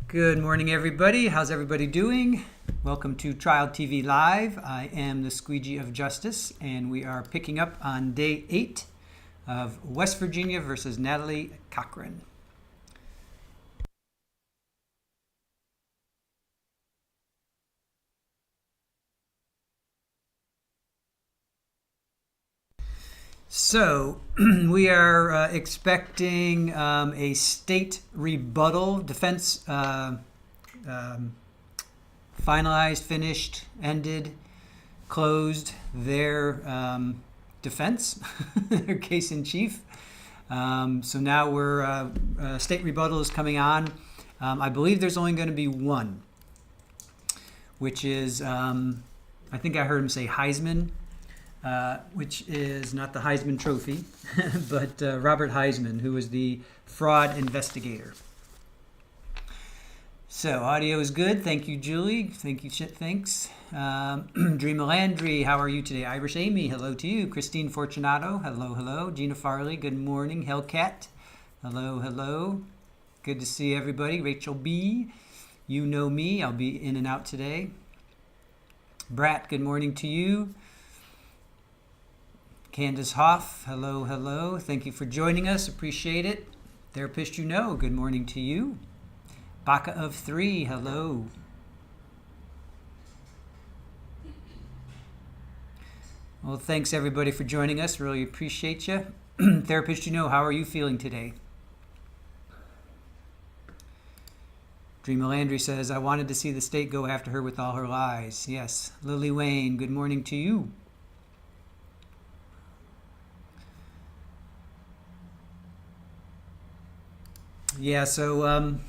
Good morning, everybody. How's everybody doing? Welcome to Trial TV Live. I am the Squeegee of Justice, and we are picking up on day 8 of West Virginia versus Natalie Cochran. So we are expecting a state rebuttal, defense finalized, finished, ended, closed their defense, their case in chief. So now we're state rebuttal is coming on. I believe there's only going to be one, which is I think I heard him say Heisman. Which is not the Heisman Trophy, but Robert Heisman, who was the fraud investigator. So audio is good. Thank you, Julie. Thank you, thanks. Dream Landry, how are you today? Irish Amy, hello to you. Christine Fortunato, hello, hello. Gina Farley, good morning. Hellcat, hello, hello. Good to see everybody. Rachel B, you know me. I'll be in and out today. Brat, good morning to you. Candace Hoff, hello, hello. Thank you for joining us. Appreciate it. Therapist you know, good morning to you. Baka of 3, hello. Well, thanks everybody for joining us. Really appreciate you. Therapist you know, how are you feeling today? Dream Landry says, I wanted to see the state go after her with all her lies. Yes. Lily Wayne, good morning to you. Yeah, so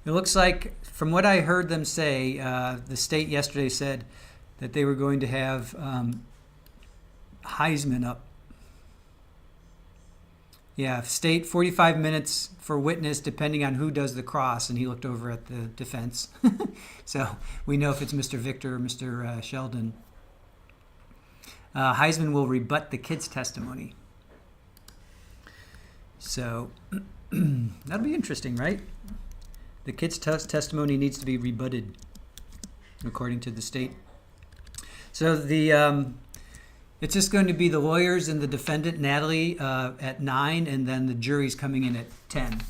it looks like, from what I heard them say, the state yesterday said that they were going to have Heisman up. Yeah, state 45 minutes for witness, depending on who does the cross, and he looked over at the defense. So we know if it's Mr. Victor or Mr. Sheldon. Heisman will rebut the kid's testimony. So that'll be interesting, right? The kid's testimony needs to be rebutted, according to the state. So it's just going to be the lawyers and the defendant, Natalie, at 9, and then the jury's coming in at 10.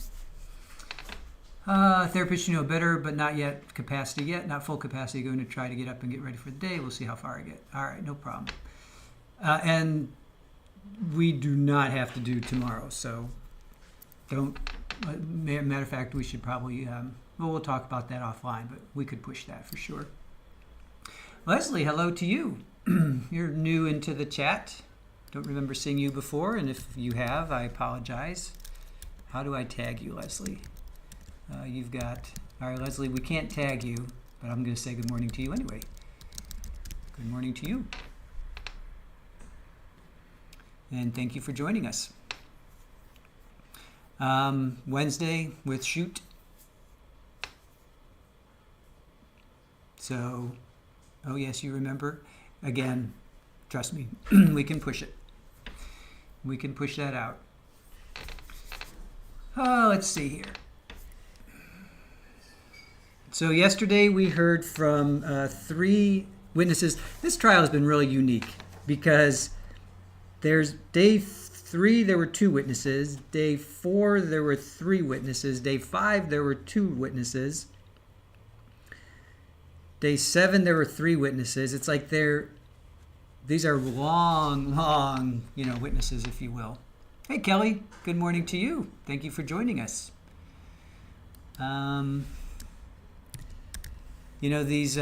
Therapist, you know better, but not yet capacity yet. Not full capacity. Going to try to get up and get ready for the day. We'll see how far I get. All right, no problem. And we do not have to do tomorrow, so don't. Matter of fact, we should probably. We'll talk about that offline, but we could push that for sure. Leslie, hello to you. You're new into the chat. Don't remember seeing you before, and if you have, I apologize. How do I tag you, Leslie? You've got. All right, Leslie, we can't tag you, but I'm going to say good morning to you anyway. Good morning to you. And thank you for joining us. Wednesday with Shoot. So, oh yes, you remember. Again, trust me, we can push it. We can push that out. Let's see here. So yesterday we heard from 3 witnesses. This trial has been really unique because there's day 3, there were 2 witnesses. Day 4, there were 3 witnesses. Day 5, there were 2 witnesses. Day 7, there were 3 witnesses. It's like these are long, witnesses, if you will. Hey, Kelly, good morning to you. Thank you for joining us. These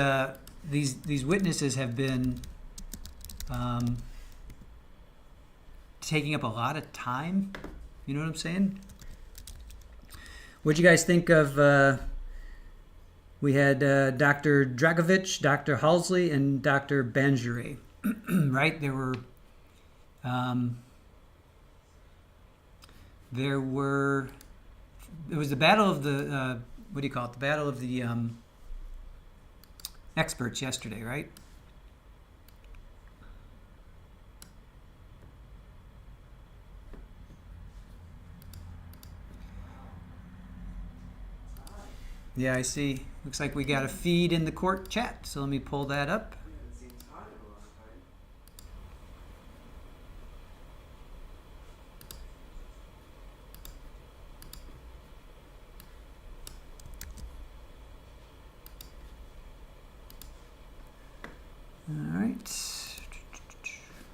witnesses have been taking up a lot of time. You know what I'm saying? What'd you guys think of, we had Dr. Dragovich, Dr. Halsley, and Dr. Banjere, right? It was the battle of the, the battle of the experts yesterday, right? Yeah, I see. Looks like we got a feed in the court chat, so let me pull that up. All right.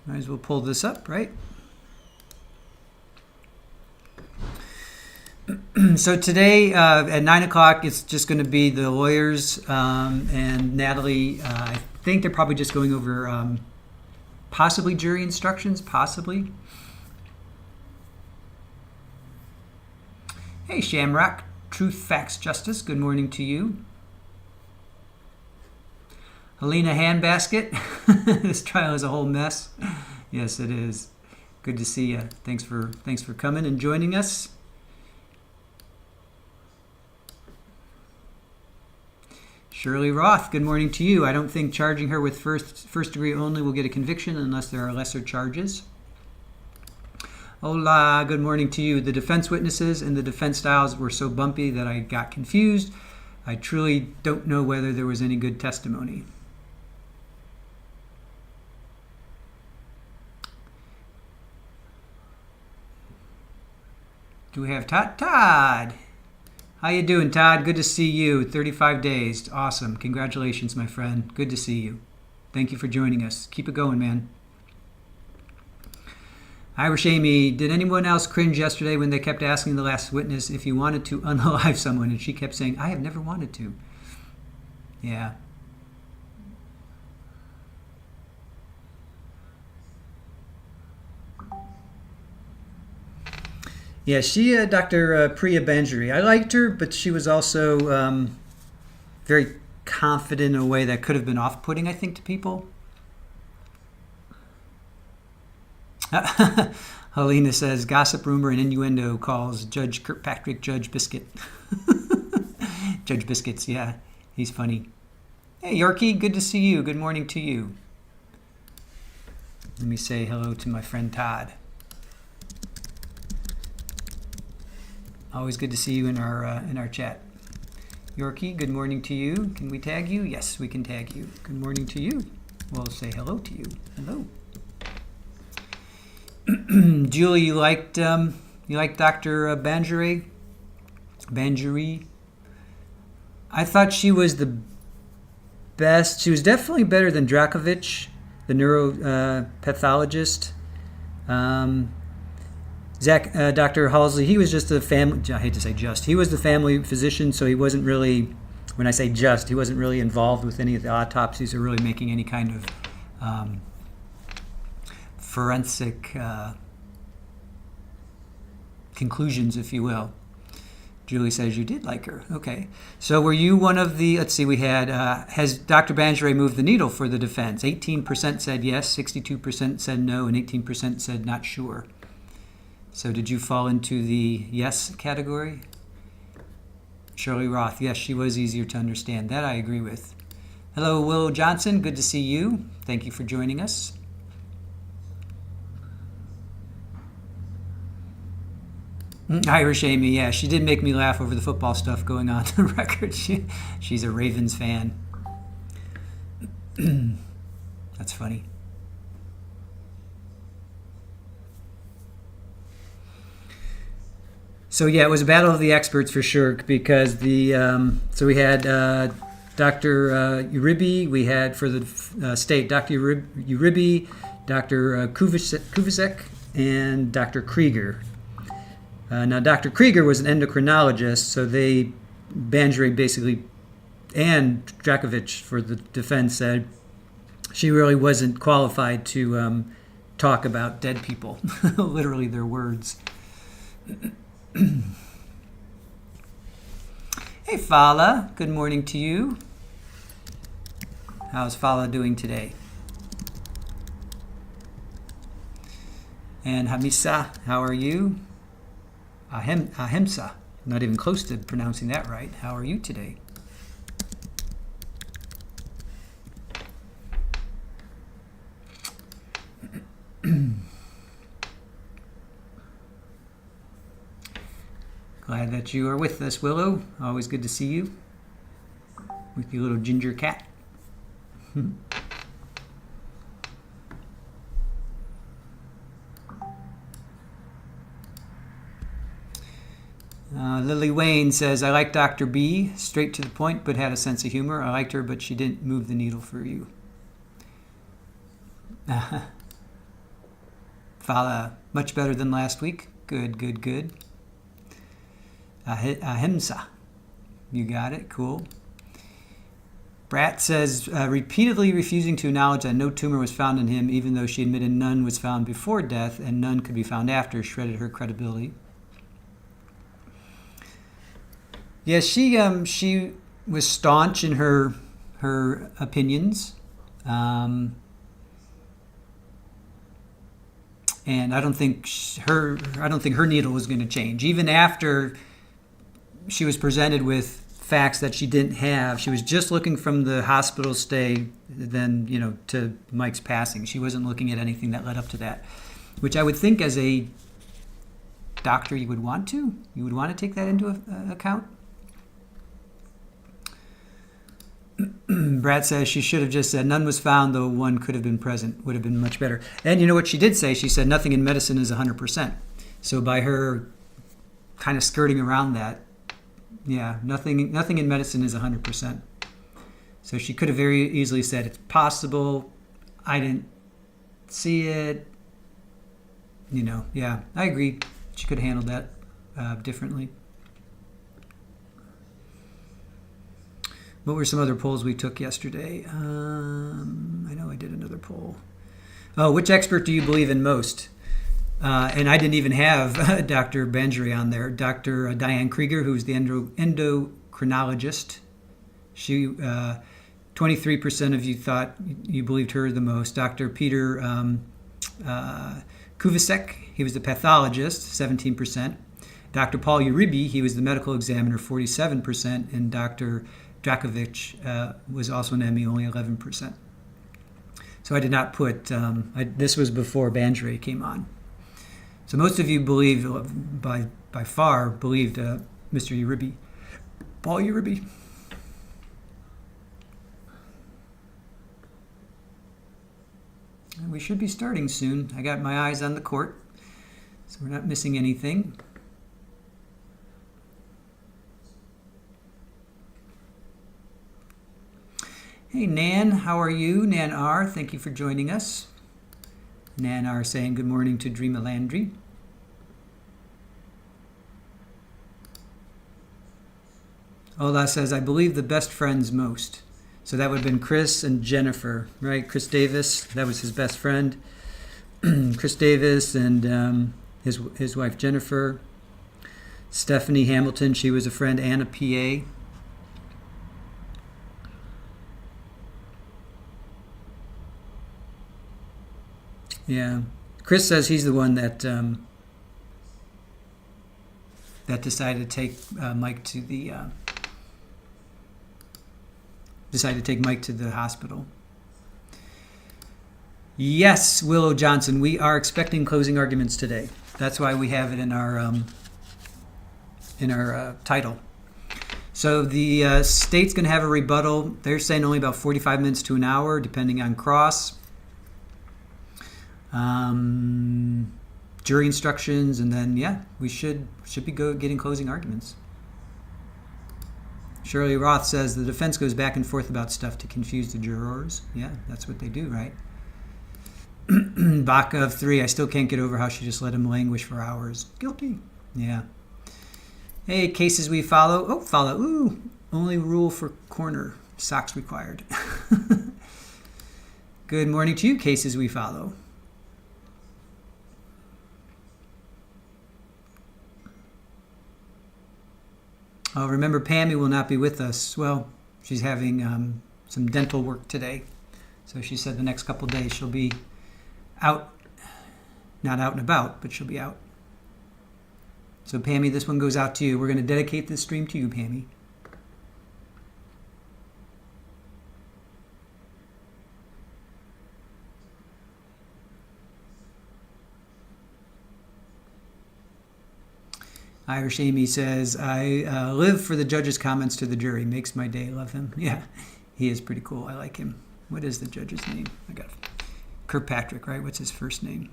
Might as well pull this up, right? So today at 9 o'clock, it's just going to be the lawyers and Natalie. I think they're probably just going over possibly jury instructions, possibly. Hey, Shamrock, Truth, Facts, Justice, good morning to you. Helena Handbasket, this trial is a whole mess. Yes, it is. Good to see you. Thanks for coming and joining us. Shirley Roth, good morning to you. I don't think charging her with first degree only will get a conviction unless there are lesser charges. Hola, good morning to you. The defense witnesses and the defense styles were so bumpy that I got confused. I truly don't know whether there was any good testimony. Do we have Todd? Todd! How you doing, Todd? Good to see you. 35 days. Awesome. Congratulations, my friend. Good to see you. Thank you for joining us. Keep it going, man. Irish Amy, did anyone else cringe yesterday when they kept asking the last witness if you wanted to unalive someone and she kept saying, I have never wanted to? Yeah. Yeah, she, Dr. Priya Banjari, I liked her, but she was also very confident in a way that could have been off-putting, I think, to people. Helena says, gossip, rumor, and innuendo calls Judge Kirkpatrick Judge Biscuit. Judge Biscuits, yeah, he's funny. Hey, Yorkie, good to see you. Good morning to you. Let me say hello to my friend Todd. Always good to see you in our chat. Yorkie, good morning to you. Can we tag you? Yes, we can tag you. Good morning to you. We'll say hello to you. Hello. Julie, you liked Dr. Banjari? Banjari? I thought she was the best. She was definitely better than Drakovich, the neuropathologist. Dr. Halsey, he was just a family, I hate to say just, he was the family physician, so he wasn't really, when I say just, he wasn't really involved with any of the autopsies or really making any kind of forensic conclusions, if you will. Julie says you did like her. Okay. So were you one of the, let's see, we had, has Dr. Banjari moved the needle for the defense? 18% said yes, 62% said no, and 18% said not sure. So did you fall into the yes category? Shirley Roth, yes, she was easier to understand. That I agree with. Hello, Will Johnson. Good to see you. Thank you for joining us. Irish Amy, yeah, she did make me laugh over the football stuff going on the record. She's a Ravens fan. That's funny. So yeah, it was a battle of the experts for sure, because the so we had Dr. Uribe, we had for the state Dr. Uribe, Dr. Kuvicek, and Dr. Krieger. Now Dr. Krieger was an endocrinologist, so Banjari basically, and Drakovich for the defense said she really wasn't qualified to talk about dead people, literally their words. Hey Fala, good morning to you. How's Fala doing today? And Hamisa, how are you? Ahimsa, not even close to pronouncing that right. How are you today? Glad that you are with us, Willow. Always good to see you. with your little ginger cat. Lily Wayne says, I like Dr. B, straight to the point, but had a sense of humor. I liked her, but she didn't move the needle for you. Fala, much better than last week. Good, good, good. Ahimsa, you got it, cool. Brat says, repeatedly refusing to acknowledge that no tumor was found in him, even though she admitted none was found before death and none could be found after, shredded her credibility. Yeah, she was staunch in her opinions, and I don't think her needle was going to change, even after she was presented with facts that she didn't have. She was just looking from the hospital stay, then to Mike's passing. She wasn't looking at anything that led up to that, which I would think as a doctor you would want to take that into account. Brad says she should have just said none was found, though one could have been present. Would have been much better. And you know what she did say? She said nothing in medicine is 100%. So by her kind of skirting around that, yeah, nothing in medicine is 100%. So she could have very easily said it's possible. I didn't see it. Yeah, I agree. She could have handled that differently. What were some other polls we took yesterday? I know I did another poll. Oh, which expert do you believe in most? And I didn't even have Dr. Bangery on there. Dr. Diane Krieger, who's the endocrinologist. She, 23% of you thought you believed her the most. Dr. Peter Kuvasek, he was the pathologist, 17%. Dr. Paul Uribe, he was the medical examiner, 47%. And Dr. Drakovich was also an ME, only 11%. So I did not put, this was before Bangery came on. So most of you believed, by far, believed Mr. Uribe, Paul Uribe. And we should be starting soon. I got my eyes on the court, so we're not missing anything. Hey, Nan, how are you? Nan R, thank you for joining us. Nan R saying good morning to Dreama Landry. Ola says, I believe the best friends most. So that would have been Chris and Jennifer, right? Chris Davis, that was his best friend. Chris Davis and his wife Jennifer. Stephanie Hamilton, she was a friend and a PA. Yeah, Chris says he's the one that decided to take Mike to the hospital. Yes, Willow Johnson, we are expecting closing arguments today. That's why we have it in our title. So the state's going to have a rebuttal. They're saying only about 45 minutes to an hour, depending on cross. Jury instructions, and then we should be getting closing arguments. Shirley Roth says the defense goes back and forth about stuff to confuse the jurors. Yeah, that's what they do, right? Baca of 3, I still can't get over how she just let him languish for hours. Guilty. Yeah. Hey, cases we follow. Oh, follow. Ooh, only rule for corner. Socks required. Good morning to you, cases we follow. Oh, remember, Pammy will not be with us. Well, she's having some dental work today. So she said the next couple of days she'll be out. Not out and about, but she'll be out. So, Pammy, this one goes out to you. We're going to dedicate this stream to you, Pammy. Irish Amy says, I live for the judge's comments to the jury. Makes my day. Love him. Yeah, he is pretty cool. I like him. What is the judge's name? I got Kirkpatrick, right? What's his first name?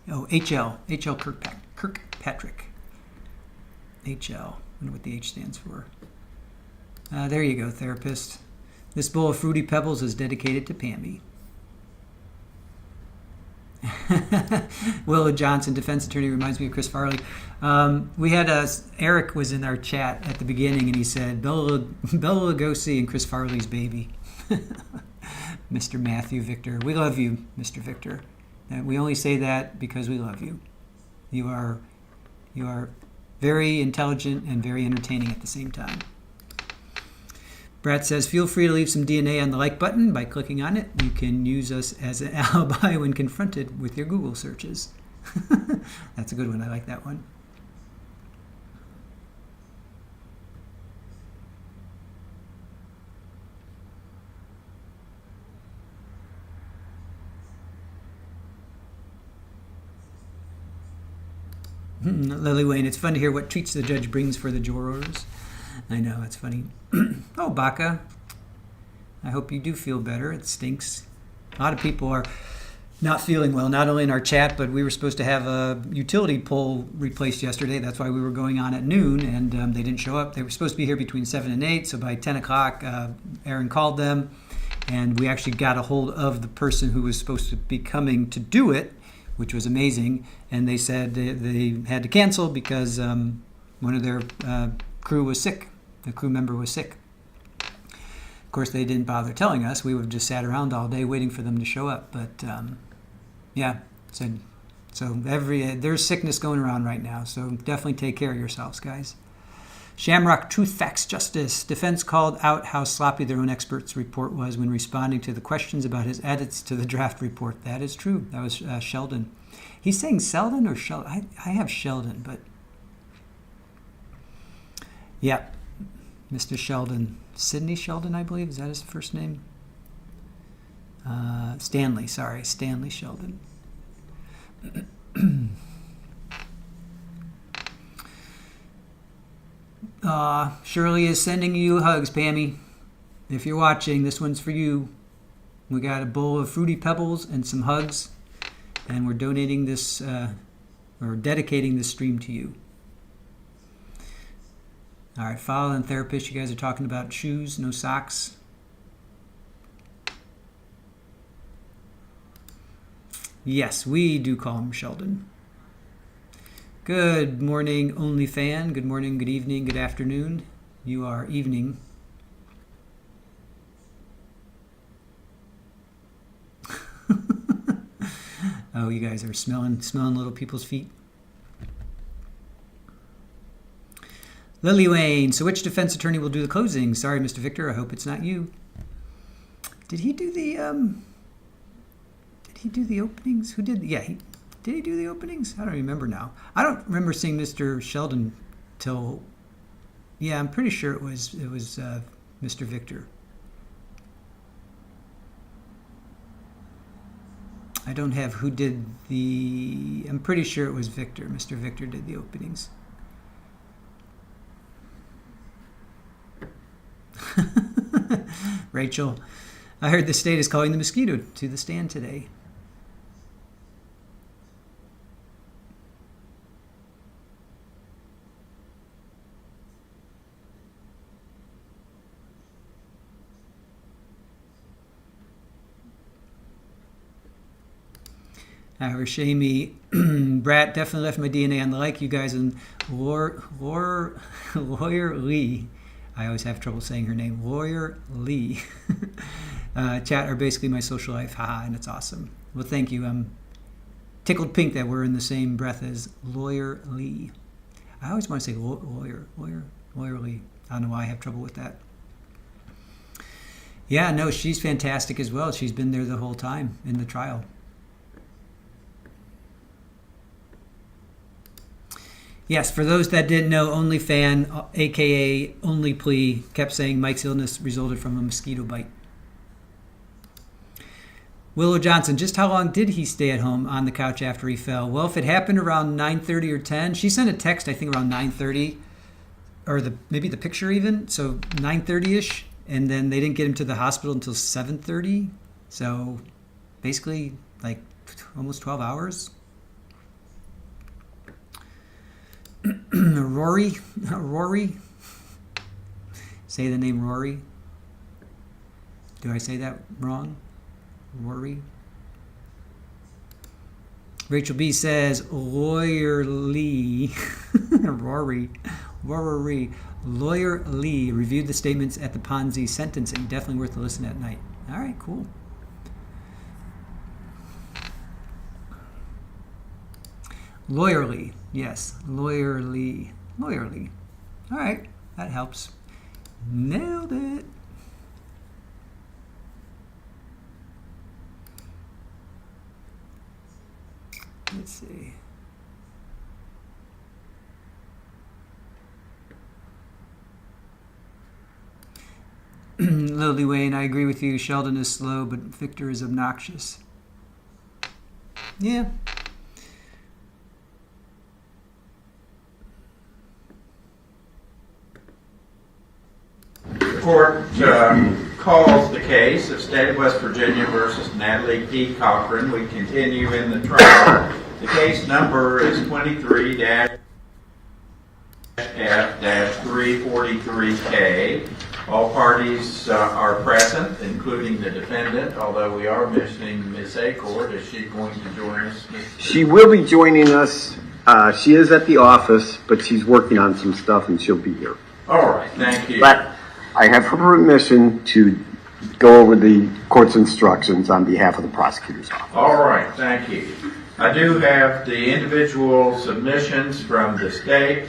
Oh, H.L. Kirkpatrick. H.L. I wonder what the H stands for. There you go, therapist. This bowl of Fruity Pebbles is dedicated to Pammy. Willa Johnson, defense attorney, reminds me of Chris Farley. We had Eric was in our chat at the beginning, and he said Bela Lugosi and Chris Farley's baby. Mr. Matthew Victor, we love you, Mr. Victor. We only say that because we love you. You are very intelligent and very entertaining at the same time. Brad says, feel free to leave some DNA on the like button by clicking on it. You can use us as an alibi when confronted with your Google searches. That's a good one. I like that one. Lily Wayne, it's fun to hear what treats the judge brings for the jurors. I know, it's funny. Oh, Baca, I hope you do feel better. It stinks. A lot of people are not feeling well, not only in our chat, but we were supposed to have a utility pole replaced yesterday. That's why we were going on at noon, and they didn't show up. They were supposed to be here between 7 and 8, so by 10 o'clock, Aaron called them, and we actually got a hold of the person who was supposed to be coming to do it, which was amazing, and they said they had to cancel because one of their crew was sick. The crew member was sick. Of course, they didn't bother telling us. We would have just sat around all day waiting for them to show up. But yeah, so there's sickness going around right now. So definitely take care of yourselves, guys. Shamrock Truth Facts Justice. Defense called out how sloppy their own expert's report was when responding to the questions about his edits to the draft report. That is true. That was Sheldon. He's saying Sheldon or Sheldon? I have Sheldon, but yeah, Mr. Sheldon. Sidney Sheldon, I believe. Is that his first name? Stanley Sheldon. Shirley is sending you hugs, Pammy. If you're watching, this one's for you. We got a bowl of Fruity Pebbles and some hugs, and we're donating this, or dedicating this stream to you. All right, Fowler and therapist, you guys are talking about shoes, no socks. Yes, we do call him Sheldon. Good morning, only fan. Good morning, good evening, good afternoon. You are evening. Oh, you guys are smelling little people's feet. Lily Wayne, so which defense attorney will do the closing? Sorry, Mr. Victor, I hope it's not you. Did he do the openings? Who did? Yeah, did he do the openings? I don't remember now. I don't remember seeing Mr. Sheldon till. Yeah, I'm pretty sure it was Mr. Victor. I don't have who did the. I'm pretty sure it was Victor. Mr. Victor did the openings. Rachel, I heard the state is calling the mosquito to the stand today. Rashami, Brat definitely left my DNA on the like. You guys and Lawyer Lee. I always have trouble saying her name. Lawyer Lee. Chat are basically my social life. Haha, and it's awesome. Well, thank you. I'm tickled pink that we're in the same breath as Lawyer Lee. I always want to say Lawyer Lee. I don't know why I have trouble with that. Yeah, no, she's fantastic as well. She's been there the whole time in the trial. Yes, for those that didn't know, Only Fan, a.k.a. Only Plea, kept saying Mike's illness resulted from a mosquito bite. Willow Johnson, just how long did he stay at home on the couch after he fell? Well, if it happened around 9:30 or 10, she sent a text, I think around 9:30, or maybe the picture even, so 9:30ish, and then they didn't get him to the hospital until 7:30. So basically like almost 12 hours. Rory, say the name Rory. Do I say that wrong? Rory. Rachel B says Lawyer Lee, Rory, Lawyer Lee reviewed the statements at the Ponzi sentencing. Definitely worth a listen at night. All right, cool. Lawyer Lee, yes, Lawyer Lee. All right, that helps. Nailed it. Let's see. Lily Wayne, I agree with you. Sheldon is slow, but Victor is obnoxious. Yeah. The court calls the case of State of West Virginia versus Natalie Cochran. We continue in the trial. The case number is 23-F-343K. All parties are present, including the defendant, although we are missing Ms. Acord. Is she going to join us? She will be joining us. She is at the office, but she's working on some stuff and she'll be here. All right, thank you. But I have her permission to go over the court's instructions on behalf of the prosecutor's office. All right, thank you. I do have the individual submissions from the state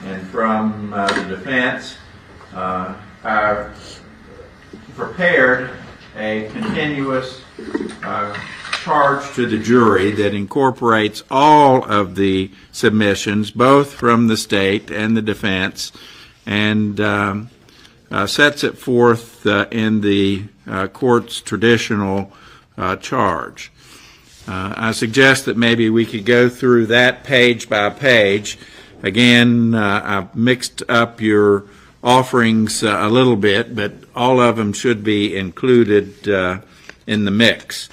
and from the defense. I've prepared a continuous charge to the jury that incorporates all of the submissions, both from the state and the defense, and sets it forth in the court's traditional charge. I suggest that maybe we could go through that page by page. Again, I've mixed up your offerings a little bit, but all of them should be included in the mix.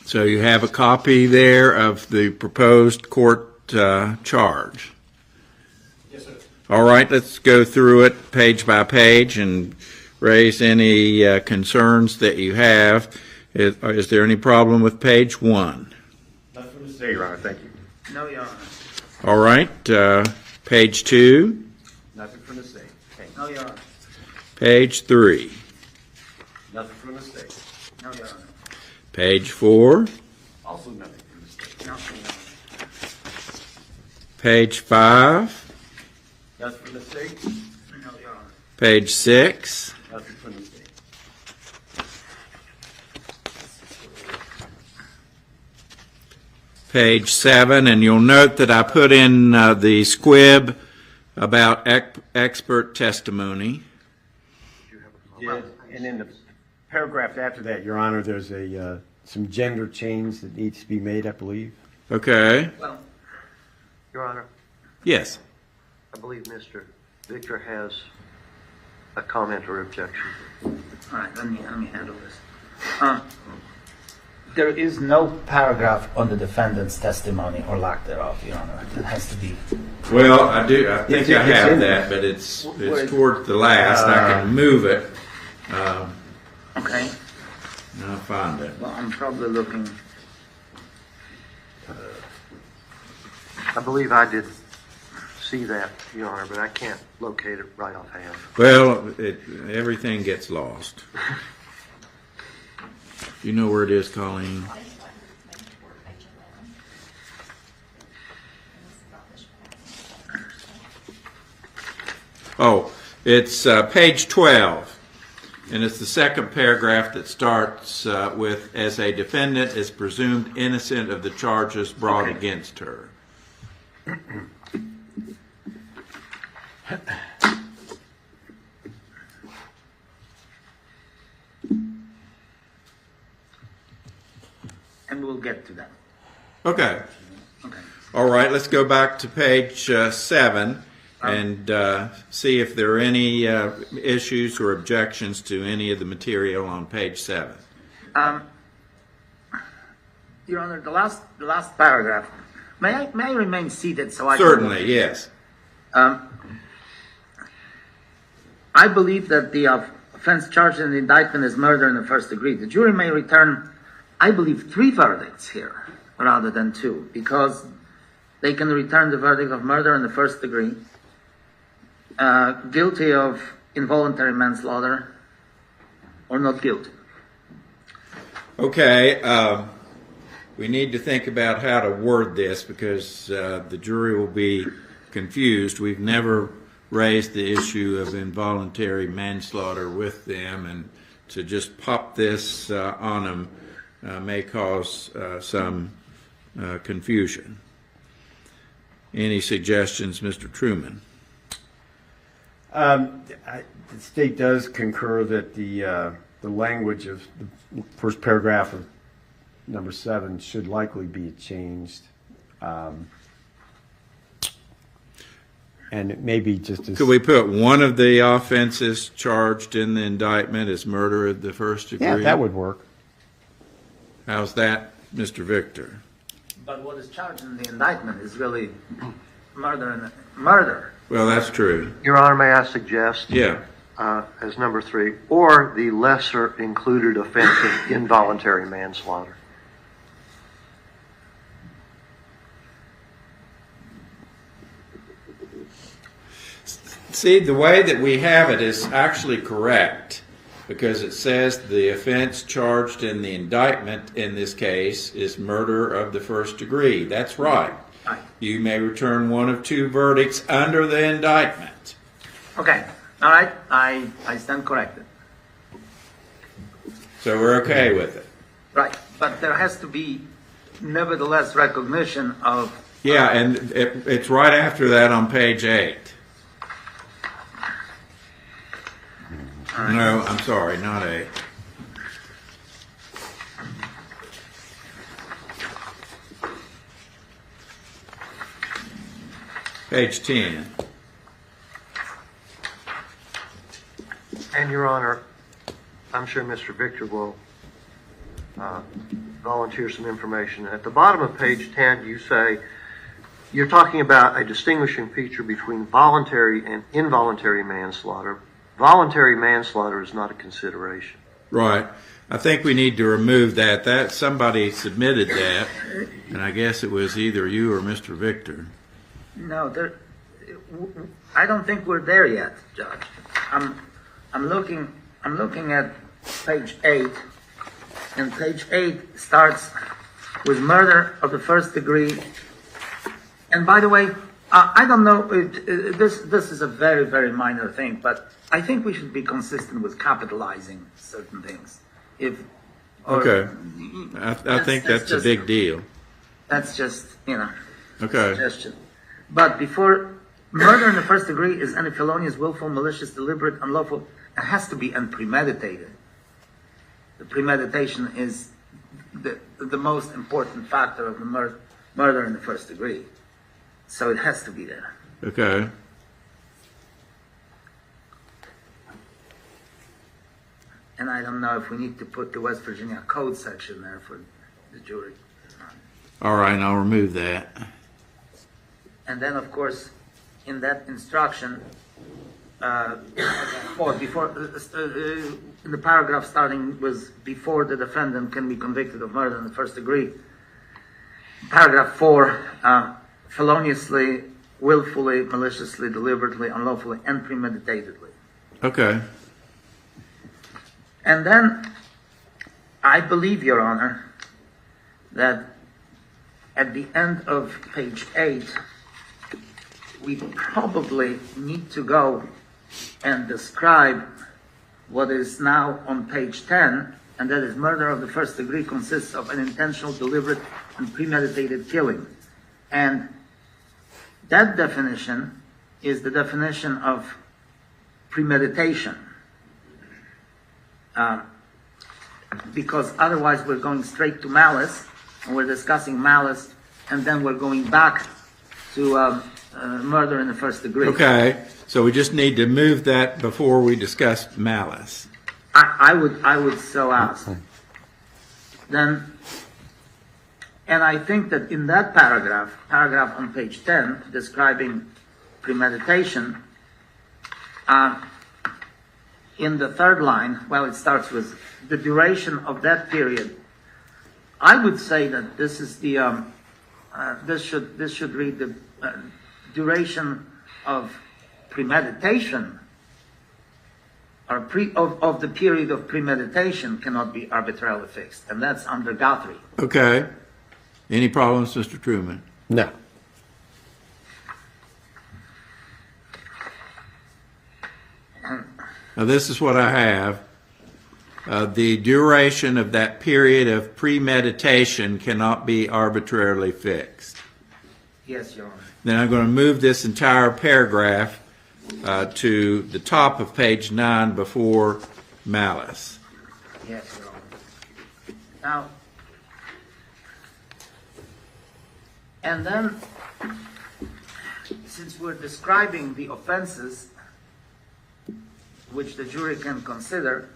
So you have a copy there of the proposed court charge. Yes, sir. All right, let's go through it page by page and raise any concerns that you have. Is there any problem with page 1? Nothing to say, Your Honor. Thank you. No, Your Honor. All right, page 2, Nothing from the state. No, Your Honor. page 3, Nothing from the state. No, Your Honor. page 4, Also nothing from the state. No, Your Honor. page 5, Nothing from the state. No, Your Honor. page 6, Nothing from the state. page 7, and you'll note that I put in the squib about expert testimony. Yeah, and in the paragraph after that, Your Honor, there's some gender change that needs to be made, I believe. Okay. Well, Your Honor, Yes. I believe Mr. Victor has a comment or objection. all right, let me handle this. There is no paragraph on the defendant's testimony or lack thereof, Your Honor. It has to be. Well, I do. I think I It's have in that, but it's towards the last. I can move it. Okay. I'll find it. Well, I'm probably looking. I believe I did see that, Your Honor, but I can't locate it right offhand. Well, everything gets lost. You know where it is, Colleen? Oh, it's page 12, and it's the second paragraph that starts with, as a defendant is presumed innocent of the charges brought against her. and we'll get to that. Okay. Okay. All right, let's go back to page 7 and see if there are any issues or objections to any of the material on page 7. Your Honor, the last paragraph. May I remain seated so I Certainly, yes. I believe that the offense charged in the indictment is murder in the first degree. The jury may return, I believe, 3 verdicts here rather than 2, because they can return the verdict of murder in the first degree, guilty of involuntary manslaughter, or not guilty. Okay, we need to think about how to word this because the jury will be confused. We've never raised the issue of involuntary manslaughter with them, and to just pop this on them may cause some confusion. Any suggestions, Mr. Truman? The state does concur that the language of the first paragraph of number 7 should likely be changed. And it may be just as... Could we put one of the offenses charged in the indictment as murder of the first degree? Yeah, that would work. How's that, Mr. Victor? But what is charged in the indictment is really murder. Well, that's true. Your Honor, may I suggest? Yeah. As number 3, or the lesser included offense of involuntary manslaughter. See, the way that we have it is actually correct because it says the offense charged in the indictment in this case is murder of the first degree. That's right. You may return one of 2 verdicts under the indictment. Okay. All right. I stand corrected. So we're okay with it. Right. But there has to be nevertheless recognition of... Yeah, and it's right after that on page 8. No, I'm sorry, not 8. Page 10. And Your Honor, I'm sure Mr. Victor will volunteer some information. At the bottom of page 10, you say, you're talking about a distinguishing feature between voluntary and involuntary manslaughter. Voluntary manslaughter is not a consideration. Right. I think we need to remove that. That somebody submitted that, and I guess it was either you or Mr. Victor. No, I don't think we're there yet, Judge. I'm looking at page 8, and page 8 starts with murder of the first degree. And by the way, I don't know, this is a very, very minor thing, but I think we should be consistent with capitalizing certain things. Okay. I think that's a big deal. That's just, Okay. suggestion. But before, murder in the first degree is any felonious, willful, malicious, deliberate, unlawful. It has to be unpremeditated. The premeditation is the most important factor of the murder in the first degree. So it has to be there. Okay. And I don't know if we need to put the West Virginia Code section there for the jury. All right, I'll remove that. And then, of course, in that instruction, in the paragraph starting with before the defendant can be convicted of murder in the first degree, paragraph 4, feloniously, willfully, maliciously, deliberately, unlawfully, and premeditatedly. Okay. And then, I believe, Your Honor, that at the end of page 8, we probably need to go and describe what is now on page 10, and that is murder of the first degree consists of an intentional, deliberate, and premeditated killing. And that definition is the definition of premeditation. Because otherwise we're going straight to malice, and we're discussing malice, and then we're going back to murder in the first degree. Okay, so we just need to move that before we discuss malice. I would so ask. Then, and I think that in that paragraph on page 10, describing premeditation, in the third line, well, it starts with the duration of that period. I would say that this is the this should read the duration of premeditation, or of the period of premeditation cannot be arbitrarily fixed, and that's under Guthrie. Okay. Any problems, Mr. Truman? No. Now, this is what I have. The duration of that period of premeditation cannot be arbitrarily fixed. Yes, Your Honor. Then I'm going to move this entire paragraph to the top of page 9 before malice. Yes, Your Honor. Now, and then, since we're describing the offenses which the jury can consider,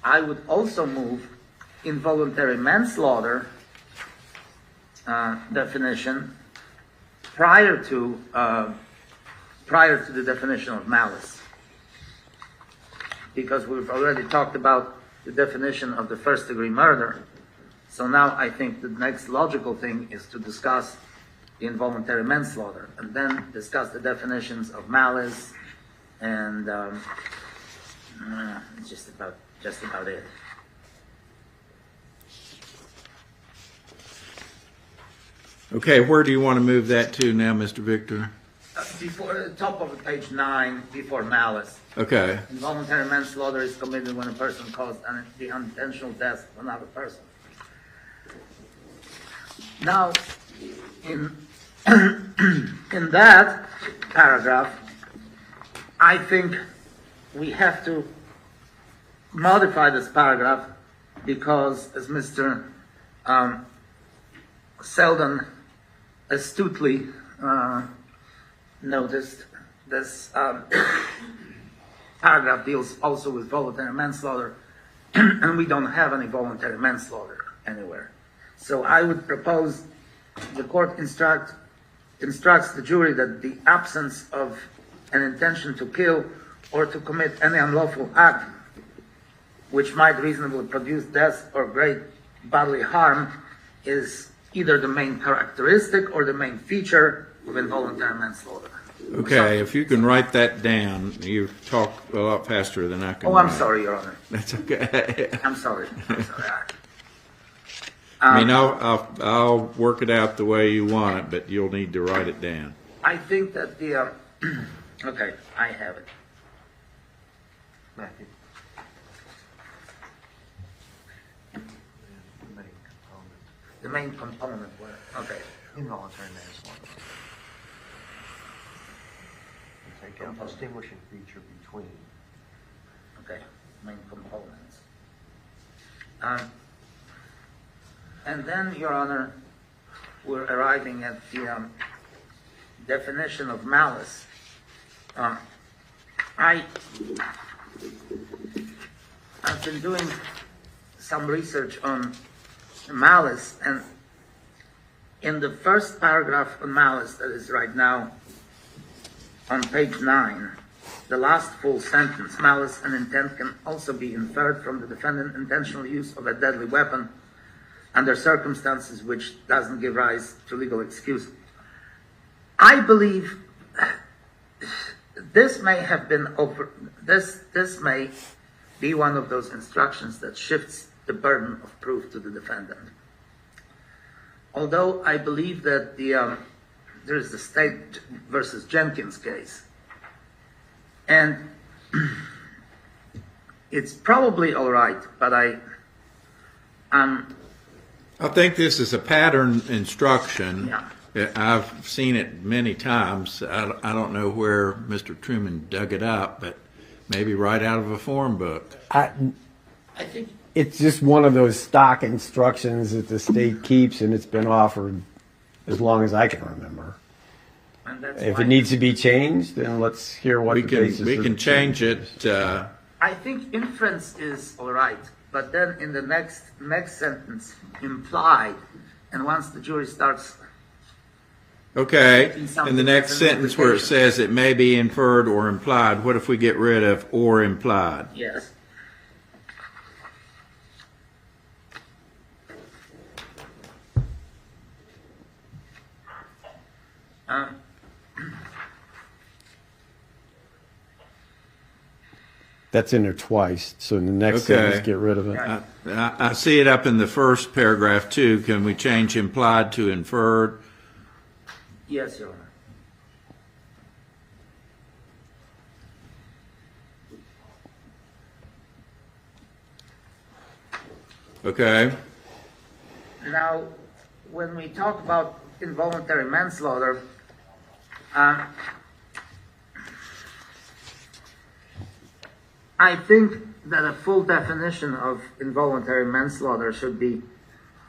I would also move involuntary manslaughter definition prior to the definition of malice, because we've already talked about the definition of the first-degree murder. So now I think the next logical thing is to discuss the involuntary manslaughter, and then discuss the definitions of malice, and just about it. Okay, where do you want to move that to now, Mr. Victor? Before the top of page 9, before malice. Okay. Involuntary manslaughter is committed when a person caused the unintentional death of another person. Now, in that paragraph, I think we have to modify this paragraph because, as Mr. Selden astutely noticed, this paragraph deals also with voluntary manslaughter, and we don't have any voluntary manslaughter anywhere. So I would propose the court instructs the jury that the absence of an intention to kill or to commit any unlawful act which might reasonably produce death or great bodily harm is either the main characteristic or the main feature of involuntary manslaughter. Okay, if you can write that down, you talk a lot faster than I can. Oh, I'm write. sorry, Your Honor. That's okay. I'm sorry. I mean, I'll work it out the way you want it, but you'll need to write it down. I think that the okay, I have it. Matthew. The main component were okay. Involuntary manslaughter. Take out distinguishing feature between. Okay, main components. And then, Your Honor, we're arriving at the definition of malice. I've been doing some research on malice, and in the first paragraph on malice that is right now on page 9, the last full sentence, malice and intent can also be inferred from the defendant's intentional use of a deadly weapon under circumstances which doesn't give rise to legal excuse. I believe this may have been this may be one of those instructions that shifts the burden of proof to the defendant. Although I believe that there is the State versus Jenkins case, and it's probably all right, but I think this is a pattern instruction. Yeah. I've seen it many times. I don't know where Mr. Truman dug it up, but maybe right out of a form book. I think it's just one of those stock instructions that the state keeps, and it's been offered as long as I can remember. And that's If why it needs to be changed, then let's hear what We the can, basis we of can the change is. it, I think inference is all right, but then in the next sentence, implied, and once the jury starts, okay, Making something in the next as an sentence where it implication. says it may be inferred or implied, what if we get rid of or implied? yes. That's in there twice, so in the next Okay. sentence, get rid of it. I see it up in the first paragraph too. Can we change implied to inferred? Yes, Your Honor. Okay, Now, when we talk about involuntary manslaughter, I think that a full definition of involuntary manslaughter should be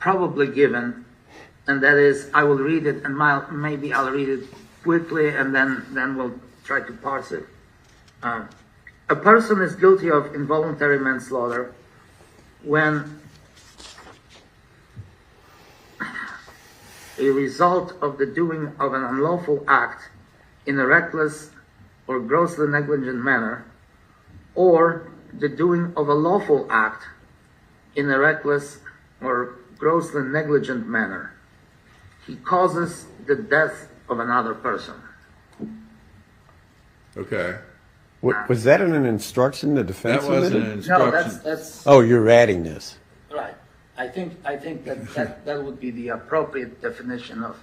probably given, and that is, I will read it, and maybe I'll read it quickly, and then we'll try to parse it. A person is guilty of involuntary manslaughter when a result of the doing of an unlawful act in a reckless or grossly negligent manner, or the doing of a lawful act in a reckless or grossly negligent manner, he causes the death of another person. okay. Was that in an instruction the defense That wasn't submitted? an No, instruction. that's Oh, you're adding this. right. I think that would be the appropriate definition of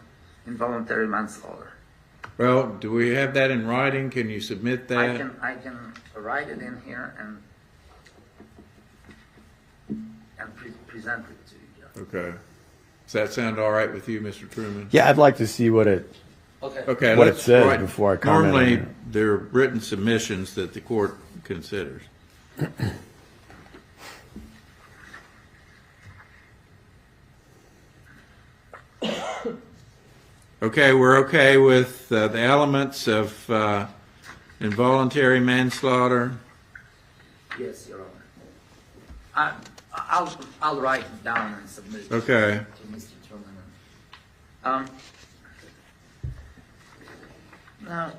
involuntary manslaughter. Well, do we have that in writing? Can you submit that? I can write it in here and present it to you. Okay. Does that sound all right with you, Mr. Truman? Yeah, I'd like to see what it. Okay. Okay, What it let's says write- before I comment on Normally, it. there are written submissions that the court considers. Okay, we're okay with the elements of involuntary manslaughter. Yes, Your Honor. I'll write it down and submit it Okay. to Mr. Truman. Now,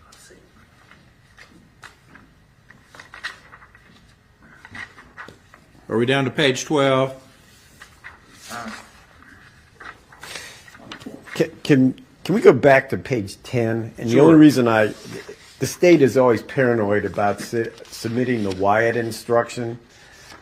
let's see. Are we down to page 12? Can we go back to page 10? And the Sure. only reason the state is always paranoid about submitting the Wyatt instruction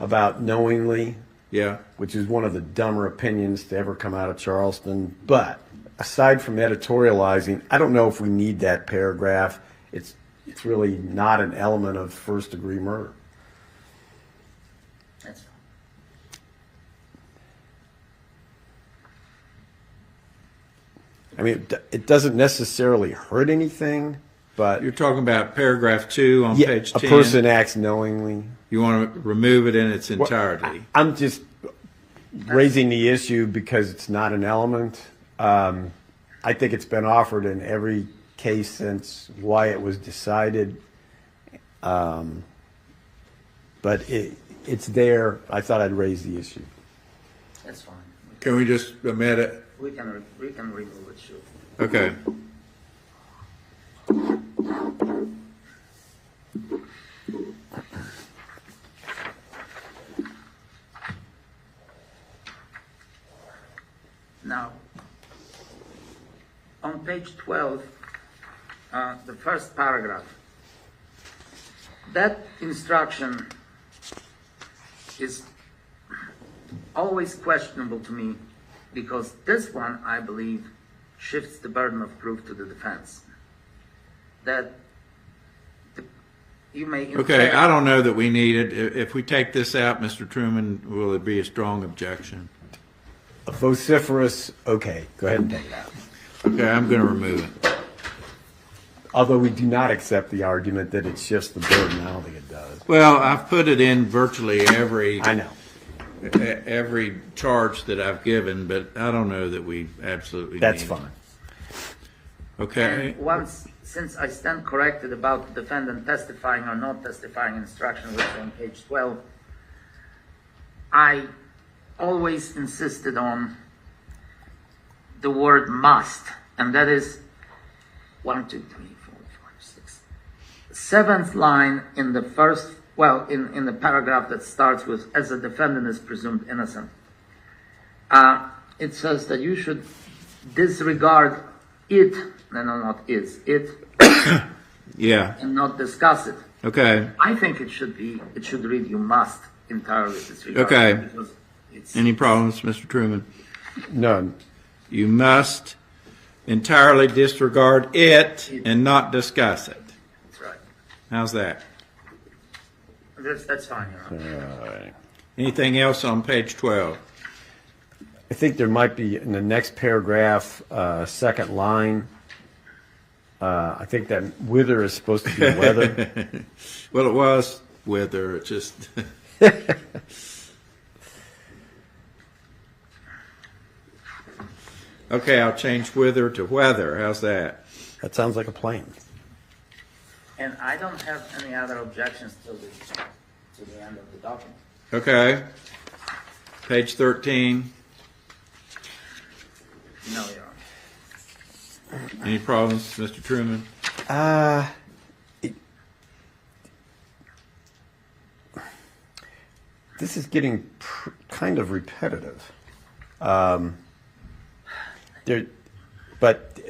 about knowingly, Yeah. which is one of the dumber opinions to ever come out of Charleston. But aside from editorializing, I don't know if we need that paragraph. It's really not an element of first-degree murder. That's fine. I mean, it doesn't necessarily hurt anything, but You're talking about paragraph 2 on yeah, page a 10. person acts knowingly. You want to remove it in its entirety. I'm just raising the issue because it's not an element. I think it's been offered in every case since Wyatt was decided. But it's there. I thought I'd raise the issue. That's fine. Can we just omit it? We can remove it, sure. Okay. Now, on page 12, the first paragraph, that instruction is always questionable to me because this one, I believe, shifts the burden of proof to the defense. That you may Okay, infer- I don't know that we need it. If we take this out, Mr. Truman, will it be a strong objection? A vociferous, okay, go ahead and take it out. Okay, I'm going to remove it. although we do not accept the argument that it shifts the burden. I don't think it does. Well, I've put it in virtually I know. every charge that I've given, but I don't know that we absolutely That's need fine. it. Okay. And once, since I stand corrected about the defendant testifying or not testifying instruction, which is on page 12, I always insisted on the word must, and that is 1, 2, 3, 4, 5, 6. Seventh line in the first, well, in the paragraph that starts with, as a defendant is presumed innocent. It says that you should disregard it, no, not is, it, Yeah. and not discuss it. Okay. I think it should read you must entirely disregard Okay. it, because it's, Any problems, Mr. Truman? None. You must entirely disregard it and not discuss it. that's right. How's that? That's fine, Your Honor. Anything else on page 12? I think there might be in the next paragraph, second line. I think that wither is supposed to be weather. Well, it was whether it just. Okay, I'll change wither to weather. How's that? That sounds like a plan. And I don't have any other objections to the end of the document. Okay. Page 13. No, Your Honor. Any problems, Mr. Truman? This is getting kind of repetitive. But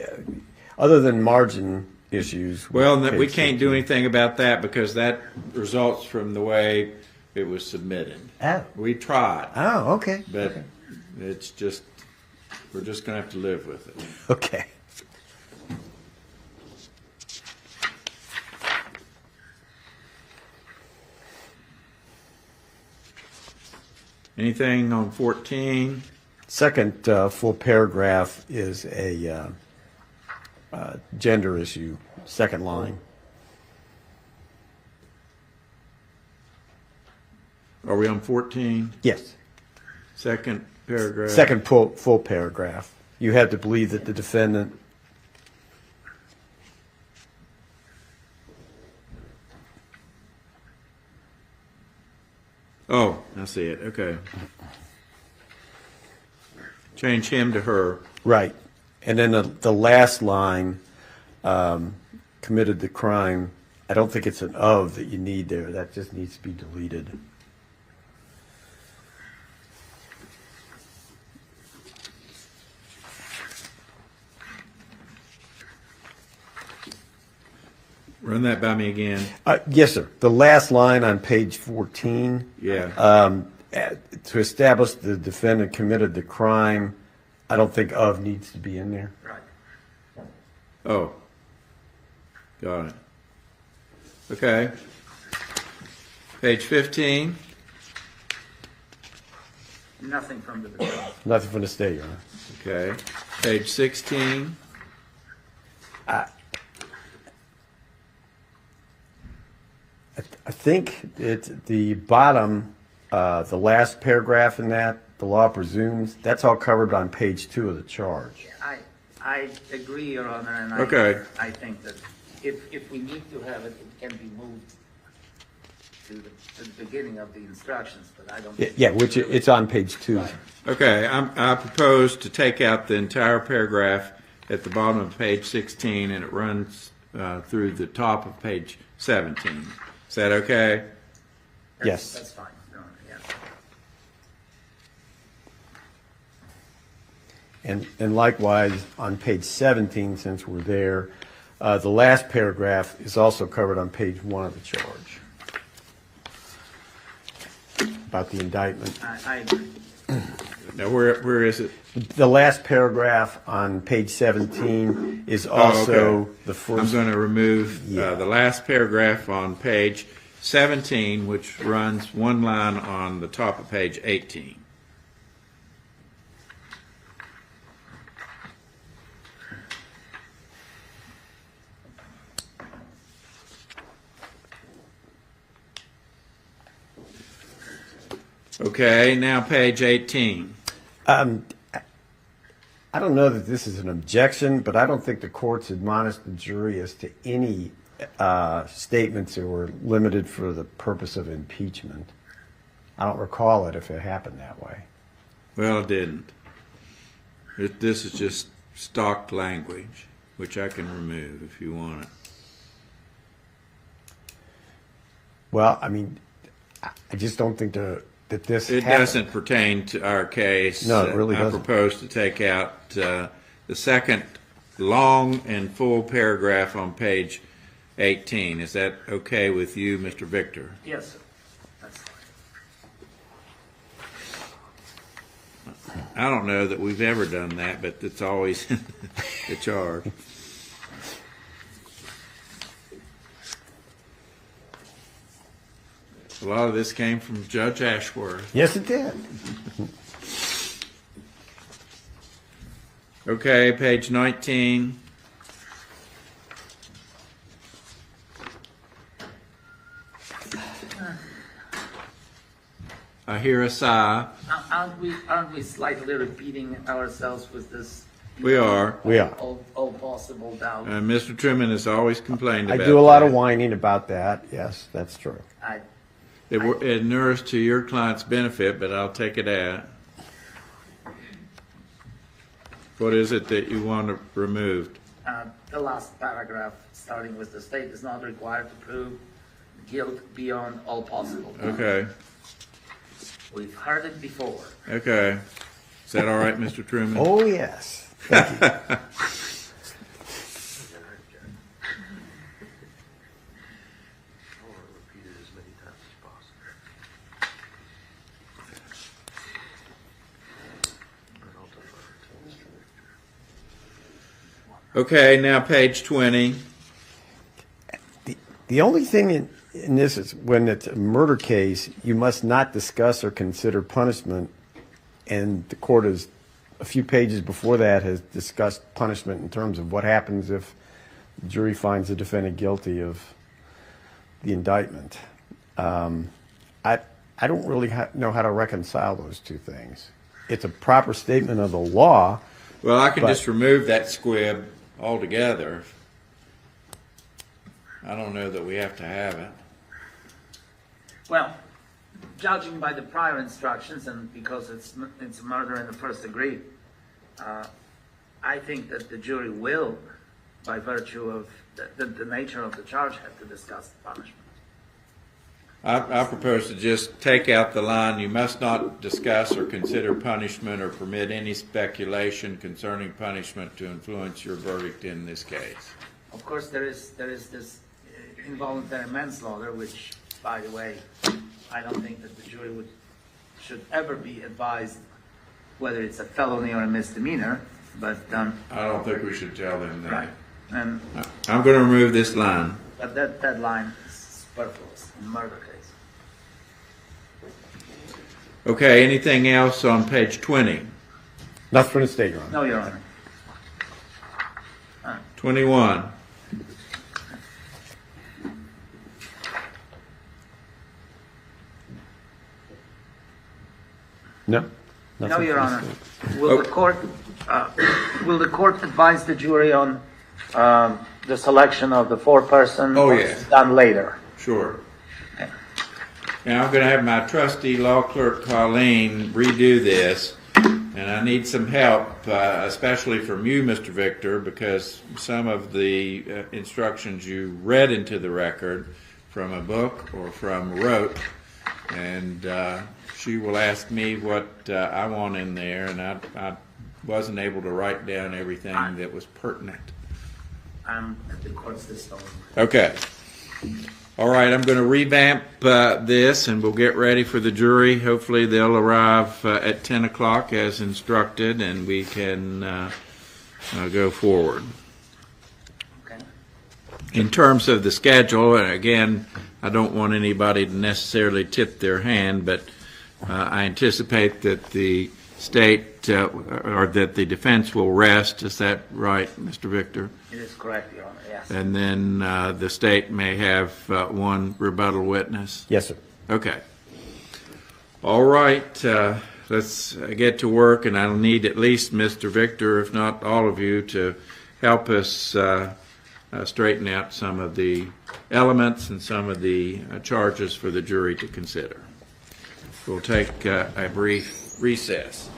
other than margin issues. Well, with we page can't do 13. anything about that because that results from the way it was submitted. Oh. We tried, Oh, okay. but it's just, we're just going to have to live with it. Okay. Anything on 14? Second full paragraph is a gender issue, second line. Are we on 14? Yes. Second paragraph? Second full paragraph. You have to believe that the defendant. Oh, I see it. Okay. Change him to her. Right. And then the last line, committed the crime. I don't think it's an of that you need there. That just needs to be deleted. Run that by me again. Yes, sir. The last line on page 14. Yeah. To establish the defendant committed the crime, I don't think of needs to be in there. Right. Oh. Got it. Okay. Page 15. Nothing from the defendant. Nothing from the state, Your Honor. Okay. Page 16. I think it's the bottom, the last paragraph in that, the law presumes, that's all covered on page 2 of the charge. I agree, Your Honor, and Okay. I think that if we need to have it, it can be moved to the beginning of the instructions, but I don't. Yeah, which it's on page 2. Right. Okay. I propose to take out the entire paragraph at the bottom of page 16 and it runs through the top of page 17. Is that okay? Yes. That's fine, Your Honor, yeah. And likewise, on page 17, since we're there, the last paragraph is also covered on page 1 of the charge about the indictment. I agree. Now, where is it? The last paragraph on page 17 is also okay. the I'm first. going to remove Yeah. the last paragraph on page 17, which runs one line on the top of page 18. Okay, now page 18. I don't know that this is an objection, but I don't think the courts admonished the jury as to any statements that were limited for the purpose of impeachment. I don't recall it if it happened that way. Well, it didn't. This is just stock language, which I can remove if you want it. Well, I mean, I just don't think that this It happened. doesn't pertain to our case. No, it really I doesn't. propose to take out the second long and full paragraph on page 18. Is that okay with you, Mr. Victor? Yes, sir. That's fine. I don't know that we've ever done that, but it's always the charge. A lot of this came from Judge Ashworth. Yes, it did. Okay, page 19. I hear a sigh. Aren't we slightly repeating ourselves with this? We are. We are. All possible doubt. Mr. Truman has always complained I about do a lot that. of whining about that. Yes, that's true. It inures to your client's benefit, but I'll take it out. What is it that you want removed? The last paragraph, starting with the state is not required to prove guilt beyond all possible doubt. Okay, We've heard it before. okay. Is that all right, Mr. Truman? Oh, yes. Thank you. Repeat it as many times as possible. And I'll defer to Mr. Victor. Okay, now page 20. The only thing in this is when it's a murder case, you must not discuss or consider punishment. And the court has, a few pages before that, has discussed punishment in terms of what happens if the jury finds the defendant guilty of the indictment. I don't really know how to reconcile those two things. It's a proper statement of the law. Well, I can But- just remove that squib altogether. I don't know that we have to have it. Well, judging by the prior instructions and because it's murder in the first degree, I think that the jury will, by virtue of the nature of the charge, have to discuss the punishment. I propose to just take out the line, you must not discuss or consider punishment or permit any speculation concerning punishment to influence your verdict in this case. Of course, there is this involuntary manslaughter, which, by the way, I don't think that the jury should ever be advised whether it's a felony or a misdemeanor, but I don't think we should tell them that. right. And I'm going to remove this line. but that line is superfluous in murder case. Okay, anything else on page 20? Nothing from the state, Your Honor. No, Your Honor. 21. No? No, Nothing Your from the Honor. state. Will the court advise the jury on the selection of the foreperson? Oh, or yeah. it's done later? Sure. Okay. Now I'm going to have my trustee law clerk Colleen redo this, and I need some help, especially from you, Mr. Victor, because some of the instructions you read into the record from a book or from rote, and she will ask me what I want in there, and I wasn't able to write down everything that was pertinent. I'm at the court's disposal. Okay. All right, I'm going to revamp this, and we'll get ready for the jury. Hopefully they'll arrive at 10 o'clock as instructed, and we can go forward. Okay. In terms of the schedule, and again, I don't want anybody to necessarily tip their hand, but I anticipate that the state or that the defense will rest. Is that right, Mr. Victor? It is correct, Your Honor, yes. And then the state may have one rebuttal witness. Yes, sir. Okay. All right, let's get to work, and I'll need at least Mr. Victor, if not all of you, to help us straighten out some of the elements and some of the charges for the jury to consider. We'll take a brief recess.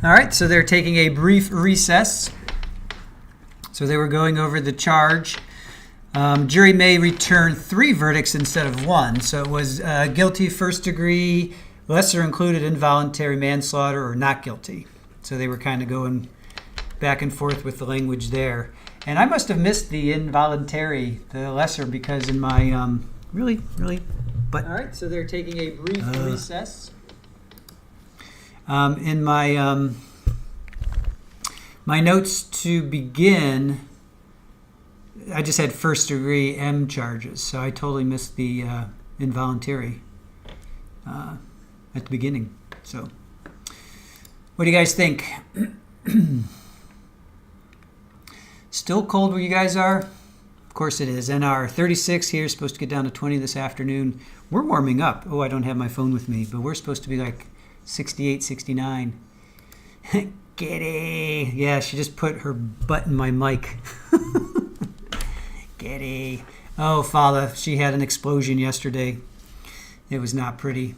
All right, so they're taking a brief recess. So they were going over the charge. Jury may return 3 verdicts instead of 1. So it was guilty, first degree, lesser included involuntary manslaughter, or not guilty. So they were kind of going back and forth with the language there. And I must have missed the involuntary, the lesser, because in my, really, but. All right, so they're taking a brief recess. In my my notes to begin, I just had first degree M charges, so I totally missed the involuntary at the beginning. So, what do you guys think? Still cold where you guys are? Of course it is. And our 36 here is supposed to get down to 20 this afternoon. We're warming up. Oh, I don't have my phone with me, but we're supposed to be like 68, 69. Giddy. Yeah, she just put her butt in my mic. Giddy. Oh, Father, she had an explosion yesterday. It was not pretty.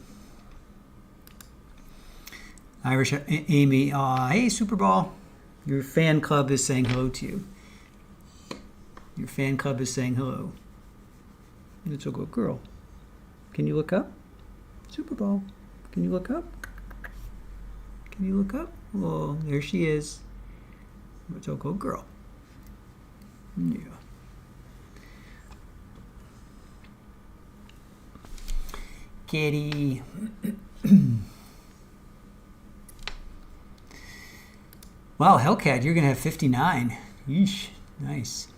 Irish Amy. Hey, Super Ball. Your fan club is saying hello to you. Your fan club is saying hello. It's a good girl. Can you look up? Super Ball. Can you look up? Can you look up? Oh, there she is. It's a good girl. Yeah. Kitty. Wow, Hellcat, you're going to have 59. Yeesh, nice.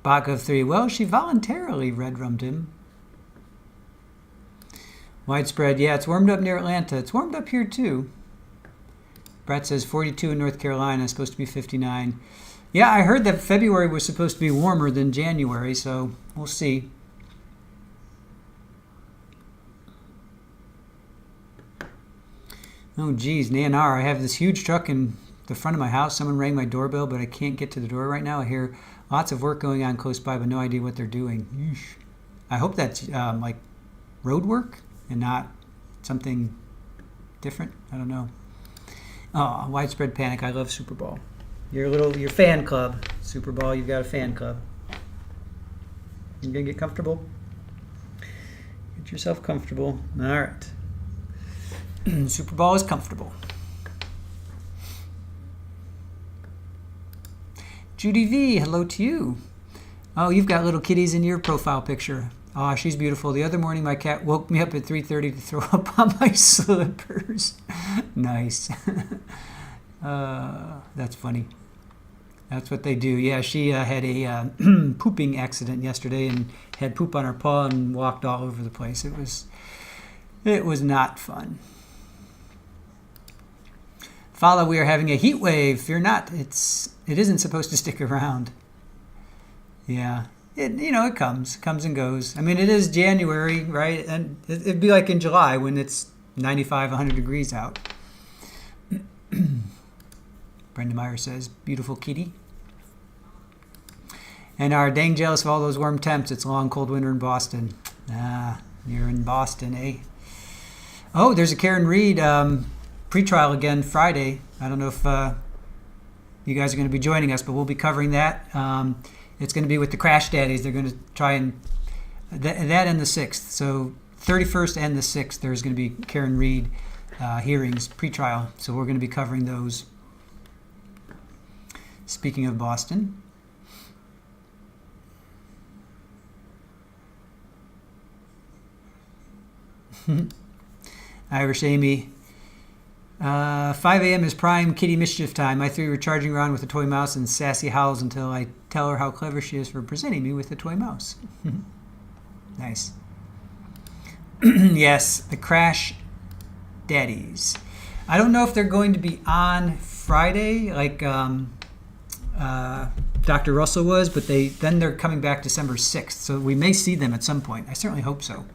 Bach of 3. Well, she voluntarily red-rummed him. Widespread, yeah, it's warmed up near Atlanta. It's warmed up here, too. Brett says 42 in North Carolina, supposed to be 59. Yeah, I heard that February was supposed to be warmer than January, so we'll see. Oh, geez, Nayanar, I have this huge truck in the front of my house. Someone rang my doorbell, but I can't get to the door right now. I hear lots of work going on close by, but no idea what they're doing. Yeesh. I hope that's like road work and not something different. I don't know. Oh, widespread panic. I love Super Bowl. Your fan club, Super Bowl. You've got a fan club. You gonna get comfortable? Get yourself comfortable. All right. Super Bowl is comfortable. Judy V, hello to you. Oh, you've got little kitties in your profile picture. Oh, she's beautiful. The other morning, my cat woke me up at 3:30 to throw up on my slippers. Nice. That's funny. That's what they do. Yeah, she had a pooping accident yesterday and had poop on her paw and walked all over the place. It was not fun. Follow, we are having a heat wave. Fear not. It isn't supposed to stick around. Yeah. It comes and goes. I mean, it is January, right? And it'd be like in July when it's 95, 100 degrees out. Brenda Meyer says, beautiful kitty. And are dang jealous of all those warm temps. It's a long, cold winter in Boston. Ah, you're in Boston, eh? Oh, there's a Karen Reed pretrial again Friday. I don't know if you guys are going to be joining us, but we'll be covering that. It's going to be with the Crash Daddies. They're going to try and that and the 6th. So 31st and the 6th, there's going to be Karen Reed hearings, pretrial. So we're going to be covering those. Speaking of Boston. Irish Amy. 5 a.m. is prime kitty mischief time. My 3 were charging around with a toy mouse and sassy howls until I tell her how clever she is for presenting me with a toy mouse. Nice. Yes, the Crash Daddies. I don't know if they're going to be on Friday like Dr. Russell was, but they're coming back December 6th, so we may see them at some point. I certainly hope so.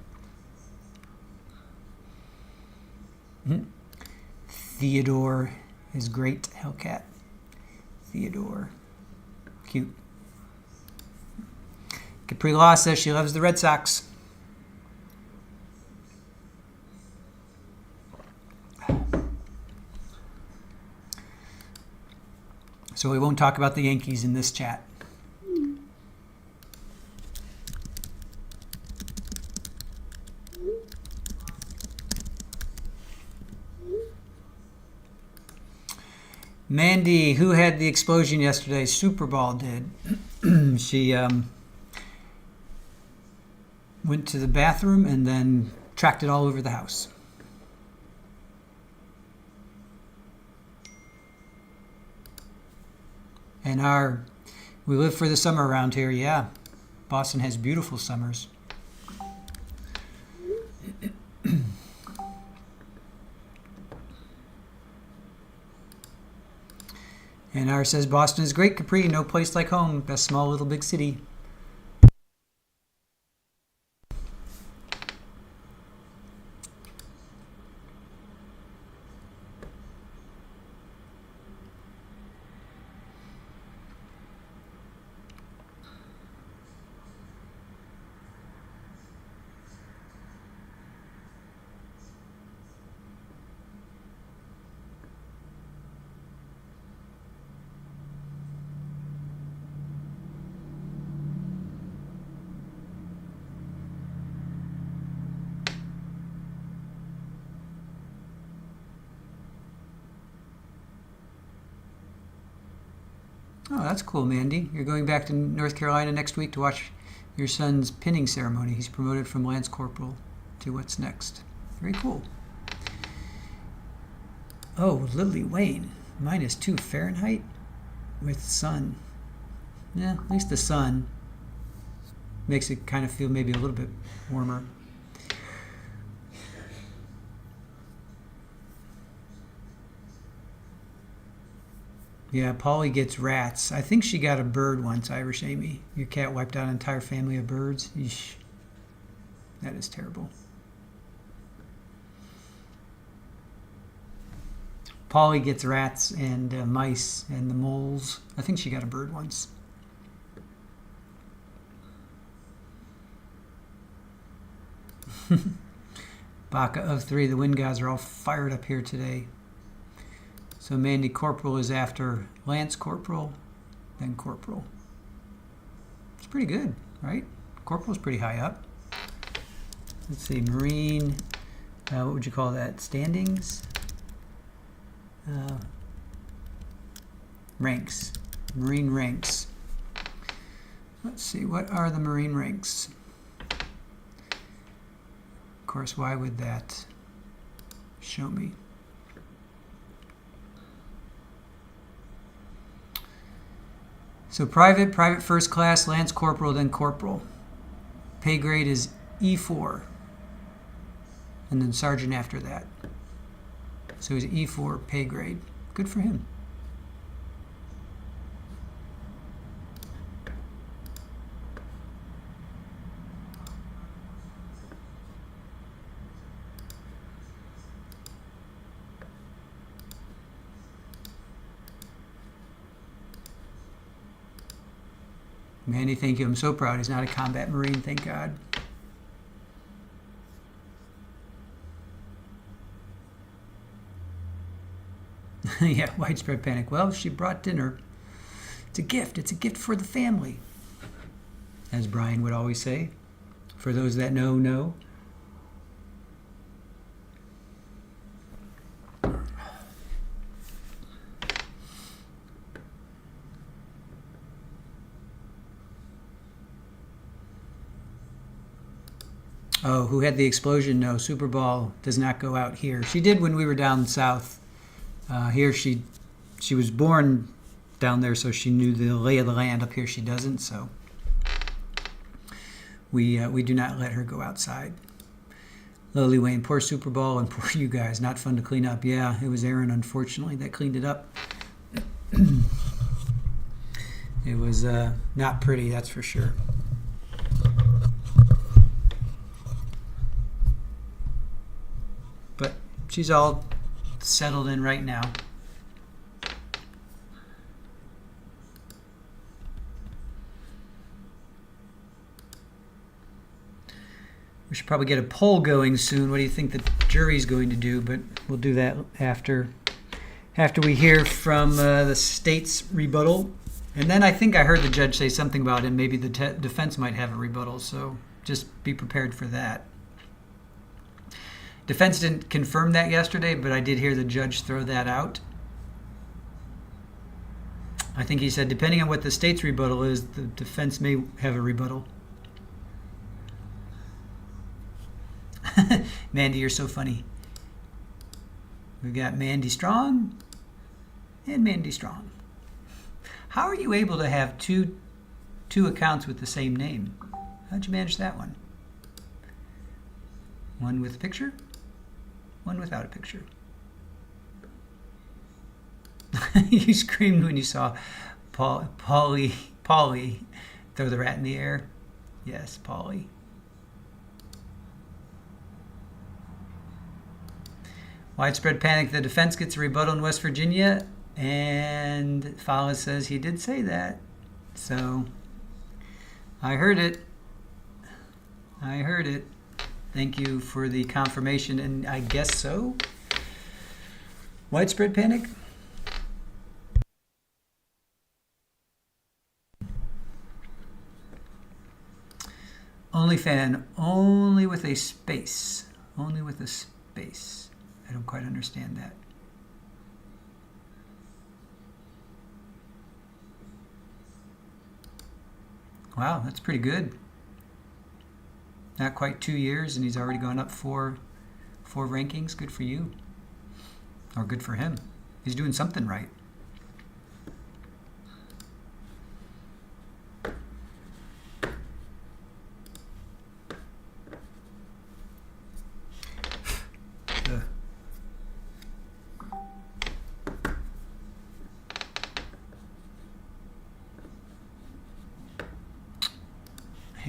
Theodore is great. Hellcat. Theodore. Cute. Capri Law says she loves the Red Sox. So we won't talk about the Yankees in this chat. Mandy, who had the explosion yesterday? Superball did. She went to the bathroom and then tracked it all over the house. And we live for the summer around here, yeah. Boston has beautiful summers. And R says, Boston is great, Capri, no place like home. Best small little big city. Oh, that's cool, Mandy. You're going back to North Carolina next week to watch your son's pinning ceremony. He's promoted from Lance Corporal to what's next. Very cool. Oh, Lily Wayne. -2 Fahrenheit with sun. Yeah, at least the sun makes it kind of feel maybe a little bit warmer. Yeah, Polly gets rats. I think she got a bird once, Irish Amy. Your cat wiped out an entire family of birds. Eesh. That is terrible. Polly gets rats and mice and the moles. I think she got a bird once. Baka of 3. The wind gods are all fired up here today. So Mandy Corporal is after Lance Corporal, then Corporal. It's pretty good, right? Corporal's pretty high up. Let's see, Marine, what would you call that? Standings? Ranks. Marine ranks. Let's see, what are the Marine ranks? Of course, why would that show me? So private first class, Lance Corporal, then Corporal. Pay grade is E4. And then Sergeant after that. So he's E4 pay grade. Good for him. Mandy, thank you. I'm so proud. He's not a combat Marine, thank God. Yeah, widespread panic. Well, she brought dinner. It's a gift. It's a gift for the family. As Brian would always say. For those that know, know. Oh, who had the explosion? No, Super Bowl does not go out here. She did when we were down south. Here she was born down there, so she knew the lay of the land. Up here she doesn't, so we do not let her go outside. Lily Wayne, poor Super Bowl and poor you guys. Not fun to clean up. Yeah, it was Aaron, unfortunately, that cleaned it up. It was not pretty, that's for sure. But she's all settled in right now. We should probably get a poll going soon. What do you think the jury's going to do? But we'll do that after we hear from the state's rebuttal. And then I think I heard the judge say something about it. Maybe the defense might have a rebuttal. So just be prepared for that. Defense didn't confirm that yesterday, but I did hear the judge throw that out. I think he said, depending on what the state's rebuttal is, the defense may have a rebuttal. Mandy, you're so funny. We've got Mandy Strong and Mandy Strong. How are you able to have two accounts with the same name? How'd you manage that one? One with a picture, one without a picture. You screamed when you saw Polly throw the rat in the air. Yes, Polly. Widespread panic. The defense gets a rebuttal in West Virginia, and Fowler says he did say that. So I heard it. I heard it. Thank you for the confirmation, and I guess so. Widespread panic. Only fan, only with a space. Only with a space. I don't quite understand that. Wow, that's pretty good. Not quite 2 years, and he's already gone up four rankings. Good for you. Or good for him. He's doing something right.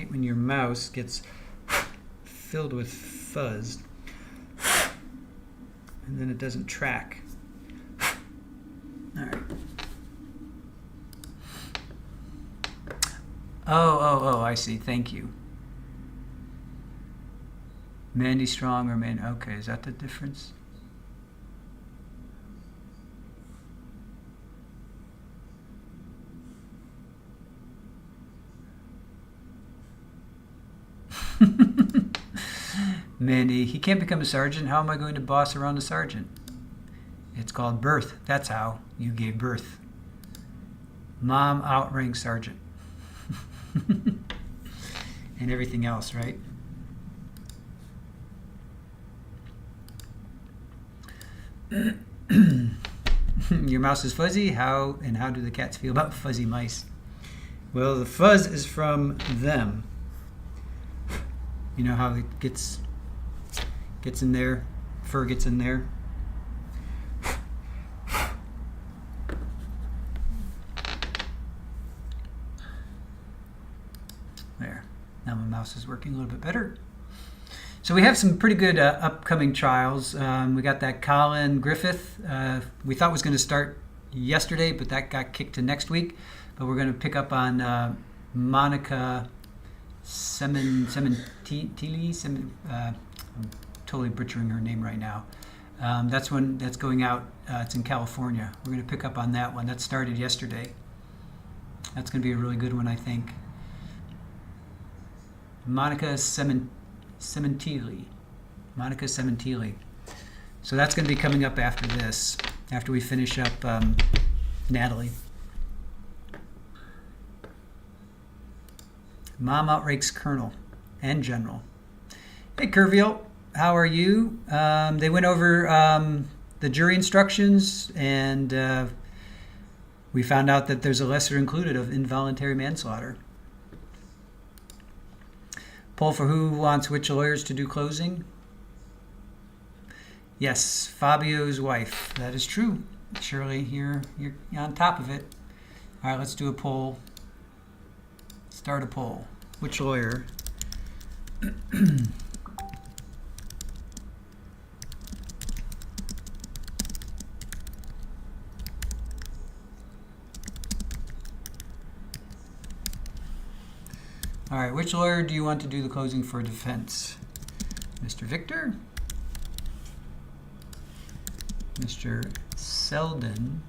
When your mouse gets filled with fuzz and then it doesn't track. All right. Oh, I see. Thank you. Mandy Strong or Man. Okay, is that the difference? Mandy, he can't become a sergeant. How am I going to boss around a sergeant? It's called birth. That's how you gave birth. Mom outranks sergeant. And everything else, right? Your mouse is fuzzy. How do the cats feel about fuzzy mice? Well, the fuzz is from them. You know how it gets in there, fur gets in there. There. Now my mouse is working a little bit better. So we have some pretty good upcoming trials. We got that Colin Griffith. We thought was going to start yesterday, but that got kicked to next week. But we're going to pick up on Monica Sementili. I'm totally butchering her name right now. That's one that's going out. It's in California. We're going to pick up on that one. That started yesterday. That's going to be a really good one, I think. Monica Sementili. Monica Sementili. So that's going to be coming up after this, after we finish up Natalie. Mom outranks Colonel and General. Hey, Kerviel, how are you? They went over the jury instructions, and we found out that there's a lesser included of involuntary manslaughter. Poll for who wants which lawyers to do closing? Yes, Fabio's wife. That is true. Shirley, you're on top of it. All right, let's do a poll. Start a poll. Which lawyer? All right, which lawyer do you want to do the closing for defense? Mr. Victor? Mr. Selden?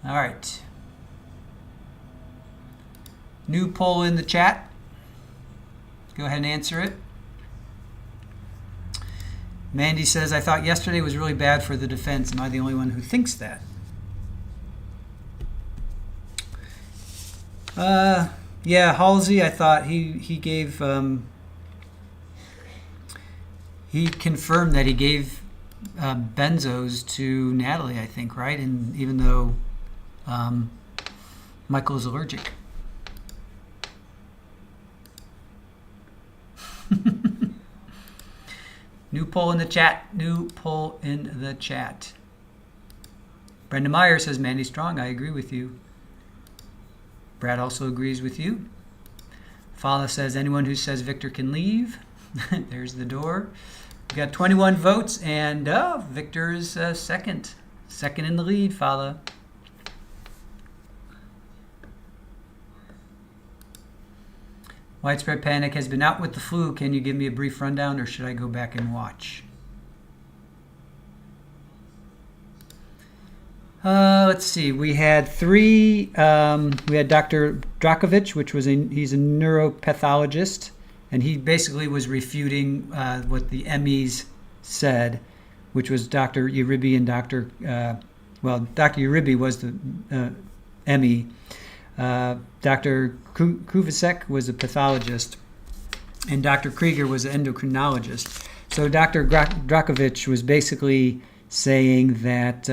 All right. New poll in the chat. Go ahead and answer it. Mandy says, I thought yesterday was really bad for the defense. Am I the only one who thinks that? Yeah, Halsey, I thought he gave, he confirmed that he gave benzos to Natalie, I think, right? And even though Michael is allergic. New poll in the chat. New poll in the chat. Brenda Meyer says, Mandy Strong, I agree with you. Brad also agrees with you. Fala says, anyone who says Victor can leave. There's the door. We got 21 votes, and Victor is second. Second in the lead, Fala. Widespread panic has been out with the flu. Can you give me a brief rundown, or should I go back and watch? Let's see. We had three. We had Dr. Drakovich, he's a neuropathologist, and he basically was refuting what the MEs said, which was Dr. Uribe and Dr. Dr. Uribe was the ME. Dr. Kuvasek was a pathologist, and Dr. Krieger was an endocrinologist. So Dr. Drakovich was basically saying that,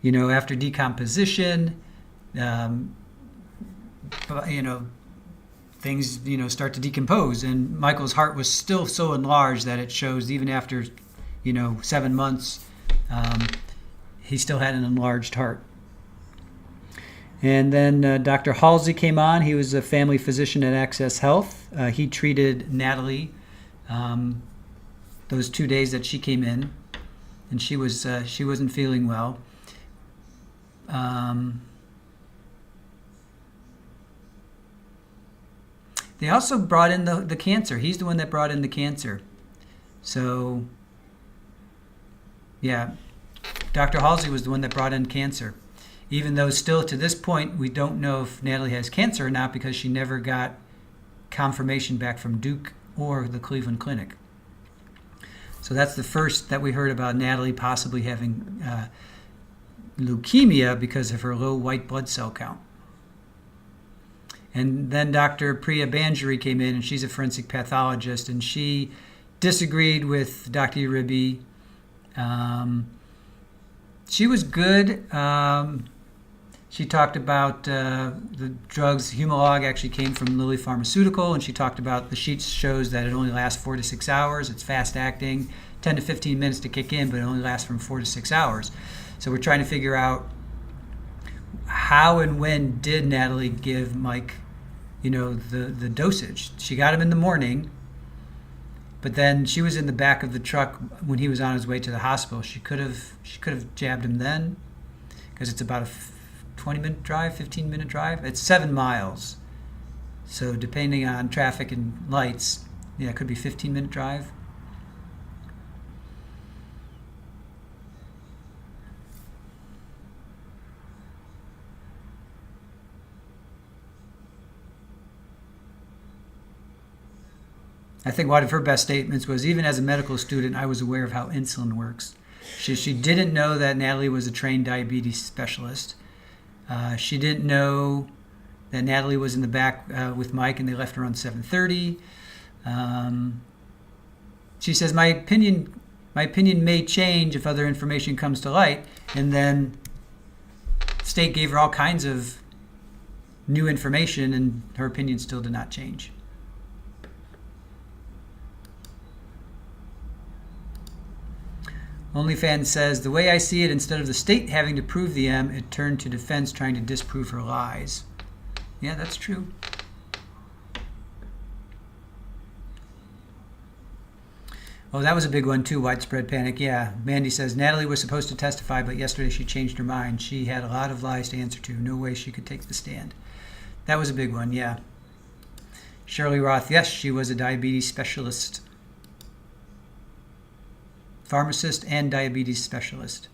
after decomposition, things, start to decompose. And Michael's heart was still so enlarged that it shows even after, 7 months, he still had an enlarged heart. And then Dr. Halsey came on. He was a family physician at Access Health. He treated Natalie those 2 days that she came in, and she wasn't feeling well. They also brought in the cancer. He's the one that brought in the cancer. So, yeah, Dr. Halsey was the one that brought in cancer. Even though still to this point, we don't know if Natalie has cancer or not because she never got confirmation back from Duke or the Cleveland Clinic. So that's the first that we heard about Natalie possibly having leukemia because of her low white blood cell count. And then Dr. Priya Banjari came in, and she's a forensic pathologist, and she disagreed with Dr. Uribe. She was good. She talked about the drugs. Humalog actually came from Lilly Pharmaceutical, and she talked about the sheet shows that it only lasts 4 to 6 hours. It's fast acting, 10 to 15 minutes to kick in, but it only lasts from 4 to 6 hours. So we're trying to figure out how and when did Natalie give Mike, the dosage. She got him in the morning, But then she was in the back of the truck when he was on his way to the hospital. She could have jabbed him then, because it's about a 20-minute drive, 15-minute drive. It's 7 miles. So depending on traffic and lights, yeah, it could be 15-minute drive. I think one of her best statements was, even as a medical student, I was aware of how insulin works. She didn't know that Natalie was a trained diabetes specialist. She didn't know that Natalie was in the back with Mike and they left around 7:30. She says, my opinion may change if other information comes to light. And then the state gave her all kinds of new information and her opinion still did not change. OnlyFans says, the way I see it, instead of the state having to prove the M, it turned to defense trying to disprove her lies. Yeah, that's true. Oh, that was a big one too, widespread panic. Yeah, Mandy says, Natalie was supposed to testify, but yesterday she changed her mind. She had a lot of lies to answer to. No way she could take the stand. That was a big one, yeah. Shirley Roth, yes, she was a diabetes specialist. Pharmacist and diabetes specialist.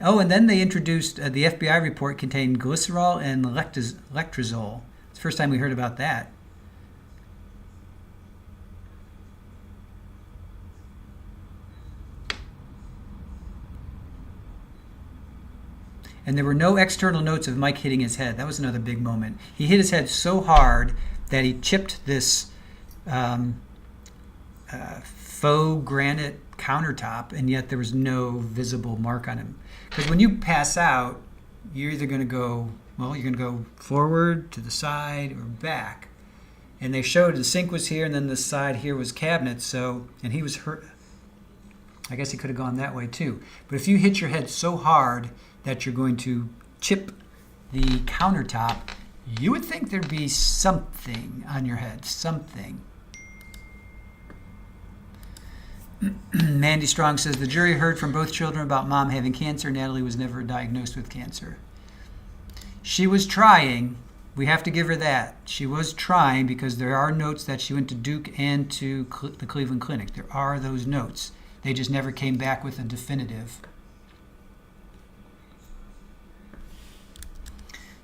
Oh, and then they introduced the FBI report contained glycerol and letrozole. It's the first time we heard about that. And there were no external notes of Mike hitting his head. That was another big moment. He hit his head so hard that he chipped this faux granite countertop, and yet there was no visible mark on him. Because when you pass out, you're either going to go, well, you're going to go forward, to the side, or back. And they showed the sink was here, and then the side here was cabinets. So, and he was hurt. I guess he could have gone that way too. But if you hit your head so hard that you're going to chip the countertop, you would think there'd be something on your head, something. Mandy Strong says, the jury heard from both children about mom having cancer. Natalie was never diagnosed with cancer. She was trying. We have to give her that. She was trying, because there are notes that she went to Duke and to the Cleveland Clinic. There are those notes. They just never came back with a definitive.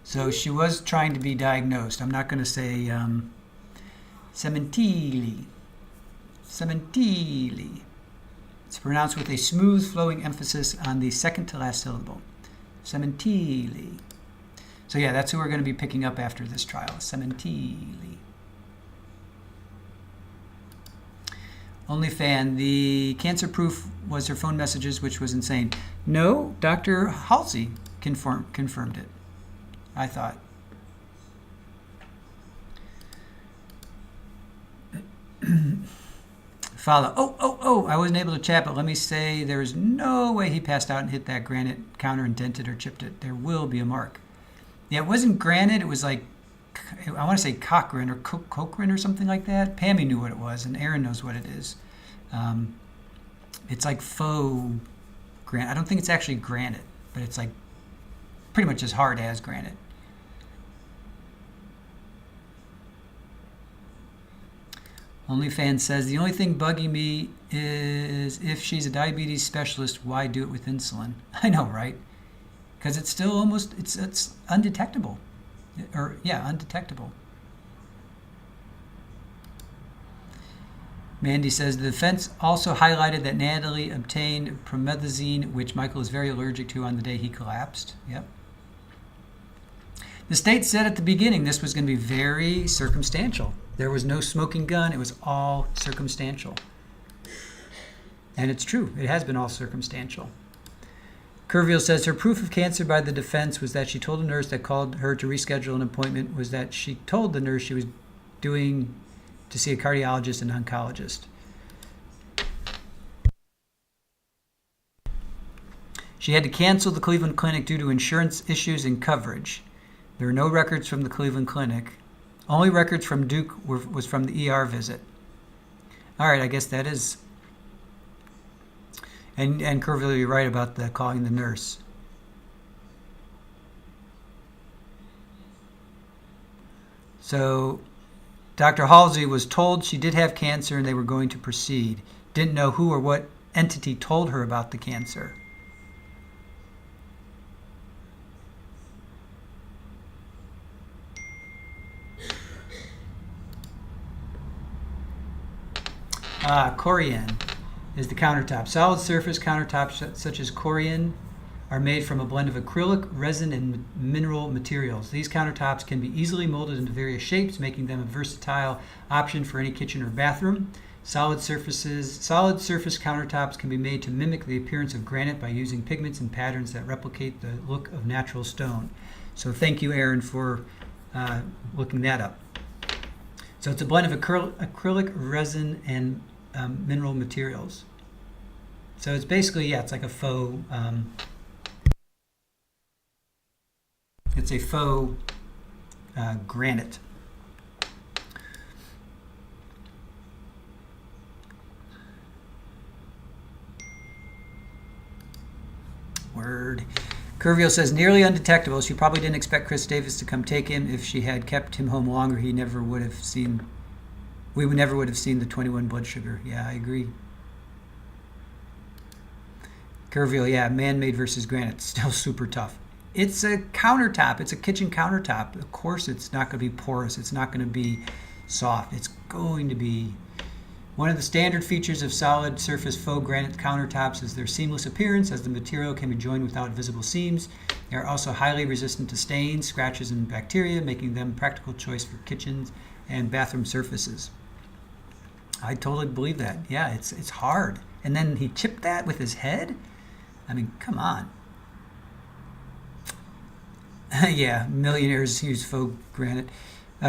So she was trying to be diagnosed. I'm not going to say cementili. Cementili. It's pronounced with a smooth flowing emphasis on the second to last syllable. Cementili. So yeah, that's who we're going to be picking up after this trial. Cementili. OnlyFan, the cancer proof was her phone messages, which was insane. No, Dr. Halsey confirmed it, I thought. Follow. Oh, I wasn't able to chat, but let me say there is no way he passed out and hit that granite counter and dented or chipped it. There will be a mark. Yeah, it wasn't granite. It was like, I want to say Cochran or Cochran or something like that. Pammy knew what it was, and Aaron knows what it is. It's like faux granite. I don't think it's actually granite, but it's like pretty much as hard as granite. OnlyFans says, the only thing bugging me is if she's a diabetes specialist, why do it with insulin? I know, right? Because it's still almost, it's undetectable. Undetectable. Mandy says, the defense also highlighted that Natalie obtained promethazine, which Michael is very allergic to, on the day he collapsed. Yep. The state said at the beginning this was going to be very circumstantial. There was no smoking gun. It was all circumstantial. And it's true. It has been all circumstantial. Kerviel says her proof of cancer by the defense was that she told a nurse that called her to reschedule an appointment was that she told the nurse she was doing to see a cardiologist and oncologist. She had to cancel the Cleveland Clinic due to insurance issues and coverage. There are no records from the Cleveland Clinic. Only records from Duke was from the ER visit. All right, I guess that is. And Kerrville, you're right about the calling the nurse. So Dr. Halsey was told she did have cancer and they were going to proceed. Didn't know who or what entity told her about the cancer. Corian is the countertop. Solid surface countertops such as Corian are made from a blend of acrylic, resin, and mineral materials. These countertops can be easily molded into various shapes, making them a versatile option for any kitchen or bathroom. Solid surface countertops can be made to mimic the appearance of granite by using pigments and patterns that replicate the look of natural stone. So thank you, Aaron, for looking that up. So it's a blend of acrylic, resin, and mineral materials. So it's basically, it's like a faux, it's a faux granite. Word. Kerrville says, nearly undetectable. She probably didn't expect Chris Davis to come take him. If she had kept him home longer, we never would have seen the 21 blood sugar. Yeah, I agree. Kerrville, man-made versus granite. Still super tough. It's a countertop. It's a kitchen countertop. Of course, it's not going to be porous. It's not going to be soft. It's going to be... One of the standard features of solid surface faux granite countertops is their seamless appearance, as the material can be joined without visible seams. They are also highly resistant to stains, scratches, and bacteria, making them a practical choice for kitchens and bathroom surfaces. I totally believe that. Yeah, it's hard. And then he chipped that with his head? I mean, come on. Yeah, millionaires use faux granite.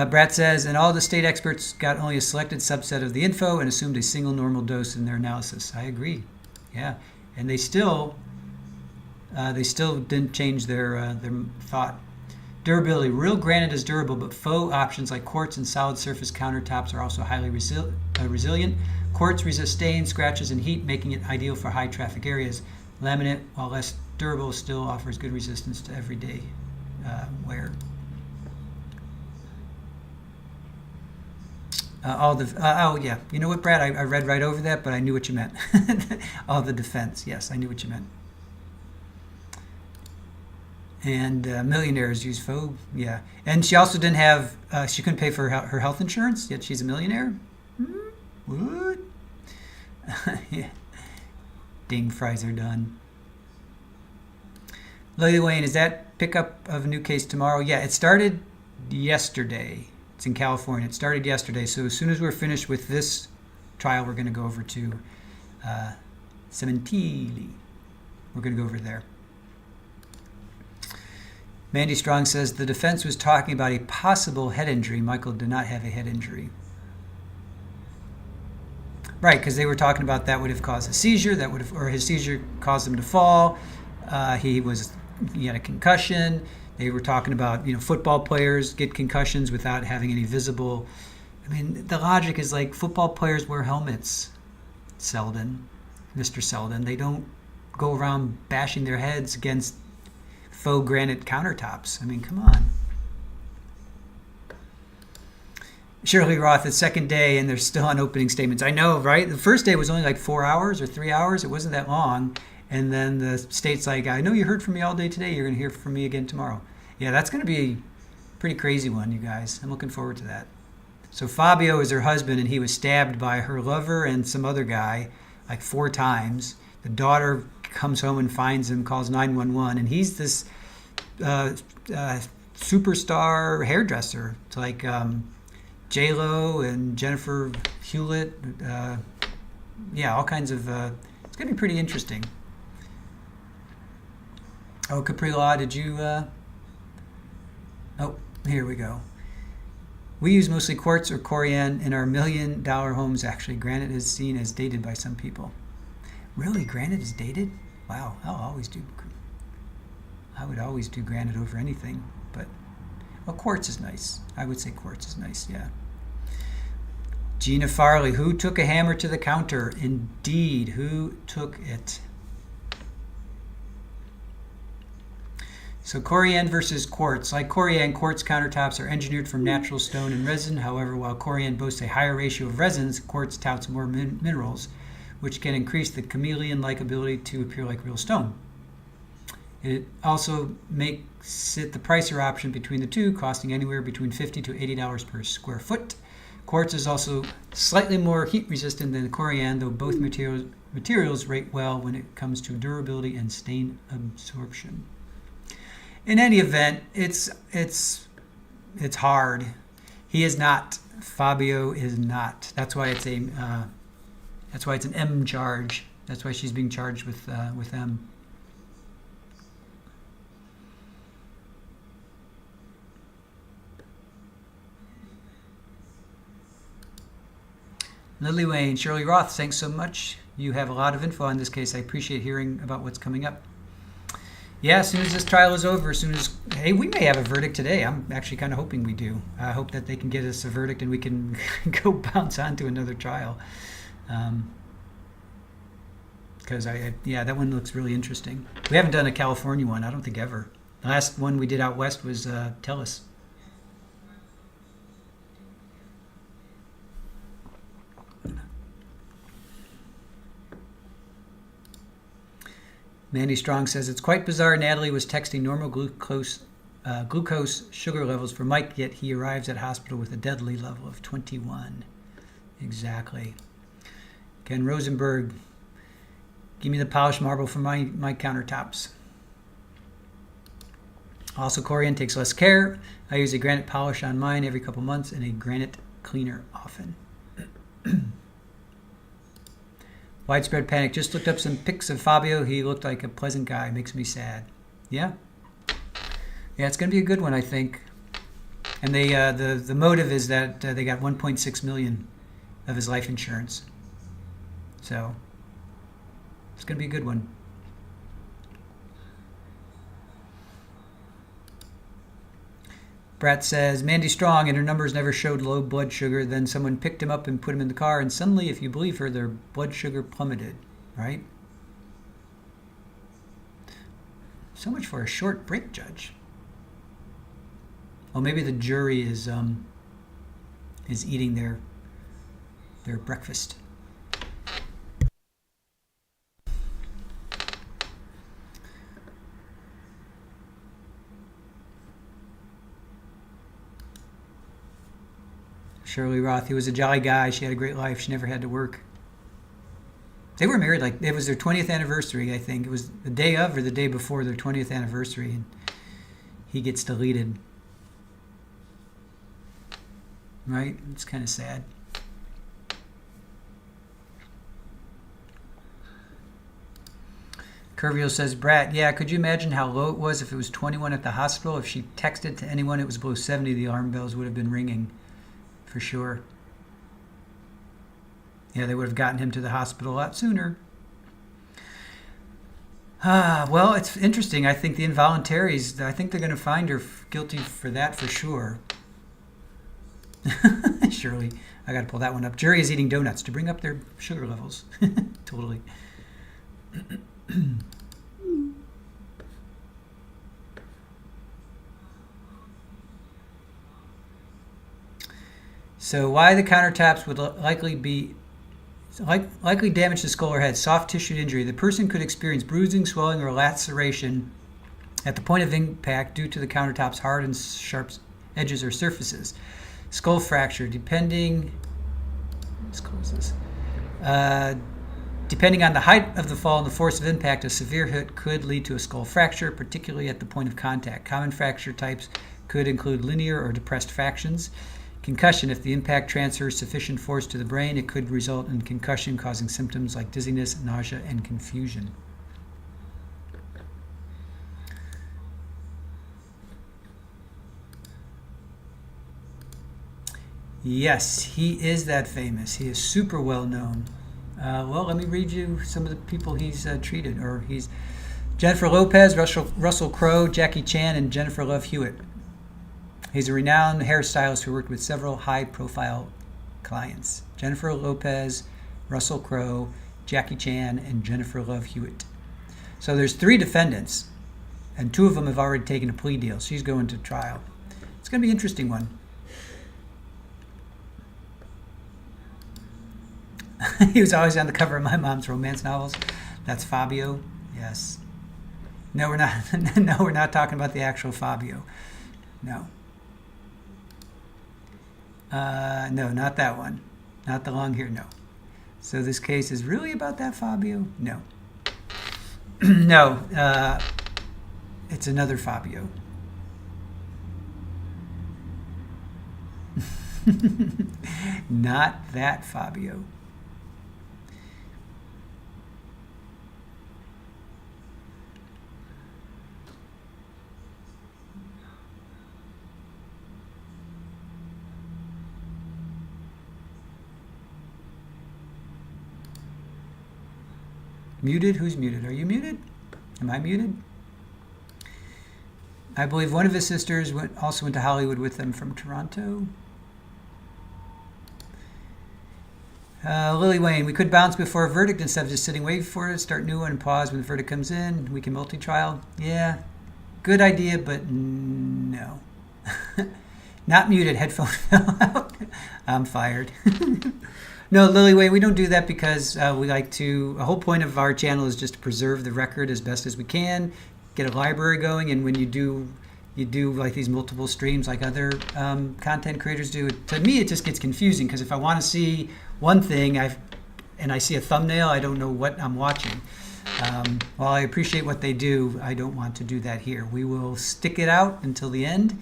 Brad says, and all the state experts got only a selected subset of the info and assumed a single normal dose in their analysis. I agree. Yeah, and they still didn't change their thought. Durability. Real granite is durable, but faux options like quartz and solid surface countertops are also highly resilient. Quartz resists stains, scratches, and heat, making it ideal for high traffic areas. Laminate, while less durable, still offers good resistance to everyday wear. You know what, Brad? I read right over that, but I knew what you meant. All the defense. Yes, I knew what you meant. And millionaires use faux. Yeah. And she also didn't have, she couldn't pay for her health insurance, yet she's a millionaire? What? Yeah. Ding, fries are done. Lily Wayne, is that pickup of a new case tomorrow? Yeah, it started yesterday. It's in California. It started yesterday. So as soon as we're finished with this trial, we're going to go over to Cementili. We're going to go over there. Mandy Strong says the defense was talking about a possible head injury. Michael did not have a head injury. Right, because they were talking about that would have caused a seizure, or his seizure caused him to fall. He had a concussion. They were talking about, football players get concussions without having any visible. I mean, the logic is like football players wear helmets. Mr. Selden, they don't go around bashing their heads against faux granite countertops. I mean, come on. Shirley Roth, it's second day and they're still on opening statements. I know, right? The first day was only like 4 hours or 3 hours. It wasn't that long. And then the state's like, I know you heard from me all day today. You're going to hear from me again tomorrow. Yeah, that's going to be a pretty crazy one, you guys. I'm looking forward to that. So Fabio is her husband, and he was stabbed by her lover and some other guy like 4 times. The daughter comes home and finds him, calls 911, and he's this superstar hairdresser. It's like J-Lo and Jennifer Hewlett. All kinds of... it's going to be pretty interesting. Oh, Capri Law, did you... Oh, here we go. We use mostly quartz or corian in our $1 million homes. Actually, granite is seen as dated by some people. Really, granite is dated? Wow, I would always do granite over anything. But, well, quartz is nice. I would say quartz is nice, yeah. Gina Farley, who took a hammer to the counter? Indeed, who took it? So Corian versus quartz. Like Corian, quartz countertops are engineered from natural stone and resin. However, while Corian boasts a higher ratio of resins, quartz touts more minerals, which can increase the chameleon-like ability to appear like real stone. It also makes it the pricier option between the two, costing anywhere between $50 to $80 per square foot. Quartz is also slightly more heat resistant than Corian, though both materials rate well when it comes to durability and stain absorption. In any event, it's hard. He is not. Fabio is not. That's why it's an M charge. That's why she's being charged with M. Lily Wayne, Shirley Roth, thanks so much. You have a lot of info on this case. I appreciate hearing about what's coming up. Yeah, as soon as this trial is over, hey, we may have a verdict today. I'm actually kind of hoping we do. I hope that they can get us a verdict and we can go bounce on to another trial. Because that one looks really interesting. We haven't done a California one, I don't think ever. The last one we did out west was Telus. Mandy Strong says, it's quite bizarre Natalie was texting normal glucose sugar levels for Mike, yet he arrives at hospital with a deadly level of 21. Exactly. Ken Rosenberg, give me the polished marble for my countertops. Also, Corian takes less care. I use a granite polish on mine every couple months and a granite cleaner often. Widespread panic. Just looked up some pics of Fabio. He looked like a pleasant guy. Makes me sad. Yeah. Yeah, it's going to be a good one, I think. And they the motive is that they got $1.6 million of his life insurance. So it's going to be a good one. Brat says, Mandy Strong and her numbers never showed low blood sugar. Then someone picked him up and put him in the car, and suddenly, if you believe her, their blood sugar plummeted, right? So much for a short break, Judge. Oh, maybe the jury is eating their breakfast. Shirley Roth, he was a jolly guy. She had a great life. She never had to work. They were married, like, it was their 20th anniversary, I think. It was the day of or the day before their 20th anniversary, and he gets deleted. Right? It's kind of sad. Curvio says, Brat, yeah, could you imagine how low it was if it was 21 at the hospital? If she texted to anyone it was below 70, the alarm bells would have been ringing. For sure. Yeah, they would have gotten him to the hospital a lot sooner. Well, it's interesting. I think the involuntaries, I think they're going to find her guilty for that for sure. Surely. I got to pull that one up. Jury is eating donuts to bring up their sugar levels. Totally. So why the countertops would likely damage the skull or head? Soft tissue injury. The person could experience bruising, swelling, or laceration at the point of impact due to the countertop's hard and sharp edges or surfaces. Skull fracture, depending on the height of the fall and the force of impact, a severe hit could lead to a skull fracture, particularly at the point of contact. Common fracture types could include linear or depressed fractions. Concussion, if the impact transfers sufficient force to the brain, it could result in concussion, causing symptoms like dizziness, nausea, and confusion. Yes, he is that famous. He is super well known. Well, let me read you some of the people he's treated. He's Jennifer Lopez, Russell Crowe, Jackie Chan, and Jennifer Love Hewitt. He's a renowned hairstylist who worked with several high-profile clients: Jennifer Lopez, Russell Crowe, Jackie Chan, and Jennifer Love Hewitt. So there's 3 defendants, and 2 of them have already taken a plea deal. She's going to trial. It's going to be an interesting one. He was always on the cover of my mom's romance novels. That's Fabio. Yes. No, we're not. No, we're not talking about the actual Fabio. No. No, not that one. Not the long hair. No. So this case is really about that Fabio? No. No. It's another Fabio. Not that Fabio. Muted? Who's muted? Are you muted? Am I muted? I believe one of his sisters also went to Hollywood with them from Toronto. Lily Wayne, we could bounce before a verdict instead of just sitting, wait for it, start new one, and pause when the verdict comes in. We can multi-trial. Yeah, good idea, but no. Not muted. Headphone fell out. I'm fired. No, Lily Wayne, we don't do that because we like to. The whole point of our channel is just to preserve the record as best as we can, get a library going, and when you do like these multiple streams like other content creators do. To me, it just gets confusing because if I want to see one thing and I see a thumbnail, I don't know what I'm watching. While I appreciate what they do, I don't want to do that here. We will stick it out until the end,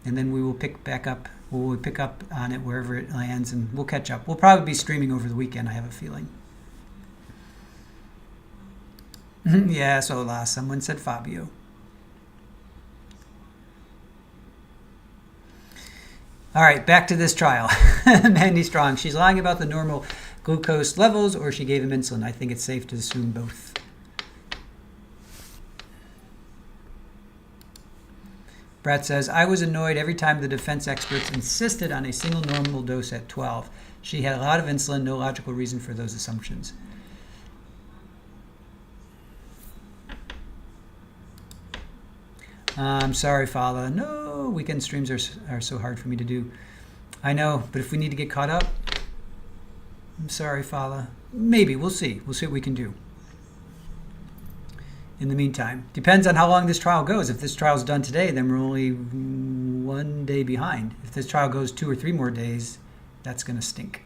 and then we will pick back up. We'll pick up on it wherever it lands, and we'll catch up. We'll probably be streaming over the weekend, I have a feeling. Yes, hola. Someone said Fabio. All right, back to this trial. Mandy Strong. She's lying about the normal glucose levels, or she gave him insulin. I think it's safe to assume both. Brad says, I was annoyed every time the defense experts insisted on a single normal dose at 12. She had a lot of insulin, no logical reason for those assumptions. I'm sorry, Fala. No, weekend streams are so hard for me to do. I know, but if we need to get caught up, I'm sorry, Fala. Maybe, we'll see. We'll see what we can do. In the meantime, depends on how long this trial goes. If this trial is done today, then we're only 1 day behind. If this trial goes 2 or 3 more days, that's going to stink.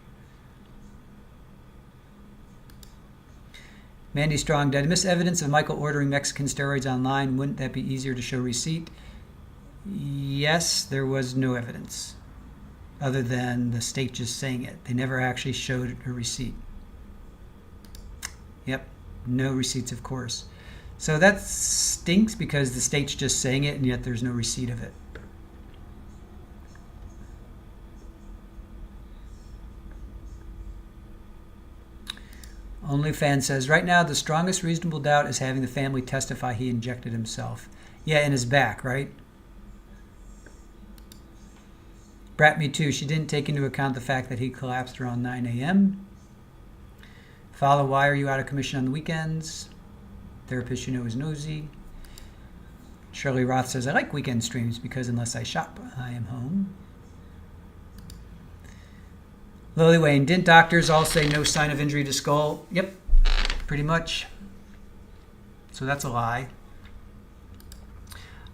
Mandy Strong, did I miss evidence of Michael ordering Mexican steroids online? Wouldn't that be easier to show receipt? Yes, there was no evidence other than the state just saying it. They never actually showed a receipt. Yep, no receipts, of course. So that stinks because the state's just saying it and yet there's no receipt of it. OnlyFans says, right now the strongest reasonable doubt is having the family testify he injected himself. Yeah, in his back, right? Brat Me Too, she didn't take into account the fact that he collapsed around 9 a.m. Follow, why are you out of commission on the weekends? Therapist you know is nosy. Shirley Roth says, I like weekend streams because unless I shop, I am home. Lily Wayne, didn't doctors all say no sign of injury to skull? Yep, pretty much. So that's a lie.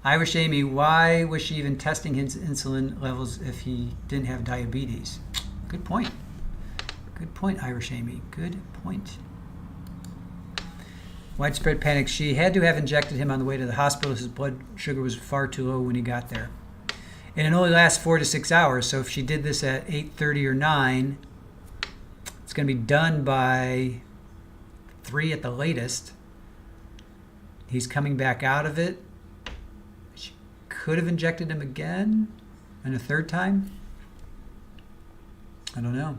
Irish Amy, why was she even testing his insulin levels if he didn't have diabetes? Good point. Good point, Irish Amy. Good point. Widespread panic. She had to have injected him on the way to the hospital. His blood sugar was far too low when he got there. And it only lasts 4 to 6 hours. So if she did this at 8:30 or 9, it's going to be done by 3 at the latest. He's coming back out of it. She could have injected him again and a third time. I don't know.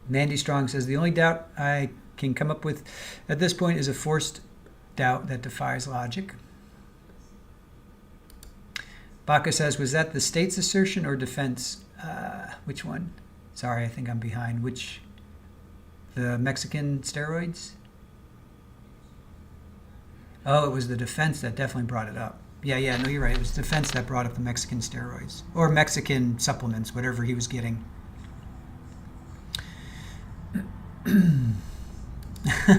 Mandy Strong says, the only doubt I can come up with at this point is a forced doubt that defies logic. Baca says, was that the state's assertion or defense? Which one? Sorry, I think I'm behind. Which? The Mexican steroids? Oh, it was the defense that definitely brought it up. Yeah, no, you're right. It was defense that brought up the Mexican steroids. Or Mexican supplements, whatever he was getting.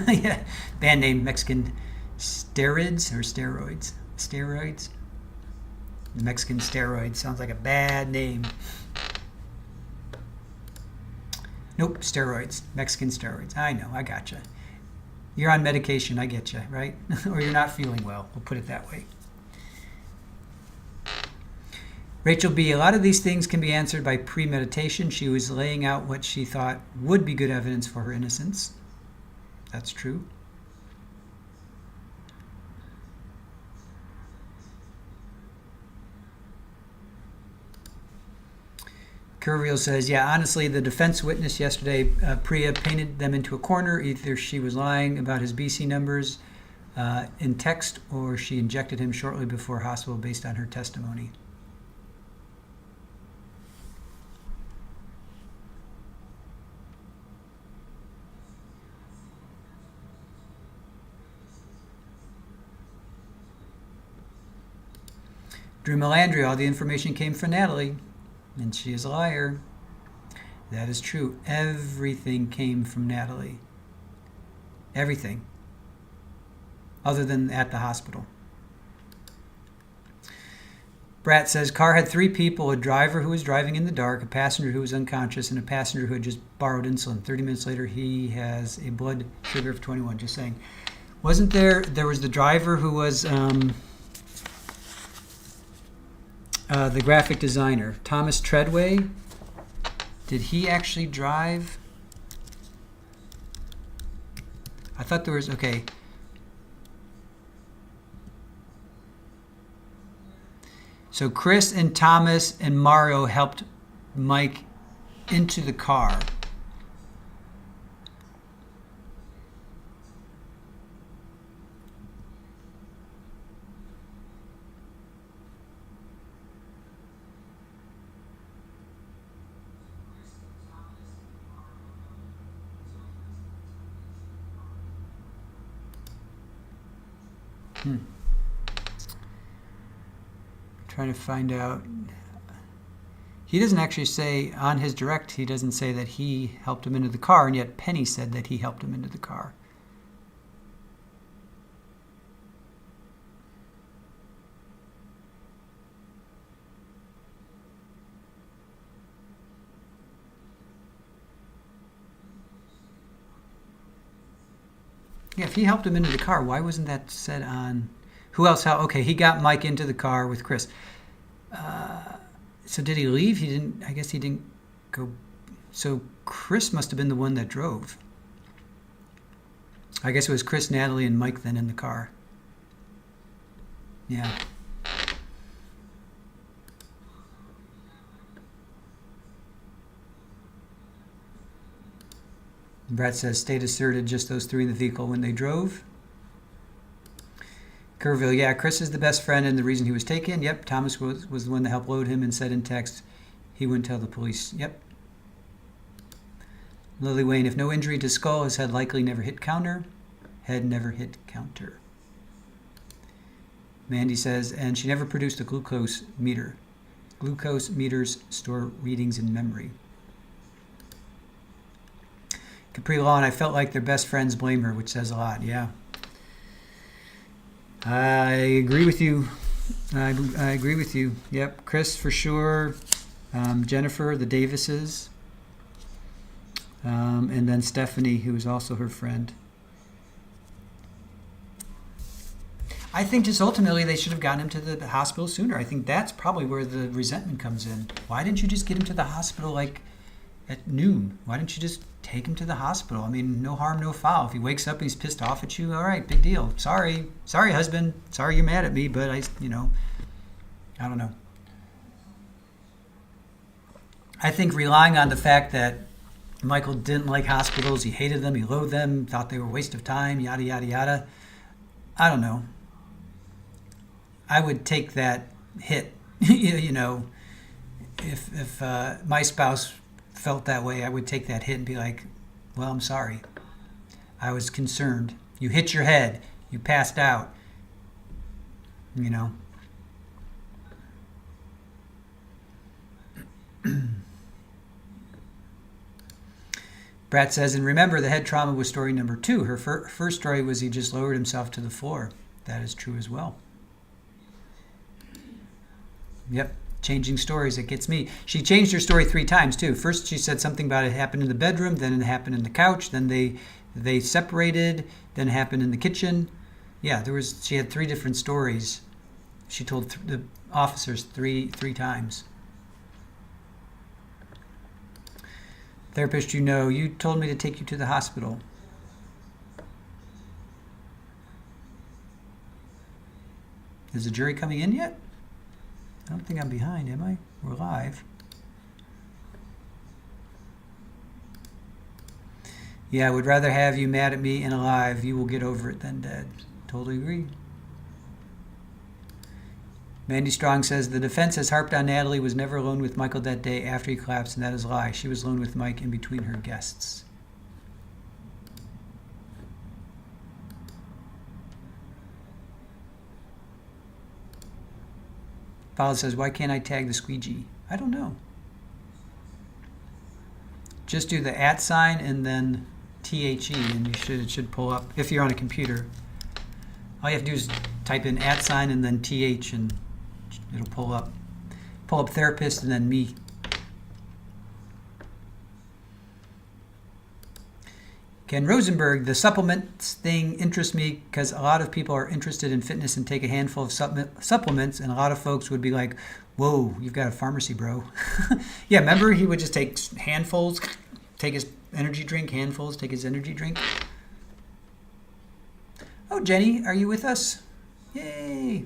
Yeah, band name Mexican steroids or steroids? Steroids? The Mexican steroids sounds like a bad name. Nope, steroids. Mexican steroids. I know, I gotcha. You're on medication, I get you, right? Or you're not feeling well. We'll put it that way. Rachel B., a lot of these things can be answered by premeditation. She was laying out what she thought would be good evidence for her innocence. That's true. Curviel says, yeah, honestly, the defense witness yesterday, Priya, painted them into a corner. Either she was lying about his BC numbers in text, or she injected him shortly before hospital based on her testimony. Drew Melandri, all the information came from Natalie, and she is a liar. That is true. Everything came from Natalie. Everything. Other than at the hospital. Brat says, car had 3 people, a driver who was driving in the dark, a passenger who was unconscious, and a passenger who had just borrowed insulin. 30 minutes later, he has a blood sugar of 21. Just saying. Wasn't there was the driver who was... the graphic designer, Thomas Treadway. Did he actually drive? I thought there was, okay. So Chris and Thomas and Mario helped Mike into the car. Trying to find out. He doesn't actually say on his direct, he doesn't say that he helped him into the car, and yet Penny said that he helped him into the car. Yeah, if he helped him into the car, why wasn't that said on... Who else? Okay, he got Mike into the car with Chris. So did he leave? He didn't... I guess he didn't go... So Chris must have been the one that drove. I guess it was Chris, Natalie, and Mike then in the car. Yeah. Brett says, state asserted just those 3 in the vehicle when they drove. Curville, yeah, Chris is the best friend and the reason he was taken. Yep, Thomas was the one that helped load him and said in text he wouldn't tell the police. Yep. Lily Wayne, if no injury to skull, his head likely never hit counter. Head never hit counter. Mandy says, and she never produced a glucose meter. Glucose meters store readings in memory. Capri Law, and I felt like their best friends blame her, which says a lot. Yeah. I agree with you. I agree with you. Yep. Chris, for sure. Jennifer, the Davises. And then Stephanie, who is also her friend. I think just ultimately they should have gotten him to the hospital sooner. I think that's probably where the resentment comes in. Why didn't you just get him to the hospital like at noon? Why didn't you just take him to the hospital? I mean, no harm, no foul. If he wakes up and he's pissed off at you, all right, big deal. Sorry, husband. Sorry you're mad at me, but I don't know. I think relying on the fact that Michael didn't like hospitals, he hated them, he loathed them, thought they were a waste of time, yada, yada, yada. I don't know. I would take that hit You know, if my spouse felt that way, I would take that hit and be like, well, I'm sorry. I was concerned. You hit your head. You passed out. You know. Brad says, and remember, the head trauma was story number 2. Her first story was he just lowered himself to the floor. That is true as well. Yep, changing stories, it gets me. She changed her story 3 times, too. First, she said something about it happened in the bedroom, then it happened in the couch, then they separated, then it happened in the kitchen. Yeah, she had 3 different stories. She told the officers three times. Therapist, you told me to take you to the hospital. Is the jury coming in yet? I don't think I'm behind, am I? We're live. Yeah, I would rather have you mad at me and alive. You will get over it than dead. Totally agree. Mandy Strong says, the defense has harped on Natalie was never alone with Michael that day after he collapsed, and that is a lie. She was alone with Mike in between her guests. Paula says, why can't I tag the squeegee? I don't know. Just do the @ sign and then THE, and it should pull up if you're on a computer. All you have to do is type in @ sign and then TH, and it'll pull up therapist and then me. Ken Rosenberg, the supplements thing interests me because a lot of people are interested in fitness and take a handful of supplements, and a lot of folks would be like, whoa, you've got a pharmacy, bro. Yeah, remember he would just take handfuls, take his energy drink, handfuls, take his energy drink. Oh, Jenny, are you with us? Yay.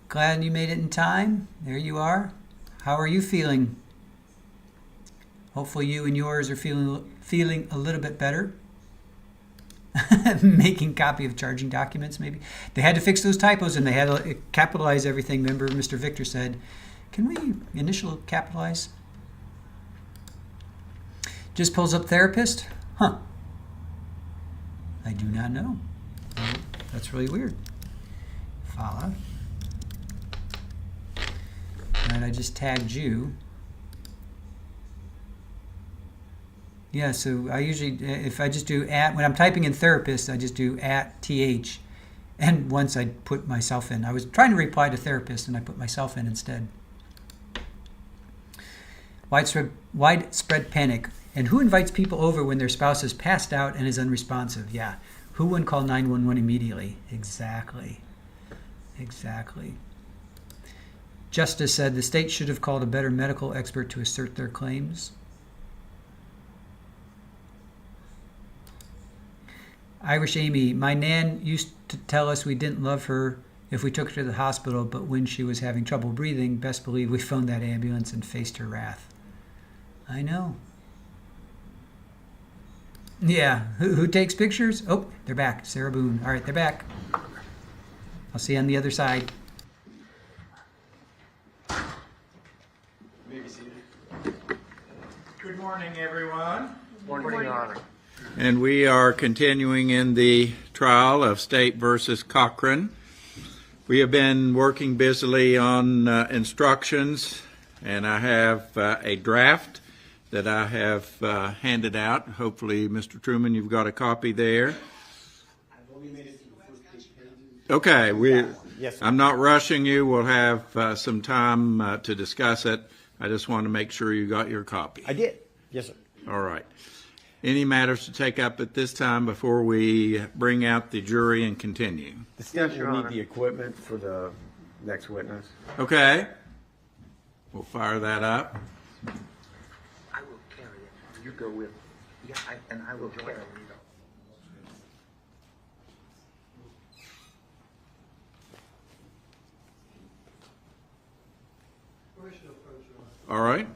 Glad you made it in time. There you are. How are you feeling? Hopefully you and yours are feeling a little bit better. Making copy of charging documents, maybe. They had to fix those typos and they had to capitalize everything. Remember, Mr. Victor said, can we initial capitalize? Just pulls up therapist? Huh. I do not know. That's really weird. Follow. And I just tagged you. Yeah, so I usually, if I just do @ when I'm typing in therapist, I just do @ TH. And once I put myself in. I was trying to reply to therapist and I put myself in instead. Widespread panic. And who invites people over when their spouse is passed out and is unresponsive? Yeah. Who wouldn't call 911 immediately? Exactly. Justice said the state should have called a better medical expert to assert their claims. Irish Amy, my nan used to tell us we didn't love her if we took her to the hospital, but when she was having trouble breathing, best believe we phoned that ambulance and faced her wrath. I know. Yeah, who takes pictures? Oh, they're back. Sarah Boone. All right, they're back. I'll see you on the other side. Good morning, everyone. Morning, Your Honor. And we are continuing in the trial of State versus Cochran. We have been working busily on instructions, and I have a draft that I have handed out. Hopefully, Mr. Truman, you've got a copy there. Okay, Yes, sir. I'm not rushing you. We'll have some time to discuss it. I just want to make sure you got your copy. I did. Yes, sir. All right. Any matters to take up at this time before we bring out the jury and continue? The staff Your will need Honor. the equipment for the next witness. Okay. We'll fire that up. I will carry it. You go with. Yeah, and I will carry it. All right.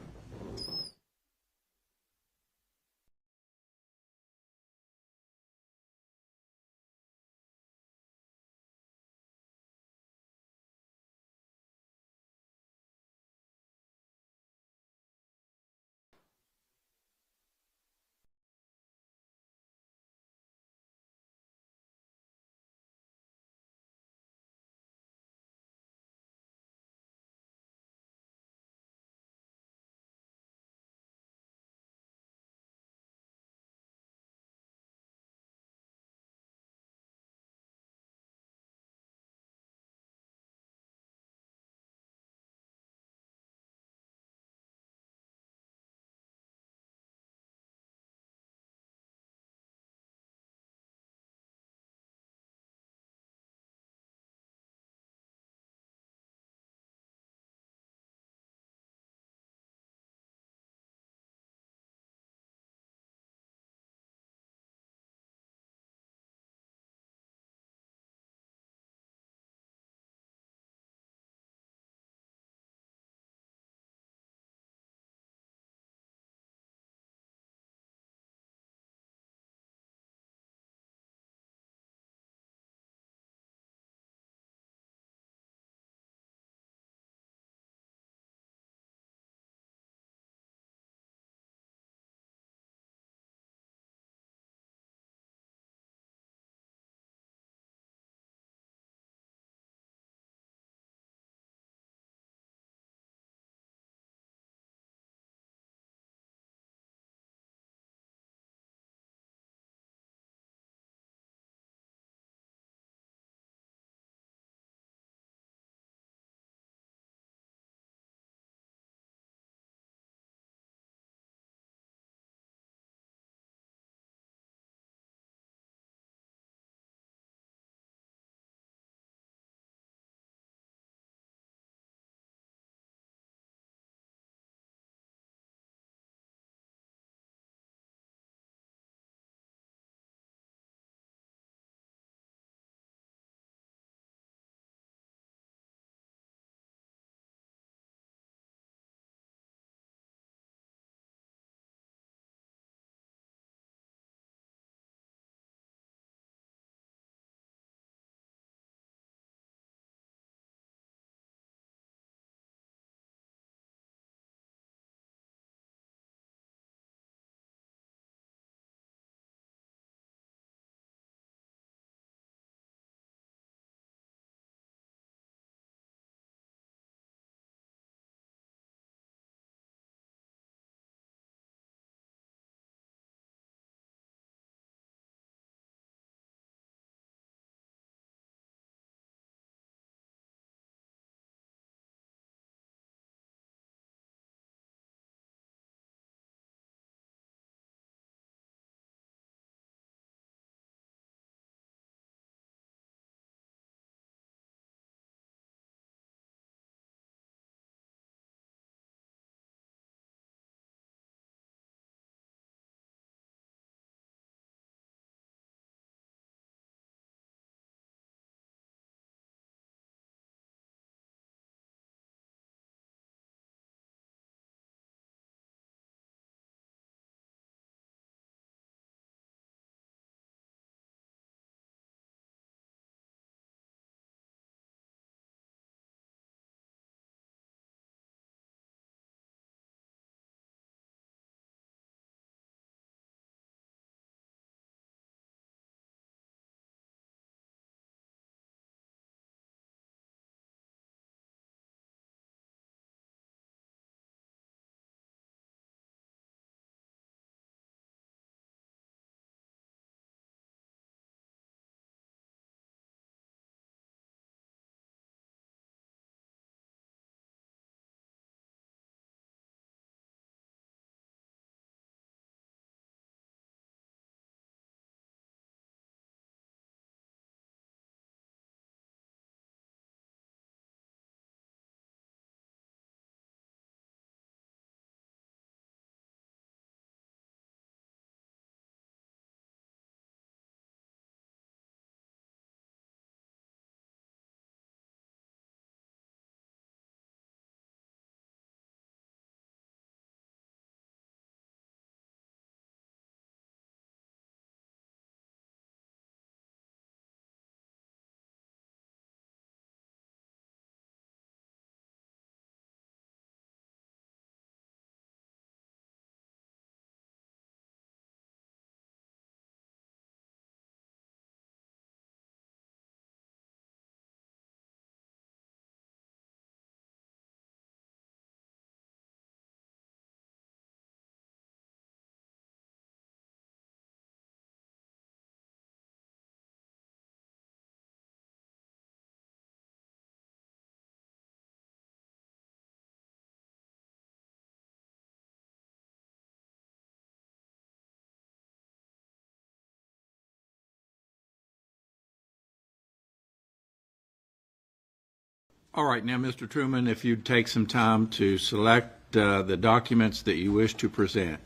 All right, now, Mr. Truman, if you'd take some time to select the documents that you wish to present.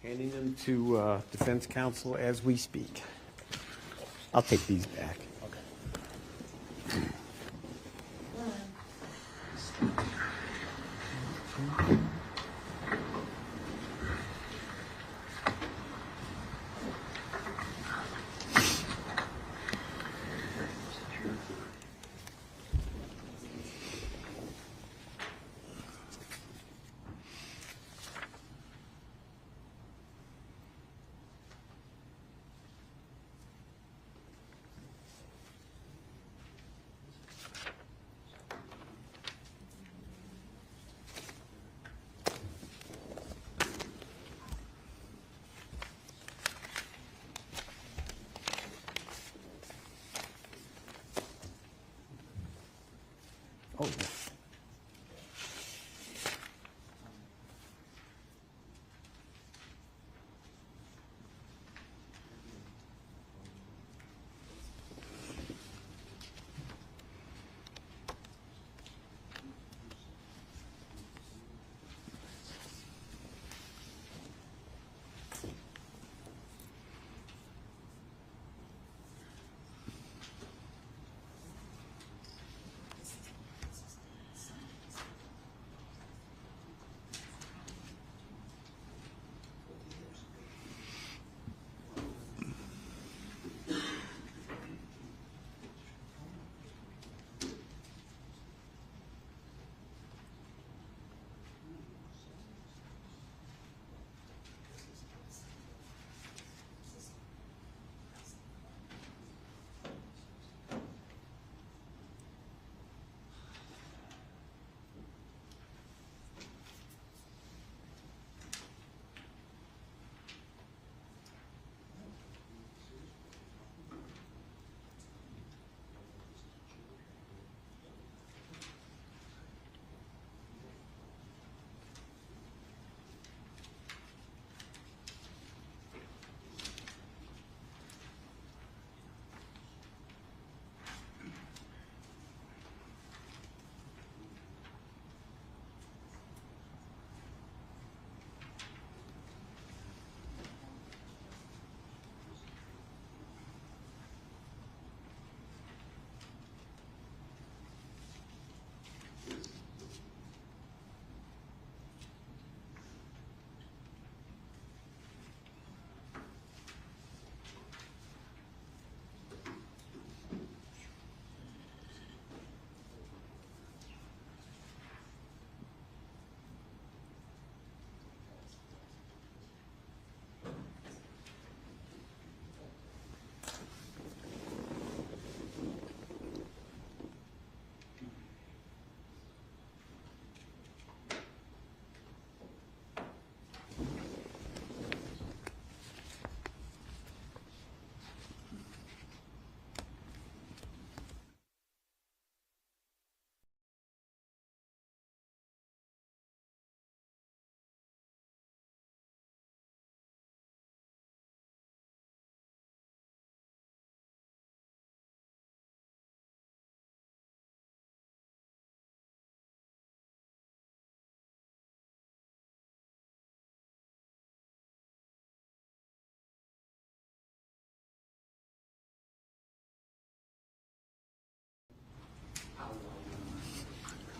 Handing them to defense counsel as we speak. I'll take these back. Oh, yeah.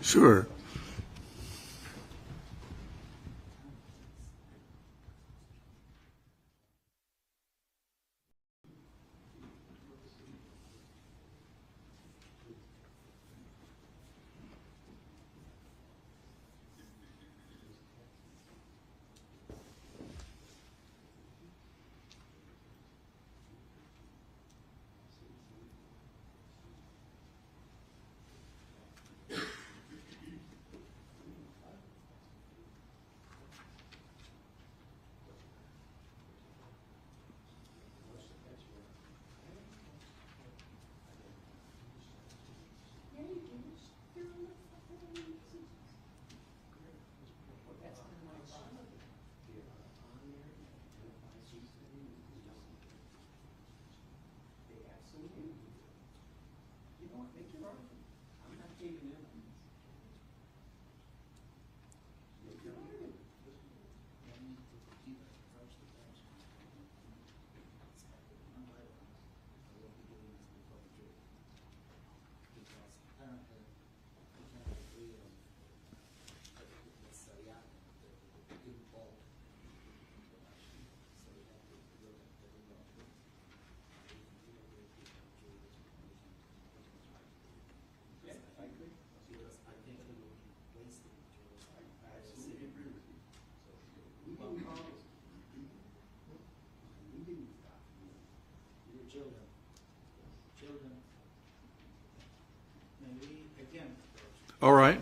Sure. All right.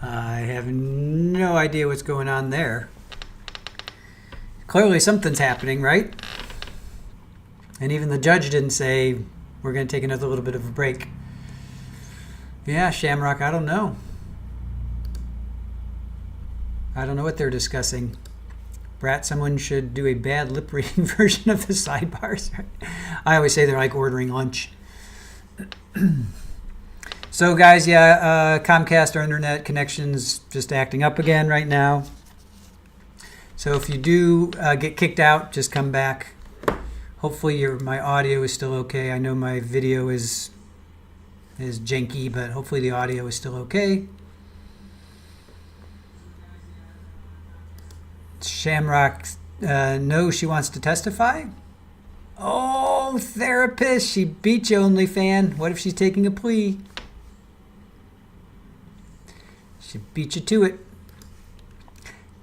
I have no idea what's going on there. clearly something's happening, right? And even the judge didn't say, we're going to take another little bit of a break. Yeah, Shamrock, I don't know. I don't know what they're discussing. Brat, someone should do a bad lip reading version of the sidebars. I always say they're like ordering lunch. So guys, yeah, Comcast, our internet connection's just acting up again right now. So if you do get kicked out, just come back. Hopefully my audio is still okay. I know my video is janky, but hopefully the audio is still okay. Shamrock, no, she wants to testify. Oh, therapist, she beat you, OnlyFan. What if she's taking a plea? She beat you to it.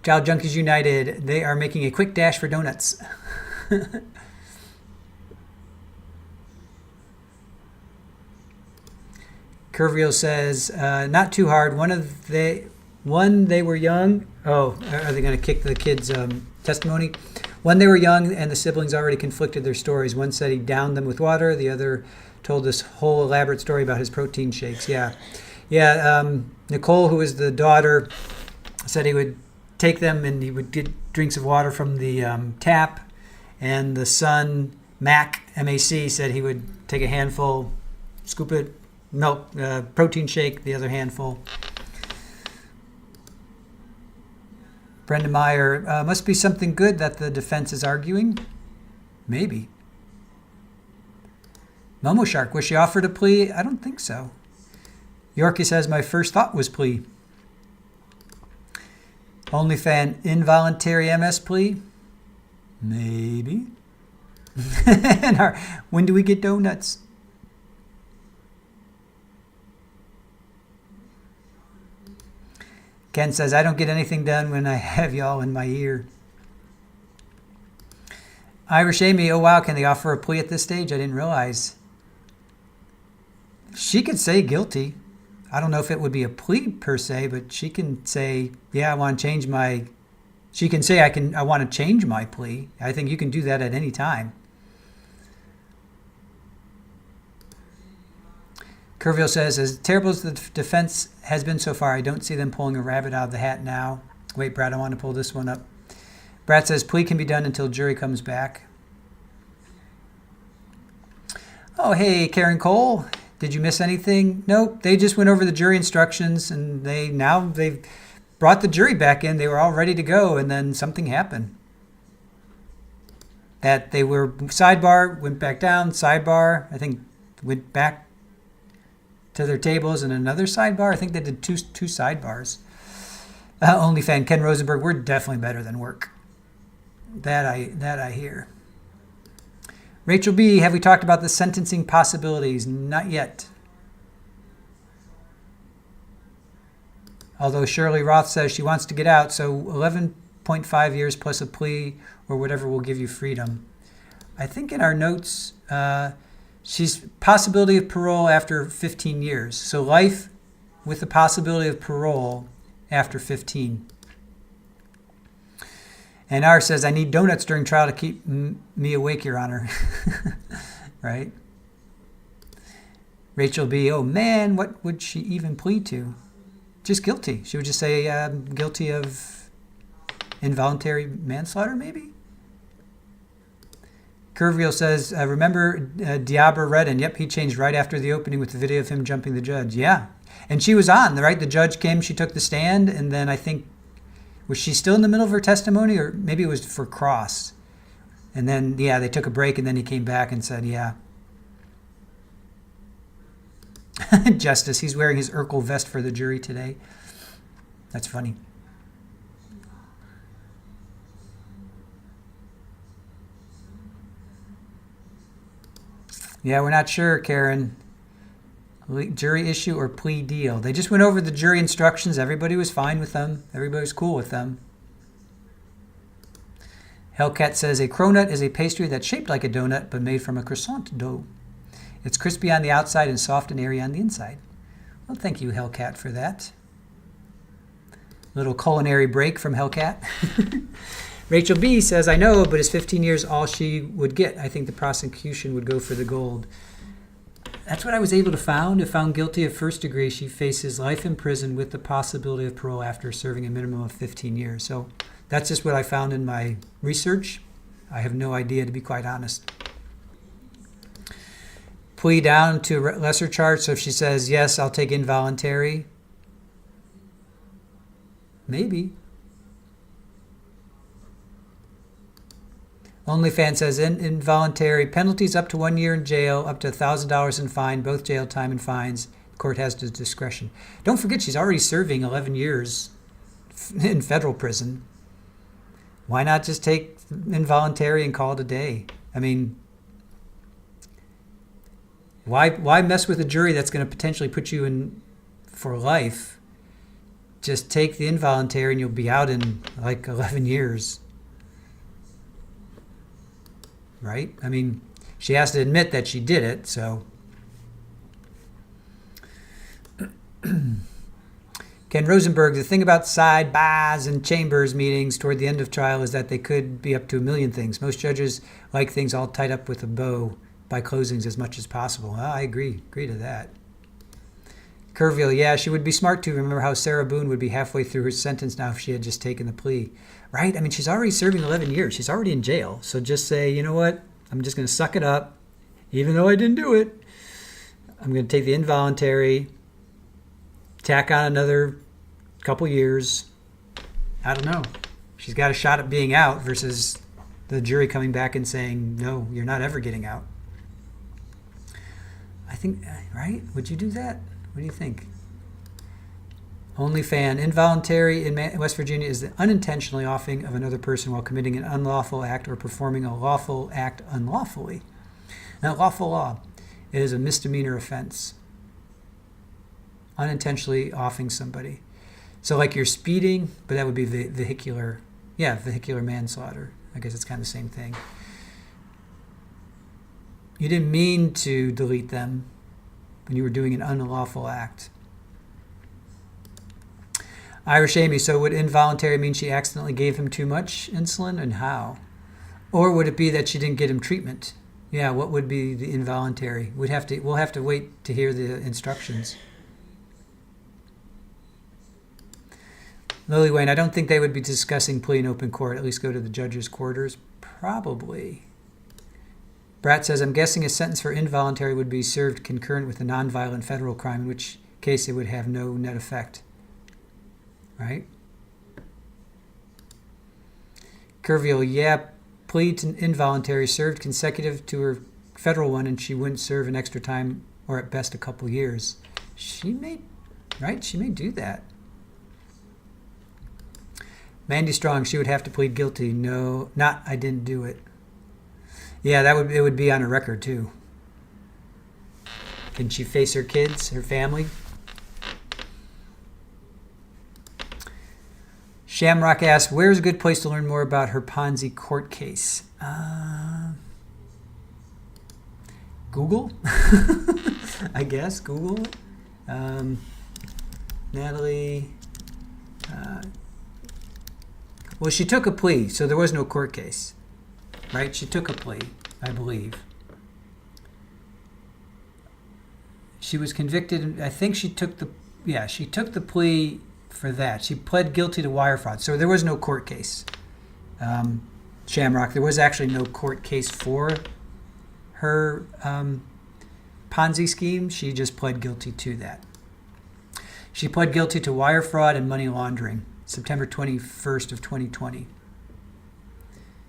Child Junkies United, they are making a quick dash for donuts. Curvio says, not too hard. One, they were young. Oh, are they going to kick the kid's testimony? When they were young and the siblings already conflicted their stories. One said he downed them with water. The other told this whole elaborate story about his protein shakes. Yeah. Nicole, who is the daughter, said he would take them and he would get drinks of water from the tap. And the son, Mac, M-A-C, said he would take a handful, scoop it, milk, protein shake, the other handful. Brenda Meyer, must be something good that the defense is arguing. Maybe. Momo Shark, was she offered a plea? I don't think so. Yorkie says, my first thought was plea. OnlyFan, involuntary MS plea? Maybe. And when do we get donuts? Ken says, I don't get anything done when I have y'all in my ear. Irish Amy, oh wow, can they offer a plea at this stage? I didn't realize. She could say guilty. I don't know if it would be a plea per se, but she can say, yeah, I want to change my... She can say, I want to change my plea. I think you can do that at any time. Curville says, as terrible as the defense has been so far, I don't see them pulling a rabbit out of the hat now. Wait, Brad, I want to pull this one up. Brad says, plea can be done until jury comes back. Oh, hey, Karen Cole. Did you miss anything? Nope. They just went over the jury instructions, and they've brought the jury back in. They were all ready to go, and then something happened. That they were sidebar, went back down, sidebar, I think went back to their tables, and another sidebar. I think they did two sidebars. OnlyFan, Ken Rosenberg, we're definitely better than work. That I hear. Rachel B., have we talked about the sentencing possibilities? Not yet. Although Shirley Roth says she wants to get out, so 11.5 years plus a plea or whatever will give you freedom. I think in our notes, she's possibility of parole after 15 years. So life with the possibility of parole after 15. And R says, I need donuts during trial to keep me awake, Your Honor. Right? Rachel B., oh man, what would she even plead to? Just guilty. She would just say guilty of involuntary manslaughter, maybe? Curvio says, remember Diabra Redden? Yep, he changed right after the opening with the video of him jumping the judge. Yeah. And she was on, right? The judge came, she took the stand, and then I think, was she still in the middle of her testimony? Or maybe it was for cross. And then, yeah, they took a break, and then he came back and said, yeah. Justice, he's wearing his Urkel vest for the jury today. That's funny. Yeah, we're not sure, Karen. Jury issue or plea deal. They just went over the jury instructions. Everybody was fine with them. Everybody was cool with them. Hellcat says, a cronut is a pastry that's shaped like a donut but made from a croissant dough. It's crispy on the outside and soft and airy on the inside. Well, thank you, Hellcat, for that. Little culinary break from Hellcat. Rachel B says, I know, but is 15 years all she would get? I think the prosecution would go for the gold. That's what I was able to find. If found guilty of first degree, she faces life in prison with the possibility of parole after serving a minimum of 15 years. So that's just what I found in my research. I have no idea, to be quite honest. Plea down to a lesser charge. So if she says, yes, I'll take involuntary. Maybe. OnlyFans says involuntary penalties up to 1 year in jail, up to $1,000 in fine, both jail time and fines. The court has the discretion. Don't forget, she's already serving 11 years in federal prison. Why not just take involuntary and call it a day? I mean, why mess with a jury that's going to potentially put you in for life? Just take the involuntary and you'll be out in like 11 years. Right? I mean, she has to admit that she did it, so. Ken Rosenberg, the thing about side bars and chambers meetings toward the end of trial is that they could be up to a million things. Most judges like things all tied up with a bow by closings as much as possible. Well, I agree to that. Kerrville, yeah, she would be smart to remember how Sarah Boone would be halfway through her sentence now if she had just taken the plea. Right? I mean, she's already serving 11 years. She's already in jail. So just say, you know what? I'm just going to suck it up. Even though I didn't do it, I'm going to take the involuntary, tack on another couple years. I don't know. She's got a shot at being out versus the jury coming back and saying, no, you're not ever getting out. I think, right? Would you do that? What do you think? OnlyFan, involuntary in West Virginia is the unintentionally offing of another person while committing an unlawful act or performing a lawful act unlawfully. Now, lawful law, it is a misdemeanor offense. Unintentionally offing somebody. So like you're speeding, but that would be vehicular manslaughter. I guess it's kind of the same thing. You didn't mean to delete them when you were doing an unlawful act. Irish Amy, so would involuntary mean she accidentally gave him too much insulin, and how? Or would it be that she didn't get him treatment? Yeah, what would be the involuntary? We'll have to wait to hear the instructions. Lily Wayne, I don't think they would be discussing plea in open court, at least go to the judge's quarters. Probably. Brat says, I'm guessing a sentence for involuntary would be served concurrent with a nonviolent federal crime, in which case it would have no net effect. Right? Kerrville, yeah, plea to involuntary served consecutive to her federal one, and she wouldn't serve an extra time or at best a couple years. She may do that. Mandy Strong, she would have to plead guilty. No, not I didn't do it. Yeah, it would be on a record too. Can she face her kids, her family? Shamrock asks, where's a good place to learn more about her Ponzi court case? Google? I guess, Google. Natalie. Well, she took a plea, so there was no court case. Right? She took a plea, I believe. She was convicted, I think she took the plea for that. She pled guilty to wire fraud. So there was no court case. Shamrock, there was actually no court case for her Ponzi scheme. She just pled guilty to that. She pled guilty to wire fraud and money laundering, September 21st of 2020.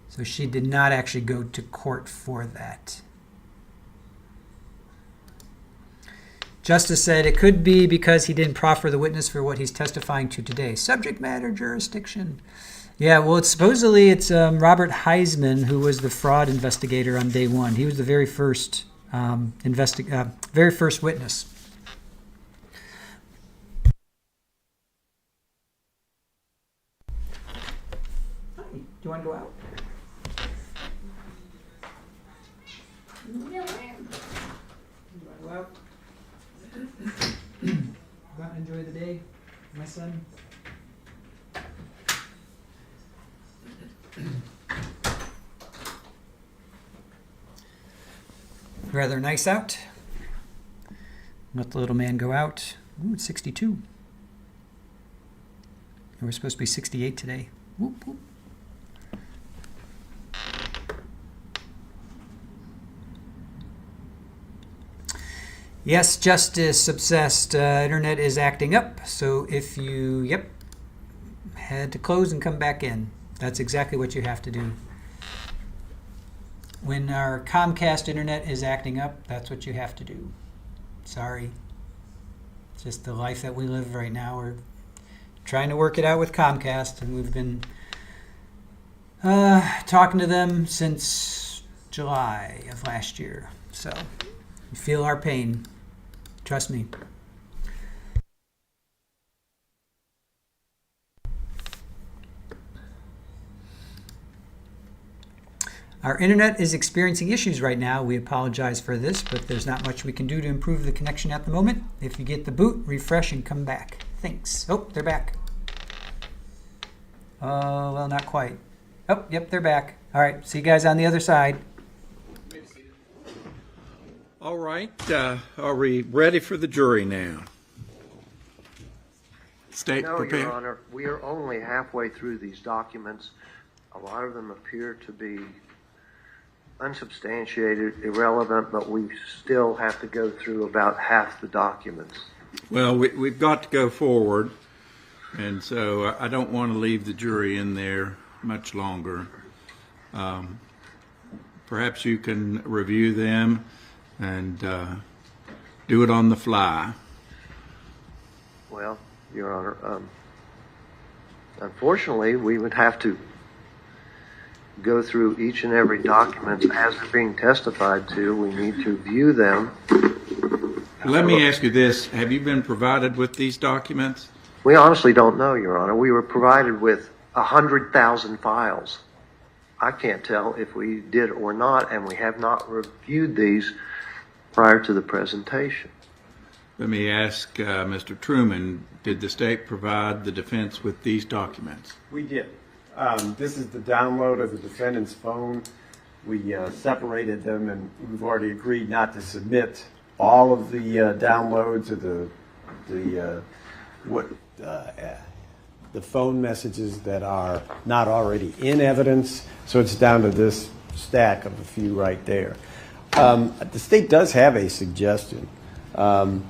So she did not actually go to court for that. Justice said it could be because he didn't proffer the witness for what he's testifying to today. Subject matter jurisdiction. Yeah, well, supposedly it's Robert Heisman who was the fraud investigator on day one. He was the very first witness. Hi, do you want to go out? You want to go out? Go out and enjoy the day, my son. Rather nice out. Let the little man go out. Ooh, it's 62. And we're supposed to be 68 today. Whoop, whoop. Yes, justice obsessed. Internet is acting up. So if you, had to close and come back in. That's exactly what you have to do. When our Comcast internet is acting up, that's what you have to do. Sorry. It's just the life that we live right now. We're trying to work it out with Comcast, and we've been talking to them since July of last year. So you feel our pain. Trust me. Our internet is experiencing issues right now. We apologize for this, but there's not much we can do to improve the connection at the moment. If you get the boot, refresh and come back. Thanks. Oh, they're back. Oh, well, not quite. Oh, yep, they're back. All right, see you guys on the other side. All right, are we ready for the jury now? State No, prepared. Your Honor, we are only halfway through these documents. A lot of them appear to be unsubstantiated, irrelevant, but we still have to go through about half the documents. Well, we've got to go forward, and so I don't want to leave the jury in there much longer. Perhaps you can review them and do it on the fly. Well, Your Honor, unfortunately, we would have to go through each and every document as they're being testified to. We need to view them. Let me ask you this. Have you been provided with these documents? We honestly don't know, Your Honor. We were provided with 100,000 files. I can't tell if we did or not, and we have not reviewed these prior to the presentation. Let me ask Mr. Truman, did the state provide the defense with these documents? We did. This is the download of the defendant's phone. We separated them, and we've already agreed not to submit all of the downloads of the phone messages that are not already in evidence. So it's down to this stack of a few right there. The state does have a suggestion. In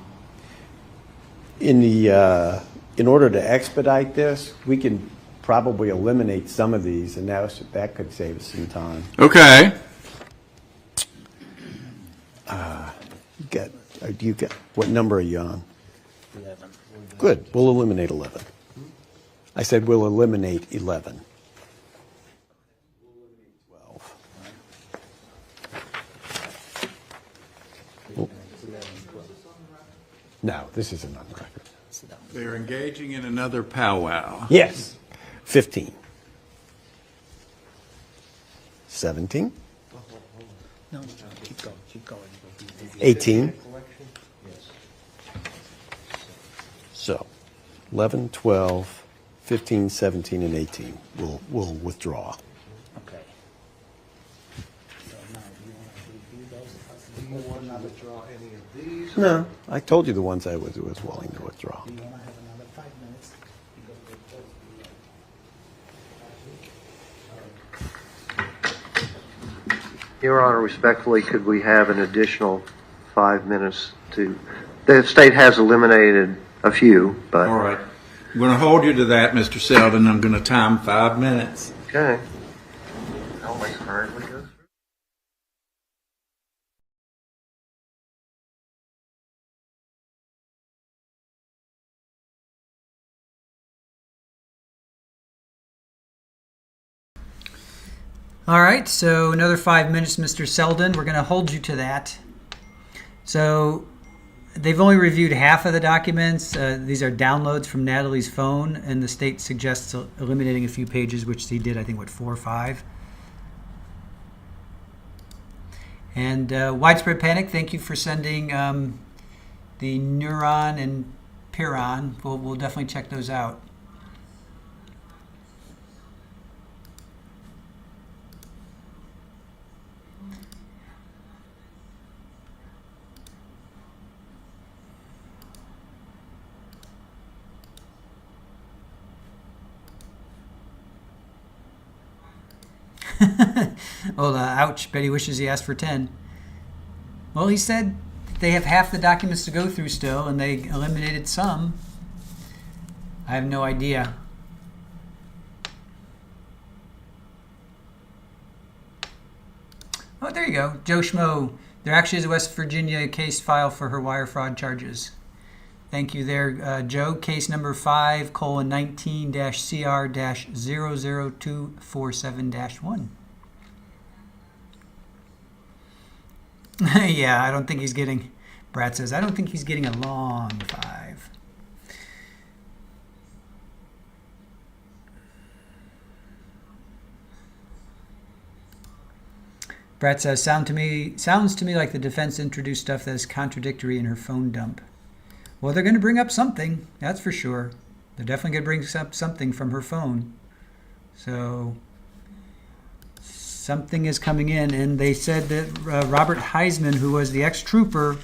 order to expedite this, we can probably eliminate some of these, and that could save us some time. Okay. You get what number are you on? 11. Good. We'll eliminate 11. I said we'll eliminate 11. We'll eliminate 12. No, this isn't on record. They're engaging in another powwow. Yes. 15. 17. No, keep going. 18. So 11, 12, 15, 17, and 18. We'll withdraw. Okay. So now, do you want to withdraw any of these? No, I told you the ones I was willing to withdraw. Do you want to have another 5 minutes? Your Honor, respectfully, could we have an additional 5 minutes to... The state has eliminated a few, but... All right. I'm going to hold you to that, Mr. Selden. I'm going to time 5 minutes. Okay. Always hurriedly go through. All right, so another 5 minutes, Mr. Selden. We're going to hold you to that. So they've only reviewed half of the documents. These are downloads from Natalie's phone, and the state suggests eliminating a few pages, which he did, I think, 4 or 5. And widespread panic, thank you for sending the Neuron and Piron. We'll definitely check those out. Well, ouch. Bet he wishes he asked for 10. Well, he said they have half the documents to go through still, and they eliminated some. I have no idea. Oh, there you go. Joe Schmo. There actually is a West Virginia case file for her wire fraud charges. Thank you there, Joe. Case number 5:19-CR-00247-1. Yeah, I don't think he's getting, Brad says, I don't think he's getting a long 5. Brad says, sounds to me like the defense introduced stuff that is contradictory in her phone dump. Well, they're going to bring up something, that's for sure. They're definitely going to bring up something from her phone. So something is coming in, and they said that Robert Heisman, who was the ex-trooper,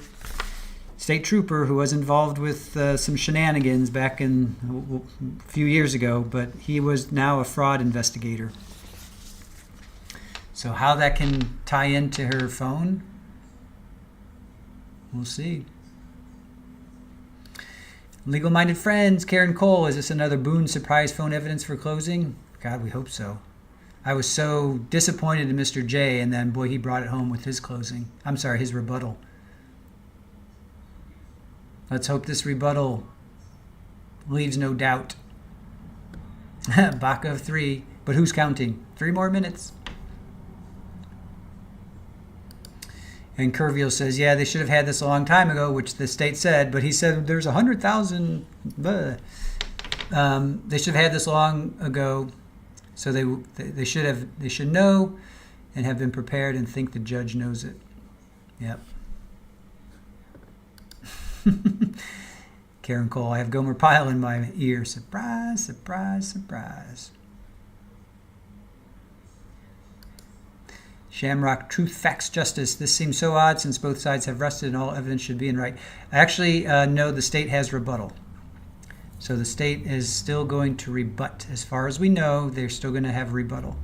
state trooper, who was involved with some shenanigans back in a few years ago, but he was now a fraud investigator. So how that can tie into her phone, we'll see. Legal-minded friends, Karen Cole, is this another Boone surprise phone evidence for closing? God, we hope so. I was so disappointed in Mr. J, and then, boy, he brought it home with his closing. I'm sorry, his rebuttal. Let's hope this rebuttal leaves no doubt. Baca of 3, but who's counting? 3 more minutes. And Kerviel says, yeah, they should have had this a long time ago, which the state said, but he said there's 100,000. They should have had this long ago, so they should know and have been prepared and think the judge knows it. Yep. Karen Cole, I have Gomer Pyle in my ear. Surprise, surprise, surprise. Shamrock, Truth, Facts, Justice. This seems so odd since both sides have rested and all evidence should be in right. Actually, no, the state has rebuttal. So the state is still going to rebut. As far as we know, they're still going to have rebuttal.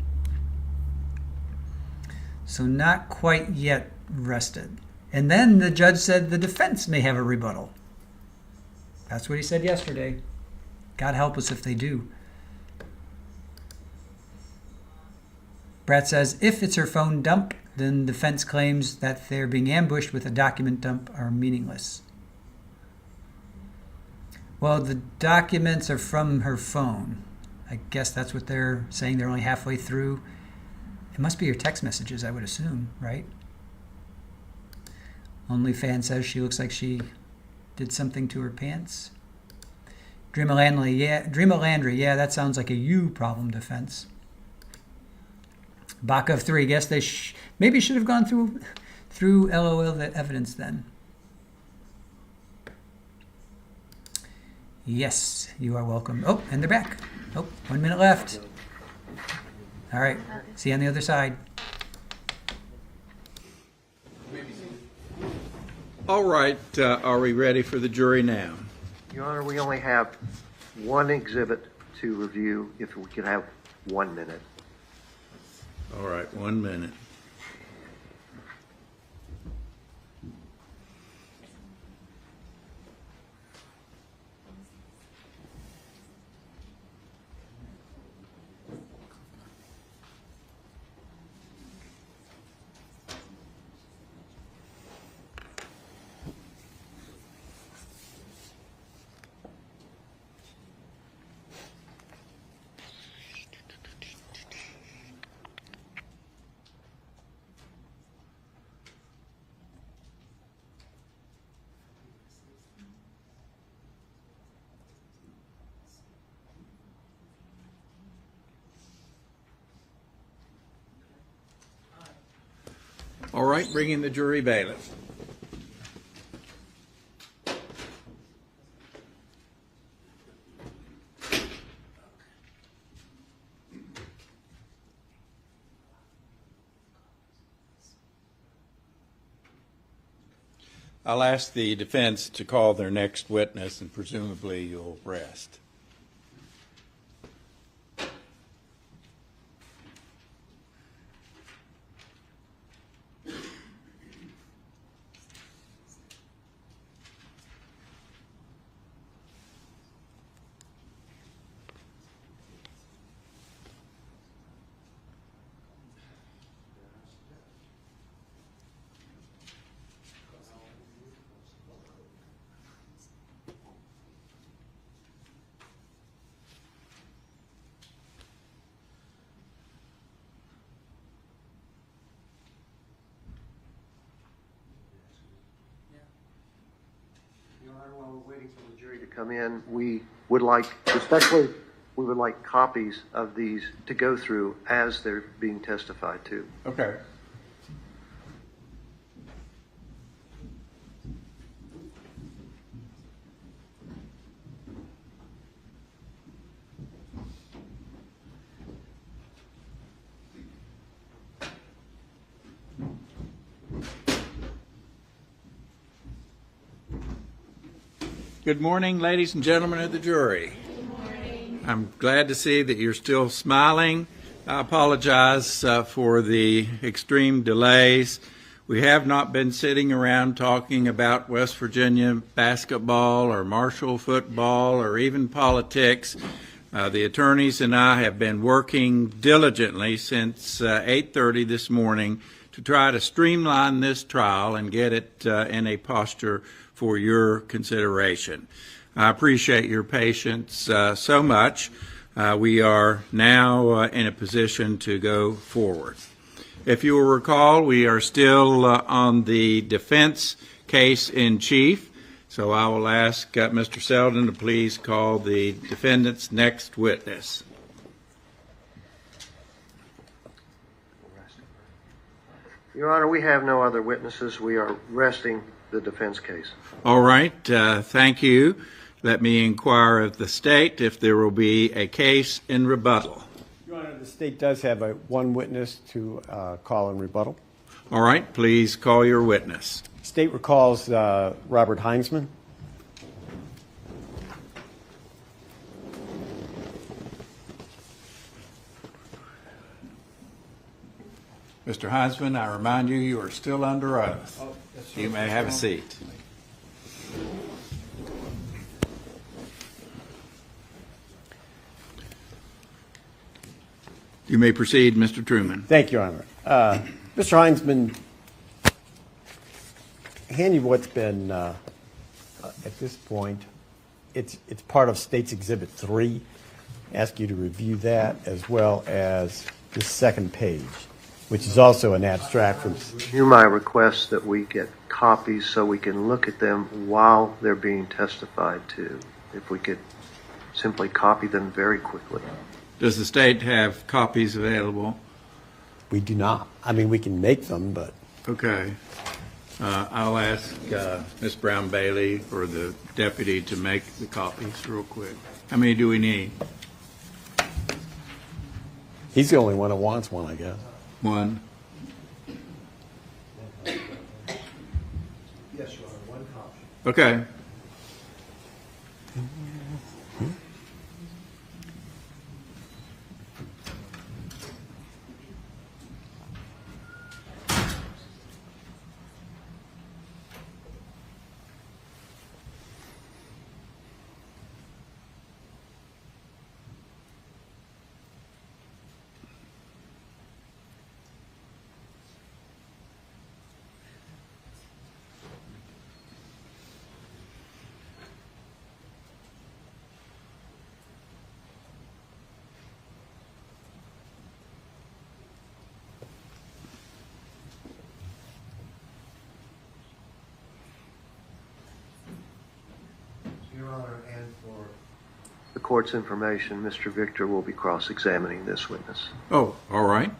So not quite yet rested. And then the judge said the defense may have a rebuttal. That's what he said yesterday. God help us if they do. Brad says, if it's her phone dump, then defense claims that they're being ambushed with a document dump are meaningless. Well, the documents are from her phone. I guess that's what they're saying. They're only halfway through. It must be her text messages, I would assume, right? OnlyFan says she looks like she did something to her pants. Dream Landry, yeah, that sounds like a you problem, defense. Baca of 3, guess they maybe should have gone through LOL the evidence then. Yes, you are welcome. Oh, and they're back. Oh, 1 minute left. All right, see you on the other side. All right, are we ready for the jury now? Your Honor, we only have one exhibit to review. If we could have 1 minute. All right, 1 minute. All right, bring in the jury bailiff. I'll ask the defense to call their next witness, and presumably you'll rest. waiting for the jury to come in, we would like, especially, we would like copies of these to go through as they're being testified to. Okay. Good morning, ladies and gentlemen of the jury. Good morning. I'm glad to see that you're still smiling. I apologize for the extreme delays. We have not been sitting around talking about West Virginia basketball or Marshall football or even politics. The attorneys and I have been working diligently since 8:30 this morning to try to streamline this trial and get it in a posture for your consideration. I appreciate your patience so much. We are now in a position to go forward. If you will recall, we are still on the defense case in chief, so I will ask Mr. Selden to please call the defendant's next witness. Your Honor, we have no other witnesses. We are resting the defense case. All right, thank you. Let me inquire of the state if there will be a case in rebuttal. Your Honor, the state does have one witness to call in rebuttal. All right, please call your witness. State recalls Robert Heinzman. Mr. Heinzman, I remind you, you are still under oath. You may have a seat. You may proceed, Mr. Truman. Thank you, Your Honor. Mr. Heinzman, hand you what's been, at this point, it's part of State's Exhibit 3. Ask you to review that as well as the second page, which is also an abstract from... You might request that we get copies so we can look at them while they're being testified to. If we could simply copy them very quickly. Does the state have copies available? We do not. I mean, we can make them, but... Okay. I'll ask Ms. Brown Bailey or the deputy to make the copies real quick. How many do we need? He's the only one that wants one, I guess. One. Yes, Your Honor, one copy. Okay. Your Honor, and for The court's information, Mr. Victor will be cross-examining this witness. Oh, all right.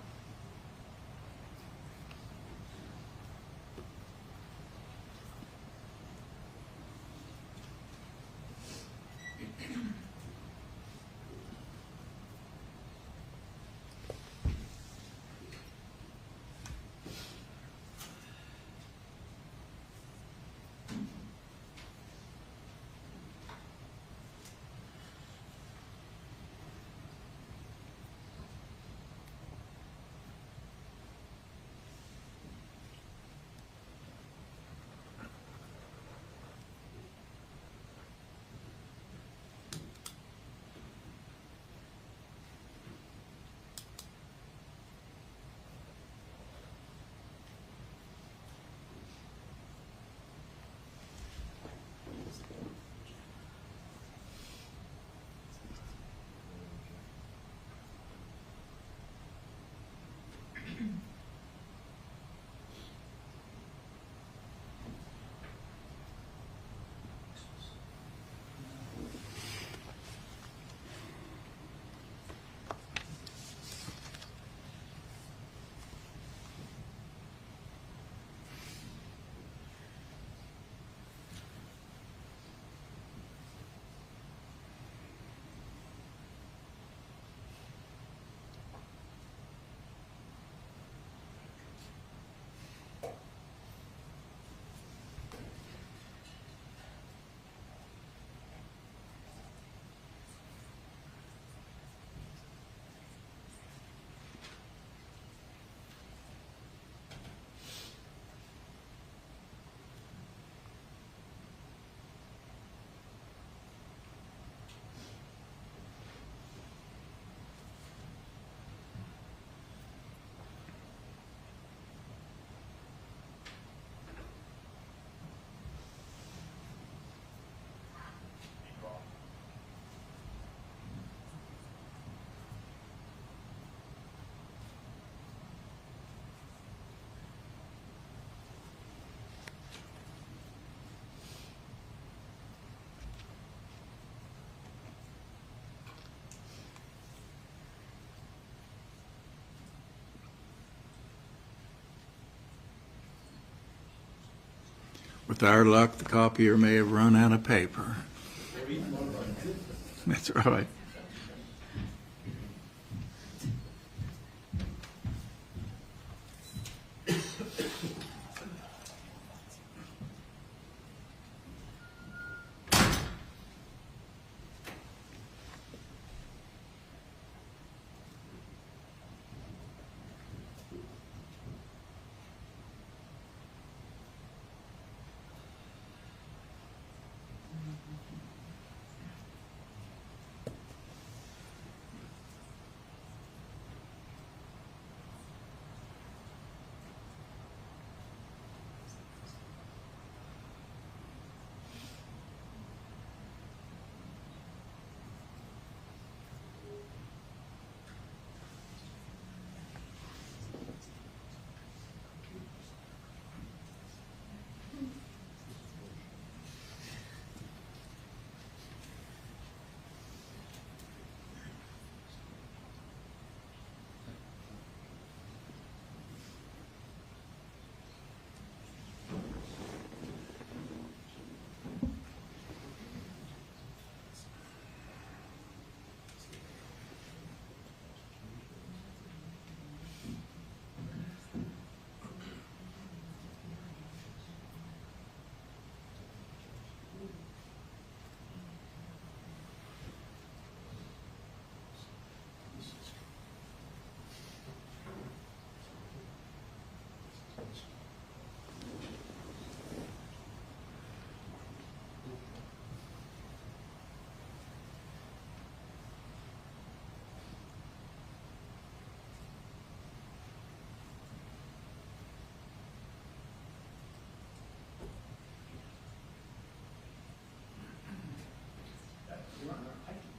With our luck, the copier may have run out of paper. That's right.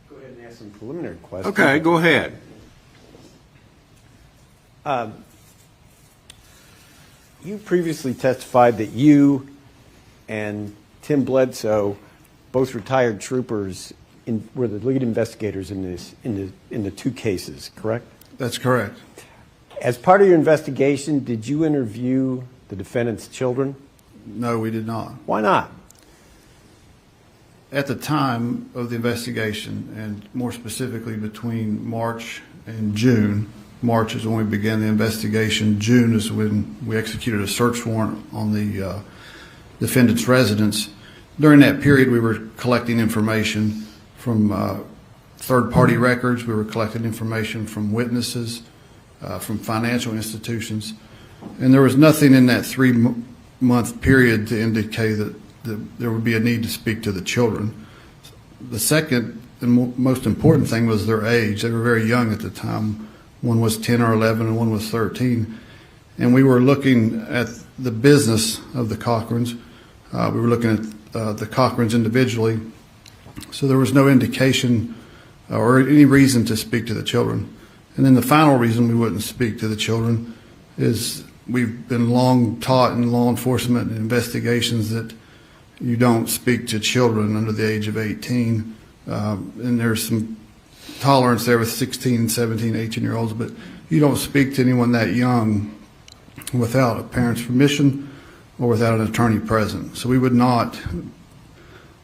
Go ahead and ask some preliminary questions. Okay, go ahead. You previously testified that you and Tim Bledsoe, both retired troopers, were the lead investigators in the two cases, correct? That's correct. As part of your investigation, did you interview the defendant's children? No, we did not. Why not? At the time of the investigation, and more specifically between March and June, March is when we began the investigation. June is when we executed a search warrant on the defendant's residence. During that period, we were collecting information from third-party records. We were collecting information from witnesses, from financial institutions. And there was nothing in that 3-month period to indicate that there would be a need to speak to the children. The second and most important thing was their age. They were very young at the time. One was 10 or 11 and one was 13. And we were looking at the business of the Cochrans. We were looking at the Cochrans individually. So there was no indication or any reason to speak to the children. And then the final reason we wouldn't speak to the children is we've been long taught in law enforcement and investigations that you don't speak to children under the age of 18. And there's some tolerance there with 16, 17, 18-year-olds, but you don't speak to anyone that young without a parent's permission or without an attorney present. So we would not,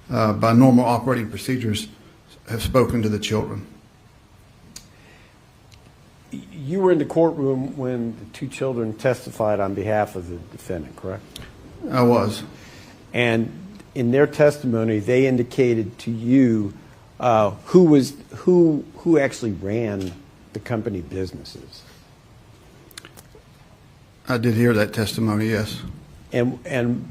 by normal operating procedures, have spoken to the children. You were in the courtroom when the two children testified on behalf of the defendant, correct? I was. And in their testimony, they indicated to you who actually ran the company businesses. I did hear that testimony, yes. And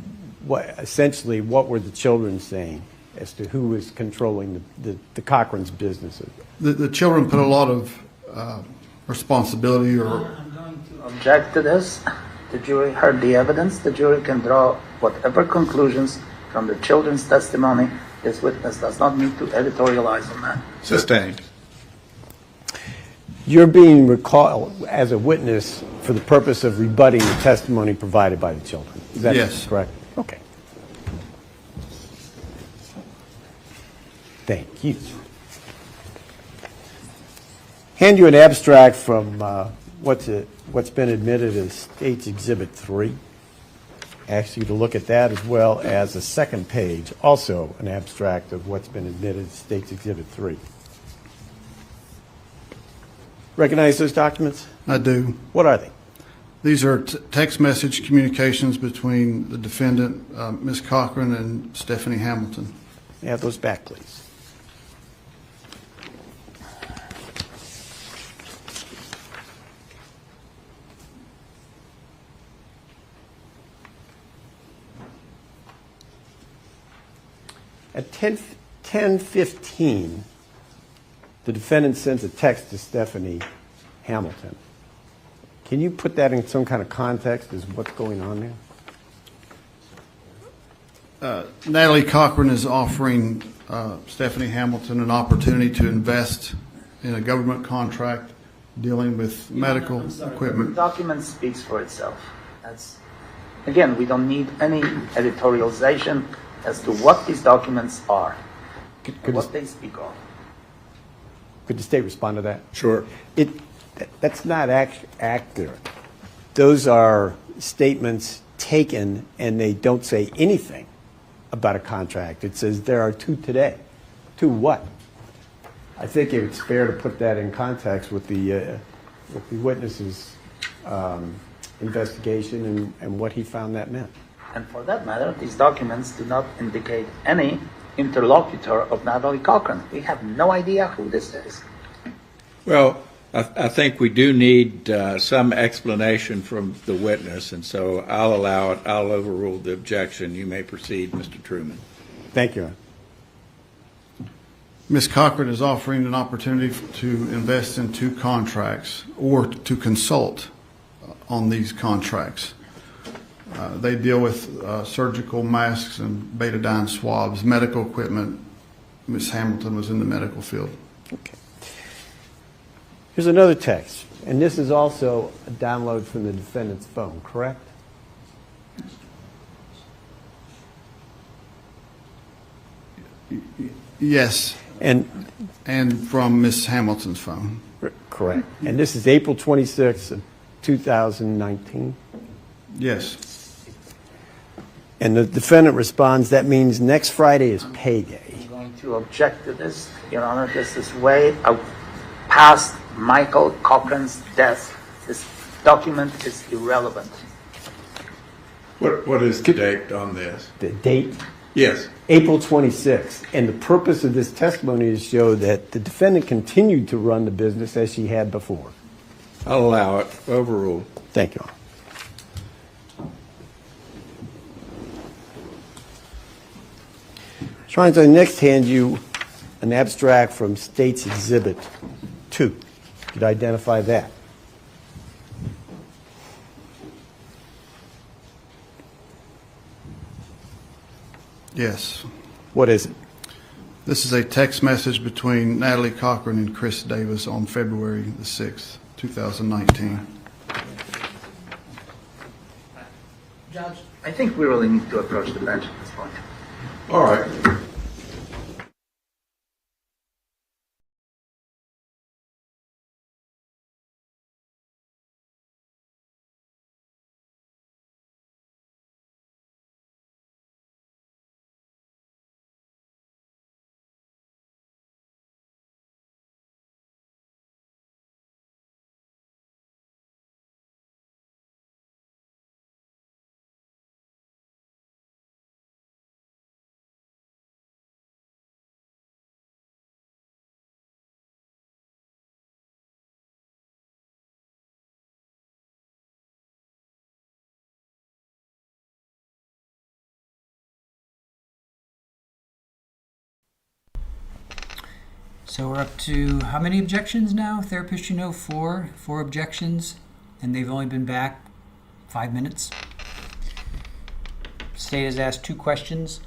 essentially, what were the children saying as to who was controlling the Cochran's businesses? The children put a lot of responsibility or... I'm going to object to this. The jury heard the evidence. The jury can draw whatever conclusions from the children's testimony. This witness does not need to editorialize on that. Sustained. You're being recalled as a witness for the purpose of rebutting the testimony provided by the children. Is that Yes. correct? Okay. Thank you. Hand you an abstract from what's been admitted as State's Exhibit 3. ask you to look at that as well as a second page, also an abstract of what's been admitted as State's Exhibit 3. Recognize those documents? I do. What are they? These are text message communications between the defendant, Ms. Cochran, and Stephanie Hamilton. Have those back, please. At 10:15, the defendant sends a text to Stephanie Hamilton. Can you put that in some kind of context as what's going on there? Natalie Cochran is offering Stephanie Hamilton an opportunity to invest in a government contract dealing with medical The equipment. document speaks for itself. Again, we don't need any editorialization as to what these documents are and what they speak of. Could the state respond to that? Sure. That's not accurate. Those are statements taken, and they don't say anything about a contract. It says there are two today. Two what? I think it's fair to put that in context with the witness's investigation and what he found that meant. And for that matter, these documents do not indicate any interlocutor of Natalie Cochran. We have no idea who this is. Well, I think we do need some explanation from the witness, and so I'll allow it. I'll overrule the objection. You may proceed, Mr. Truman. Thank you. Ms. Cochran is offering an opportunity to invest in two contracts or to consult on these contracts. They deal with surgical masks and betadine swabs, medical equipment. Ms. Hamilton was in the medical field. Okay. Here's another text, and this is also a download from the defendant's phone, correct? Yes, And from Ms. Hamilton's phone. correct. And this is April 26th of 2019. Yes. And the defendant responds, that means next Friday is payday. I'm going to object to this, Your Honor. This is way out past Michael Cochran's death. This document is irrelevant. What is the date on this? The date, Yes. April 26th. And the purpose of this testimony is to show that the defendant continued to run the business as she had before. I'll allow it. Overruled. Thank you. Trying to next hand you an abstract from State's Exhibit 2. Could you identify that? Yes. What is it? This is a text message between Natalie Cochran and Chris Davis on February the 6th, 2019. Judge, I think we really need to approach the bench at this point. All right. So we're up to how many objections now? Therapists, you know, four objections, and they've only been back 5 minutes. State has asked 2 questions.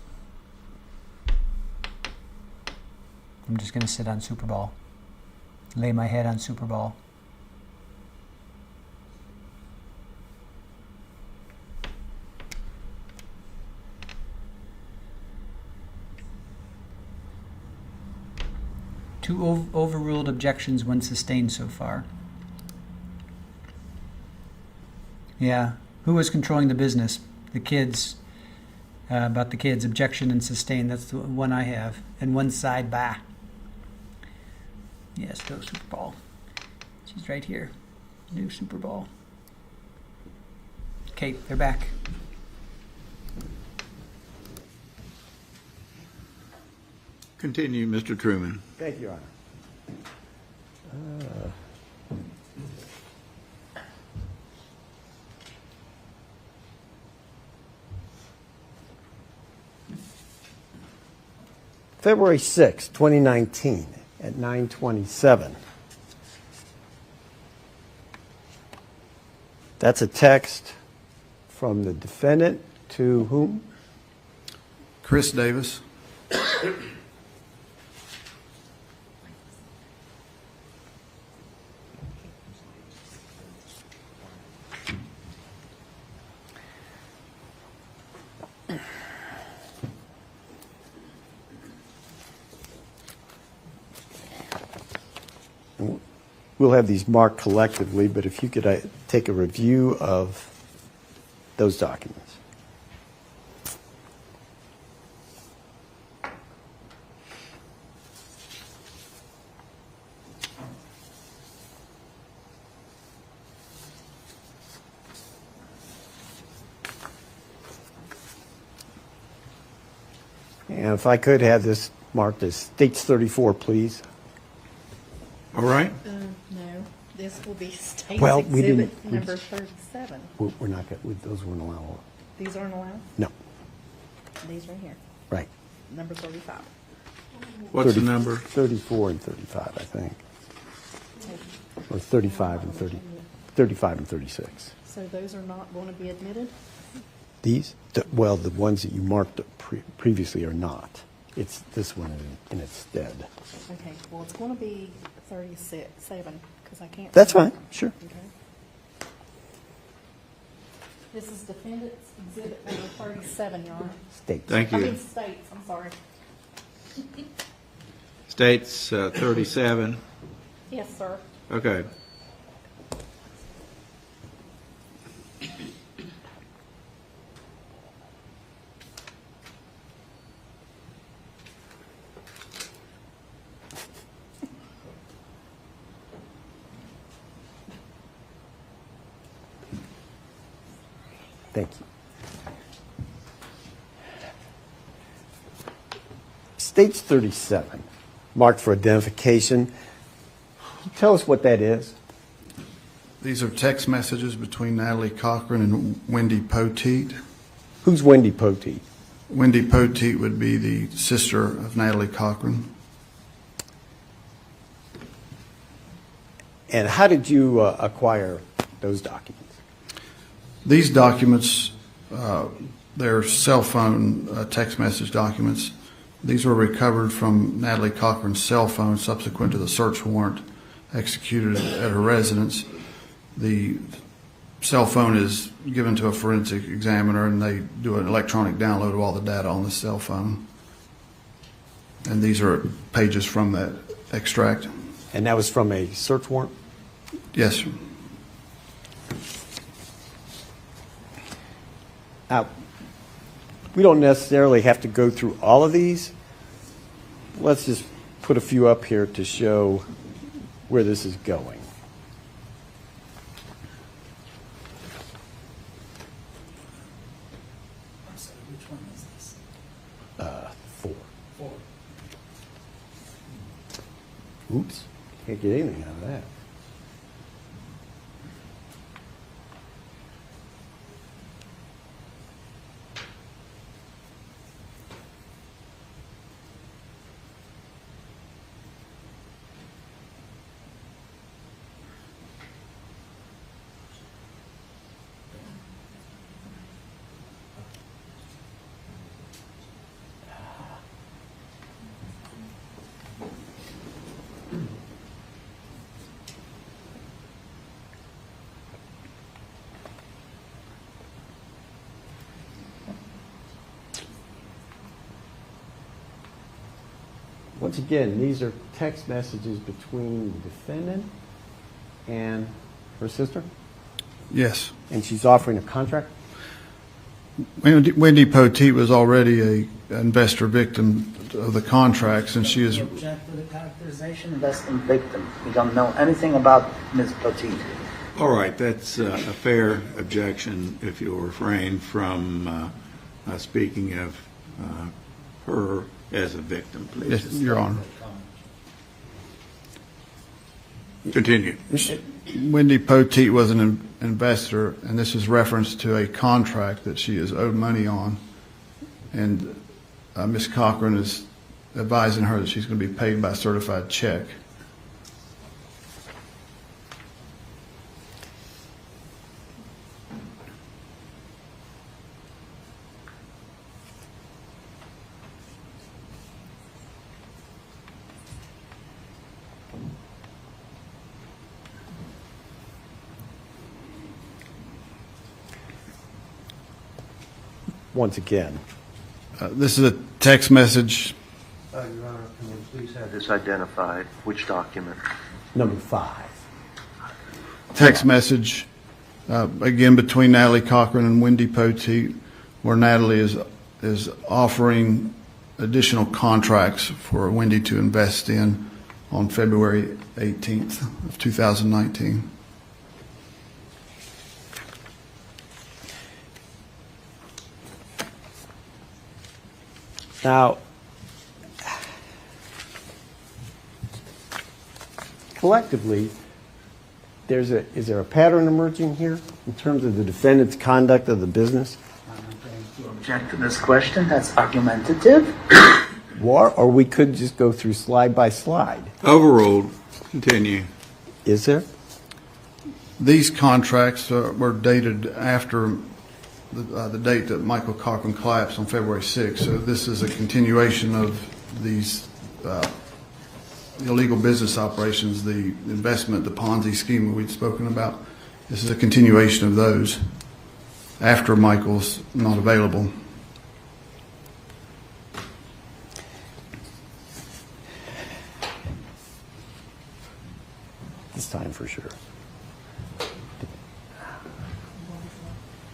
I'm just going to sit on Super Ball, lay my head on Super Ball. Two overruled objections, 1 sustained so far. Yeah. Who was controlling the business? the kids, about the kids, objection and sustain. That's the one I have. And one side by. Yes, go Super Bowl. She's right here. New Super Bowl. Okay, they're back. Continue, Mr. Truman. Thank you, Your Honor. February 6, 2019, at 9:27. That's a text from the defendant to whom? Chris Davis. We'll have these marked collectively, but if you could take a review of those documents. And if I could have this marked as States 34, please. All right. No, this will be State's Well, we Exhibit didn't- number 37. We're not going to, those weren't allowed. These aren't allowed? No, These right here, right. number 35. What's the 30 number? 34 and 35, I think. Or 35 and 30, 35 and 36. So those are not going to be admitted? These, well, the ones that you marked previously are not. It's this one in its stead. Okay, well, it's going to be 37, because I can't. That's fine, sure. Okay. This is Defendant's Exhibit number 37, Your Honor. States. Thank I you. mean, States, I'm sorry. States 37. Yes, sir. Okay. Thank you. States 37, marked for identification. Can you tell us what that is? These are text messages between Natalie Cochran and Wendy Poteet. Who's Wendy Poteet? Wendy Poteet would be the sister of Natalie Cochran. And how did you acquire those documents? These documents, they're cell phone text message documents. These were recovered from Natalie Cochran's cell phone subsequent to the search warrant executed at her residence. The cell phone is given to a forensic examiner, and they do an electronic download of all the data on the cell phone. And these are pages from that extract. And that was from a search warrant? Yes, sir. Now, we don't necessarily have to go through all of these. Let's just put a few up here to show where this is going. I'm sorry, which one is this? 4. 4. Oops, can't get anything out of that. Once again, these are text messages between the defendant and her sister, Yes. and she's offering a contract. Wendy Poteet was already a investor victim of the contracts, and she is, We object to the characterization investment victim. We don't know anything about Ms. Poteet. All right, that's a fair objection if you'll refrain from speaking of her as a victim, yes, please. Your Honor. Continue. Wendy Poteet was an investor, and this is reference to a contract that she is owed money on. And Ms. Cochran is advising her that she's going to be paid by certified check. Once again, This is a text message. Your Honor, can we please have this identified? Which document? number 5. Text message, again, between Natalie Cochran and Wendy Poteet, where Natalie is offering additional contracts for Wendy to invest in on February 18th of 2019. Now, collectively, is there a pattern emerging here in terms of the defendant's conduct of the business? I'm going to object to this question. That's argumentative. Or we could just go through slide by slide. Overruled. Continue. Is there? These contracts were dated after the date that Michael Cochran collapsed on February 6th. So this is a continuation of these illegal business operations, the investment, the Ponzi scheme we'd spoken about. This is a continuation of those after Michael's not available. This time for sure.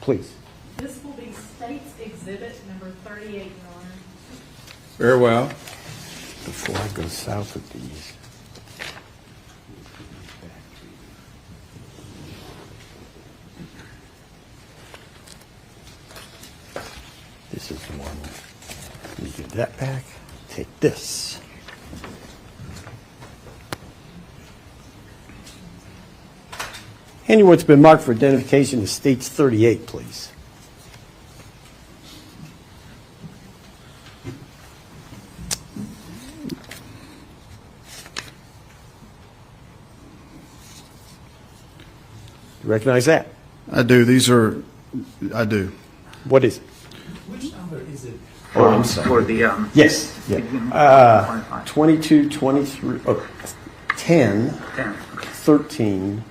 Please. This will be State's Exhibit number 38, Your Honor. Very well. Before I go south with these. This is the one. Let me give that back. Take this. Anyone's been marked for identification is States 38, please. You recognize that? I do. I do. What is it? Which number is it? Oh, I'm sorry. For the, Yes. Yeah. 22, 23, 10, 10. 13,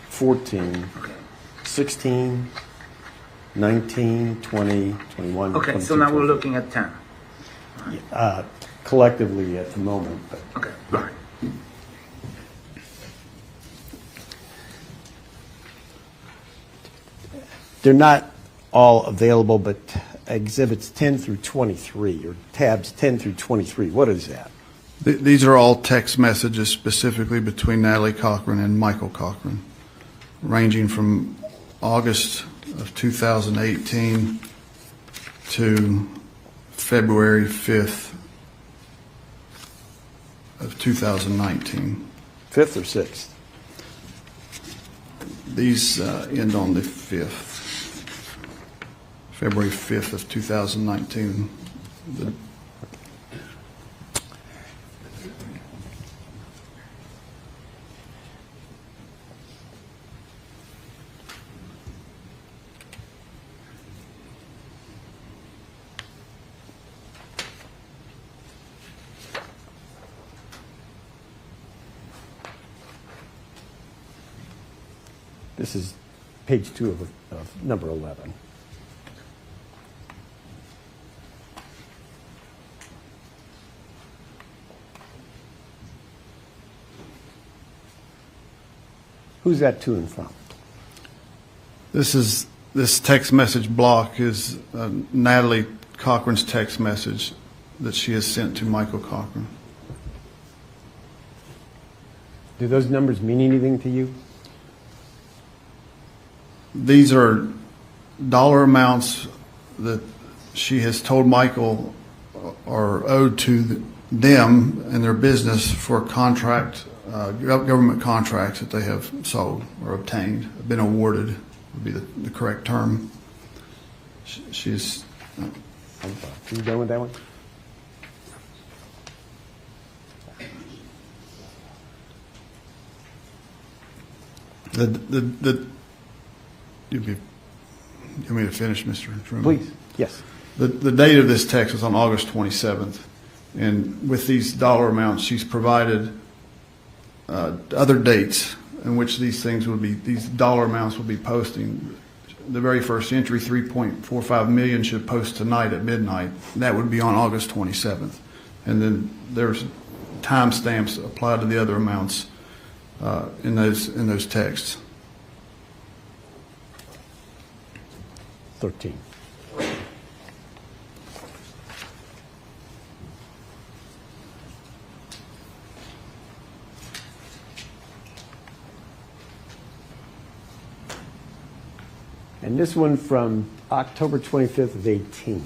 14, Okay. 16, 19, 20, 21, Okay, 22, so now we're 23. looking at 10. Collectively at the moment. But Okay, all right. they're not all available, but exhibits 10 through 23, or tabs 10 through 23. What is that? These are all text messages specifically between Natalie Cochran and Michael Cochran, ranging from August of 2018 to February 5th of 2019. 5th or 6th? These end on the 5th, February 5th of 2019. This is page 2 of number 11. Who's that to and from? This is this text message block is Natalie Cochran's text message that she has sent to Michael Cochran. Do those numbers mean anything to you? These are dollar amounts that she has told Michael are owed to them and their business for government contracts that they have sold or obtained, been awarded would be the correct term. She's. Are you done with that one? You want me to finish, Mr. Truman? Please, yes. The date of this text was on August 27th, and with these dollar amounts, she's provided other dates in which these dollar amounts will be posting. The very first entry, 3.45 million, should post tonight at midnight. That would be on August 27th, and then there's timestamps applied to the other amounts in those texts. 13. And this one from October 25th of 18.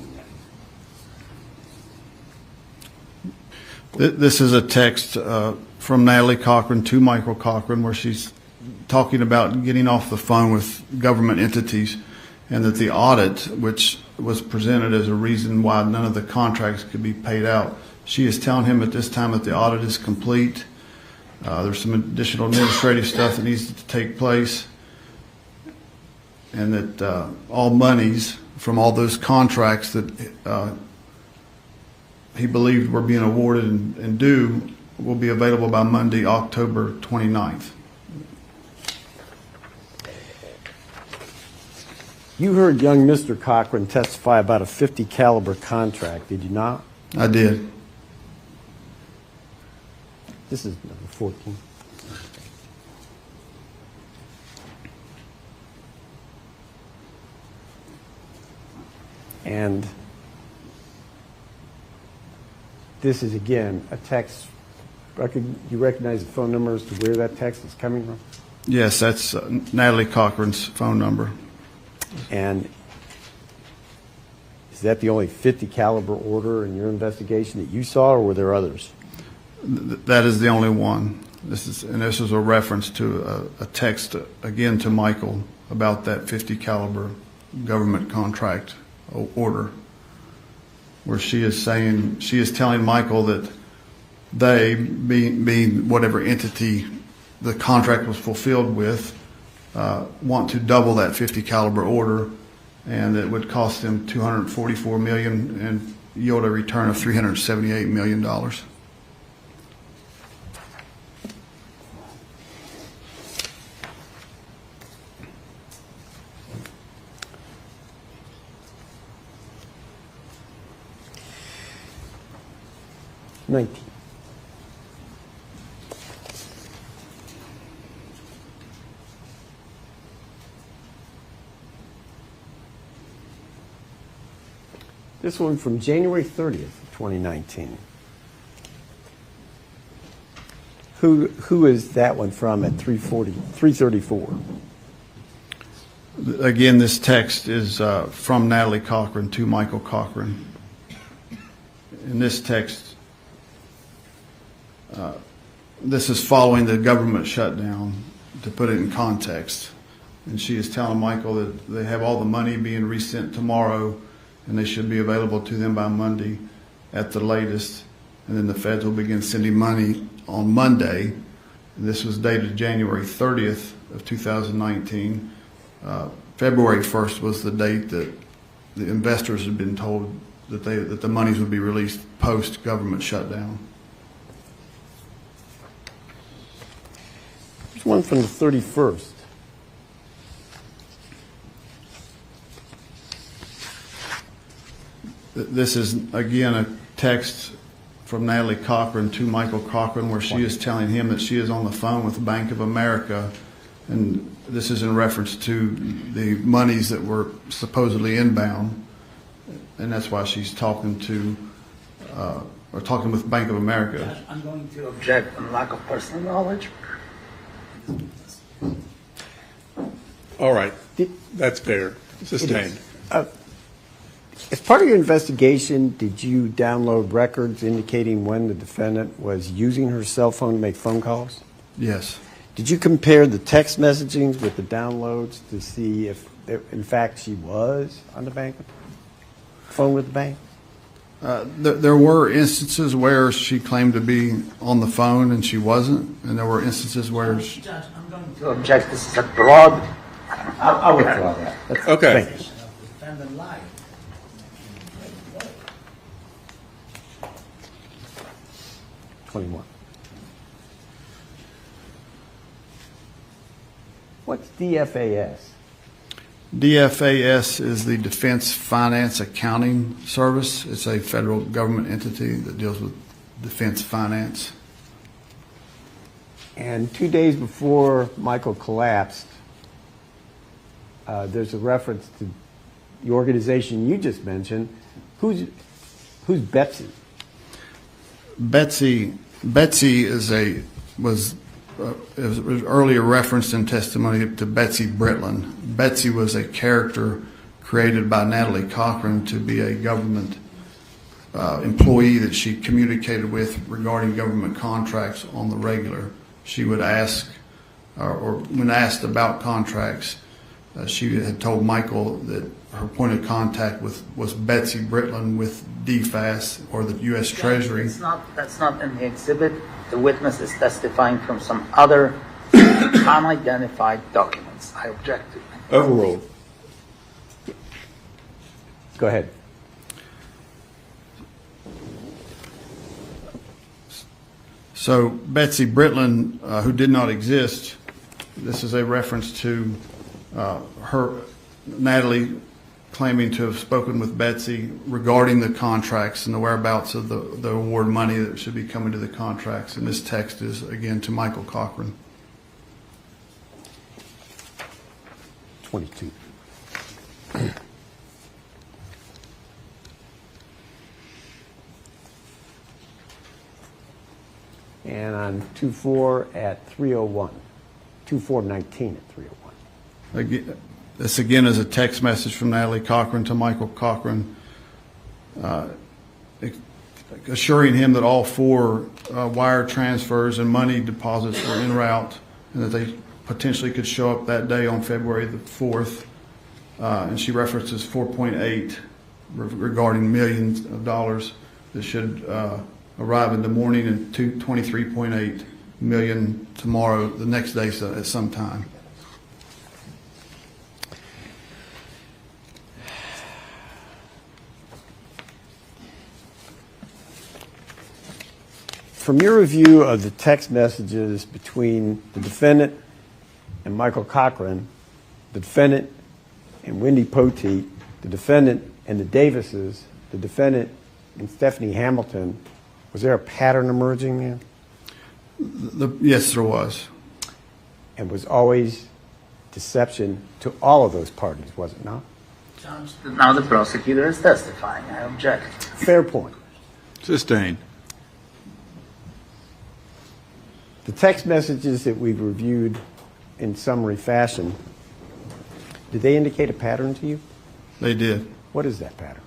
This is a text from Natalie Cochran to Michael Cochran where she's talking about getting off the phone with government entities, and that the audit, which was presented as a reason why none of the contracts could be paid out, she is telling him at this time that the audit is complete. There's some additional administrative stuff that needs to take place, and that all monies from all those contracts that he believed were being awarded and due will be available by Monday, October 29th. You heard young Mr. Cochran testify about a .50 caliber contract, did you not? I did. This is number 14. And this is, again, a text. You recognize the phone number as to where that text is coming from? Yes, that's Natalie Cochran's phone number. And is that the only .50 caliber order in your investigation that you saw, or were there others? That is the only one. This is a reference to a text again to Michael about that .50 caliber government contract order, where she is telling Michael that they, being whatever entity the contract was fulfilled with, want to double that .50 caliber order, and it would cost them $244 million and yield a return of $378 million. This one from January 30th, 2019. Who is that one from at 334? Again, this text is from Natalie Cochran to Michael Cochran. In this text, this is following the government shutdown, to put it in context. And she is telling Michael that they have all the money being resent tomorrow, and they should be available to them by Monday at the latest. And then the feds will begin sending money on Monday. And this was dated January 30th of 2019. February 1st was the date that the investors had been told that the monies would be released post-government shutdown. There's one from the 31st. This is, again, a text from Natalie Cochran to Michael Cochran, where she is telling him that she is on the phone with Bank of America, and this is in reference to the monies that were supposedly inbound, and that's why she's talking to, or talking with Bank of America. I'm going to object on lack of personal knowledge. All right, that's fair. Sustained. As part of your investigation, did you download records indicating when the defendant was using her cell phone to make phone calls? Yes. Did you compare the text messagings with the downloads to see if, in fact, she was on the bank phone with the bank? There were instances where she claimed to be on the phone and she wasn't, and there were instances where Judge, I'm going to object. This is a broad. I'll withdraw that. Okay. Thank you. Defendant lied. 21. What's DFAS? DFAS is the Defense Finance Accounting Service. It's a federal government entity that deals with defense finance. And 2 days before Michael collapsed, there's a reference to the organization you just mentioned. Who's Betsy? Betsy was earlier referenced in testimony to Betsy Britland. Betsy was a character created by Natalie Cochran to be a government employee that she communicated with regarding government contracts on the regular. She would ask, or when asked about contracts, she had told Michael that her point of contact was Betsy Britland with DFAS or the U.S. Treasury. That's not in the exhibit. The witness is testifying from some other unidentified documents. I object to. Overruled. Go ahead. So Betsy Britland, who did not exist, this is a reference to Natalie claiming to have spoken with Betsy regarding the contracts and the whereabouts of the award money that should be coming to the contracts. And this text is, again, to Michael Cochran. 22. And on 2-4 at 3:01. 2-4-19 at 3:01. Again, this again is a text message from Natalie Cochran to Michael Cochran, assuring him that all 4 wire transfers and money deposits were en route and that they potentially could show up that day on February the 4th. And she references 4.8 regarding millions of dollars that should arrive in the morning and 23.8 million tomorrow, the next day at some time. From your review of the text messages between the defendant and Michael Cochran, the defendant and Wendy Poteet, the defendant and the Davises, the defendant and Stephanie Hamilton, was there a pattern emerging there? Yes, there was. And was always deception to all of those parties, was it not? Judge, now the prosecutor is testifying. I object. Fair point. Sustained. The text messages that we've reviewed in summary fashion, did they indicate a pattern to you? They did. What is that pattern?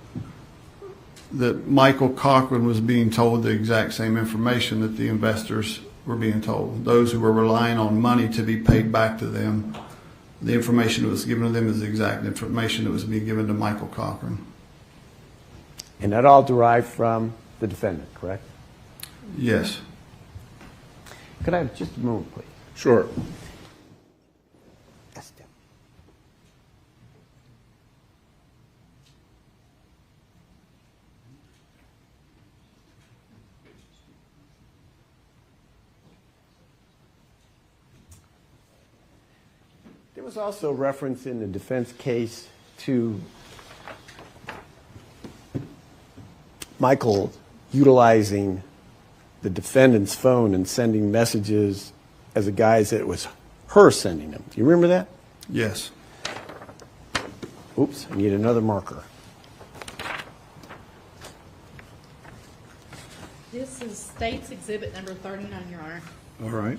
That Michael Cochran was being told the exact same information that the investors were being told. Those who were relying on money to be paid back to them, the information that was given to them is the exact information that was being given to Michael Cochran. And that all derived from the defendant, correct? Yes. Could I have just a moment, please? Sure. Yes, Tim. There was also reference in the defense case to Michael utilizing the defendant's phone and sending messages as a guise that it was her sending them. Do you remember that? Yes. Oops, I need another marker. This is State's Exhibit number 39, Your Honor. All right.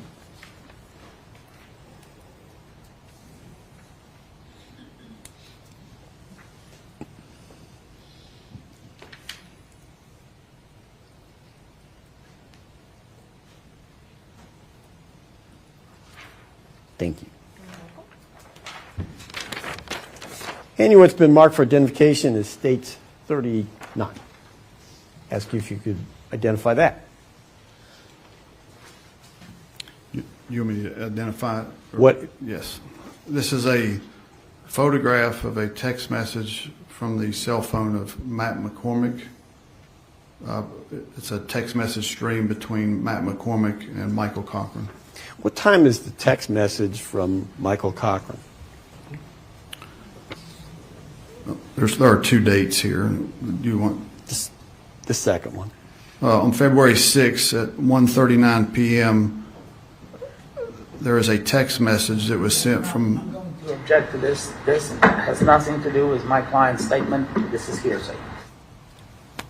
Thank you. And what's been marked for identification is State's 39. Ask you if you could identify that. You want me to identify it? What? Yes. This is a photograph of a text message from the cell phone of Matt McCormick. It's a text message stream between Matt McCormick and Michael Cochran. What time is the text message from Michael Cochran? There are two dates here. Do you want The second one. on February 6th at 1:39 p.m. there is a text message that was sent from. I'm going to object to this. This has nothing to do with my client's statement. This is hearsay.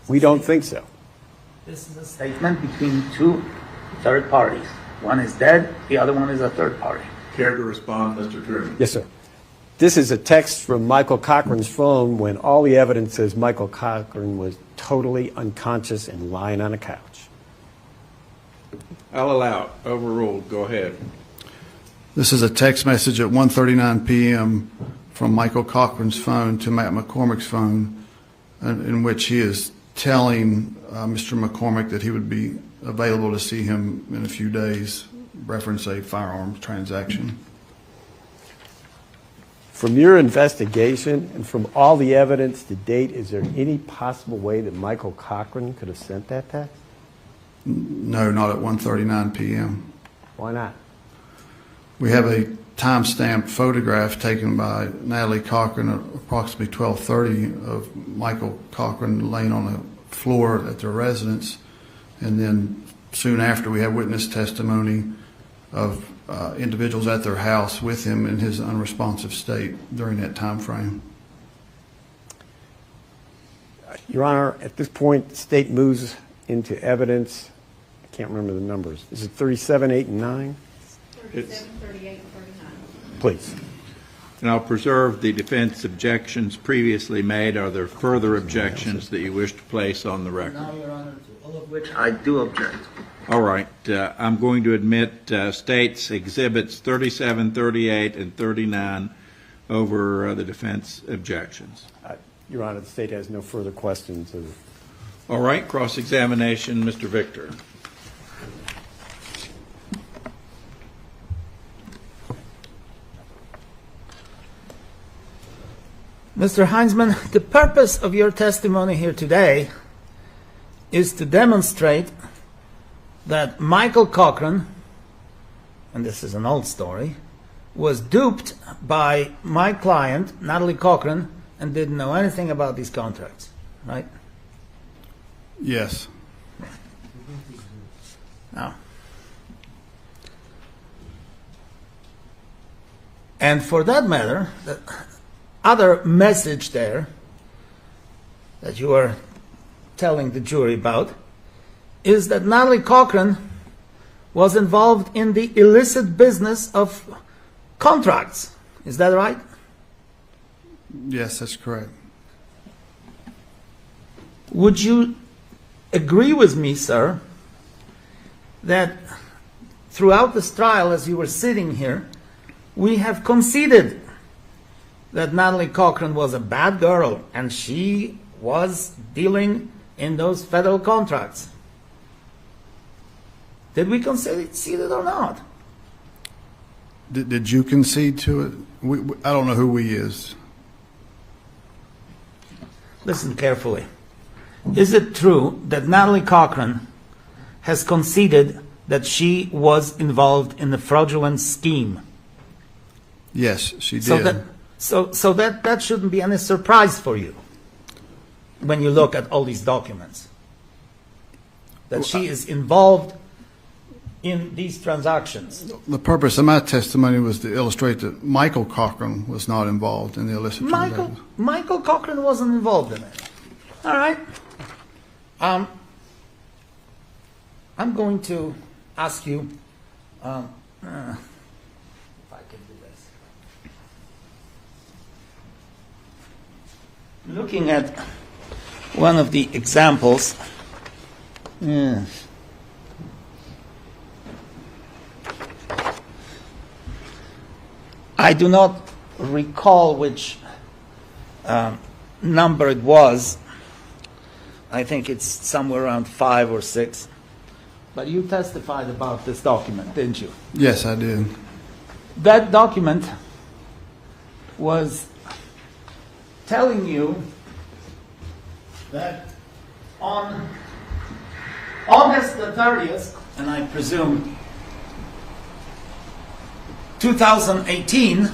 We don't think so. This is a statement between two third parties. One is dead, the other one is a third party. Care to respond, Mr. Truman? Yes, sir. This is a text from Michael Cochran's phone when all the evidence says Michael Cochran was totally unconscious and lying on a couch. I'll allow it. Overruled. Go ahead. This is a text message at 1:39 p.m. from Michael Cochran's phone to Matt McCormick's phone, in which he is telling Mr. McCormick that he would be available to see him in a few days, reference a firearms transaction. From your investigation and from all the evidence to date, is there any possible way that Michael Cochran could have sent that text? No, not at 1:39 p.m. Why not? We have a time-stamped photograph taken by Natalie Cochran at approximately 12:30 of Michael Cochran laying on the floor at their residence, and then soon after we have witness testimony of individuals at their house with him in his unresponsive state during that time frame. Your Honor, at this point, the state moves into evidence. I can't remember the numbers. Is it 37, 8, and 9? 37, 38, and 39. Please. And I'll preserve the defense objections previously made. Are there further objections that you wish to place on the record? Now, Your Honor, to all of which I do object. All right. I'm going to admit States Exhibits 37, 38, and 39 over the defense objections. Your Honor, the state has no further questions. All right. Cross-examination, Mr. Victor. Mr. Heinzman, the purpose of your testimony here today is to demonstrate that Michael Cochran, and this is an old story, was duped by my client, Natalie Cochran, and didn't know anything about these contracts, right? Yes. Now, and for that matter, the other message there that you are telling the jury about is that Natalie Cochran was involved in the illicit business of contracts. Is that right? Yes, that's correct. Would you agree with me, sir, that throughout this trial, as you were sitting here, we have conceded that Natalie Cochran was a bad girl and she was dealing in those federal contracts? Did we concede it or not? Did you concede to it? I don't know who we is. Listen carefully. Is it true that Natalie Cochran has conceded that she was involved in the fraudulent scheme? Yes, she did. So that shouldn't be any surprise for you when you look at all these documents. That she is involved in these transactions. The purpose of my testimony was to illustrate that Michael Cochran was not involved in the illicit transactions. Michael Cochran wasn't involved in it. All right. I'm going to ask you, if I can do this. Looking at one of the examples. I do not recall which number it was. I think it's somewhere around 5 or 6. But you testified about this document, didn't you? Yes, I did. That document was telling you that on August the 30th, and I presume 2018,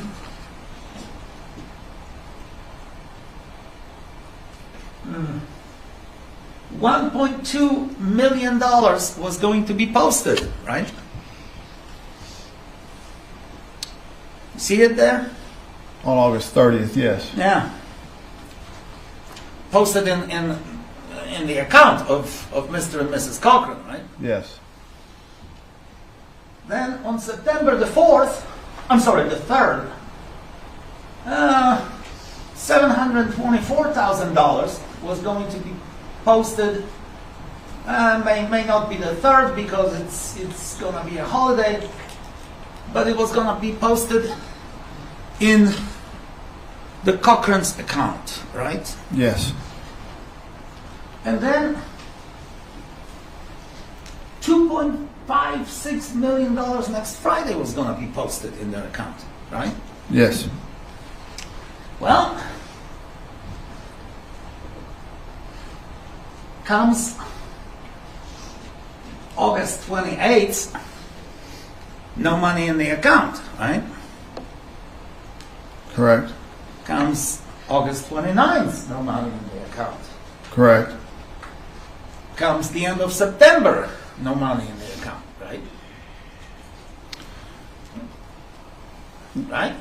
$1.2 million was going to be posted, right? See it there? On August 30th, yes. Yeah. Posted in the account of Mr. and Mrs. Cochran, right? Yes. Then on September the 4th, I'm sorry, the 3rd, $724,000 was going to be posted. May not be the 3rd because it's going to be a holiday, but it was going to be posted in the Cochran's account, right? Yes. And then $2.56 million next Friday was going to be posted in their account, right? Yes. Well, comes August 28th, no money in the account, right? Correct. Comes August 29th, no money in the account. Correct. Comes the end of September, no money in the account, right? Right?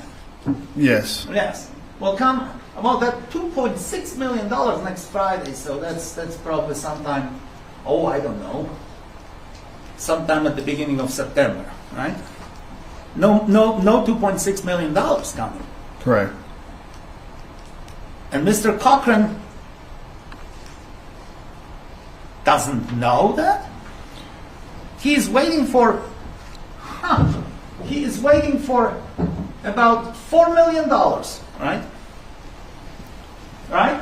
Yes. Yes. Well, come about that $2.6 million next Friday, so that's probably sometime, I don't know, sometime at the beginning of September, right? No $2.6 million coming. Correct. And Mr. Cochran doesn't know that? He is waiting for about $4 million, right? Right?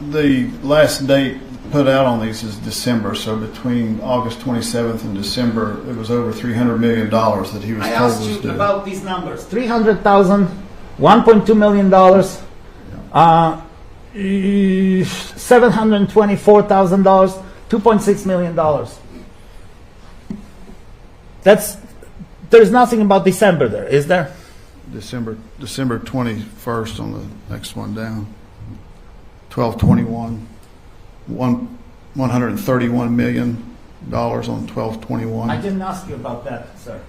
The last date put out on these is December, so between August 27th and December, it was over $300 million that he was I told asked was you due. about these numbers. $300,000, $1.2 million, $724,000, $2.6 million. There's nothing about December there, is there? December 21st on the next one down. 12/21, $131 million on 12/21. I didn't ask you about that, sir.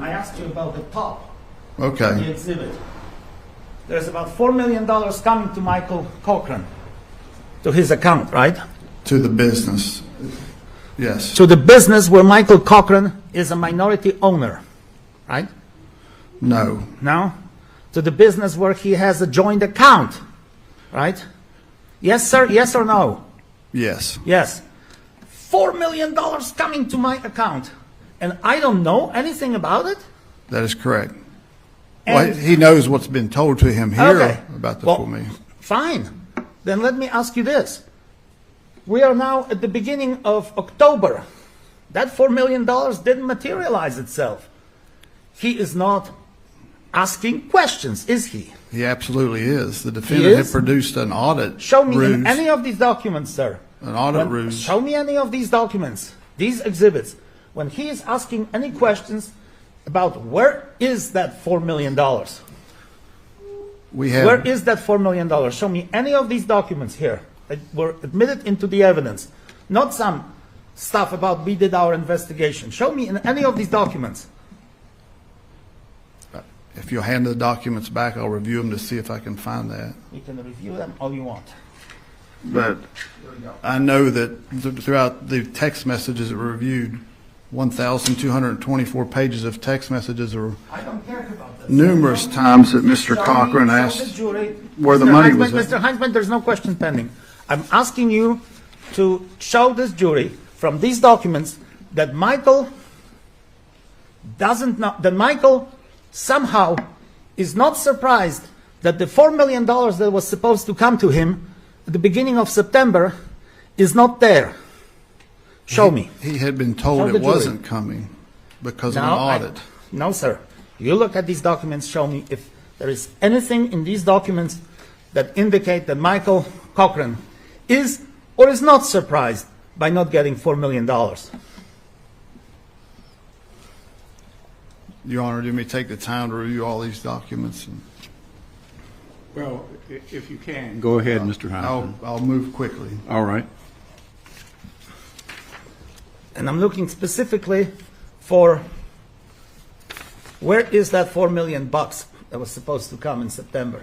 I asked you about the top of the Okay. exhibit. There's about $4 million coming to Michael Cochran, to his account, right? To the business. Yes. To the business where Michael Cochran is a minority owner, right? No. No? To the business where he has a joint account, right? Yes, sir? Yes or no? Yes. Yes. $4 million coming to my account, and I don't know anything about it? That is correct. And- Well, he knows what's been told to him here Okay. about the Well, $4 million. Fine. Then let me ask you this. We are now at the beginning of October. That $4 million didn't materialize itself. He is not asking questions, is he? He absolutely is. The defendant had is? produced an audit Show me ruse. in any of these documents, sir. An audit ruse. Show me any of these documents, these exhibits, when he is asking any questions about where is that $4 million? We have. Where is that $4 million? Show me any of these documents here that were admitted into the evidence. Not some stuff about we did our investigation. Show me in any of these documents. If you'll hand the documents back, I'll review them to see if I can find that. You can review them all you want. But I know that throughout the text messages that were reviewed, 1,224 pages of text messages are I don't care about this. numerous times that Mr. Cochran Show the asked jury. where the Mr. money Heinzman, was at. Mr. Heinzman, there's no question pending. I'm asking you to show this jury from these documents that Michael doesn't know, that Michael somehow is not surprised that the $4 million that was supposed to come to him at the beginning of September is not there. Show me. He had been Show told the it jury. wasn't coming because of an No, audit. No, sir. You look at these documents, show me if there is anything in these documents that indicate that Michael Cochran is or is not surprised by not getting $4 million. Your Honor, do me take the time to review all these documents? And Well, if you can. Go ahead, Mr. Heinzman. I'll move quickly. All right. And I'm looking specifically for where is that $4 million that was supposed to come in September?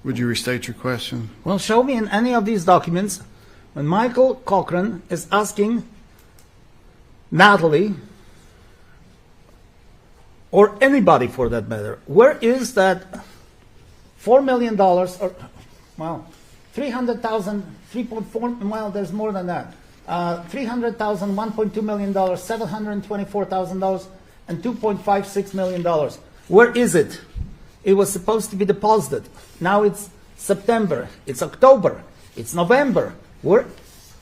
Would you restate your question? Well, show me in any of these documents when Michael Cochran is asking Natalie, or anybody for that matter, where is that $4 million, or, well, 300,000, 3.4, well, there's more than that. 300,000, $1.2 million, $724,000, and $2.56 million. Where is it? It was supposed to be deposited. Now it's September, it's October, it's November. Where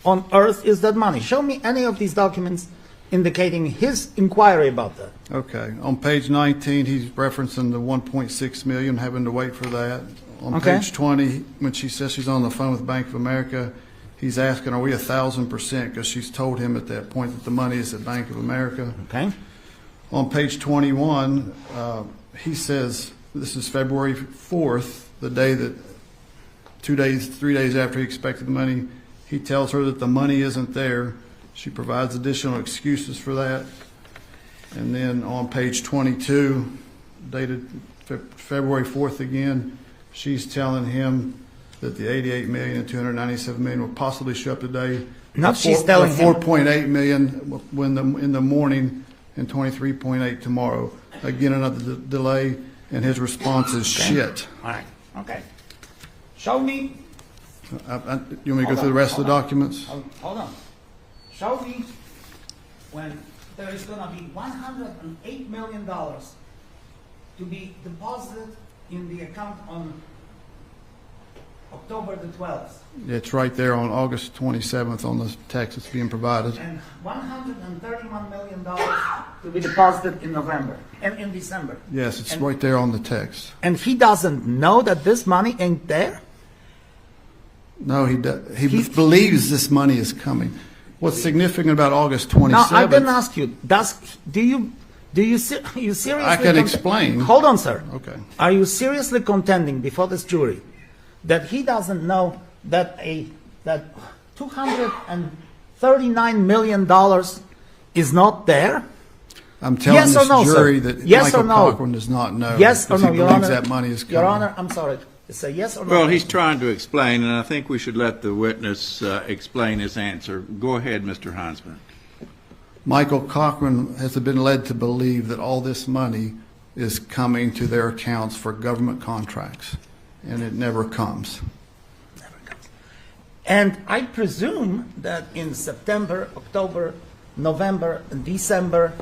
on earth is that money? Show me any of these documents indicating his inquiry about that. Okay. On page 19, he's referencing the 1.6 million, having to wait for that. On Okay. page 20, when she says she's on the phone with Bank of America, he's asking, are we 1,000%? Because she's told him at that point that the money is at Bank of America. Okay. On page 21, he says, this is February 4th, the day that 3 days after he expected the money, he tells her that the money isn't there. She provides additional excuses for that. And then on page 22, dated February 4th again, she's telling him that the 88 million and 297 million will possibly show up today. Not she's telling him. 4.8 million in the morning and 23.8 tomorrow. Again, another delay, and his response is shit. All right. Okay. Show me. You want me to go through the rest of the documents? Hold on. Show me when there is going to be $108 million to be deposited in the account on October the 12th. It's right there on August 27th on the text that's being provided. And $131 million to be deposited in November and in December. Yes, it's And- right there on the text. And he doesn't know that this money ain't there? No, he believes this money is coming. What's significant about August 27th? Now, I didn't ask you. Do you seriously? I can explain. Hold on, sir. Okay. Are you seriously contending before this jury that he doesn't know that that $239 million is not there? I'm telling Yes or this no, jury sir? that Yes or Michael no? Cochran does not know. Yes or because no, he Your believes Honor? that money is coming. Your Honor, I'm sorry. It's a yes or no. Well, he's trying to explain, and I think we should let the witness explain his answer. Go ahead, Mr. Heinzman. Michael Cochran has been led to believe that all this money is coming to their accounts for government contracts, and it never comes. And I presume that in September, October, November, December,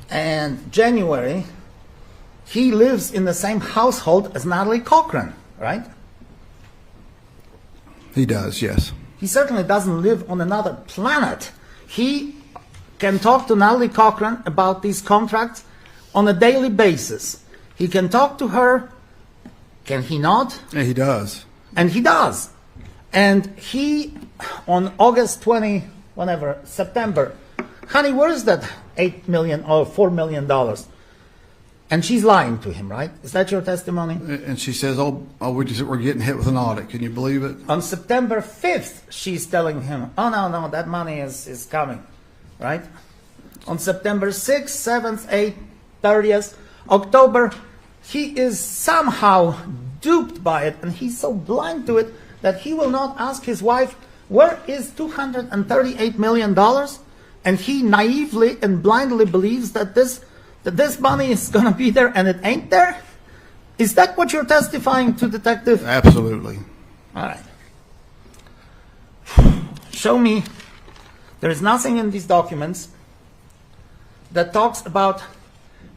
and January, he lives in the same household as Natalie Cochran, right? He does, yes. He certainly doesn't live on another planet. He can talk to Natalie Cochran about these contracts on a daily basis. He can talk to her, can he not? Yeah, he does. And he does. And he, on August 20, whenever, September, honey, where is that $8 million or $4 million? And she's lying to him, right? Is that your testimony? And she says, we're getting hit with an audit. Can you believe it? On September 5th, she's telling him, oh, no, that money is coming, right? On September 6th, 7th, 8th, 30th, October, he is somehow duped by it, and he's so blind to it that he will not ask his wife, where is $238 million? And he naively and blindly believes that this money is going to be there and it ain't there? Is that what you're testifying to, Detective? Absolutely. All right. Show me. There is nothing in these documents that talks about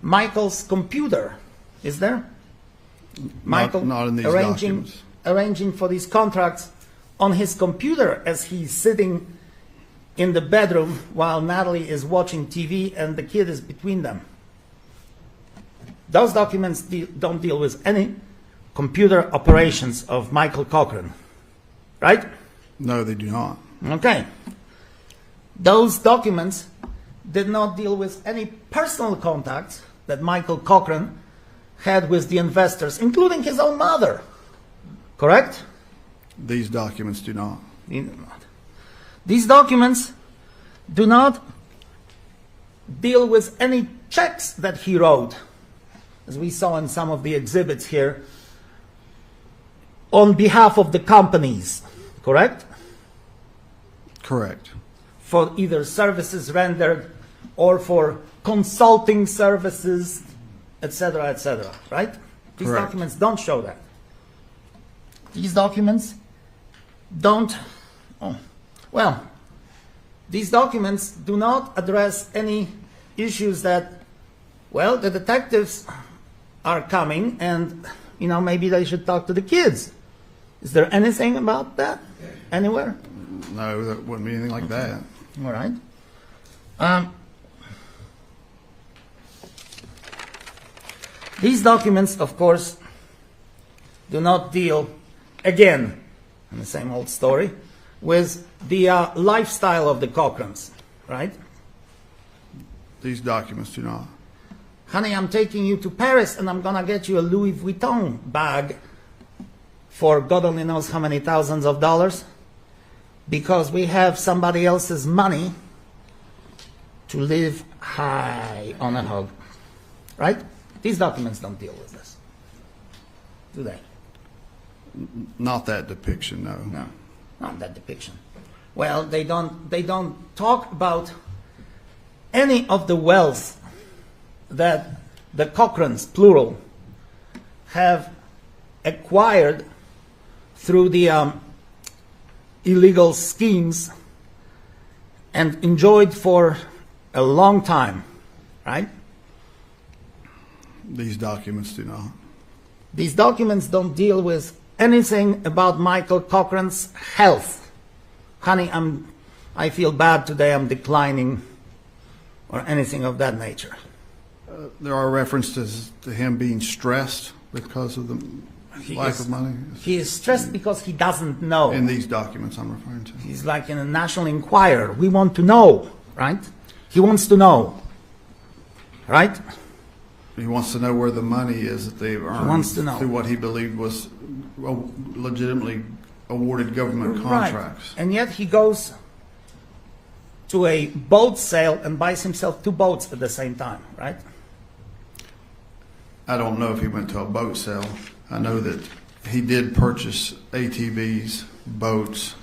Michael's computer. Is there? Michael not in these documents. Arranging for these contracts on his computer as he's sitting in the bedroom while Natalie is watching TV and the kid is between them. Those documents don't deal with any computer operations of Michael Cochran, right? No, they do not. Okay. Those documents did not deal with any personal contacts that Michael Cochran had with the investors, including his own mother. Correct? These documents do not. These documents do not deal with any checks that he wrote, as we saw in some of the exhibits here, on behalf of the companies. Correct? Correct. For either services rendered or for consulting services, etc., right? These Correct. documents don't show that. These documents don't, these documents do not address any issues that, the detectives are coming and, maybe they should talk to the kids. Is there anything about that anywhere? No, there wouldn't be anything like that. All right. These documents, of course, do not deal, again, in the same old story, with the lifestyle of the Cochrans, right? These documents do not. Honey, I'm taking you to Paris and I'm going to get you a Louis Vuitton bag for God only knows how many thousands of dollars, because we have somebody else's money to live high on a hog, right? These documents don't deal with this, do they? Not that depiction, no. No, not that depiction. Well, they don't talk about any of the wealth that the Cochrans, plural, have acquired through the illegal schemes and enjoyed for a long time, right? These documents do not. These documents don't deal with anything about Michael Cochran's health. Honey, I feel bad today, I'm declining, or anything of that nature. There are references to him being stressed because of the lack of money. He is stressed because he doesn't know. In these documents I'm referring to. He's like in a National Enquirer. We want to know, right? He wants to know, right? He wants to know where the money is that they've earned. He wants to know. Through what he believed was legitimately awarded government contracts. Right. And yet he goes to a boat sale and buys himself 2 boats at the same time, right? I don't know if he went to a boat sale. I know that he did purchase ATVs, boats,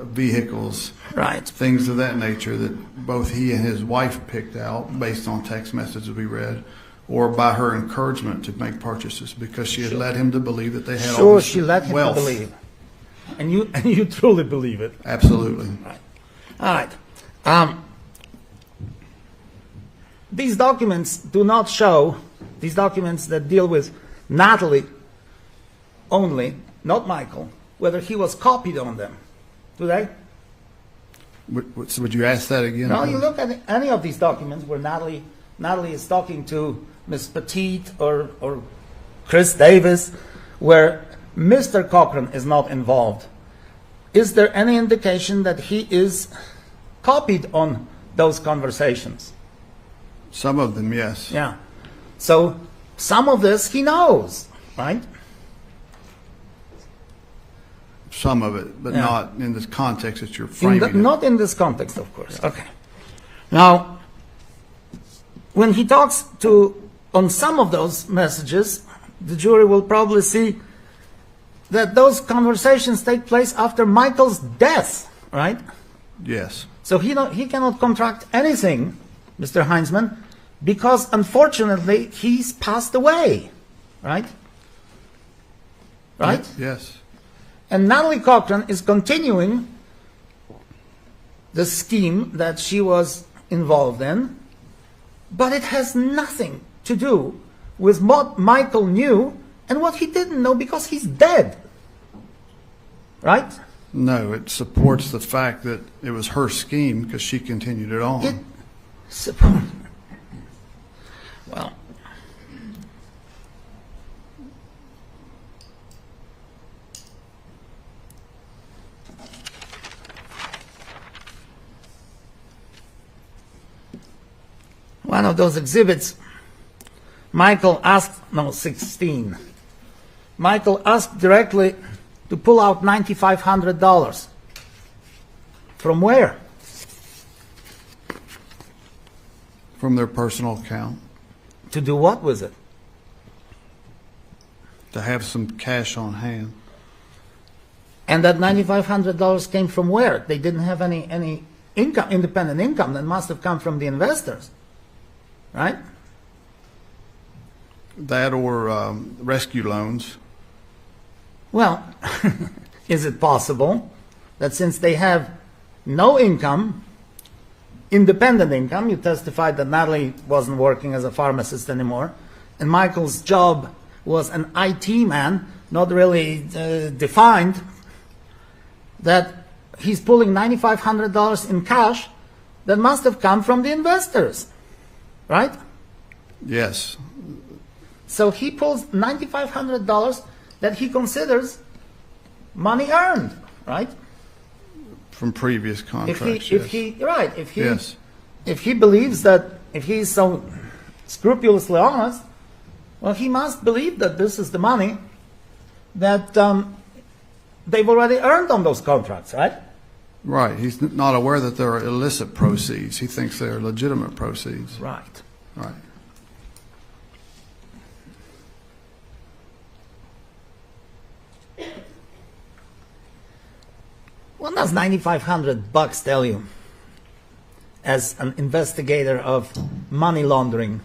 vehicles, Right. things of that nature that both he and his wife picked out based on text messages we read, or by her encouragement to make purchases because she had led him to believe that they had all Sure, this she let him wealth. believe. And you truly believe it. Absolutely. All right. These documents do not show, these documents that deal with Natalie only, not Michael, whether he was copied on them. Do they? So would you ask that again? No, you look at any of these documents where Natalie is talking to Ms. Petite or Chris Davis, where Mr. Cochran is not involved. Is there any indication that he is copied on those conversations? Some of them, yes. Yeah. So some of this he knows, right? Some of it, but Yeah. not in this context that you're framing it. Not in this context, of course. Okay. Now, when he talks on some of those messages, the jury will probably see that those conversations take place after Michael's death, right? Yes. So he cannot contract anything, Mr. Heinzman, because unfortunately he's passed away, right? Right? Yes. And Natalie Cochran is continuing the scheme that she was involved in, but it has nothing to do with what Michael knew and what he didn't know because he's dead. Right? No, it supports the fact that it was her scheme because she continued it on. It support. Well, one of those exhibits, Michael asked, no, 16. Michael asked directly to pull out $9,500. From where? From their personal account To do what with it? to have some cash on hand. And that $9,500 came from where? They didn't have any income, independent income. That must have come from the investors, right? That or rescue loans. Well, is it possible that since they have no income, independent income, you testified that Natalie wasn't working as a pharmacist anymore, and Michael's job was an IT man, not really defined, that he's pulling $9,500 in cash that must have come from the investors, right? Yes. So he pulls $9,500 that he considers money earned, right? From previous contracts. If he Yes. believes that, if he's so scrupulously honest, well, he must believe that this is the money that they've already earned on those contracts, right? Right. He's not aware that there are illicit proceeds. He thinks they're legitimate proceeds. Right. Right. What does $9,500 tell you as an investigator of money laundering?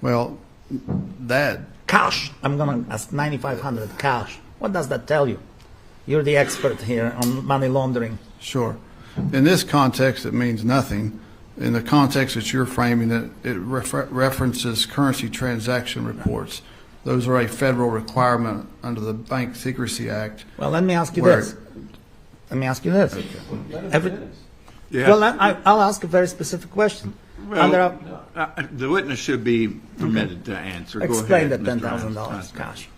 Well, that Cash. I'm going to ask $9,500 cash. What does that tell you? You're the expert here on money laundering. Sure. In this context, it means nothing. In the context that you're framing it, it references currency transaction reports. Those are a federal requirement under the Bank Secrecy Act. Well, let me ask you Where- this. Let me ask you this. Yeah. Well, I'll ask a very specific question. Under The witness should be permitted to answer. Go explain ahead, that Mr. $10,000 Hines. cash.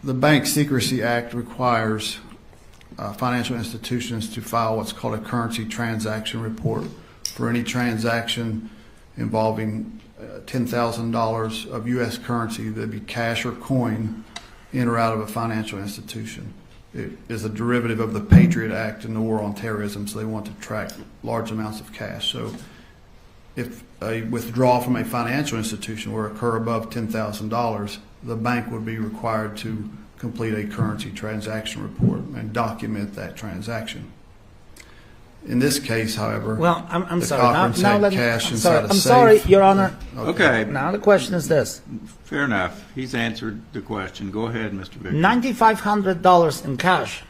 The Bank Secrecy Act requires financial institutions to file what's called a currency transaction report for any transaction involving $10,000 of U.S. currency, that'd be cash or coin, in or out of a financial institution. It is a derivative of the Patriot Act and the war on terrorism, so they want to track large amounts of cash. So if a withdrawal from a financial institution were to occur above $10,000, the bank would be required to complete a currency transaction report and document that transaction. In this case, however, Well, I'm the sorry. Cochrans had let me- cash I'm inside sorry. a I'm safe. sorry, Your Honor. Okay, Now the question is this. fair enough. He's answered the question. Go ahead, Mr. Victor. $9,500 in cash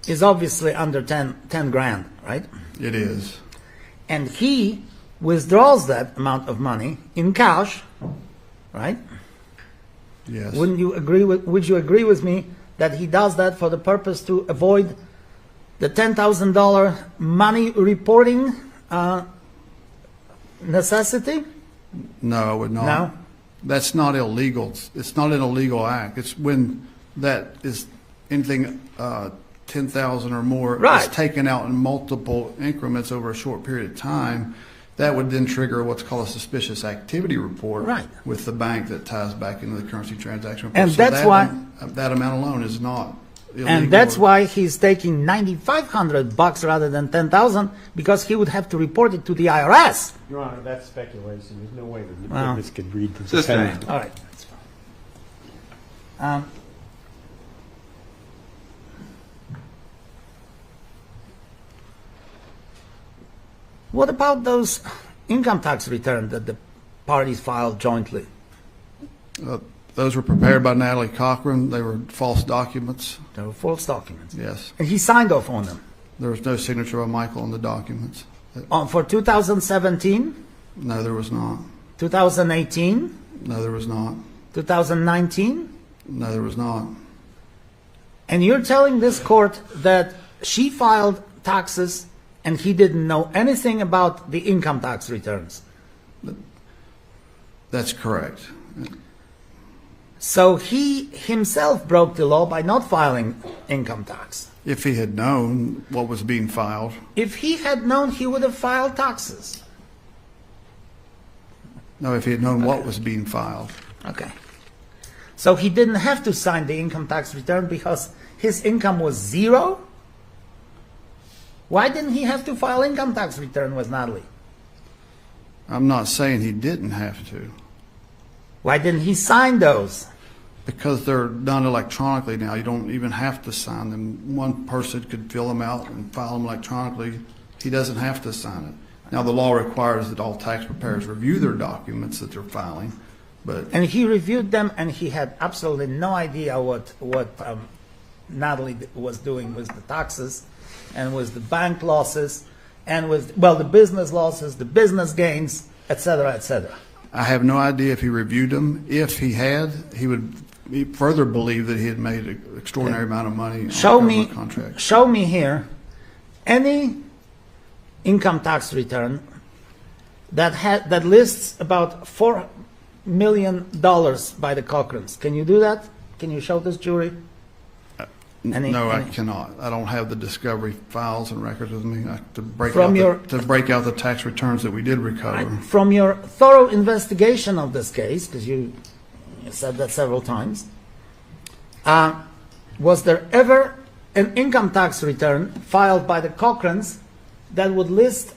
is obviously under 10 grand, right? It is. And he withdraws that amount of money in cash, right? Yes. Would you agree with me that he does that for the purpose to avoid the $10,000 money reporting necessity? No, I would not. No? That's not illegal. It's not an illegal act. It's when that is anything 10,000 or more Right. is taken out in multiple increments over a short period of time. That would then trigger what's called a suspicious activity report Right. with the bank that ties back into the currency transaction report. And So that's why- that amount alone is not illegal. And that's why he's taking $9,500 rather than 10,000, because he would have to report it to the IRS. Your Honor, that's speculation. There's no way the Wow. witness could read the Sustained. defendant. All right. That's fine. What about those income tax returns that the parties filed jointly? Those were prepared by Natalie Cochran. They were false documents. They were false documents. Yes. And he signed off on them. There was no signature by Michael on the documents. For 2017, No, there was not. 2018, No, there was not. 2019, No, there was not. and you're telling this court that she filed taxes and he didn't know anything about the income tax returns. That's correct. So he himself broke the law by not filing income tax. If he had known what was being filed, If he had known, he would have filed taxes. no, if he had known what was being filed. Okay. So he didn't have to sign the income tax return because his income was zero? Why didn't he have to file income tax return with Natalie? I'm not saying he didn't have to, Why didn't he sign those? because they're done electronically now. You don't even have to sign them. One person could fill them out and file them electronically. He doesn't have to sign it. Now, the law requires that all tax preparers review their documents that they're filing, but And he reviewed them, and he had absolutely no idea what Natalie was doing with the taxes, and with the bank losses, and with, well, the business losses, the business gains, et cetera, et cetera. I have no idea if he reviewed them. If he had, he would further believe that he had made an extraordinary amount of money on Show me, government contracts. show me here any income tax return that lists about $4 million by the Cochrans. Can you do that? Can you show this jury? No, I cannot. I don't have the discovery files and records with me to break From out the tax returns that we did recover. From your thorough investigation of this case, because you said that several times, was there ever an income tax return filed by the Cochrans that would list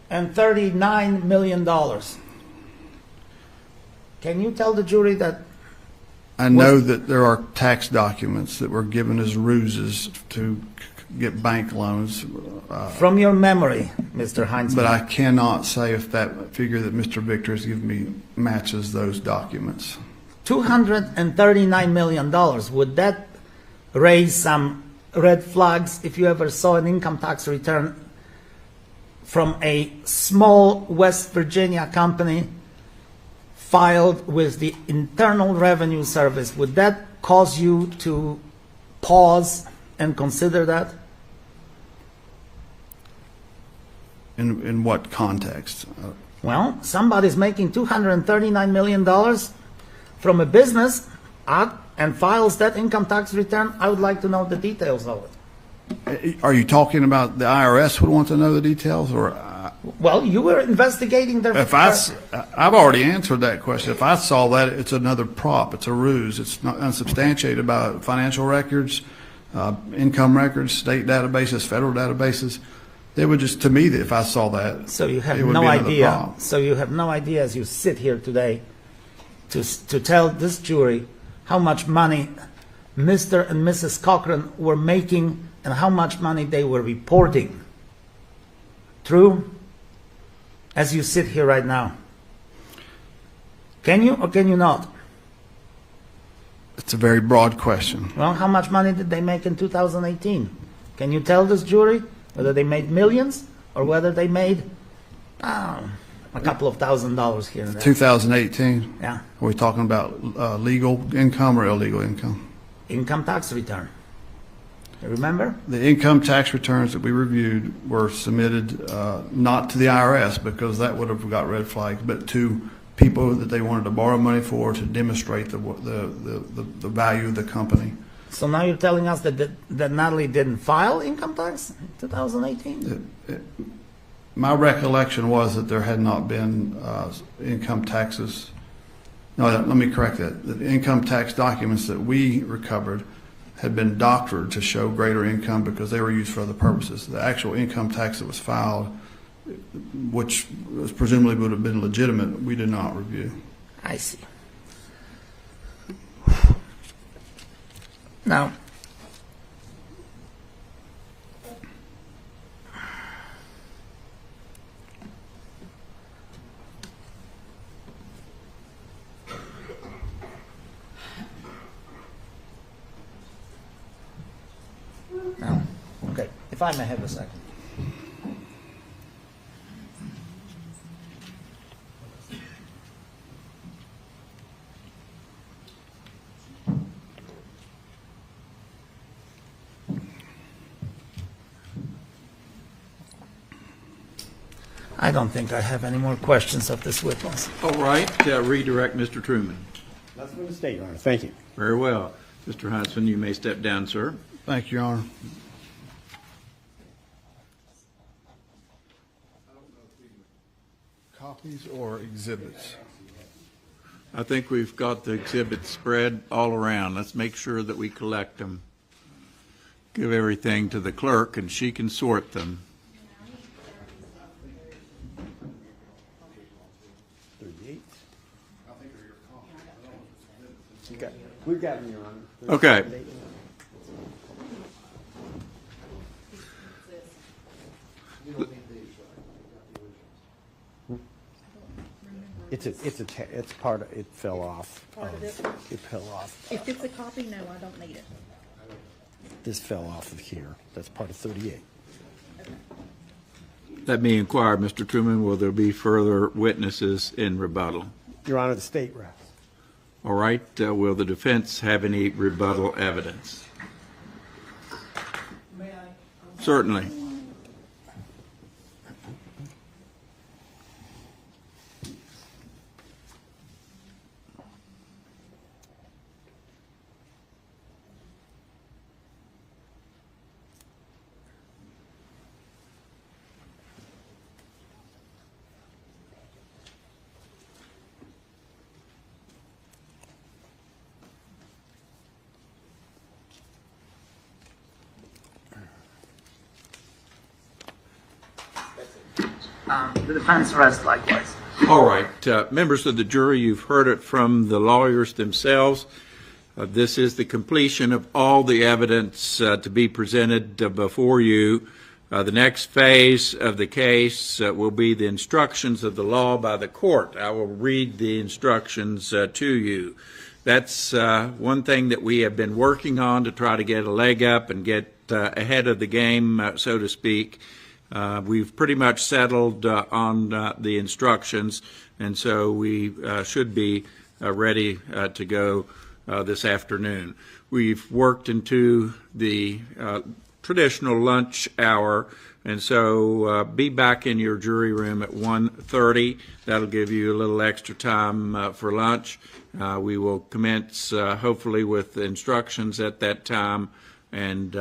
$239 million? Can you tell the jury that? I know that there are tax documents that were given as ruses to get bank loans, From your memory, Mr. Heinzman. but I cannot say if that figure that Mr. Victor has given me matches those documents. $239 million, would that raise some red flags if you ever saw an income tax return from a small West Virginia company filed with the Internal Revenue Service? Would that cause you to pause and consider that? In what context? Well, somebody's making $239 million from a business and files that income tax return. I would like to know the details of it. Are you talking about the IRS would want to know the details, or Well, you were investigating their. I've already answered that question. If I saw that, it's another prop. It's a ruse. It's not unsubstantiated by financial records, income records, state databases, federal databases. It would just, to me, if I saw that, So you have it would no be another idea. prop. So you have no idea as you sit here today to tell this jury how much money Mr. and Mrs. Cochran were making and how much money they were reporting. True? As you sit here right now. Can you or can you not? It's a very broad question. Well, how much money did they make in 2018? Can you tell this jury whether they made millions or whether they made a couple of $1,000s here and there? 2018. Yeah. Are we talking about legal income or illegal income? Income tax return. You remember? The income tax returns that we reviewed were submitted not to the IRS because that would have got red flags, but to people that they wanted to borrow money for to demonstrate the value of the company. So now you're telling us that Natalie didn't file income tax in 2018? My recollection was that there had not been income taxes. No, let me correct that. The income tax documents that we recovered had been doctored to show greater income because they were used for other purposes. The actual income tax that was filed, which was presumably would have been legitimate, we did not review. I see. Now, okay, if I may have a second. I don't think I have any more questions of this witness. All right, redirect Mr. Truman. Nothing from the state, Your Honor. Thank you. Very well. Mr. Huntsman, you may step down, sir. Thank you, Your Honor. Copies or exhibits? I think we've got the exhibits spread all around. Let's make sure that we collect them. Give everything to the clerk and she can sort them. 38. Okay. We've got them, Your Honor. Okay. It's part of, it fell off. Part of it? It fell off. If it's a copy, no, I don't need it. This fell off of here. That's part of 38. Let me inquire, Mr. Truman, will there be further witnesses in rebuttal? Your Honor, the state rests. All right, will the defense have any rebuttal evidence? May I? Certainly. The defense rests likewise. All right, members of the jury, you've heard it from the lawyers themselves. This is the completion of all the evidence to be presented before you. The next phase of the case will be the instructions of the law by the court. I will read the instructions to you. That's one thing that we have been working on to try to get a leg up and get ahead of the game, so to speak. We've pretty much settled on the instructions, and so we should be ready to go this afternoon. We've worked into the traditional lunch hour, and so be back in your jury room at 1:30. That'll give you a little extra time for lunch. We will commence hopefully with instructions at that time, and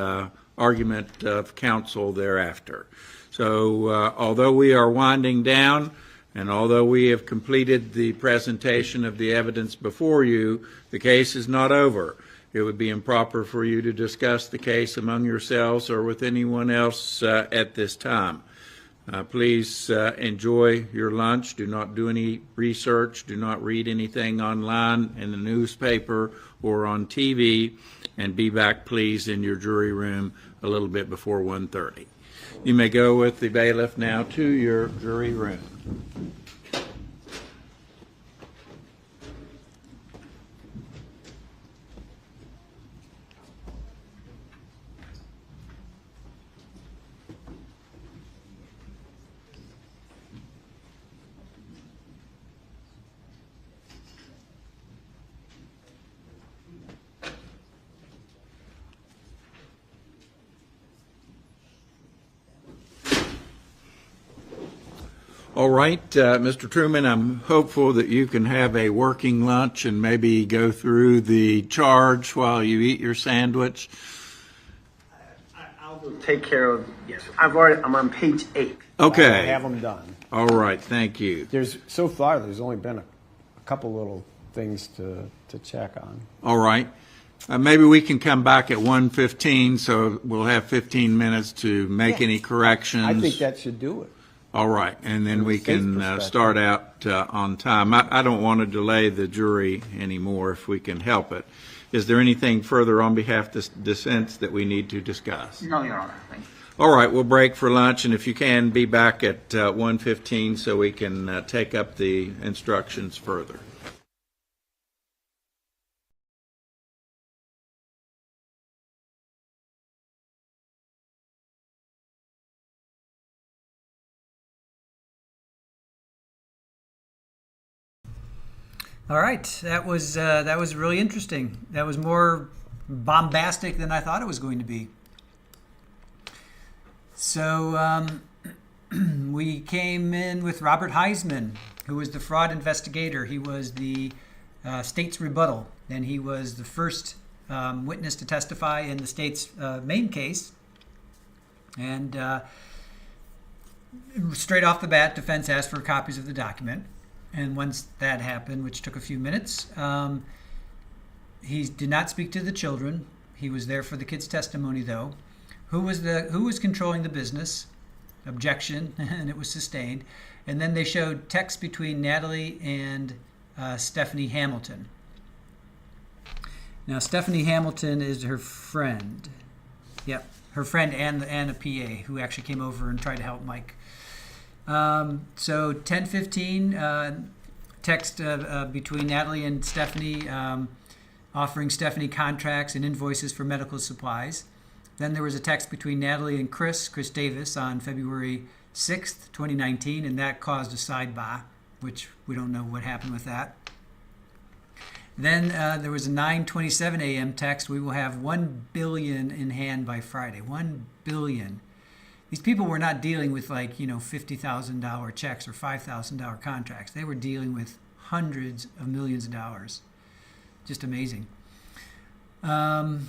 argument of counsel thereafter. So although we are winding down, and although we have completed the presentation of the evidence before you, the case is not over. It would be improper for you to discuss the case among yourselves or with anyone else at this time. Please enjoy your lunch. Do not do any research. Do not read anything online in the newspaper or on TV. And be back, please, in your jury room a little bit before 1:30. You may go with the bailiff now to your jury room. All right, Mr. Truman, I'm hopeful that you can have a working lunch and maybe go through the charge while you eat your sandwich. I'll take care of, yes, I'm on page 8. Okay. I have them done. All right, thank you. So far, there's only been a couple little things to check on. All right. Maybe we can come back at 1:15, so we'll have 15 minutes to make any corrections. I think that should do it. All right, and then we can perspective. start out on time. I don't want to delay the jury anymore if we can help it. Is there anything further on behalf of the dissents that we need to discuss? No, Your Honor, thank you. All right, we'll break for lunch, and if you can, be back at 1:15 so we can take up the instructions further. All right, that was really interesting. That was more bombastic than I thought it was going to be. So we came in with Robert Heisman, who was the fraud investigator. He was the state's rebuttal, and he was the first witness to testify in the state's main case. And straight off the bat, defense asked for copies of the document. And once that happened, which took a few minutes, he did not speak to the children. He was there for the kids' testimony, though. Who was controlling the business? Objection, and it was sustained. And then they showed text between Natalie and Stephanie Hamilton. Now, Stephanie Hamilton is her friend. Yep, her friend and a PA who actually came over and tried to help Mike. So 10:15, text between Natalie and Stephanie, offering Stephanie contracts and invoices for medical supplies. Then there was a text between Natalie and Chris Davis on February 6th, 2019, and that caused a sidebar, which we don't know what happened with that. Then there was a 9:27 a.m. text. We will have $1 billion in hand by Friday. $1 billion. These people were not dealing with $50,000 checks or $5,000 contracts. They were dealing with hundreds of millions of dollars. Just amazing. So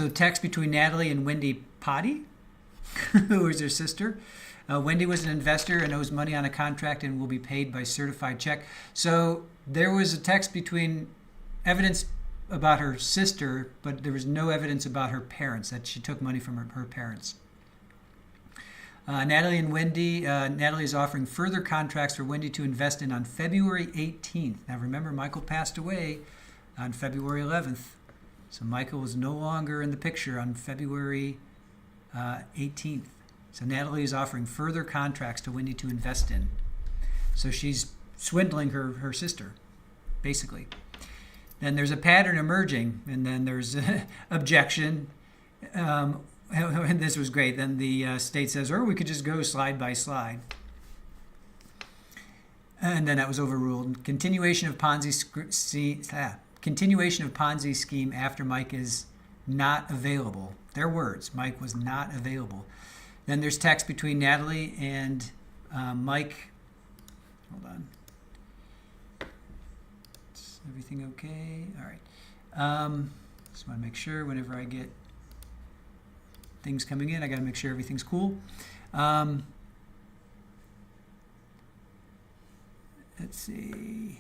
text between Natalie and Wendy Potty, who was her sister. Wendy was an investor and owes money on a contract and will be paid by certified check. So there was a text between evidence about her sister, but there was no evidence about her parents, that she took money from her parents. Natalie and Wendy, Natalie is offering further contracts for Wendy to invest in on February 18th. Now remember, Michael passed away on February 11th. So Michael was no longer in the picture on February 18th. So Natalie is offering further contracts to Wendy to invest in. So she's swindling her sister, basically. Then there's a pattern emerging, and then there's objection. And this was great. Then the state says, or we could just go slide by slide. And then that was overruled. Continuation of Ponzi scheme after Mike is not available. Their words, Mike was not available. Then there's text between Natalie and Mike. Hold on. Is everything okay? All right. Just want to make sure whenever I get things coming in. I got to make sure everything's cool. Let's see.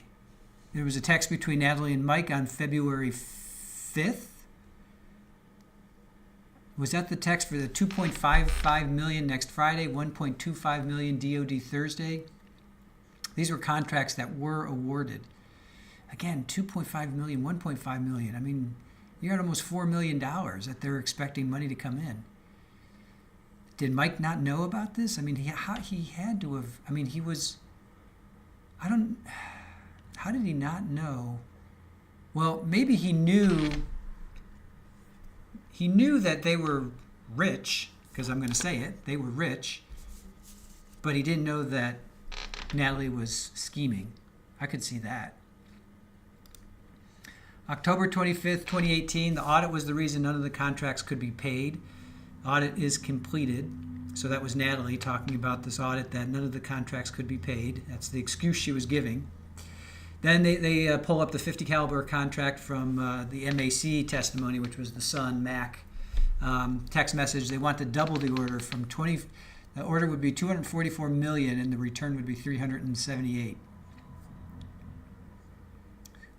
There was a text between Natalie and Mike on February 5th. Was that the text for the $2.55 million next Friday, $1.25 million DOD Thursday? These were contracts that were awarded. Again, $2.5 million, $1.5 million. I mean, you're at almost $4 million that they're expecting money to come in. Did Mike not know about this? I mean, he had to have. I mean, he was. How did he not know? Well, maybe he knew. He knew that they were rich, because I'm going to say it. They were rich, but he didn't know that Natalie was scheming. I could see that. October 25th, 2018, the audit was the reason none of the contracts could be paid. Audit is completed. So that was Natalie talking about this audit, that none of the contracts could be paid. That's the excuse she was giving. Then they pull up the 50 caliber contract from the MAC testimony, which was the son, Mac. Text message, they want to double the order from 20. The order would be 244 million and the return would be 378.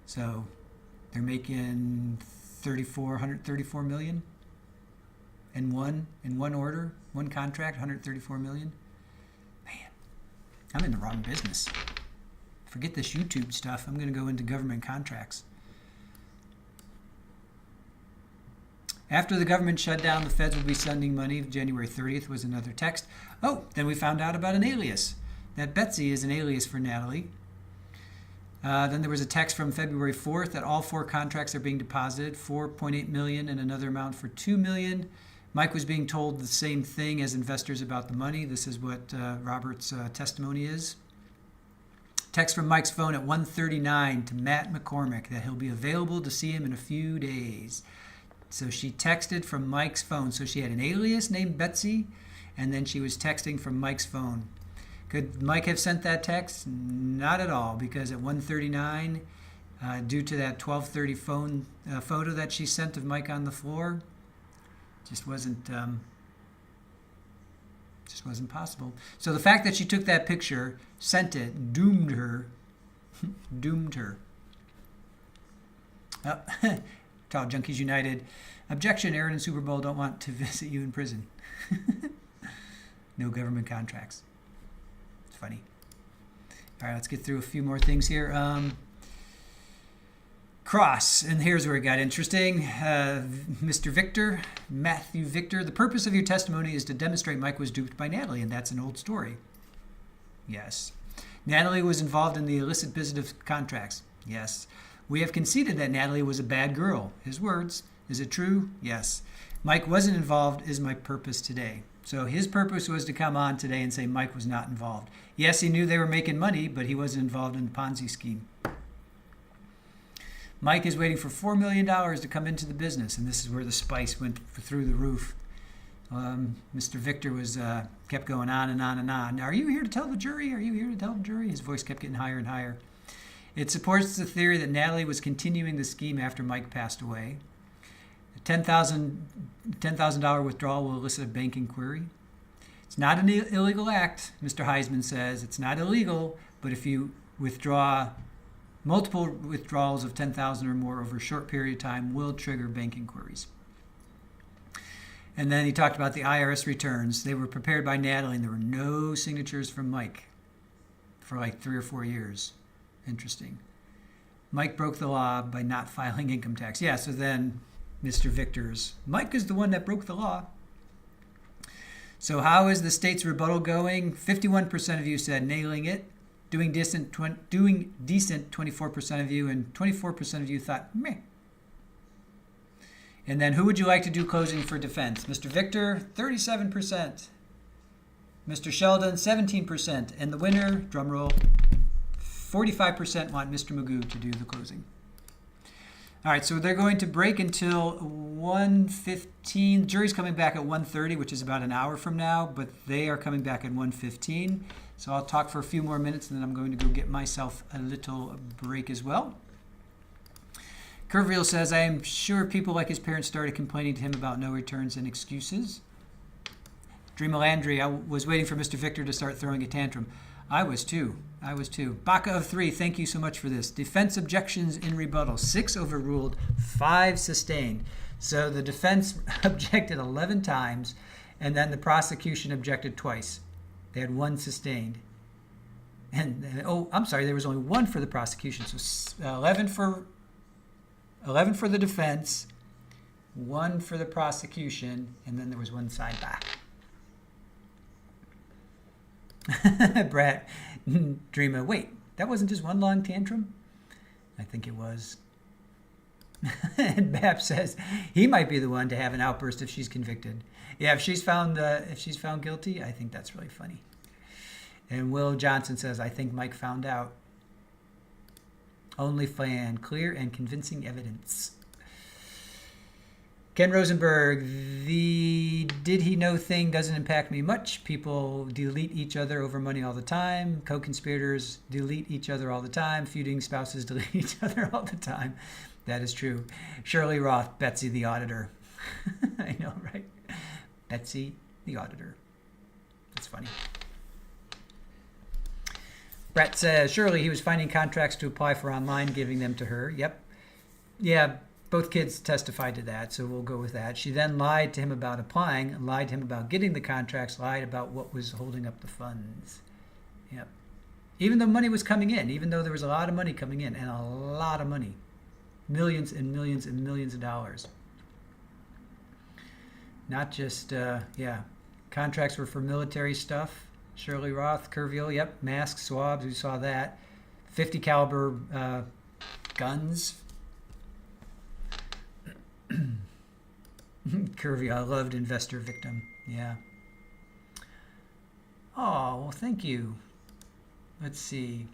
So they're making 134 million in one order, one contract, 134 million. Man, I'm in the wrong business. Forget this YouTube stuff. I'm going to go into government contracts. After the government shut down, the feds will be sending money. January 30th was another text. Oh, then we found out about an alias. That Betsy is an alias for Natalie. Then there was a text from February 4th that all 4 contracts are being deposited, 4.8 million and another amount for 2 million. Mike was being told the same thing as investors about the money. This is what Robert's testimony is. Text from Mike's phone at 1:39 to Matt McCormick that he'll be available to see him in a few days. So she texted from Mike's phone. So she had an alias named Betsy, and then she was texting from Mike's phone. Could Mike have sent that text? Not at all, because at 1:39, due to that 12:30 phone photo that she sent of Mike on the floor, just wasn't possible. So the fact that she took that picture, sent it, doomed her. Tall Junkies United. Objection, Aaron and Super Bowl don't want to visit you in prison. No government contracts. It's funny. All right, let's get through a few more things here. Cross, and here's where it got interesting. Mr. Victor, Matthew Victor, the purpose of your testimony is to demonstrate Mike was duped by Natalie, and that's an old story. Yes. Natalie was involved in the illicit business of contracts. Yes. We have conceded that Natalie was a bad girl. His words. Is it true? Yes. Mike wasn't involved is my purpose today. So his purpose was to come on today and say Mike was not involved. Yes, he knew they were making money, but he wasn't involved in the Ponzi scheme. Mike is waiting for $4 million to come into the business, and this is where the spice went through the roof. Mr. Victor kept going on and on and on. Now, are you here to tell the jury? Are you here to tell the jury? His voice kept getting higher and higher. It supports the theory that Natalie was continuing the scheme after Mike passed away. A $10,000 withdrawal will elicit a bank inquiry. It's not an illegal act, Mr. Heisman says. It's not illegal, but if you withdraw multiple withdrawals of $10,000 or more over a short period of time will trigger bank inquiries. And then he talked about the IRS returns. They were prepared by Natalie, and there were no signatures from Mike for like 3 or 4 years. Interesting. Mike broke the law by not filing income tax. Yeah, so then Mr. Victor's, Mike is the one that broke the law. So how is the state's rebuttal going? 51% of you said nailing it. Doing decent, 24% of you, and 24% of you thought, meh. And then who would you like to do closing for defense? Mr. Victor, 37%. Mr. Sheldon, 17%. And the winner, drum roll, 45% want Mr. Magoo to do the closing. All right, so they're going to break until 1:15. The jury's coming back at 1:30, which is about an hour from now, but they are coming back at 1:15. So I'll talk for a few more minutes, and then I'm going to go get myself a little break as well. Curveel says, I am sure people like his parents started complaining to him about no returns and excuses. Dreamer Landry, I was waiting for Mr. Victor to start throwing a tantrum. I was too. Baka of 3, thank you so much for this. Defense objections in rebuttal. 6 overruled, 5 sustained. So the defense objected 11 times, and then the prosecution objected twice. They had 1 sustained. And I'm sorry, there was only 1 for the prosecution. So 11 for the defense, 1 for the prosecution, and then there was 1 side back. Brett, Dreamer, wait, that wasn't just 1 long tantrum? I think it was. And Bap says he might be the one to have an outburst if she's convicted. Yeah, if she's found guilty, I think that's really funny. And Will Johnson says, I think Mike found out. Only fan, clear and convincing evidence. Ken Rosenberg, the did he know thing doesn't impact me much. People delete each other over money all the time. Co-conspirators delete each other all the time. Feuding spouses delete each other all the time. That is true. Shirley Roth, Betsy the auditor. I know, right? Betsy the auditor. That's funny. Brett says, surely he was finding contracts to apply for online, giving them to her. Yep. Yeah, both kids testified to that, so we'll go with that. She then lied to him about applying, lied to him about getting the contracts, lied about what was holding up the funds. Yep. Even though money was coming in, even though there was a lot of money coming in, and a lot of money. Millions and millions and millions of dollars. Not just, contracts were for military stuff. Shirley Roth, Kerrville, yep, masks, swabs, we saw that. 50 caliber guns. Curvy, I loved investor victim. Yeah. Oh, well, thank you. Let's see.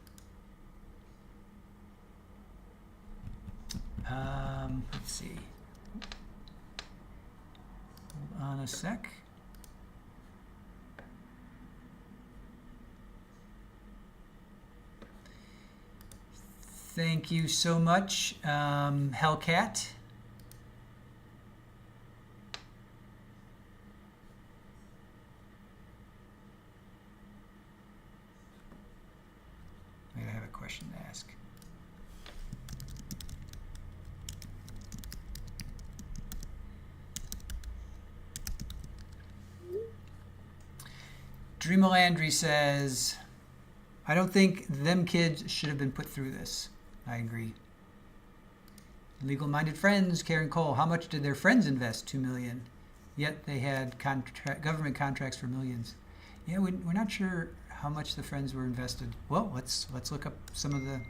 Let's see. Hold on a sec. Thank you so much, Hellcat. I have a question to ask. Dreamer Landry says, I don't think them kids should have been put through this. I agree. Legal-minded friends, Karen Cole. How much did their friends invest? $2 million. Yet they had government contracts for millions. Yeah, we're not sure how much the friends were invested. Well, let's look up some of the.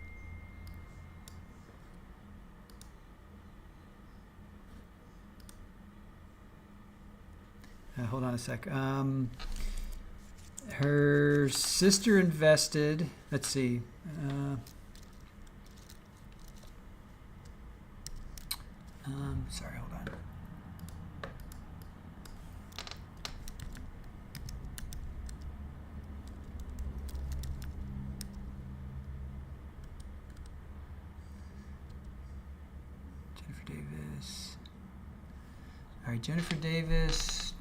Hold on a sec. Her sister invested. Let's see. Sorry, hold on. Jennifer Davis. All right, Jennifer Davis.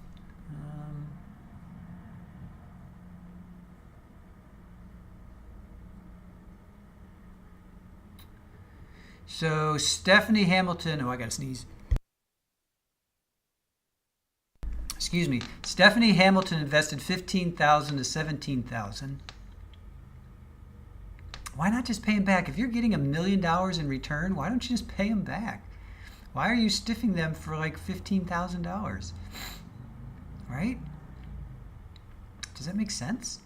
So Stephanie Hamilton, I gotta sneeze. Excuse me. Stephanie Hamilton invested $15,000 to $17,000. Why not just pay them back? If you're getting $1 million in return, why don't you just pay them back? Why are you stiffing them for like $15,000? Right? Does that make sense?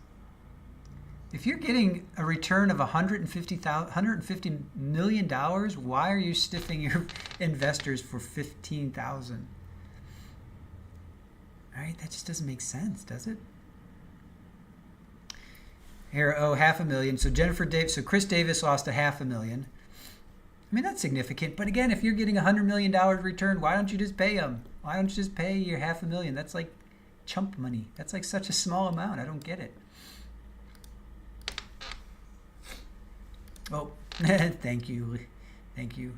If you're getting a return of $150 million, why are you stiffing your investors for $15,000? Right? That just doesn't make sense, does it? Here, $500,000. So Jennifer Davis, so Chris Davis lost $500,000. I mean, that's significant. But again, if you're getting $100 million return, why don't you just pay them? Why don't you just pay your $500,000? That's like chump money. That's like such a small amount. I don't get it. Oh, thank you. Thank you.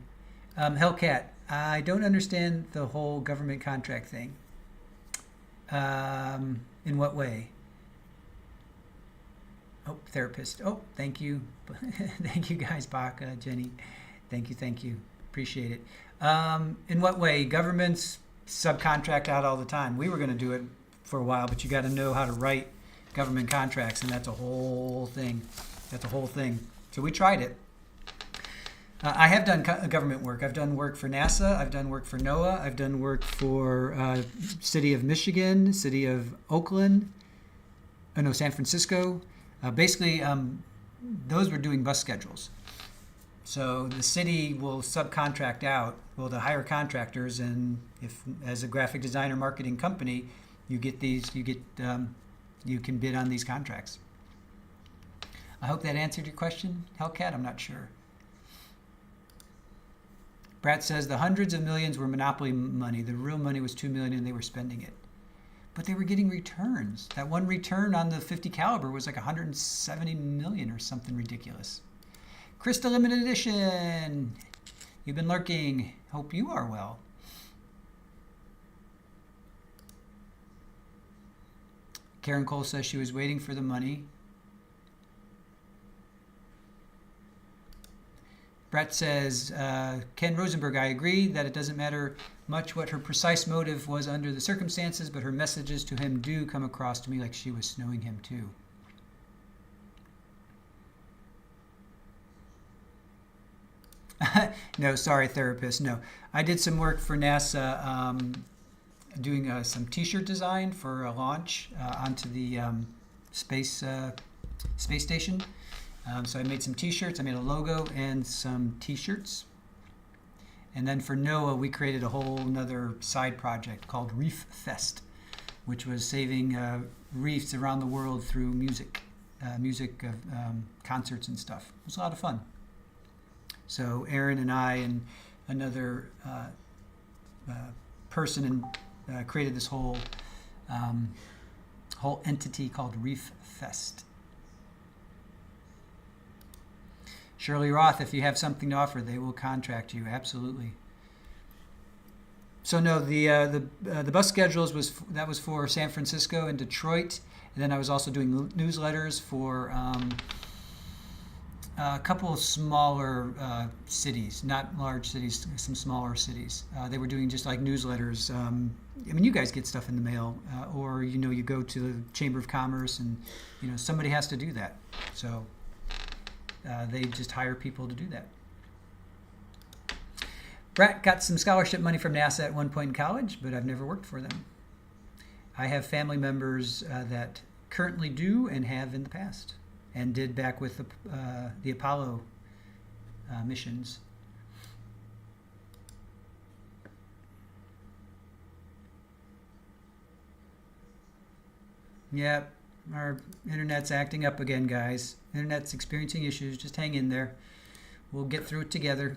Hellcat, I don't understand the whole government contract thing. In what way? Oh, therapist. Oh, thank you. Thank you guys, Baca, Jenny. Thank you. Appreciate it. In what way? Governments subcontract out all the time. We were going to do it for a while, but you got to know how to write government contracts, and that's a whole thing. So we tried it. I have done government work. I've done work for NASA. I've done work for NOAA. I've done work for City of Michigan, City of Oakland, San Francisco. Basically, those were doing bus schedules. So the city will subcontract out, well, to hire contractors, and if, as a graphic designer marketing company, you can bid on these contracts. I hope that answered your question, Hellcat. I'm not sure. Brad says the hundreds of millions were monopoly money. The real money was $2 million, and they were spending it. But they were getting returns. That one return on the .50 caliber was like $170 million or something ridiculous. Krista Limited Edition. You've been lurking. Hope you are well. Karen Cole says she was waiting for the money. Brett says, Ken Rosenberg, I agree that it doesn't matter much what her precise motive was under the circumstances, but her messages to him do come across to me like she was snowing him too. No, sorry, therapist. No, I did some work for NASA, doing some T-shirt design for a launch onto the space station. So I made some T-shirts. I made a logo and some T-shirts. And then for NOAA, we created a whole nother side project called Reef Fest, which was saving reefs around the world through music, concerts and stuff. It was a lot of fun. So Aaron and I and another person created this whole entity called Reef Fest. Shirley Roth, if you have something to offer, they will contract you. Absolutely. So no, the bus schedules was for San Francisco and Detroit, and then I was also doing newsletters for a couple of smaller cities, not large cities, some smaller cities. They were doing just like newsletters. I mean, you guys get stuff in the mail, or you go to the Chamber of Commerce, and somebody has to do that. So. They just hire people to do that. Brett got some scholarship money from NASA at one point in college, but I've never worked for them. I have family members that currently do and have in the past, and did back with the Apollo missions. Yep. Our internet's acting up again, guys. Internet's experiencing issues. Just hang in there. We'll get through it together.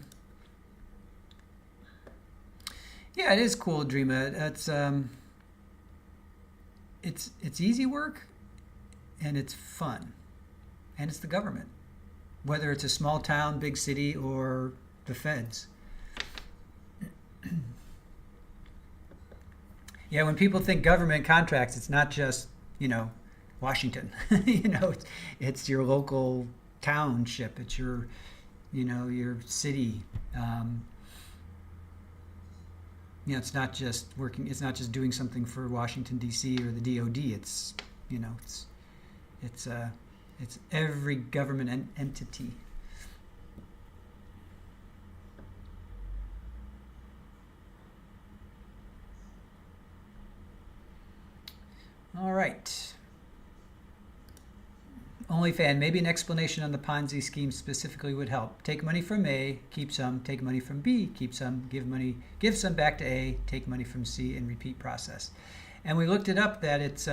Yeah, it is cool, Dreama. It's easy work, and it's fun, and it's the government, whether it's a small town, big city, or the feds. Yeah, when people think government contracts, it's not just Washington. It's your local township. It's your city. It's not just working. It's not just doing something for Washington D.C. or the DoD. It's every government entity. All right. OnlyFan, maybe an explanation on the Ponzi scheme specifically would help. Take money from A, keep some. Take money from B, keep some. Give some back to A, take money from C, and repeat process. And we looked it up that it's,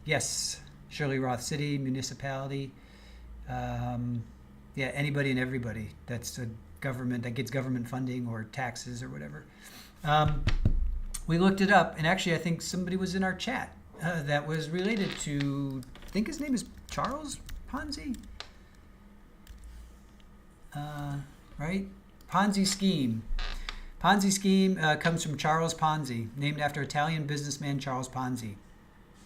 yes, Shirley Roth, city, municipality, anybody and everybody that's a government, that gets government funding or taxes or whatever. We looked it up, and actually I think somebody was in our chat that was related to, I think his name is Charles Ponzi, right? Ponzi scheme. Ponzi scheme comes from Charles Ponzi, named after Italian businessman Charles Ponzi.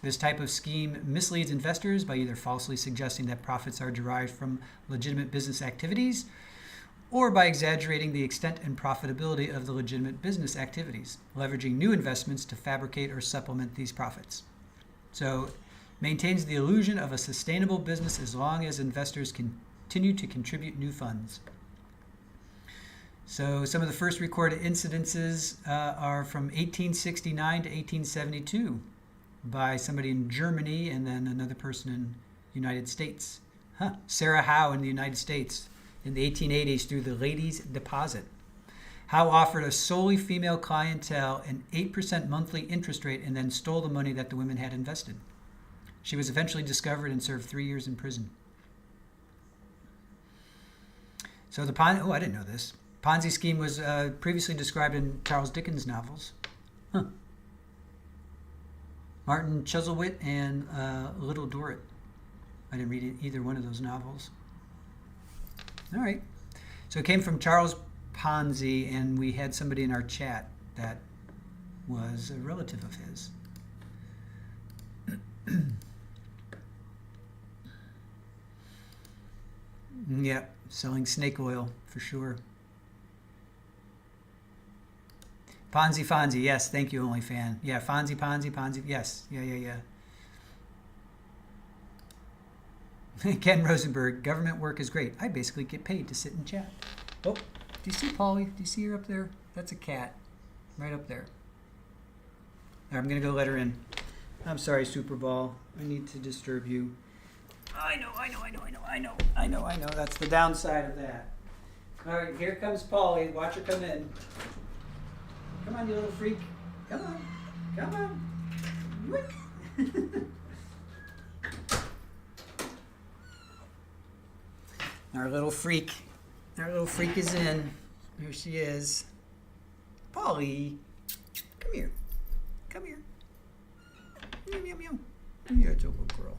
This type of scheme misleads investors by either falsely suggesting that profits are derived from legitimate business activities or by exaggerating the extent and profitability of the legitimate business activities, leveraging new investments to fabricate or supplement these profits. So, maintains the illusion of a sustainable business as long as investors continue to contribute new funds. So some of the first recorded incidences are from 1869 to 1872 by somebody in Germany and then another person in the United States. Sarah Howe in the United States in the 1880s through the Ladies' Deposit. Howe offered a solely female clientele an 8% monthly interest rate and then stole the money that the women had invested. She was eventually discovered and served 3 years in prison. So the I didn't know this. Ponzi scheme was previously described in Charles Dickens' novels. Martin Chuzzlewit and Little Dorrit. I didn't read either one of those novels. All right. So it came from Charles Ponzi, and we had somebody in our chat that was a relative of his. Yep, selling snake oil for sure. Ponzi, yes, thank you, OnlyFan. Yeah, Ponzi, yes, yeah. Ken Rosenberg, government work is great. I basically get paid to sit and chat. Oh, do you see Polly? Do you see her up there? That's a cat, right up there. All right, I'm gonna go let her in. I'm sorry, Super Ball. I need to disturb you. I know. That's the downside of that. All right, here comes Polly. Watch her come in. Come on, you little freak. Come on. Our little freak is in. Here she is. Polly, come here. Meow. You're a little girl.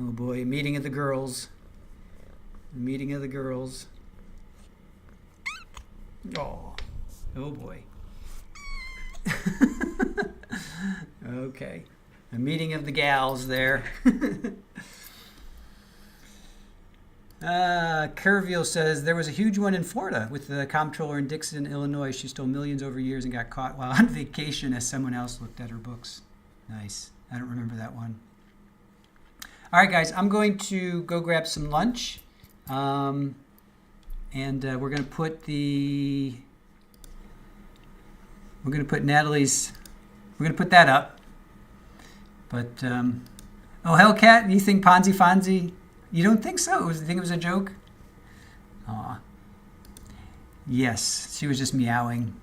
Oh boy, meeting of the girls. Oh boy. Okay. A meeting of the gals there. Kerrville says there was a huge one in Florida with the comptroller in Dixon, Illinois. She stole millions over years and got caught while on vacation as someone else looked at her books. Nice. I don't remember that one. All right, guys, I'm going to go grab some lunch. And we're going to put Natalie's, we're going to put that up. But, oh, Hellcat, you think Ponzi? You don't think so? You think it was a joke? Aw. Yes, she was just meowing.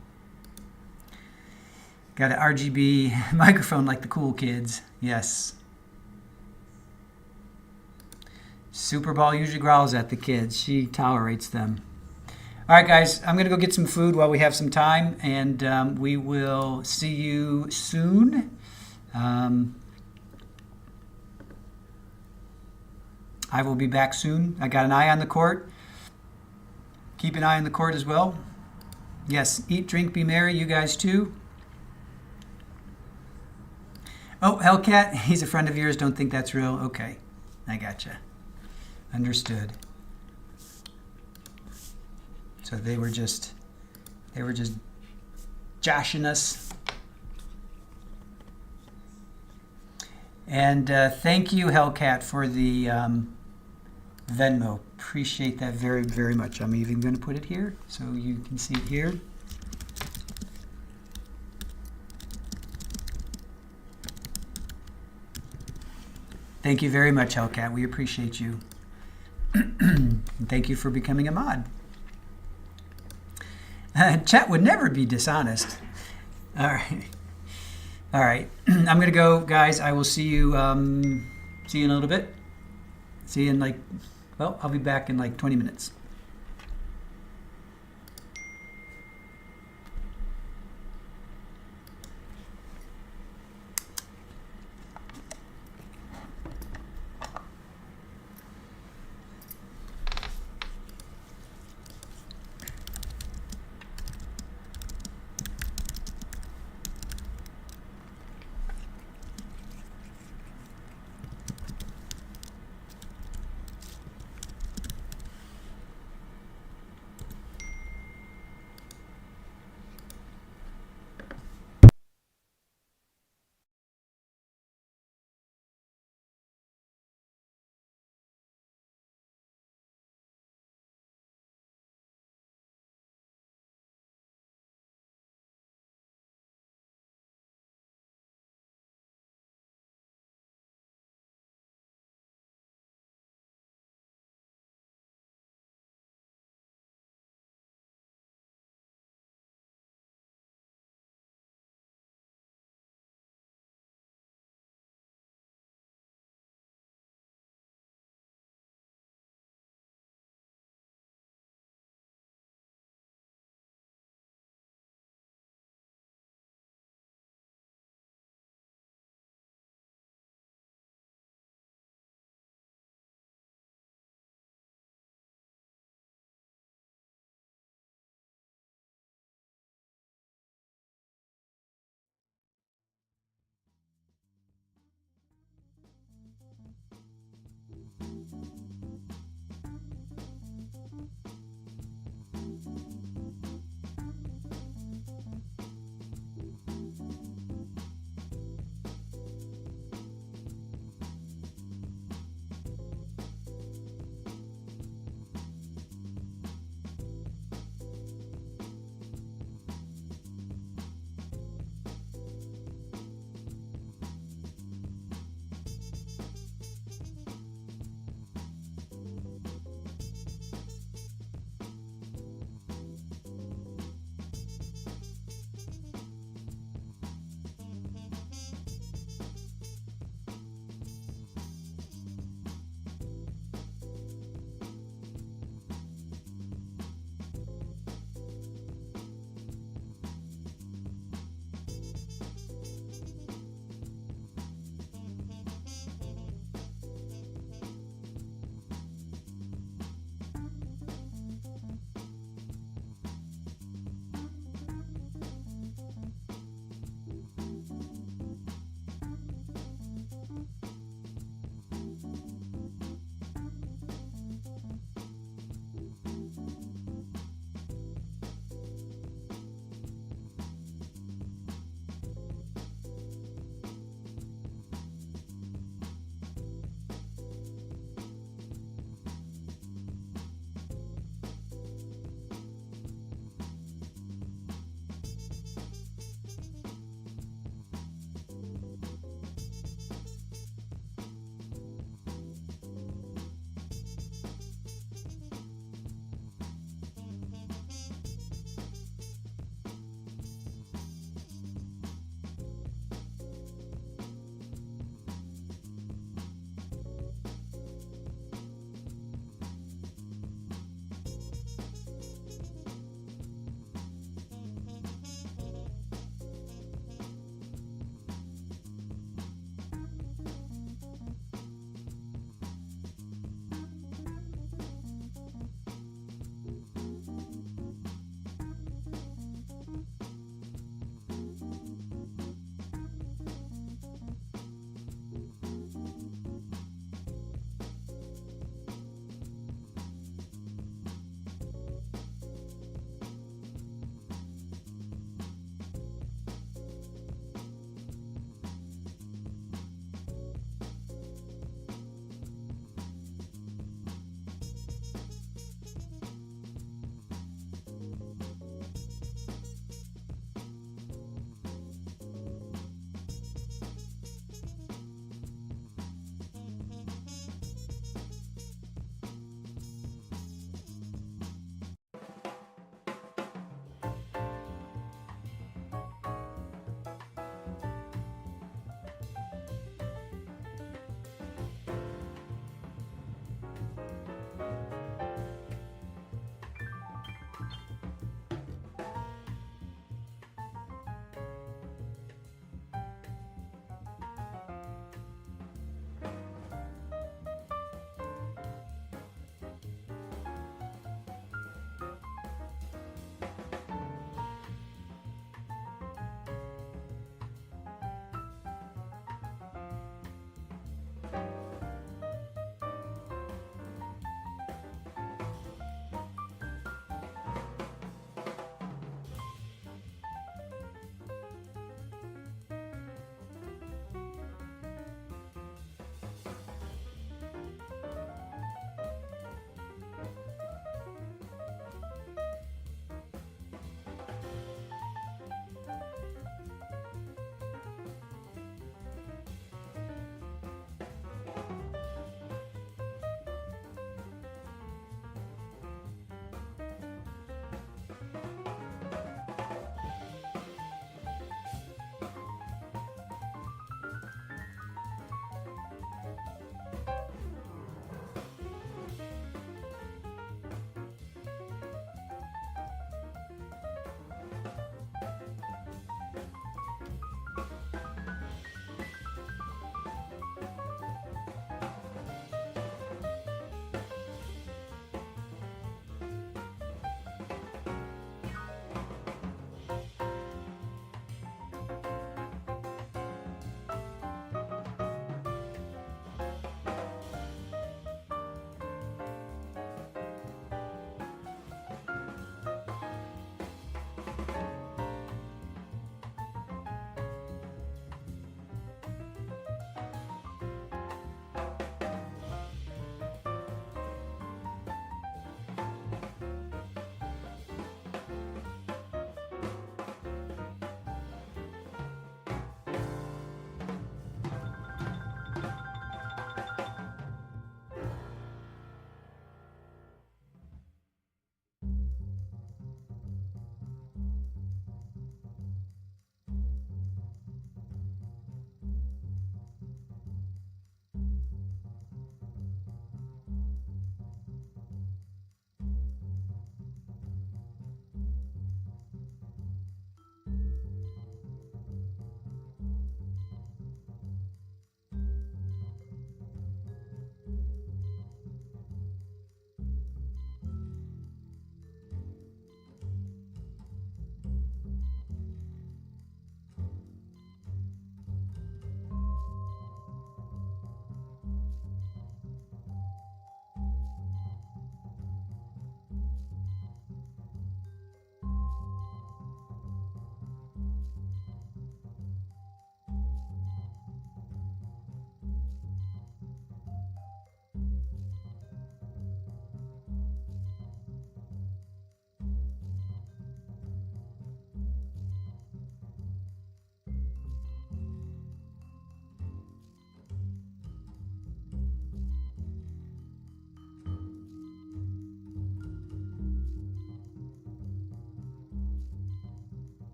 Got an RGB microphone like the cool kids. Yes. Super Ball usually growls at the kids. She tolerates them. All right, guys, I'm going to go get some food while we have some time, and we will see you soon. I will be back soon. I got an eye on the court. Keep an eye on the court as well. Yes, eat, drink, be merry. You guys too. Oh, Hellcat, he's a friend of yours. Don't think that's real. Okay, I gotcha. Understood. So they were just joshing us. And thank you, Hellcat, for the Venmo. Appreciate that very, very much. I'm even going to put it here so you can see it here. Thank you very much, Hellcat. We appreciate you. And thank you for becoming a mod. Chat would never be dishonest. All right. I'm going to go, guys. I will see you in a little bit. See you in I'll be back in 20 minutes.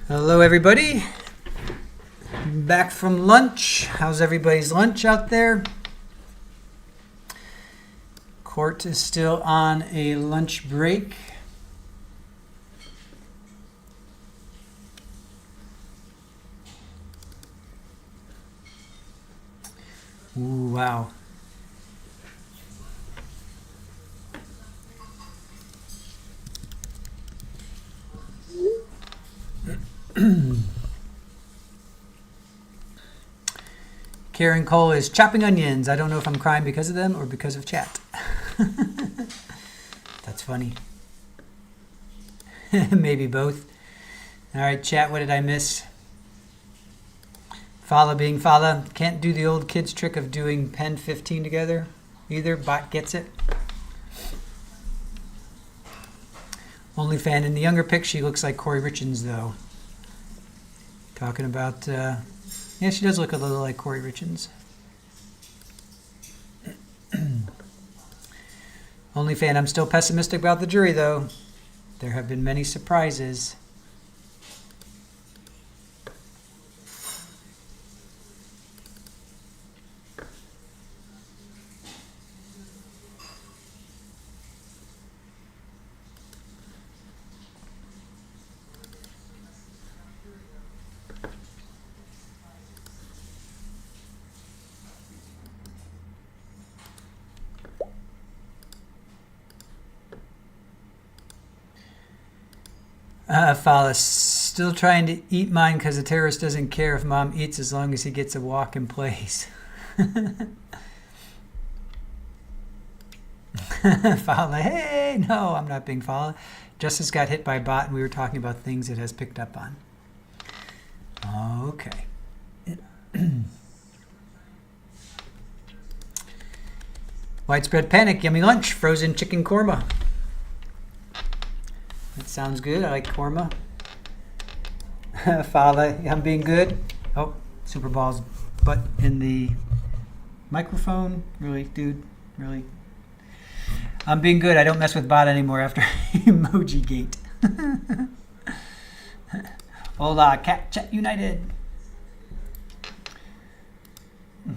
Hello, everybody. Back from lunch. How's everybody's lunch out there? Court is still on a lunch break. Ooh, wow. Karen Cole is chopping onions. I don't know if I'm crying because of them or because of chat. That's funny. Maybe both. All right, chat, what did I miss? Fala being Fala. Can't do the old kids trick of doing pen 15 together either. Bot gets it. Only fan in the younger pic, she looks like Corey Richards, though. Talking about, yeah, she does look a little like Corey Richards. Only fan, I'm still pessimistic about the jury, though. There have been many surprises. Fala, still trying to eat mine because the terrorist doesn't care if mom eats as long as he gets a walk in place. Fala, hey, no, I'm not being Fala. Justice got hit by a bot and we were talking about things it has picked up on. Okay. Widespread panic, yummy lunch, frozen chicken korma. That sounds good. I like korma. Fala, I'm being good. Oh, Super Ball's butt in the microphone. Really, dude? Really? I'm being good. I don't mess with bot anymore after Emoji Gate. Hola, Cat Chat United.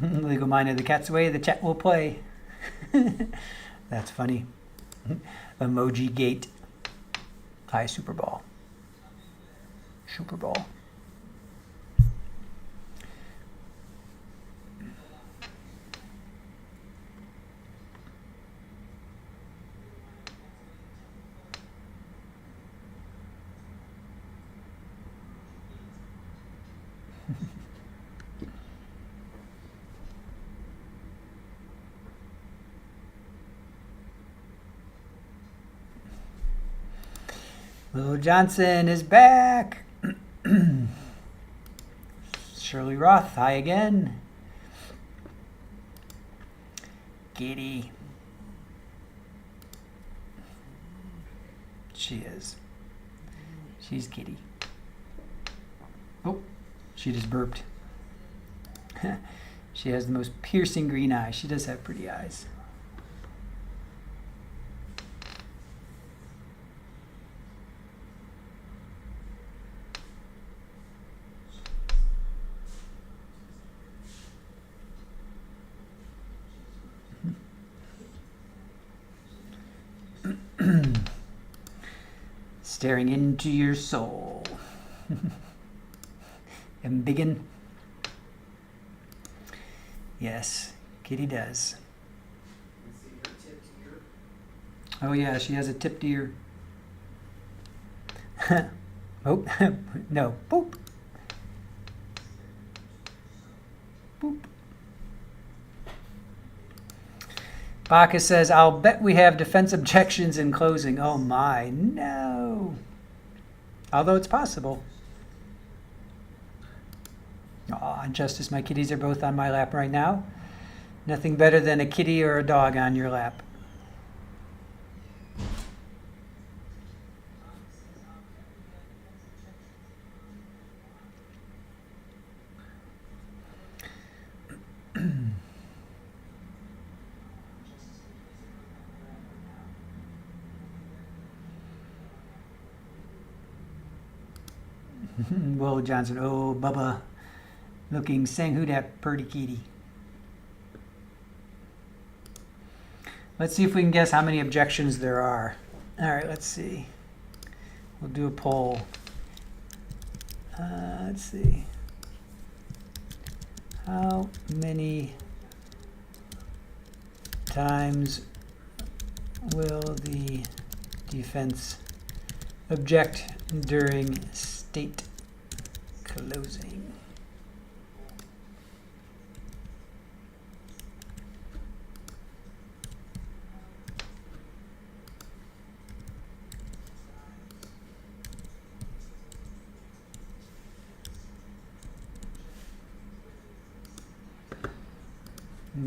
Legal minded, the cat's away, the chat will play. That's funny. Emoji Gate. Hi, Super Ball. Super Ball. Willow Johnson is back. Shirley Roth, hi again. Giddy. She is. She's giddy. Oh, she just burped. She has the most piercing green eyes. She does have pretty eyes. Staring into your soul. Embiggen. Yes, Kitty does. Oh yeah, she has a tipped ear. Oh, no. Boop. Boop. Bacchus says, I'll bet we have defense objections in closing. Oh my, no. Although it's possible. Aw, Justice, my kitties are both on my lap right now. Nothing better than a kitty or a dog on your lap. Will Johnson, oh, Bubba, looking sang who dat purty kitty. Let's see if we can guess how many objections there are. All right, let's see. We'll do a poll. Let's see. How many times will the defense object during state closing?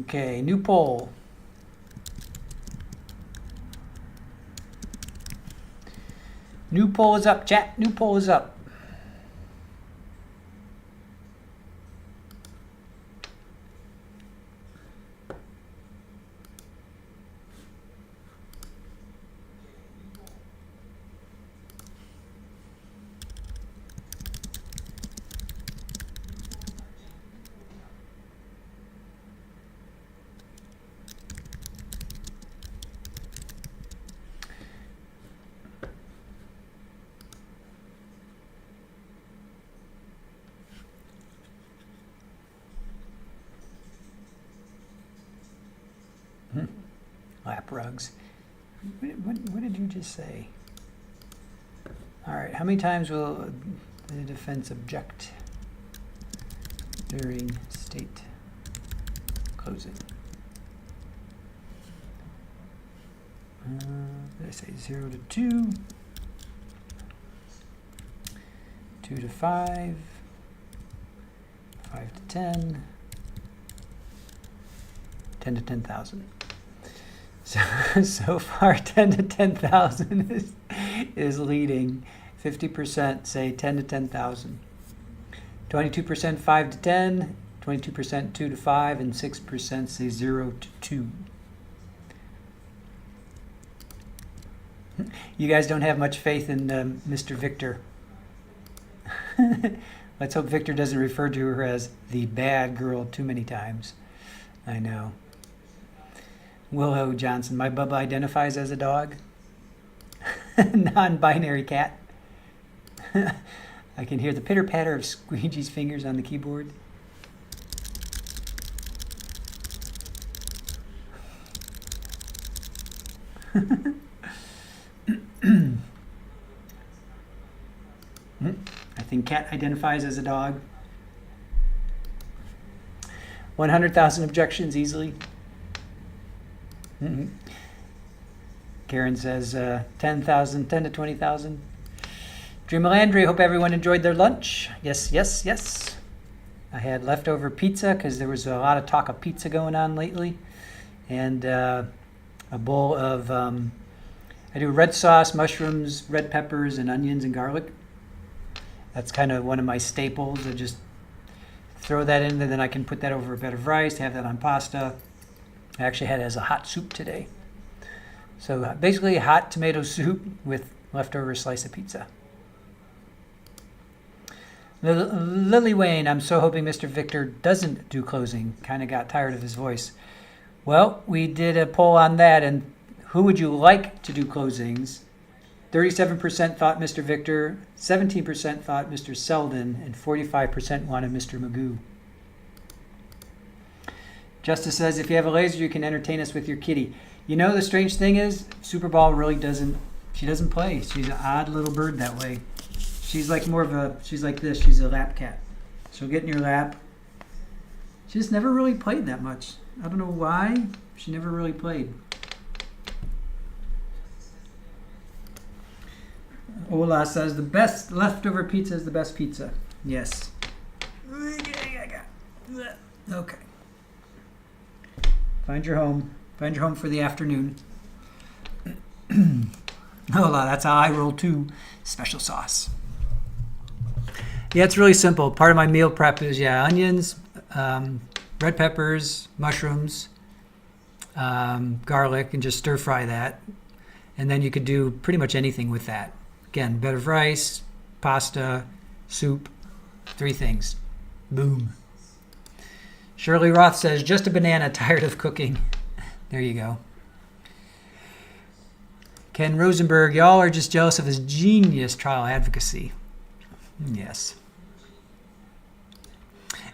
Okay, new poll. New poll is up, chat. New poll is up. Lap rugs. What did you just say? All right, how many times will the defense object during state closing? Did I say 0 to 2? 2 to 5? 5 to 10? 10 to 10,000. So far, 10 to 10,000 is leading. 50% say 10 to 10,000. 22% 5 to 10, 22% 2 to 5, and 6% say 0 to 2. You guys don't have much faith in Mr. Victor. Let's hope Victor doesn't refer to her as the bad girl too many times. I know. Willow Johnson, my Bubba identifies as a dog. Non-binary cat. I can hear the pitter-patter of Squeegee's fingers on the keyboard. I think cat identifies as a dog. 100,000 objections easily. Karen says 10,000, 10 to 20,000. Dream Landry, hope everyone enjoyed their lunch. Yes, yes, yes. I had leftover pizza because there was a lot of talk of pizza going on lately. And a bowl of, I do red sauce, mushrooms, red peppers, and onions and garlic. That's kind of one of my staples. I just throw that in there, then I can put that over a bed of rice, have that on pasta. I actually had it as a hot soup today. So basically hot tomato soup with leftover slice of pizza. Lily Wayne, I'm so hoping Mr. Victor doesn't do closing. Kind of got tired of his voice. Well, we did a poll on that, and who would you like to do closings? 37% thought Mr. Victor, 17% thought Mr. Selden, and 45% wanted Mr. Magoo. Justice says, if you have a laser, you can entertain us with your kitty. You know, the strange thing is, Superball really doesn't play. She's an odd little bird that way. She's like she's like this. She's a lap cat. She'll get in your lap. She just never really played that much. I don't know why. She never really played. Ola says, the best leftover pizza is the best pizza. Yes. Okay. Find your home. Find your home for the afternoon. Ola, that's how I roll too. Special sauce. Yeah, it's really simple. Part of my meal prep is, onions, red peppers, mushrooms, garlic, and just stir fry that. And then you could do pretty much anything with that. Again, bed of rice, pasta, soup, 3 things. Boom. Shirley Roth says, just a banana, tired of cooking. There you go. Ken Rosenberg, y'all are just jealous of his genius trial advocacy. Yes.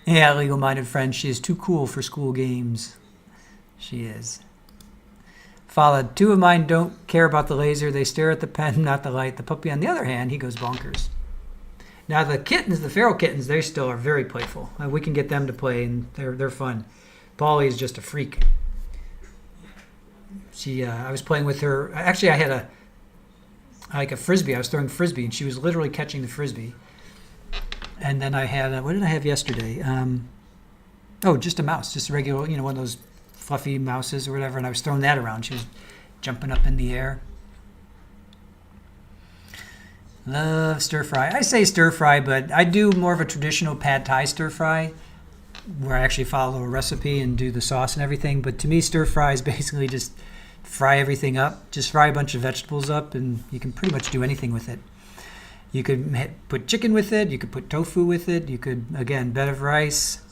Yeah, legal-minded friend, she is too cool for school games. She is. Followed, 2 of mine don't care about the laser. They stare at the pen, not the light. The puppy, on the other hand, he goes bonkers. Now the kittens, the feral kittens, they still are very playful. We can get them to play, and they're fun. Polly is just a freak. I was playing with her. Actually, I had a frisbee. I was throwing frisbee, and she was literally catching the frisbee. And then I had, what did I have yesterday? Just a mouse, just a regular, one of those fluffy mouses or whatever. And I was throwing that around. She was jumping up in the air. Love stir fry. I say stir fry, but I do more of a traditional pad thai stir fry, where I actually follow a recipe and do the sauce and everything. But to me, stir fry is basically just fry everything up. Just fry a bunch of vegetables up, and you can pretty much do anything with it. You could put chicken with it. You could put tofu with it. You could, again, bed of rice,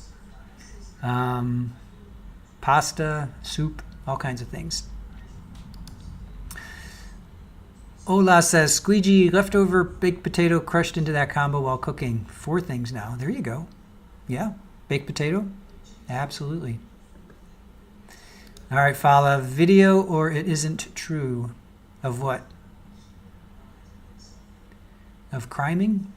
pasta, soup, all kinds of things. Ola says, squeegee, leftover baked potato crushed into that combo while cooking. 4 things now. There you go. Yeah, baked potato. Absolutely. All right, Fala, video or it isn't true. Of what? Of criming?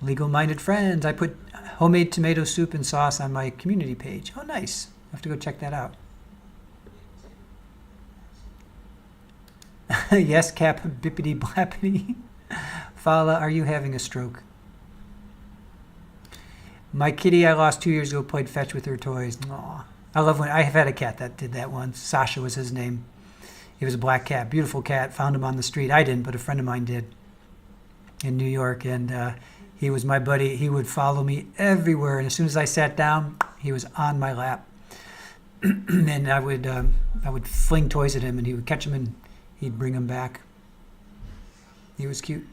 Legal-minded friends. I put homemade tomato soup and sauce on my community page. Oh, nice. I have to go check that out. Yes, Cap, bippity blappity. Fala, are you having a stroke? My kitty I lost 2 years ago played fetch with her toys. Aw. I love when I have had a cat that did that once. Sasha was his name. He was a black cat, beautiful cat. Found him on the street. I didn't, but a friend of mine did in New York, and he was my buddy. He would follow me everywhere, and as soon as I sat down, he was on my lap. And I would fling toys at him, and he would catch them and he'd bring them back. He was cute.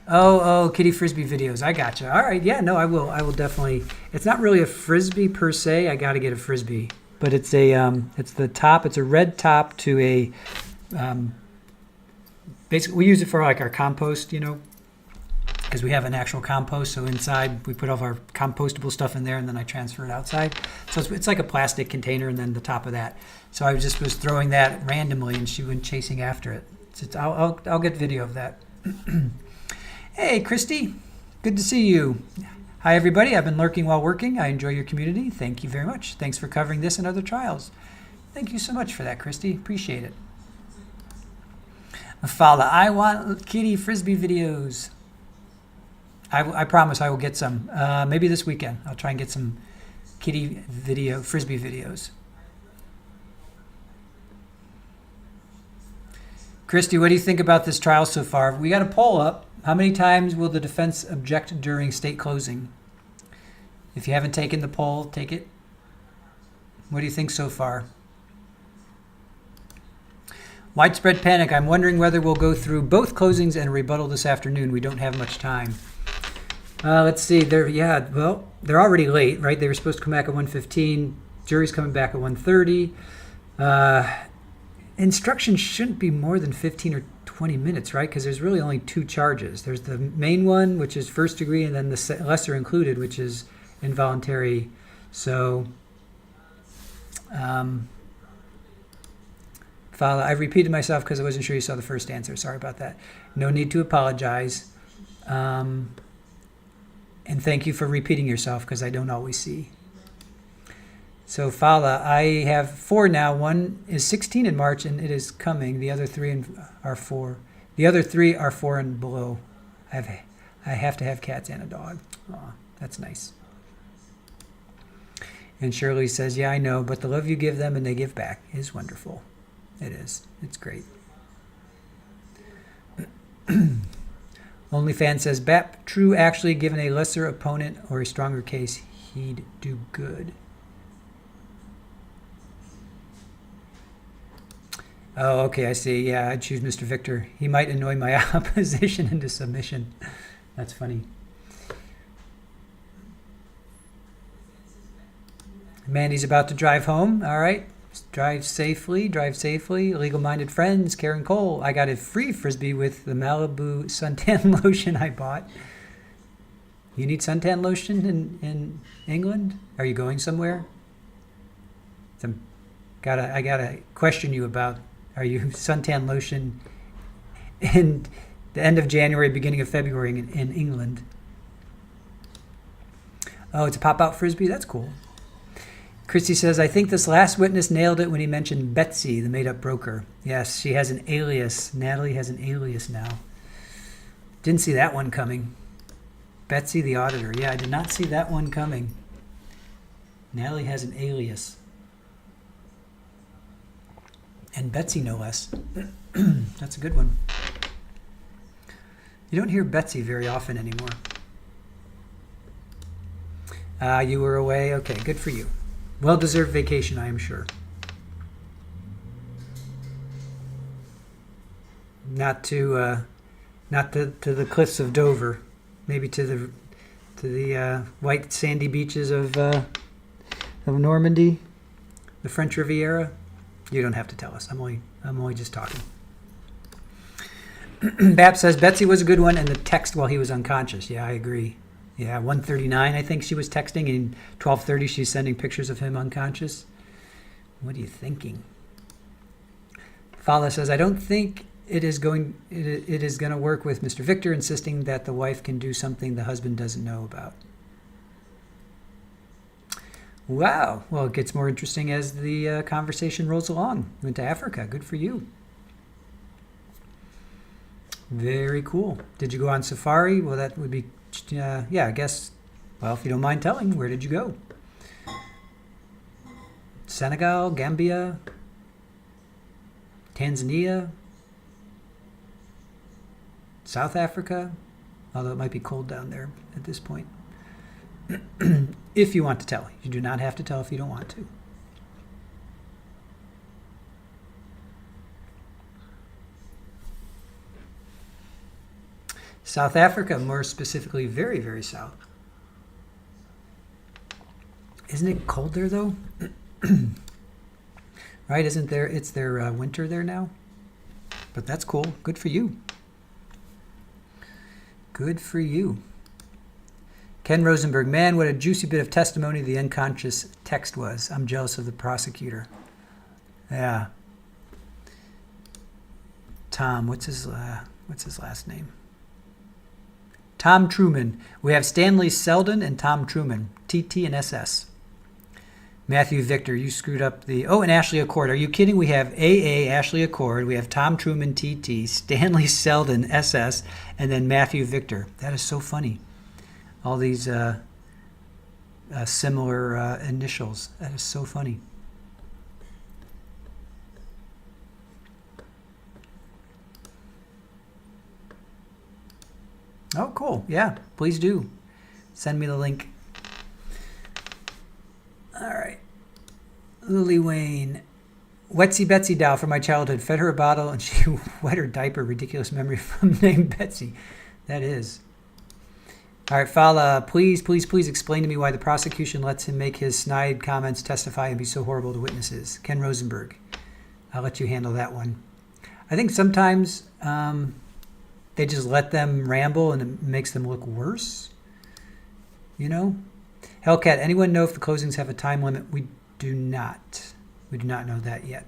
Oh, kitty frisbee videos. I gotcha. All right, yeah, no, I will definitely. It's not really a frisbee per se. I got to get a frisbee, but it's it's the top. It's a red top to a. Basically, we use it for like our compost, because we have an actual compost. So inside, we put all of our compostable stuff in there, and then I transfer it outside. So it's like a plastic container, and then the top of that. So I was throwing that randomly, and she went chasing after it. So I'll get video of that. Hey, Christy, good to see you. Hi, everybody. I've been lurking while working. I enjoy your community. Thank you very much. Thanks for covering this and other trials. Thank you so much for that, Christy. Appreciate it. Mafala, I want kitty frisbee videos. I promise I will get some. Maybe this weekend. I'll try and get some kitty frisbee videos. Christy, what do you think about this trial so far? We got a poll up. How many times will the defense object during state closing? If you haven't taken the poll, take it. What do you think so far? Widespread panic. I'm wondering whether we'll go through both closings and a rebuttal this afternoon. We don't have much time. Let's see. They're already late, right? They were supposed to come back at 1:15. Jury's coming back at 1:30. Instructions shouldn't be more than 15 or 20 minutes, right? Because there's really only 2 charges. There's the main one, which is first degree, and then the lesser included, which is involuntary. So, I repeated myself because I wasn't sure you saw the first answer. Sorry about that. No need to apologize. And thank you for repeating yourself because I don't always see. So Fala, I have 4 now. One is 16 in March, and it is coming. The other 3 are 4. The other 3 are 4 and below. I have to have cats and a dog. Aw, that's nice. And Shirley says, yeah, I know, but the love you give them and they give back is wonderful. It is. It's great. OnlyFans says, Bap, true, actually, given a lesser opponent or a stronger case, he'd do good. Oh, okay, I see. Yeah, I'd choose Mr. Victor. He might annoy my opposition into submission. That's funny. Mandy's about to drive home. All right. Drive safely. Drive safely. Legal-minded friends. Karen Cole. I got a free Frisbee with the Malibu suntan lotion I bought. You need suntan lotion in England? Are you going somewhere? I gotta question you about, are you suntan lotion in the end of January, beginning of February in England? Oh, it's a pop-out Frisbee? That's cool. Christy says, I think this last witness nailed it when he mentioned Betsy, the made-up broker. Yes, she has an alias. Natalie has an alias now. Didn't see that one coming. Betsy, the auditor. Yeah, I did not see that one coming. Natalie has an alias. And Betsy, no less. That's a good one. You don't hear Betsy very often anymore. You were away. Okay, good for you. Well-deserved vacation, I am sure. Not to the cliffs of Dover, maybe to the white sandy beaches of Normandy, the French Riviera. You don't have to tell us. I'm only just talking. Bap says Betsy was a good one, and the text while he was unconscious. Yeah, I agree. Yeah, 1:39, I think she was texting, and 12:30 she's sending pictures of him unconscious. What are you thinking? Fala says, I don't think it is going to work with Mr. Victor insisting that the wife can do something the husband doesn't know about. Wow. Well, it gets more interesting as the conversation rolls along. Went to Africa. Good for you. Very cool. Did you go on safari? Well, that would be, yeah, I guess. Well, if you don't mind telling, where did you go? Senegal, Gambia, Tanzania, South Africa, although it might be cold down there at this point. If you want to tell. You do not have to tell if you don't want to. South Africa, more specifically, very, very south. Isn't it cold there, though? Right? Isn't there? It's their winter there now. But that's cool. Good for you. Good for you. Ken Rosenberg, man, what a juicy bit of testimony the unconscious text was. I'm jealous of the prosecutor. Yeah. Tom, what's his last name? Tom Truman. We have Stanley Selden and Tom Truman, TT and SS. Matthew Victor, you screwed up the... Oh, and Ashley Accord. Are you kidding? We have AA, Ashley Accord. We have Tom Truman, TT, Stanley Selden, SS, and then Matthew Victor. That is so funny. All these similar initials. That is so funny. Oh, cool. Yeah, please do. Send me the link. All right. Lily Wayne. Wetsy Betsy doll from my childhood. Fed her a bottle and she wet her diaper. Ridiculous memory from name Betsy. That is. All right, Fala, please explain to me why the prosecution lets him make his snide comments, testify, and be so horrible to witnesses. Ken Rosenberg. I'll let you handle that one. I think sometimes they just let them ramble and it makes them look worse. You know? Hellcat, anyone know if the closings have a time limit? We do not. We do not know that yet.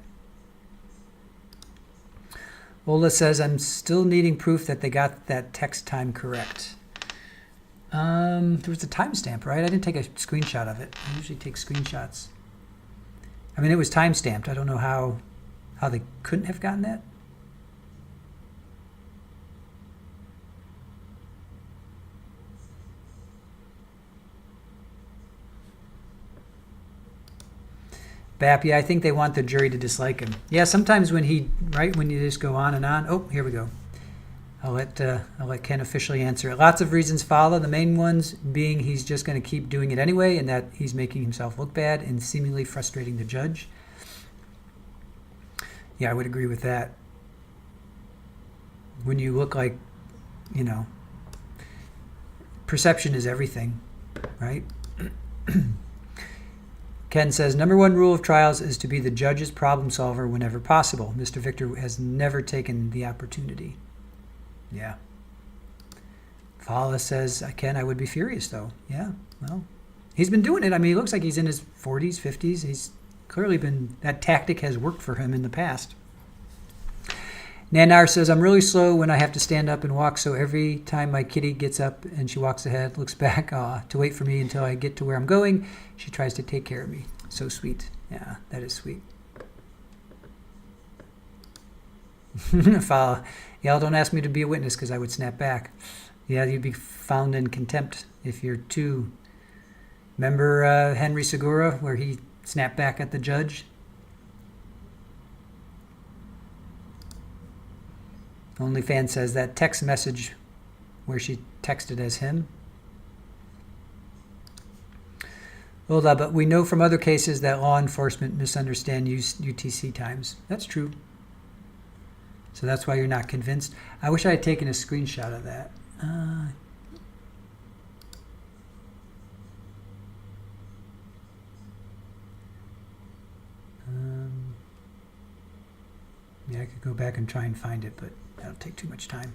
Ola says, I'm still needing proof that they got that text time correct. There was a timestamp, right? I didn't take a screenshot of it. I usually take screenshots. I mean, it was timestamped. I don't know how they couldn't have gotten that. Bap, yeah, I think they want the jury to dislike him. Yeah, sometimes when you just go on and on. Oh, here we go. I'll let Ken officially answer it. Lots of reasons follow. The main ones being he's just going to keep doing it anyway, and that he's making himself look bad and seemingly frustrating the judge. Yeah, I would agree with that. When you look like, you know, perception is everything, right? Ken says, number one rule of trials is to be the judge's problem solver whenever possible. Mr. Victor has never taken the opportunity. Yeah. Fala says, Ken, I would be furious though. Yeah, well, he's been doing it. I mean, he looks like he's in his 40s, 50s. He's clearly been, that tactic has worked for him in the past. Nanar says, I'm really slow when I have to stand up and walk, so every time my kitty gets up and she walks ahead, looks back to wait for me until I get to where I'm going, she tries to take care of me. So sweet. Yeah, that is sweet. Fala, y'all don't ask me to be a witness because I would snap back. Yeah, you'd be found in contempt if you're too. Remember Henry Segura where he snapped back at the judge? OnlyFans says that text message where she texted as him. Hold on, but we know from other cases that law enforcement misunderstand UTC times. That's true. So that's why you're not convinced. I wish I had taken a screenshot of that. Yeah, I could go back and try and find it, but that'll take too much time.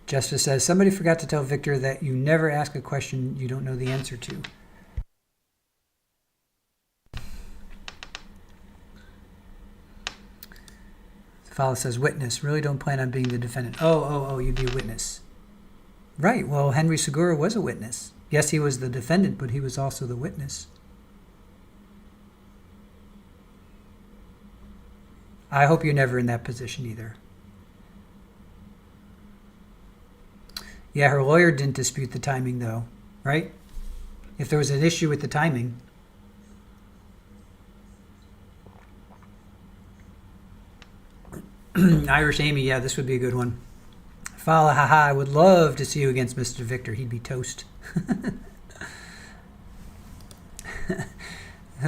Justice says, somebody forgot to tell Victor that you never ask a question you don't know the answer to. Fowler says, witness. Really don't plan on being the defendant. Oh, you'd be a witness. Right. Well, Henry Segura was a witness. Yes, he was the defendant, but he was also the witness. I hope you're never in that position either. Yeah, her lawyer didn't dispute the timing, though, right? If there was an issue with the timing. Irish Amy, yeah, this would be a good one. Fala, haha, I would love to see you against Mr. Victor. He'd be toast.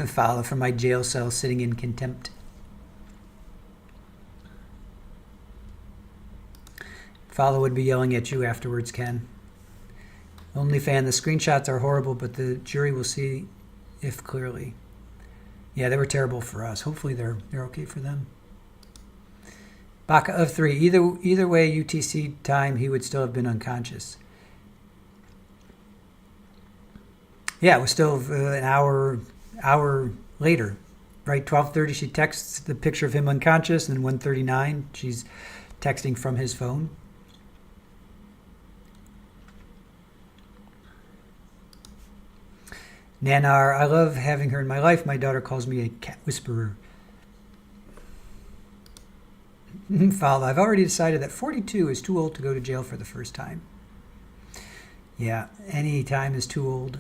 Fala from my jail cell sitting in contempt. Fala would be yelling at you afterwards, Ken. OnlyFan, the screenshots are horrible, but the jury will see if clearly. Yeah, they were terrible for us. Hopefully they're okay for them. Baca of 3. Either way, UTC time, he would still have been unconscious. Yeah, it was still an hour later, right? 12:30, she texts the picture of him unconscious, and 1:39, she's texting from his phone. Nanar, I love having her in my life. My daughter calls me a cat whisperer. Fowler, I've already decided that 42 is too old to go to jail for the first time. Yeah, any time is too old.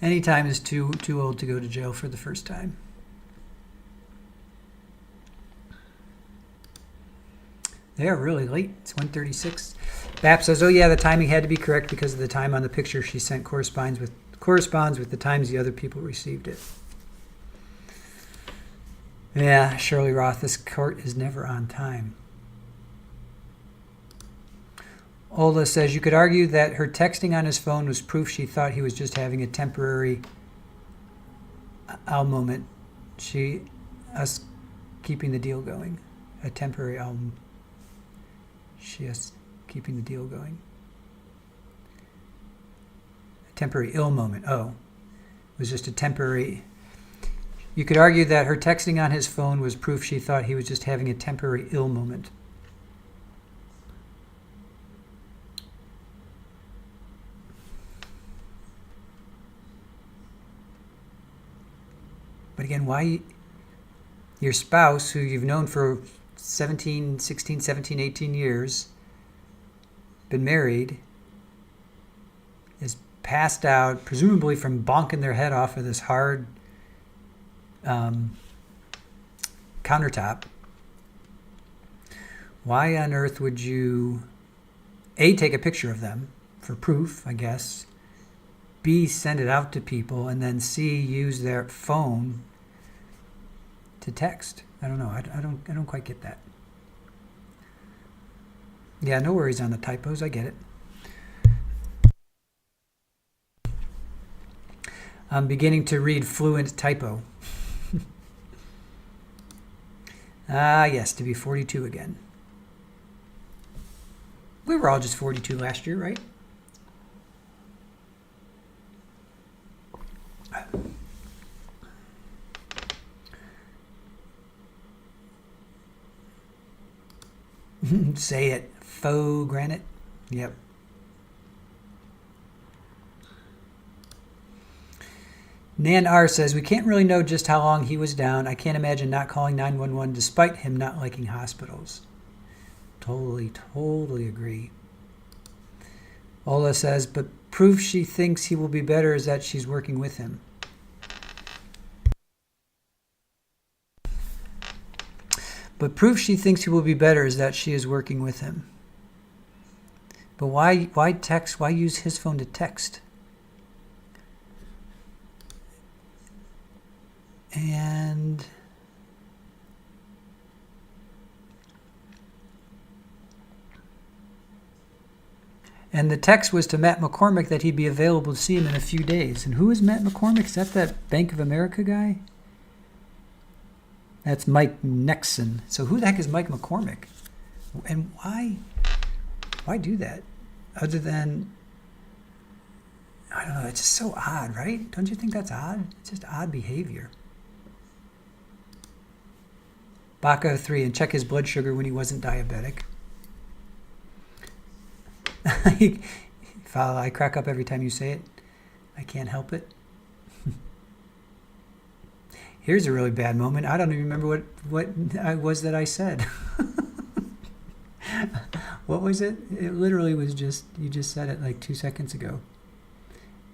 Any time is too old to go to jail for the first time. They are really late. It's 1:36. Bap says, oh yeah, the timing had to be correct because of the time on the picture she sent corresponds with the times the other people received it. Yeah, Shirley Roth, this court is never on time. Ola says, you could argue that her texting on his phone was proof she thought he was just having a temporary moment. Us keeping the deal going. A temporary us keeping the deal going. A temporary ill moment. Oh, it was just a temporary. You could argue that her texting on his phone was proof she thought he was just having a temporary ill moment. But again, why your spouse, who you've known for 16, 17, 18 years, been married, is passed out, presumably from bonking their head off of this hard countertop. why on earth would you, A, take a picture of them for proof, I guess, B, send it out to people, and then C, use their phone to text? I don't know. I don't quite get that. Yeah, no worries on the typos. I get it. I'm beginning to read fluent typo. Ah, yes, to be 42 again. We were all just 42 last year, right? Say it. Faux granite. Yep. Nan R says, we can't really know just how long he was down. I can't imagine not calling 911 despite him not liking hospitals. Totally agree. Ola says, but proof she thinks he will be better is that she's working with him. But proof she thinks he will be better is that she is working with him. But why text? Why use his phone to text? And the text was to Matt McCormick that he'd be available to see him in a few days. And who is Matt McCormick? Is that Bank of America guy? That's Mike Nexon. So who the heck is Mike McCormick? And why do that? Other than, I don't know, it's just so odd, right? Don't you think that's odd? It's just odd behavior. Baca 3, and check his blood sugar when he wasn't diabetic. I crack up every time you say it. I can't help it. Here's a really bad moment. I don't even remember what I was that I said. What was it? It literally was just, you just said it like 2 seconds ago.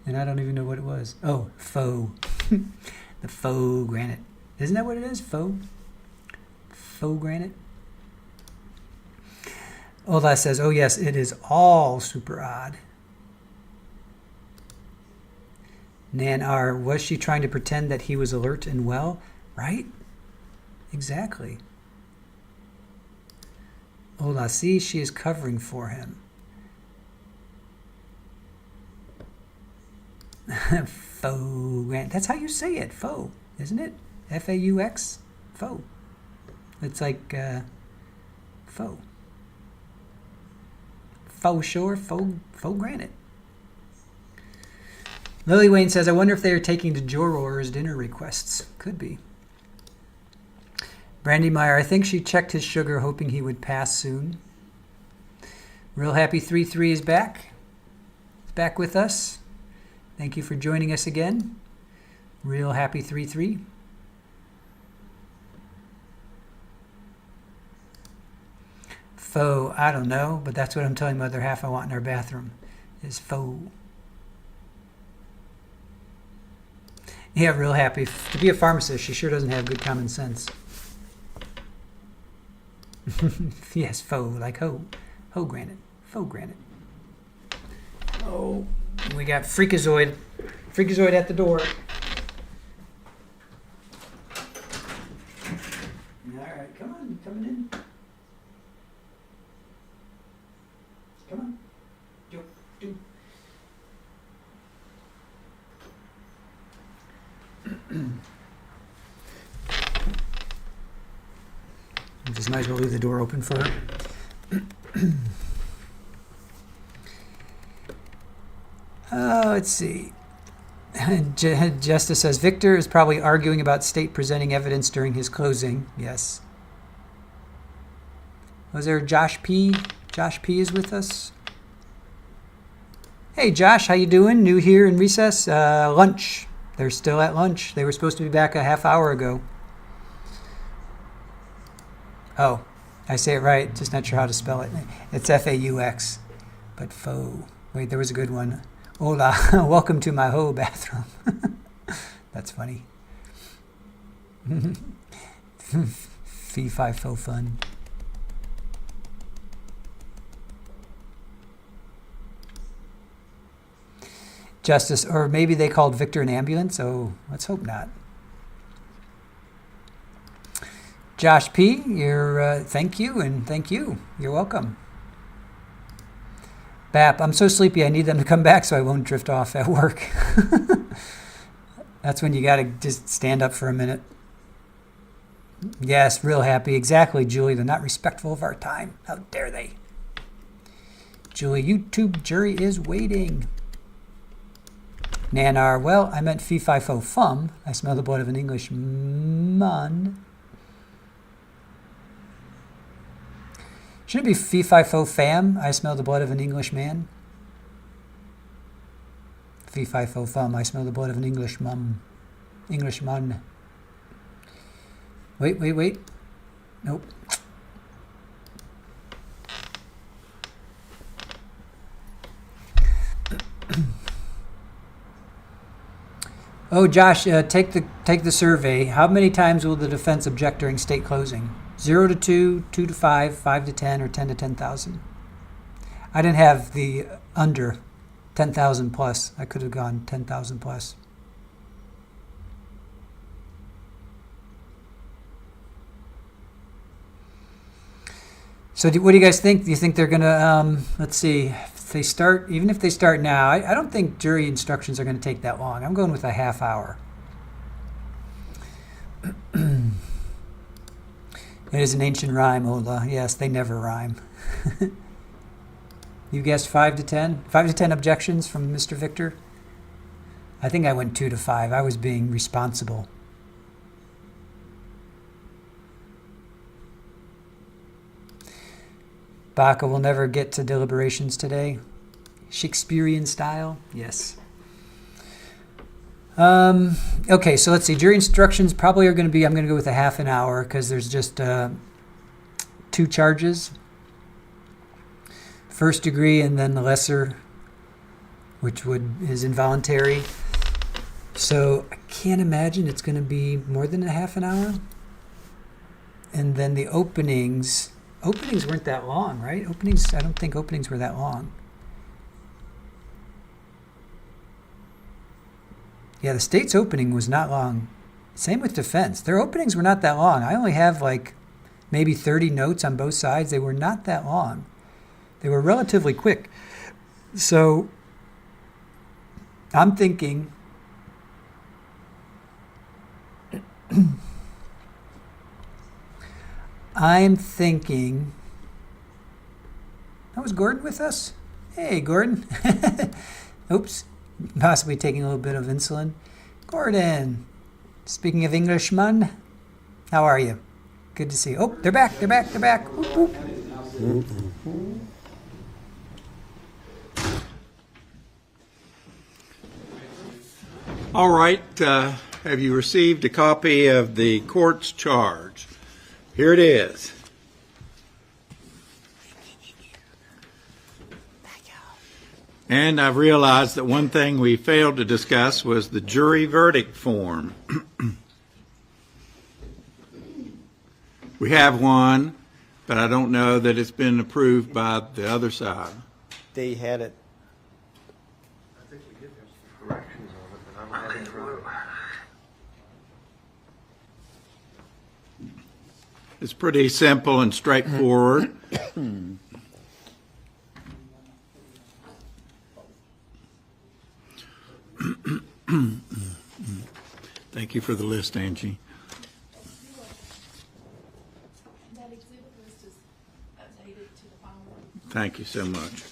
And I don't even know what it was. Oh, faux. The faux granite. Isn't that what it is? Faux? Faux granite? Ola says, oh yes, it is all super odd. Nan R, was she trying to pretend that he was alert and well? Right? Exactly. Ola, see, she is covering for him. Faux grant. That's how you say it, faux, isn't it? F-A-U-X? Faux. It's like faux. Faux shore, faux granite. Lily Wayne says, I wonder if they are taking the jurors' dinner requests. Could be. Brandy Meyer, I think she checked his sugar hoping he would pass soon. Real Happy 3-3 is back. He's back with us. Thank you for joining us again. Real Happy 3-3. Faux, I don't know, but that's what I'm telling my other half I want in our bathroom, is faux. Yeah, Real Happy. To be a pharmacist, she sure doesn't have good common sense. Yes, faux, like hoe. Hoe granite. Faux granite. Oh, we got Freakazoid. Freakazoid at the door. All right, come on, coming in. Come on. Do. Just might as well leave the door open for her. Let's see. Justice says, Victor is probably arguing about state presenting evidence during his closing. Yes. Was there Josh P? Josh P is with us. Hey, Josh, how you doing? New here in recess? Lunch. They're still at lunch. They were supposed to be back a half hour ago. Oh, I say it right. Just not sure how to spell it. It's F-A-U-X. But faux. Wait, there was a good one. Hola, welcome to my hoe bathroom. That's funny. Fee, fi, fo, fun. Justice, or maybe they called Victor an ambulance. Oh, let's hope not. Josh P., thank you, and thank you. You're welcome. Bap, I'm so sleepy I need them to come back so I won't drift off at work. That's when you got to just stand up for a minute. Yes, real happy. Exactly, Julie. They're not respectful of our time. How dare they? Julie, YouTube jury is waiting. Nanar, well, I meant fee fi fo fum. I smell the blood of an Englishman. Shouldn't it be fee fi fo fam? I smell the blood of an Englishman. Fee fi fo fum. I smell the blood of an Englishman. Englishman. Wait. Nope. Oh, Josh, take the survey. How many times will the defense object during state closing? 0 to 2, 2 to 5, 5 to 10, or 10 to 10,000? I didn't have the under 10,000 plus. I could have gone 10,000 plus. So what do you guys think? Do you think they're going to, let's see, if they start, even if they start now, I don't think jury instructions are going to take that long. I'm going with a half hour. It is an ancient rhyme, Ola. Yes, they never rhyme. You guessed 5 to 10? 5 to 10 objections from Mr. Victor? I think I went 2 to 5. I was being responsible. Baca will never get to deliberations today. Shakespearean style? Yes. Okay, so let's see. Jury instructions probably are going to be, I'm going to go with a half an hour because there's just 2 charges. First degree and then the lesser, which is involuntary. So I can't imagine it's going to be more than a half an hour. And then the openings weren't that long, right? I don't think openings were that long. Yeah, the state's opening was not long. Same with defense. Their openings were not that long. I only have like maybe 30 notes on both sides. They were not that long. They were relatively quick. So I'm thinking that was Gordon with us? Hey, Gordon. Oops. Possibly taking a little bit of insulin. Gordon, speaking of Englishman, how are you? Good to see you. Oh, they're back. Whoop, whoop. All right. Have you received a copy of the court's charge? Here it is. And I've realized that one thing we failed to discuss was the jury verdict form. We have one, but I don't know that it's been approved by the other side. They had it. I think we did have some corrections on it, but I don't have it in front of me. It's pretty simple and straightforward. Thank you for the list, Angie. That exhibit list is updated to the final one. Thank you so much.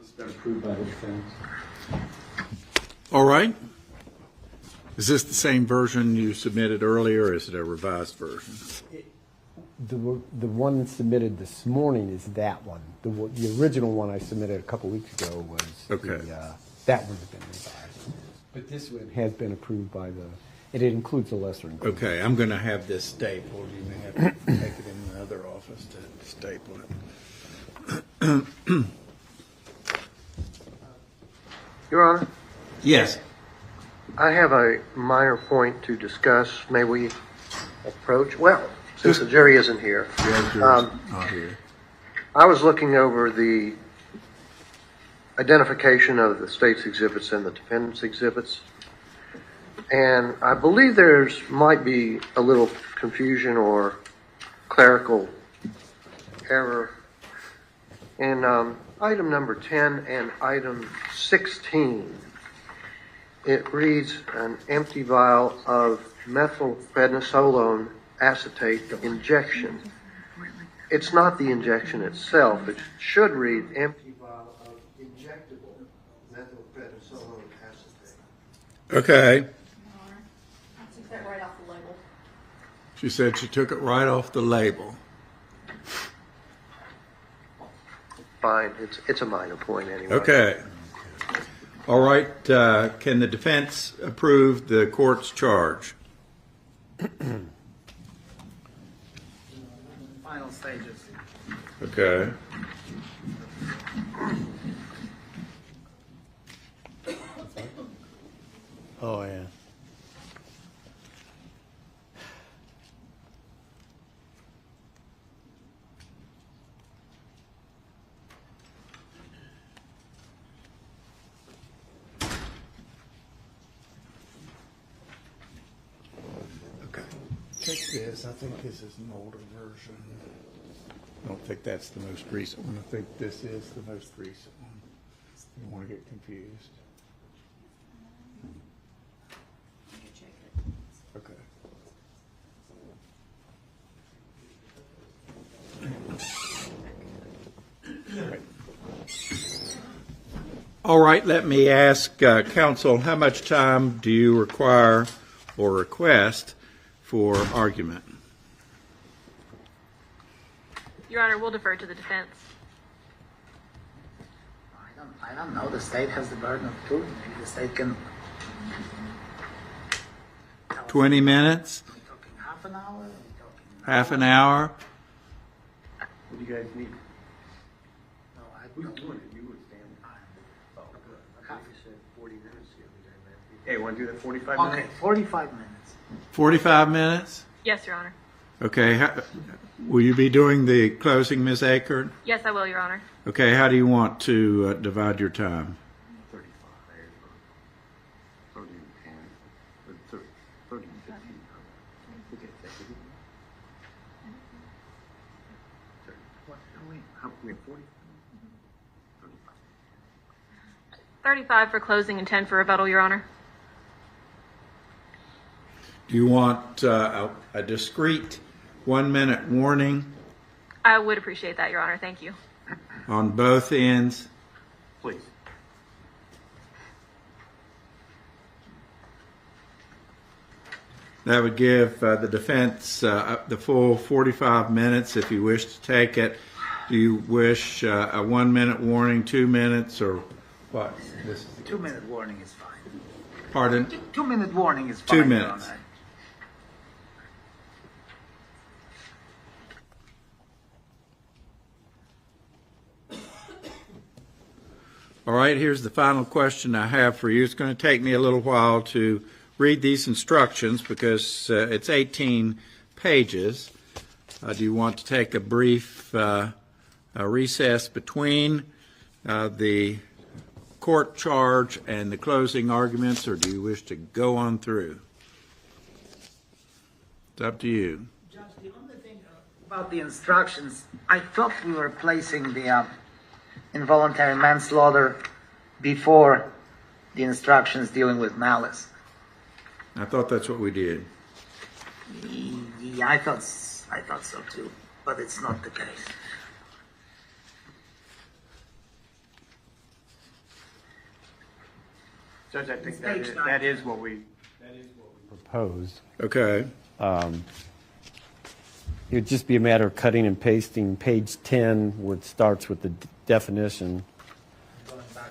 It's been approved by the defense. All right. Is this the same version you submitted earlier, or is it a revised version? The one submitted this morning is that one. The original one I submitted a couple weeks ago was Okay. that one's been revised. But this one has been approved by and it includes the lesser included. Okay, I'm going to have this stapled. You may have to take it in the other office to staple it. Your Honor, Yes. I have a minor point to discuss. May we approach? Well, since the jury isn't here. Not here. I was looking over the identification of the state's exhibits and the defendant's exhibits, and I believe might be a little confusion or clerical error in item number 10 and item 16. It reads an empty vial of methylprednisolone acetate injection. It's not the injection itself. It should read empty vial of injectable methylprednisolone acetate. Okay. Your Honor, I took that right off the label. She said she took it right off the label. Fine, it's a minor point anyway. Okay. All right. Can the defense approve the court's charge? Final stages. Okay. Oh, yeah. Check this. I think this is an older version. I don't think that's the most recent one. I think this is the most recent one. You don't want to get confused. Okay. All right, let me ask counsel, how much time do you require or request for argument? Your Honor, we'll defer to the defense. I don't know. The state has the burden of proof. Maybe the state can. 20 minutes? Are we talking half an hour? Are we talking Half an hour? What do you guys need? No, I don't. You would stand. Oh, good. I thought you said 40 minutes here. Hey, want to do that 45 minutes? Okay, 45 minutes. 45 minutes? Yes, Your Honor. Okay. Will you be doing the closing, Ms. Akert? Yes, I will, Your Honor. Okay, how do you want to divide your time? 35. 30 and 10. 30 and 15. Okay, that's it. What? How we have 40? 35. 35 for closing and 10 for rebuttal, Your Honor. Do you want a discrete 1-minute warning I would appreciate that, Your Honor. Thank you. on both ends? Please. That would give the defense the full 45 minutes if you wish to take it. Do you wish a 1-minute warning, 2 minutes, or what? This is 2-minute warning is fine. Pardon? 2-minute warning is 2 fine. Your minutes. Honor. All right, here's the final question I have for you. It's going to take me a little while to read these instructions because it's 18 pages. Do you want to take a brief recess between the court charge and the closing arguments, or do you wish to go on through? It's up to you. Judge, the only thing about the instructions, I thought we were placing the involuntary manslaughter before the instructions dealing with malice. I thought that's what we did. Yeah, I thought so too, but it's not the case. Judge, I think It's page nine. that is what we Proposed. Okay. It would just be a matter of cutting and pasting page 10, where it starts with the definition,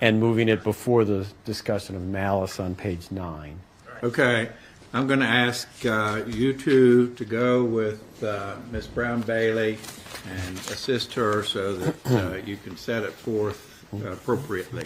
and moving it before the discussion of malice on page 9. Okay. I'm going to ask you two to go with Ms. Brown Bailey and assist her so that you can set it forth appropriately.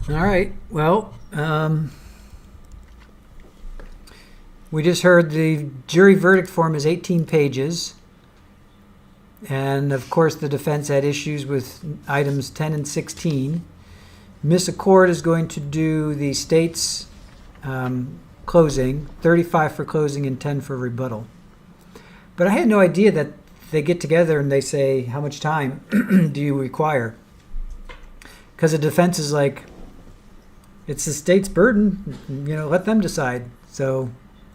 All right. Well, we just heard the jury verdict form is 18 pages. And of course, the defense had issues with items 10 and 16. Miss Accord is going to do the state's closing, 35 for closing and 10 for rebuttal. But I had no idea that they get together and they say, how much time do you require? Because the defense is like, it's the state's burden, let them decide. So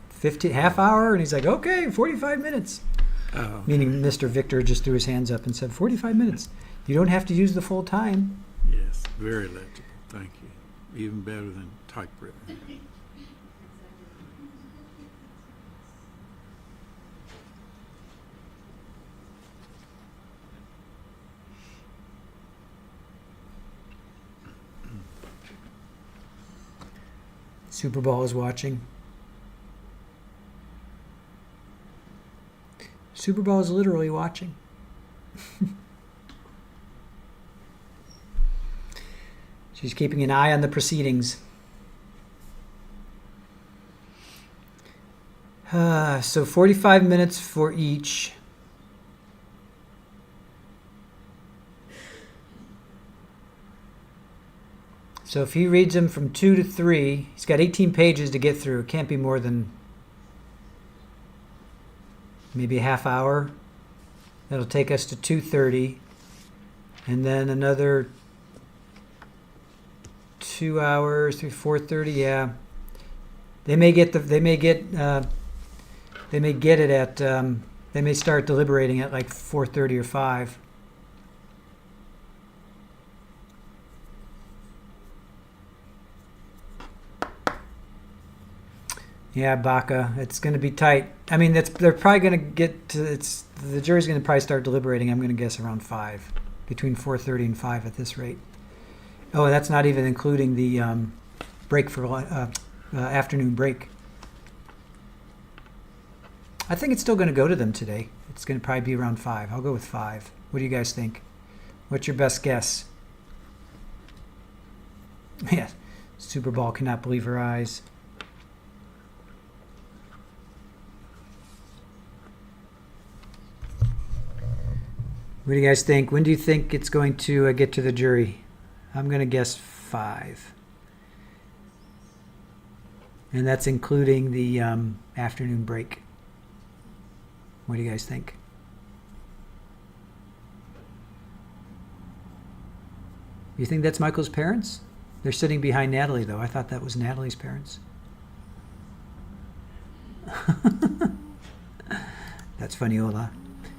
50, half hour, and he's like, okay, 45 minutes. Oh. Meaning Mr. Victor just threw his hands up and said, 45 minutes. You don't have to use the full time. Yes, very legible. Thank you. Even better than typewritten. Super Bowl is watching. Super Bowl is literally watching. She's keeping an eye on the proceedings. So 45 minutes for each. So if he reads them from 2 to 3, he's got 18 pages to get through. It can't be more than maybe a half hour. That'll take us to 2:30, and then another 2 hours through 4:30. Yeah, they may get it at. They may start deliberating at like 4:30 or 5. Yeah, Baca, it's going to be tight. I mean, they're probably going to get to the jury's going to probably start deliberating. I'm going to guess around 5, between 4:30 and 5 at this rate. Oh, that's not even including the break for afternoon break. I think it's still going to go to them today. It's going to probably be around 5. I'll go with 5. What do you guys think? What's your best guess? Yeah, Super Bowl cannot believe her eyes. What do you guys think? When do you think it's going to get to the jury? I'm going to guess 5. And that's including the afternoon break. What do you guys think? You think that's Michael's parents? They're sitting behind Natalie, though. I thought that was Natalie's parents. That's funny, Ola.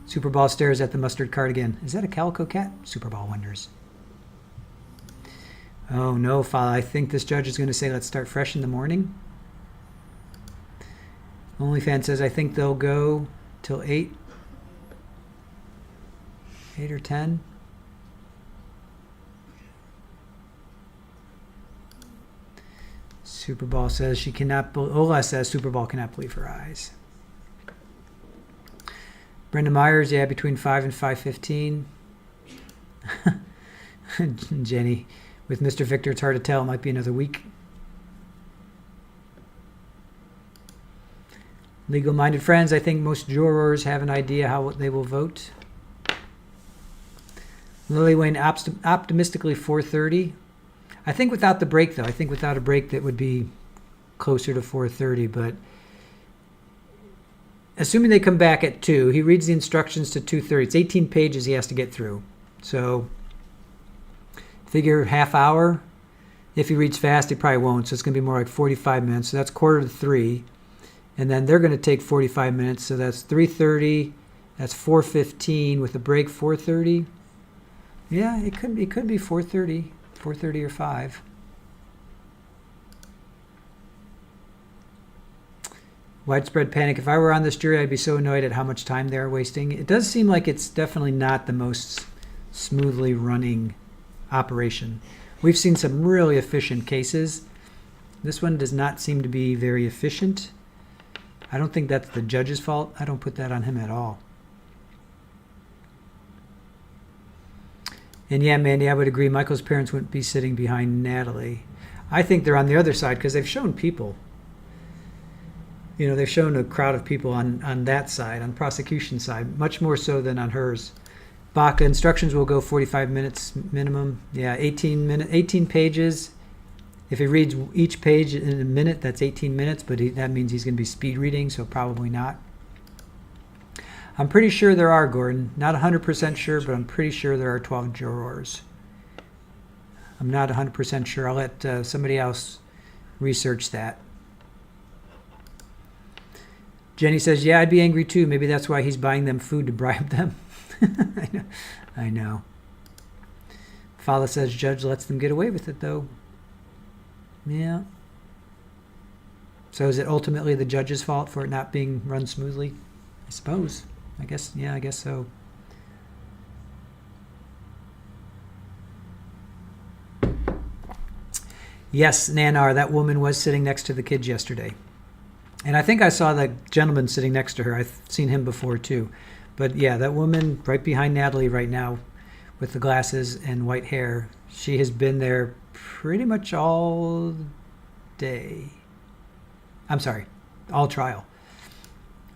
Super Bowl stares at the mustard cardigan. Is that a calico cat? Super Bowl wonders. Oh no, Fala. I think this judge is going to say, let's start fresh in the morning. OnlyFans says, I think they'll go till 8. 8 or 10. Super Bowl says she cannot. Ola says Super Bowl cannot believe her eyes. Brenda Myers, yeah, between 5 and 5:15. Jenny, With Mr. Victor, it's hard to tell. It might be another week. Legal-minded friends, I think most jurors have an idea how they will vote. Lily Wayne, optimistically 4:30. I think without the break, though. I think without a break, that would be closer to 4:30. But assuming they come back at 2, he reads the instructions to 2:30. It's 18 pages he has to get through. So figure half hour. If he reads fast, he probably won't. So it's going to be more like 45 minutes. So that's 2:45. And then they're going to take 45 minutes. So that's 3:30. That's 4:15 with a break 4:30. Yeah, it could be 4:30. 4:30 or 5. Widespread panic. If I were on this jury, I'd be so annoyed at how much time they're wasting. It does seem like it's definitely not the most smoothly running operation. We've seen some really efficient cases. This one does not seem to be very efficient. I don't think that's the judge's fault. I don't put that on him at all. And yeah, Mandy, I would agree. Michael's parents wouldn't be sitting behind Natalie. I think they're on the other side because they've shown people. You know, they've shown a crowd of people on that side, on prosecution side, much more so than on hers. Baca, instructions will go 45 minutes minimum. Yeah, 18 pages. If he reads each page in a minute, that's 18 minutes, but that means he's going to be speed reading, so probably not. I'm pretty sure there are, Gordon. Not 100% sure, but I'm pretty sure there are 12 jurors. I'm not 100% sure. I'll let somebody else research that. Jenny says, yeah, I'd be angry too. Maybe that's why he's buying them food to bribe them. I know. Fala says, judge lets them get away with it, though. Yeah. So is it ultimately the judge's fault for it not being run smoothly? I suppose. I guess so. Yes, Nanar, that woman was sitting next to the kids yesterday. And I think I saw that gentleman sitting next to her. I've seen him before, too. But yeah, that woman right behind Natalie right now with the glasses and white hair, she has been there pretty much all day. I'm sorry, all trial.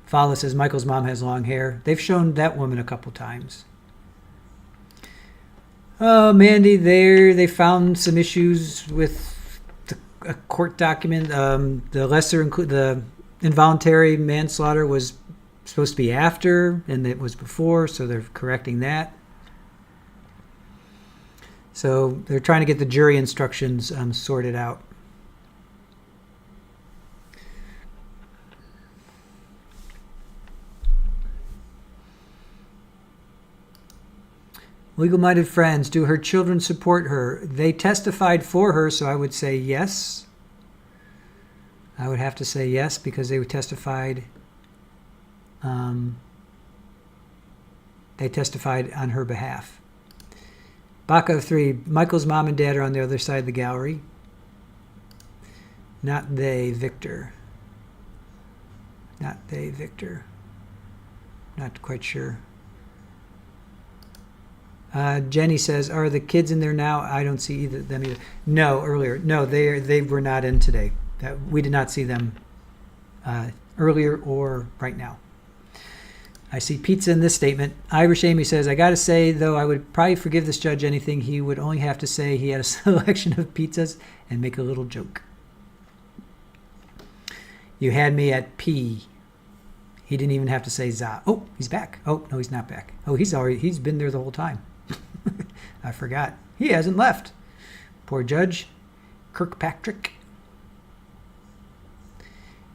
Fala says Michael's mom has long hair. They've shown that woman a couple times. Oh, Mandy, they found some issues with a court document. The involuntary manslaughter was supposed to be after, and it was before, so they're correcting that. So they're trying to get the jury instructions sorted out. Legal-minded friends, do her children support her? They testified for her, so I would say yes. I would have to say yes because they testified. They testified on her behalf. Baca 3, Michael's mom and dad are on the other side of the gallery. Not they, Victor. Not they, Victor. Not quite sure. Jenny says, are the kids in there now? I don't see them either. No, earlier. No, they were not in today. We did not see them earlier or right now. I see pizza in this statement. Irish Amy says, I got to say, though, I would probably forgive this judge anything. He would only have to say he had a selection of pizzas and make a little joke. You had me at P. He didn't even have to say za. Oh, he's back. Oh, no, he's not back. Oh, he's been there the whole time. I forgot. He hasn't left. Poor Judge Kirkpatrick.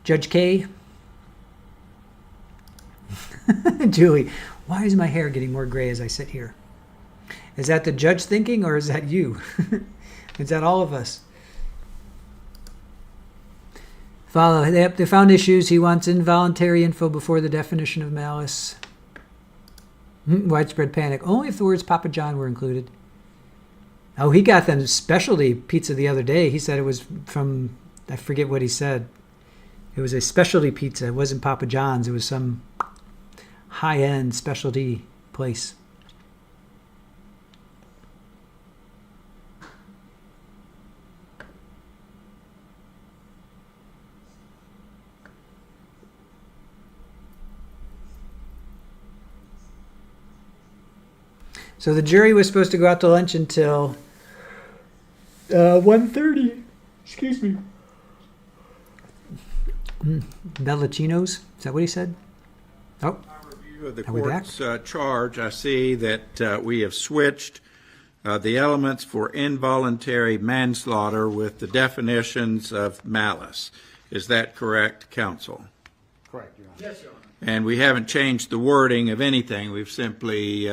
Judge K. Julie, why is my hair getting more gray as I sit here? Is that the judge thinking, or is that you? Is that all of us? Follow. They found issues. He wants involuntary info before the definition of malice. Widespread panic. Only if the words Papa John were included. Oh, he got them specialty pizza the other day. He said it was from, I forget what he said. It was a specialty pizza. It wasn't Papa John's. It was some high-end specialty place. So the jury was supposed to go out to lunch until 1:30. Excuse me. Bellacino's? Is that what he said? Oh, Review of the Are we back? court's charge, I see that we have switched the elements for involuntary manslaughter with the definitions of malice. Is that correct, counsel? Correct, Your Honor. Yes, Your Honor. And we haven't changed the wording of anything. We've simply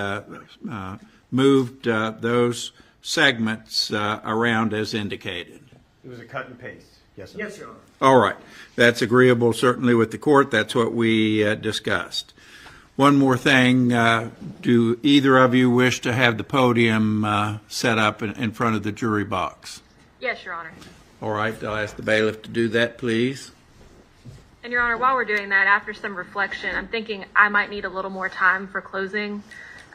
moved those segments around as indicated. It was a cut and paste. Yes, sir. Yes, Your Honor. All right. That's agreeable, certainly, with the court. That's what we discussed. One more thing. Do either of you wish to have the podium set up in front of the jury box? Yes, Your Honor. All right. I'll ask the bailiff to do that, please. And Your Honor, while we're doing that, after some reflection, I'm thinking I might need a little more time for closing.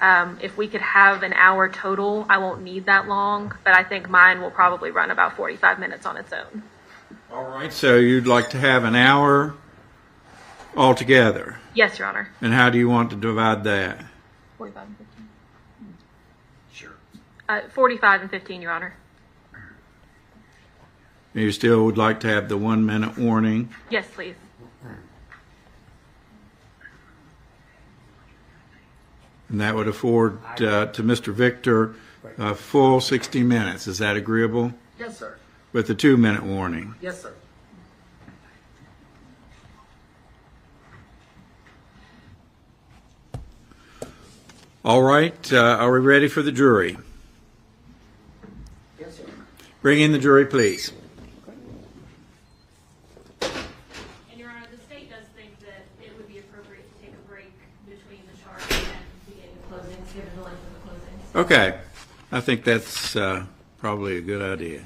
If we could have an hour total, I won't need that long, but I think mine will probably run about 45 minutes on its own. All right. So you'd like to have an hour altogether? Yes, Your Honor. And how do you want to divide that? 45 and 15. Sure. 45 and 15, Your Honor. You still would like to have the 1 minute warning? Yes, please. And that would afford to Mr. Victor a full 60 minutes. Is that agreeable? Yes, sir. With the 2 minute warning? Yes, sir. All right. Are we ready for the jury? Yes, Your Honor. Bring in the jury, please. And Your Honor, the state does think that it would be appropriate to take a break between the charge and beginning the closings, given the length of the closings. Okay. I think that's probably a good idea.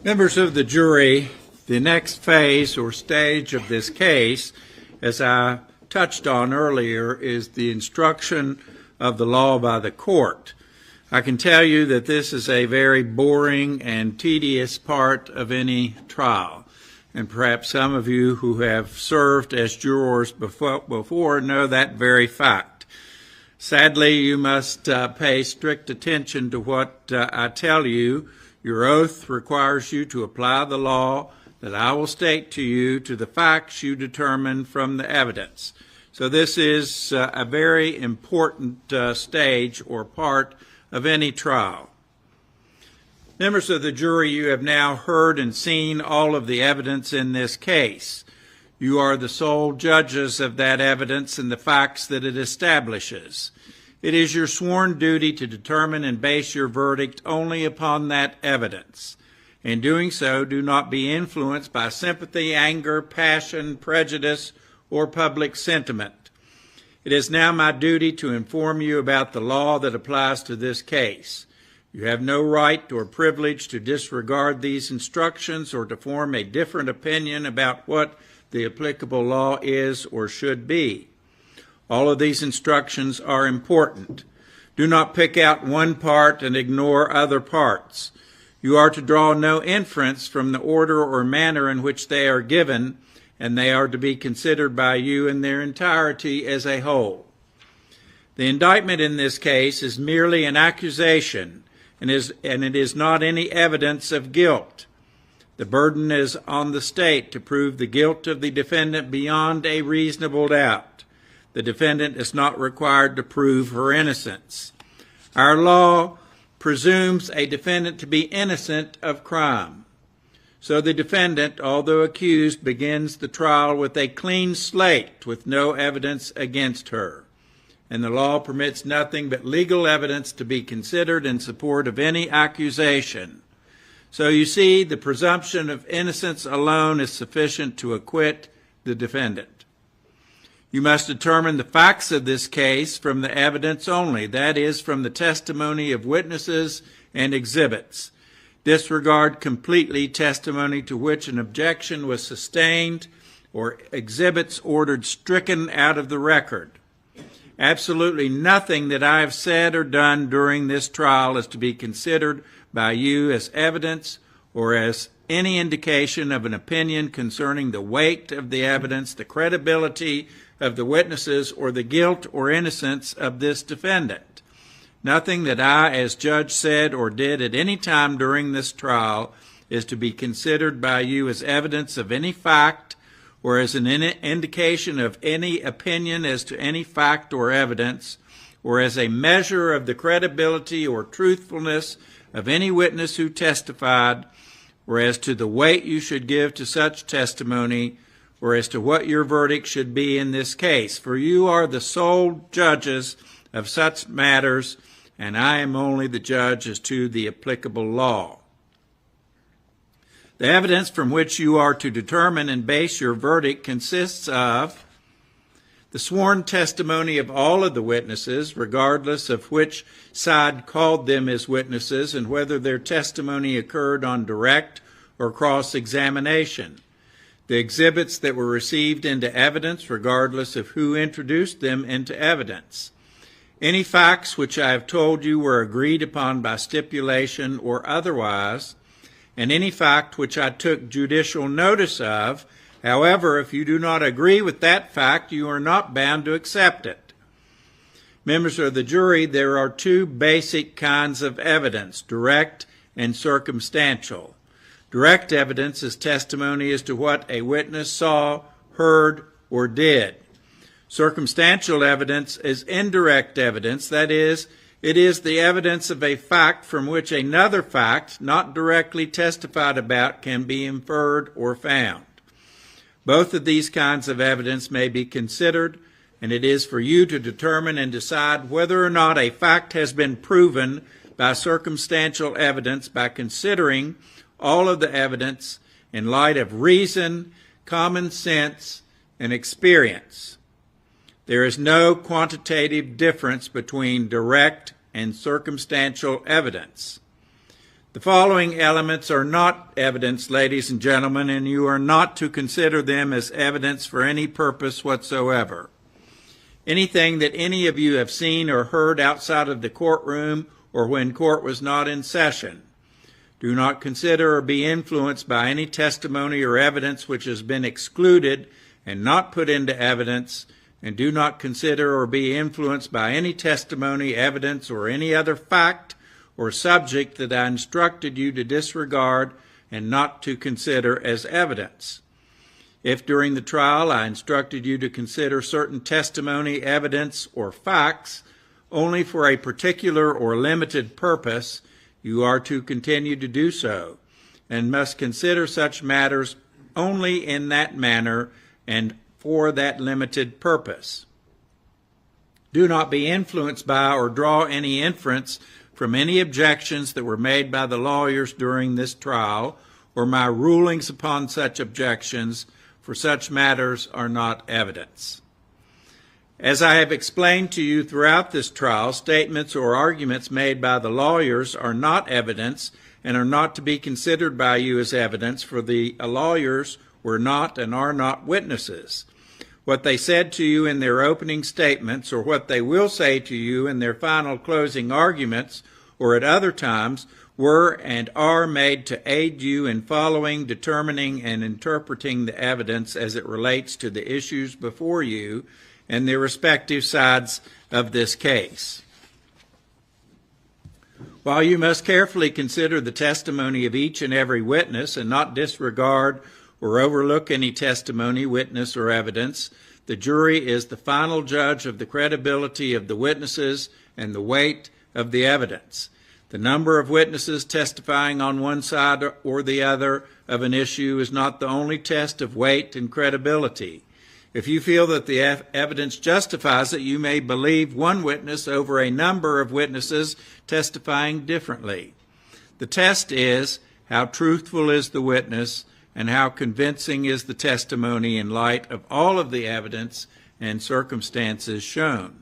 Members of the jury, the next phase or stage of this case, as I touched on earlier, is the instruction of the law by the court. I can tell you that this is a very boring and tedious part of any trial. And perhaps some of you who have served as jurors before know that very fact. Sadly, you must pay strict attention to what I tell you. Your oath requires you to apply the law that I will state to you to the facts you determine from the evidence. So this is a very important stage or part of any trial. Members of the jury, you have now heard and seen all of the evidence in this case. You are the sole judges of that evidence and the facts that it establishes. It is your sworn duty to determine and base your verdict only upon that evidence. In doing so, do not be influenced by sympathy, anger, passion, prejudice, or public sentiment. It is now my duty to inform you about the law that applies to this case. You have no right or privilege to disregard these instructions or to form a different opinion about what the applicable law is or should be. All of these instructions are important. Do not pick out one part and ignore other parts. You are to draw no inference from the order or manner in which they are given, and they are to be considered by you in their entirety as a whole. The indictment in this case is merely an accusation, and it is not any evidence of guilt. The burden is on the state to prove the guilt of the defendant beyond a reasonable doubt. The defendant is not required to prove her innocence. Our law presumes a defendant to be innocent of crime. So the defendant, although accused, begins the trial with a clean slate with no evidence against her. And the law permits nothing but legal evidence to be considered in support of any accusation. So you see, the presumption of innocence alone is sufficient to acquit the defendant. You must determine the facts of this case from the evidence only, that is, from the testimony of witnesses and exhibits. Disregard completely testimony to which an objection was sustained or exhibits ordered stricken out of the record. Absolutely nothing that I have said or done during this trial is to be considered by you as evidence or as any indication of an opinion concerning the weight of the evidence, the credibility of the witnesses, or the guilt or innocence of this defendant. Nothing that I, as judge, said or did at any time during this trial is to be considered by you as evidence of any fact or as an indication of any opinion as to any fact or evidence, or as a measure of the credibility or truthfulness of any witness who testified, or as to the weight you should give to such testimony, or as to what your verdict should be in this case. For you are the sole judges of such matters, and I am only the judge as to the applicable law. The evidence from which you are to determine and base your verdict consists of the sworn testimony of all of the witnesses, regardless of which side called them as witnesses and whether their testimony occurred on direct or cross-examination. The exhibits that were received into evidence, regardless of who introduced them into evidence. Any facts which I have told you were agreed upon by stipulation or otherwise, and any fact which I took judicial notice of. However, if you do not agree with that fact, you are not bound to accept it. Members of the jury, there are two basic kinds of evidence, direct and circumstantial. Direct evidence is testimony as to what a witness saw, heard, or did. Circumstantial evidence is indirect evidence, that is, it is the evidence of a fact from which another fact, not directly testified about, can be inferred or found. Both of these kinds of evidence may be considered, and it is for you to determine and decide whether or not a fact has been proven by circumstantial evidence by considering all of the evidence in light of reason, common sense, and experience. There is no quantitative difference between direct and circumstantial evidence. The following elements are not evidence, ladies and gentlemen, and you are not to consider them as evidence for any purpose whatsoever. Anything that any of you have seen or heard outside of the courtroom or when court was not in session. Do not consider or be influenced by any testimony or evidence which has been excluded and not put into evidence, and do not consider or be influenced by any testimony, evidence, or any other fact or subject that I instructed you to disregard and not to consider as evidence. If during the trial I instructed you to consider certain testimony, evidence, or facts only for a particular or limited purpose, you are to continue to do so, and must consider such matters only in that manner and for that limited purpose. Do not be influenced by or draw any inference from any objections that were made by the lawyers during this trial, or my rulings upon such objections, for such matters are not evidence. As I have explained to you throughout this trial, statements or arguments made by the lawyers are not evidence and are not to be considered by you as evidence, for the lawyers were not and are not witnesses. What they said to you in their opening statements, or what they will say to you in their final closing arguments, or at other times, were and are made to aid you in following, determining, and interpreting the evidence as it relates to the issues before you and the respective sides of this case. While you must carefully consider the testimony of each and every witness and not disregard or overlook any testimony, witness, or evidence, the jury is the final judge of the credibility of the witnesses and the weight of the evidence. The number of witnesses testifying on one side or the other of an issue is not the only test of weight and credibility. If you feel that the evidence justifies it, you may believe one witness over a number of witnesses testifying differently. The test is how truthful is the witness and how convincing is the testimony in light of all of the evidence and circumstances shown.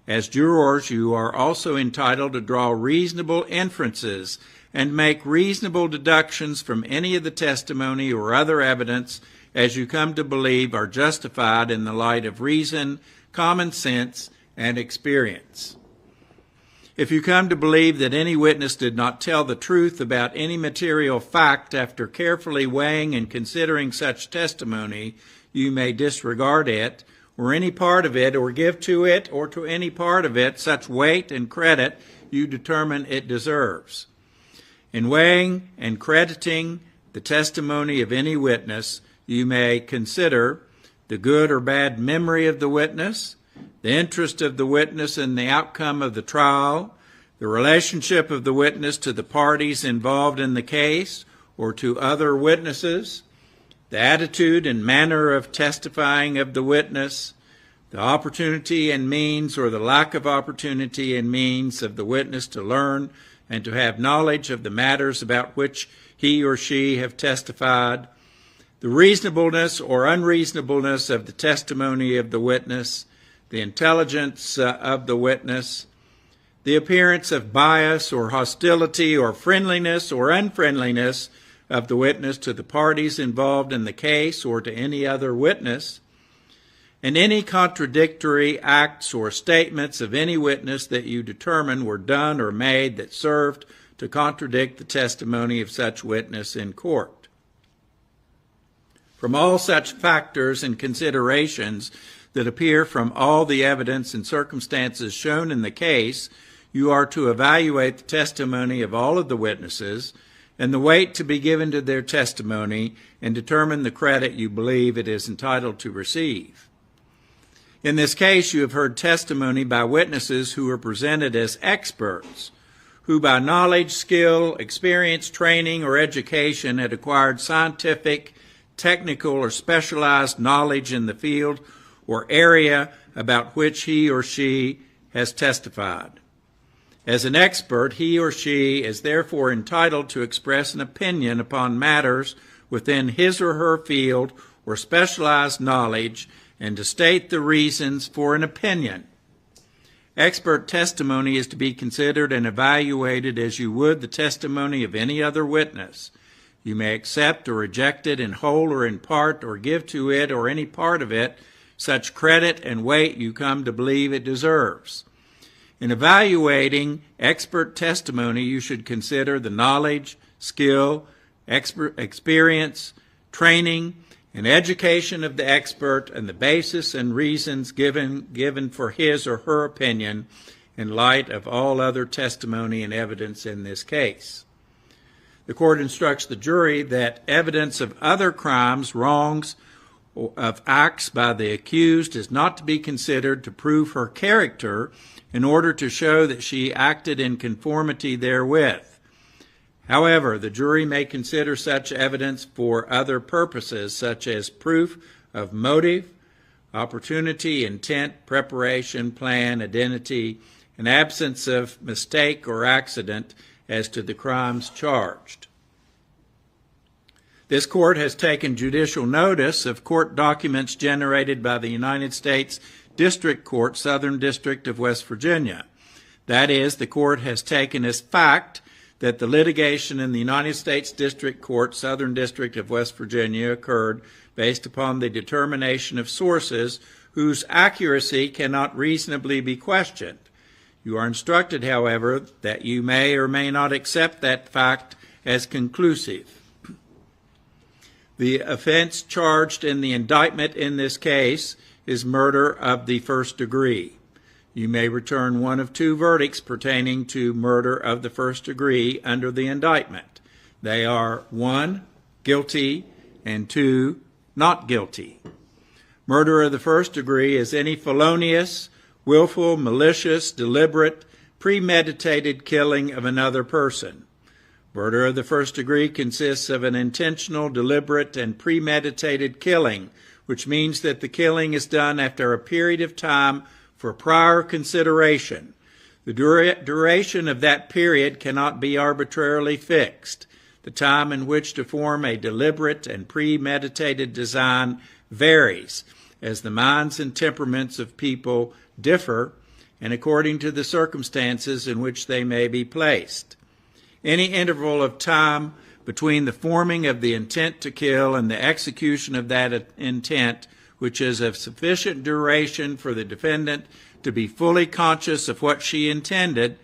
As jurors, you are also entitled to draw reasonable inferences and make reasonable deductions from any of the testimony or other evidence as you come to believe are justified in the light of reason, common sense, and experience. If you come to believe that any witness did not tell the truth about any material fact after carefully weighing and considering such testimony, you may disregard it or any part of it, or give to it or to any part of it such weight and credit you determine it deserves. In weighing and crediting the testimony of any witness, you may consider the good or bad memory of the witness, the interest of the witness in the outcome of the trial, the relationship of the witness to the parties involved in the case or to other witnesses, the attitude and manner of testifying of the witness, the opportunity and means or the lack of opportunity and means of the witness to learn and to have knowledge of the matters about which he or she have testified, the reasonableness or unreasonableness of the testimony of the witness, the intelligence of the witness, the appearance of bias or hostility or friendliness or unfriendliness of the witness to the parties involved in the case or to any other witness, and any contradictory acts or statements of any witness that you determine were done or made that served to contradict the testimony of such witness in court. From all such factors and considerations that appear from all the evidence and circumstances shown in the case, you are to evaluate the testimony of all of the witnesses and the weight to be given to their testimony and determine the credit you believe it is entitled to receive. In this case, you have heard testimony by witnesses who are presented as experts, who by knowledge, skill, experience, training, or education had acquired scientific, technical, or specialized knowledge in the field or area about which he or she has testified. As an expert, he or she is therefore entitled to express an opinion upon matters within his or her field or specialized knowledge and to state the reasons for an opinion. Expert testimony is to be considered and evaluated as you would the testimony of any other witness. You may accept or reject it in whole or in part, or give to it or any part of it such credit and weight you come to believe it deserves. In evaluating expert testimony, you should consider the knowledge, skill, experience, training, and education of the expert and the basis and reasons given for his or her opinion in light of all other testimony and evidence in this case. The court instructs the jury that evidence of other crimes, wrongs, or of acts by the accused is not to be considered to prove her character in order to show that she acted in conformity therewith. However, the jury may consider such evidence for other purposes, such as proof of motive, opportunity, intent, preparation, plan, identity, and absence of mistake or accident as to the crimes charged. This court has taken judicial notice of court documents generated by the United States District Court, Southern District of West Virginia. That is, the court has taken as fact that the litigation in the United States District Court, Southern District of West Virginia, occurred based upon the determination of sources whose accuracy cannot reasonably be questioned. You are instructed, however, that you may or may not accept that fact as conclusive. The offense charged in the indictment in this case is murder of the first degree. You may return one of two verdicts pertaining to murder of the first degree under the indictment. They are 1, guilty, and 2, not guilty. Murder of the first degree is any felonious, willful, malicious, deliberate, premeditated killing of another person. Murder of the first degree consists of an intentional, deliberate, and premeditated killing, which means that the killing is done after a period of time for prior consideration. The duration of that period cannot be arbitrarily fixed. The time in which to form a deliberate and premeditated design varies, as the minds and temperaments of people differ, and according to the circumstances in which they may be placed. Any interval of time between the forming of the intent to kill and the execution of that intent, which is of sufficient duration for the defendant to be fully conscious of what she intended,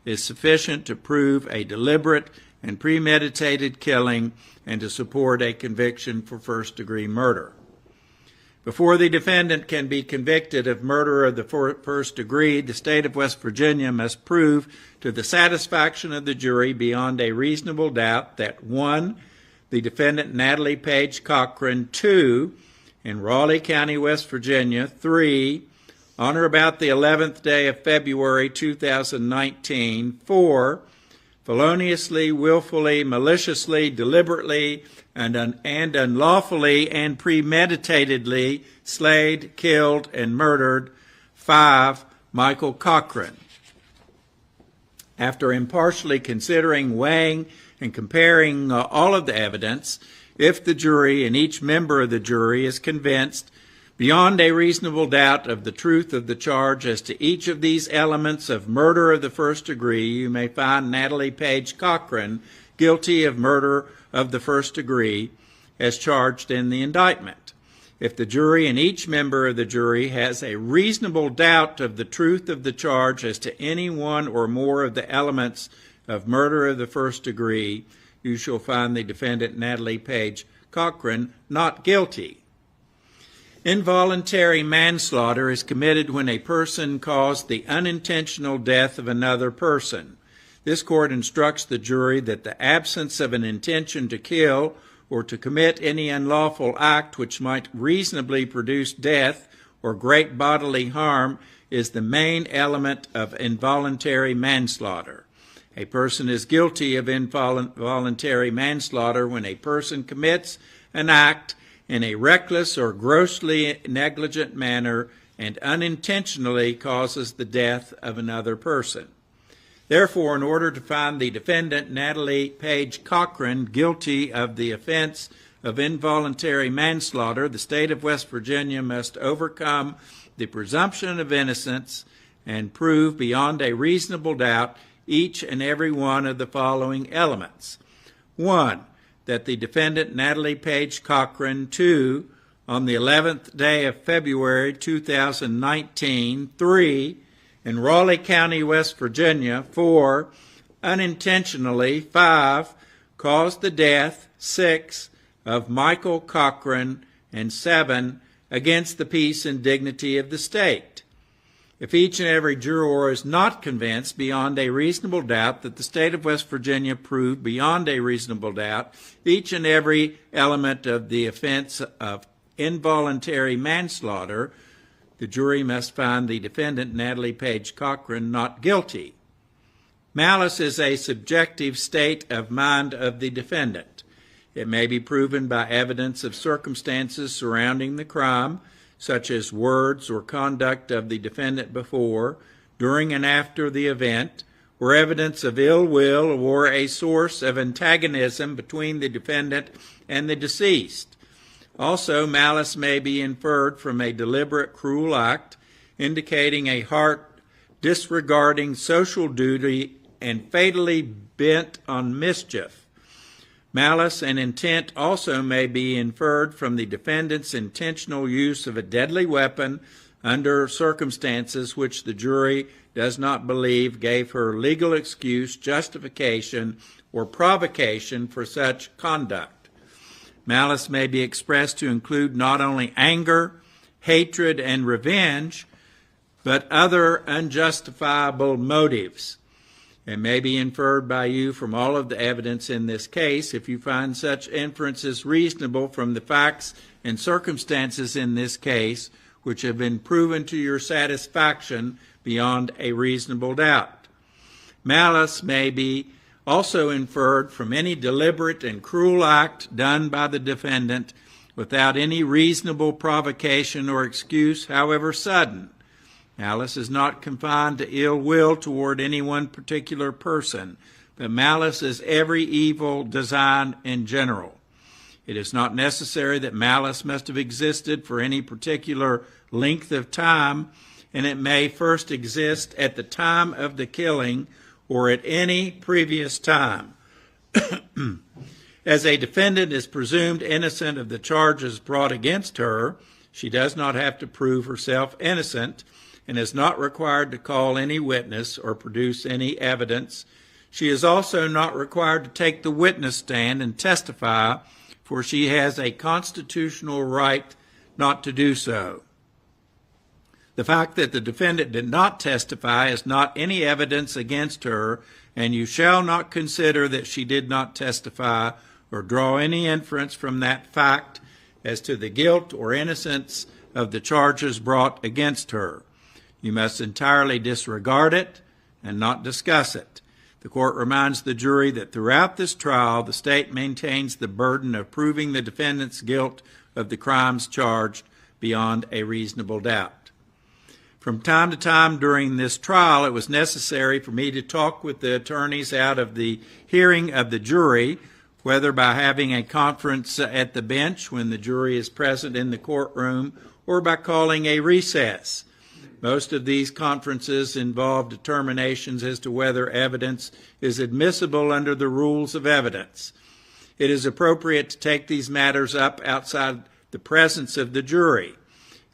is sufficient to prove a deliberate and premeditated killing and to support a conviction for first-degree murder. Before the defendant can be convicted of murder of the first degree, the state of West Virginia must prove to the satisfaction of the jury beyond a reasonable doubt that 1, the defendant Natalie Page Cochran, 2, in Raleigh County, West Virginia, 3, on or about the 11th day of February 2019, 4, feloniously, willfully, maliciously, deliberately, and unlawfully and premeditatedly slayed, killed, and murdered 5, Michael Cochran. After impartially considering, weighing, and comparing all of the evidence, if the jury and each member of the jury is convinced beyond a reasonable doubt of the truth of the charge as to each of these elements of murder of the first degree, you may find Natalie Page Cochran guilty of murder of the first degree as charged in the indictment. If the jury and each member of the jury has a reasonable doubt of the truth of the charge as to any one or more of the elements of murder of the first degree, you shall find the defendant Natalie Page Cochran not guilty. Involuntary manslaughter is committed when a person caused the unintentional death of another person. This court instructs the jury that the absence of an intention to kill or to commit any unlawful act which might reasonably produce death or great bodily harm is the main element of involuntary manslaughter. A person is guilty of involuntary manslaughter when a person commits an act in a reckless or grossly negligent manner and unintentionally causes the death of another person. Therefore, in order to find the defendant, Natalie Page Cochran, guilty of the offense of involuntary manslaughter, the state of West Virginia must overcome the presumption of innocence and prove beyond a reasonable doubt each and every one of the following elements. 1, that the defendant, Natalie Page Cochran, 2, on the 11th day of February 2019, 3, in Raleigh County, West Virginia, 4, unintentionally, 5, caused the death, 6, of Michael Cochran, and 7, against the peace and dignity of the state. If each and every juror is not convinced beyond a reasonable doubt that the state of West Virginia proved beyond a reasonable doubt each and every element of the offense of involuntary manslaughter, the jury must find the defendant, Natalie Page Cochran, not guilty. Malice is a subjective state of mind of the defendant. It may be proven by evidence of circumstances surrounding the crime, such as words or conduct of the defendant before, during, and after the event, or evidence of ill will or a source of antagonism between the defendant and the deceased. Also, malice may be inferred from a deliberate cruel act, indicating a heart disregarding social duty and fatally bent on mischief. Malice and intent also may be inferred from the defendant's intentional use of a deadly weapon, under circumstances which the jury does not believe gave her legal excuse, justification, or provocation for such conduct. Malice may be expressed to include not only anger, hatred, and revenge, but other unjustifiable motives. It may be inferred by you from all of the evidence in this case, if you find such inferences reasonable from the facts and circumstances in this case, which have been proven to your satisfaction beyond a reasonable doubt. Malice may be also inferred from any deliberate and cruel act done by the defendant without any reasonable provocation or excuse, however sudden. Malice is not confined to ill will toward any one particular person, but malice is every evil design in general. It is not necessary that malice must have existed for any particular length of time, and it may first exist at the time of the killing or at any previous time. As a defendant is presumed innocent of the charges brought against her, she does not have to prove herself innocent and is not required to call any witness or produce any evidence. She is also not required to take the witness stand and testify, for she has a constitutional right not to do so. The fact that the defendant did not testify is not any evidence against her, and you shall not consider that she did not testify or draw any inference from that fact as to the guilt or innocence of the charges brought against her. You must entirely disregard it and not discuss it. The court reminds the jury that throughout this trial, the state maintains the burden of proving the defendant's guilt of the crimes charged beyond a reasonable doubt. From time to time during this trial, it was necessary for me to talk with the attorneys out of the hearing of the jury, whether by having a conference at the bench when the jury is present in the courtroom or by calling a recess. Most of these conferences involve determinations as to whether evidence is admissible under the rules of evidence. It is appropriate to take these matters up outside the presence of the jury.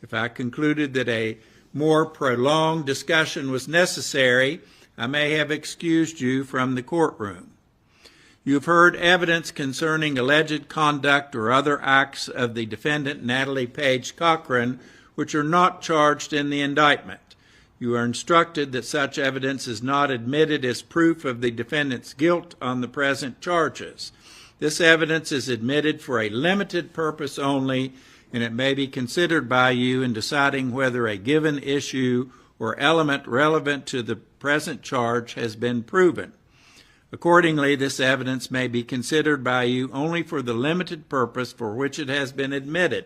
If I concluded that a more prolonged discussion was necessary, I may have excused you from the courtroom. You have heard evidence concerning alleged conduct or other acts of the defendant, Natalie Cochran, which are not charged in the indictment. You are instructed that such evidence is not admitted as proof of the defendant's guilt on the present charges. This evidence is admitted for a limited purpose only, and it may be considered by you in deciding whether a given issue or element relevant to the present charge has been proven. Accordingly, this evidence may be considered by you only for the limited purpose for which it has been admitted.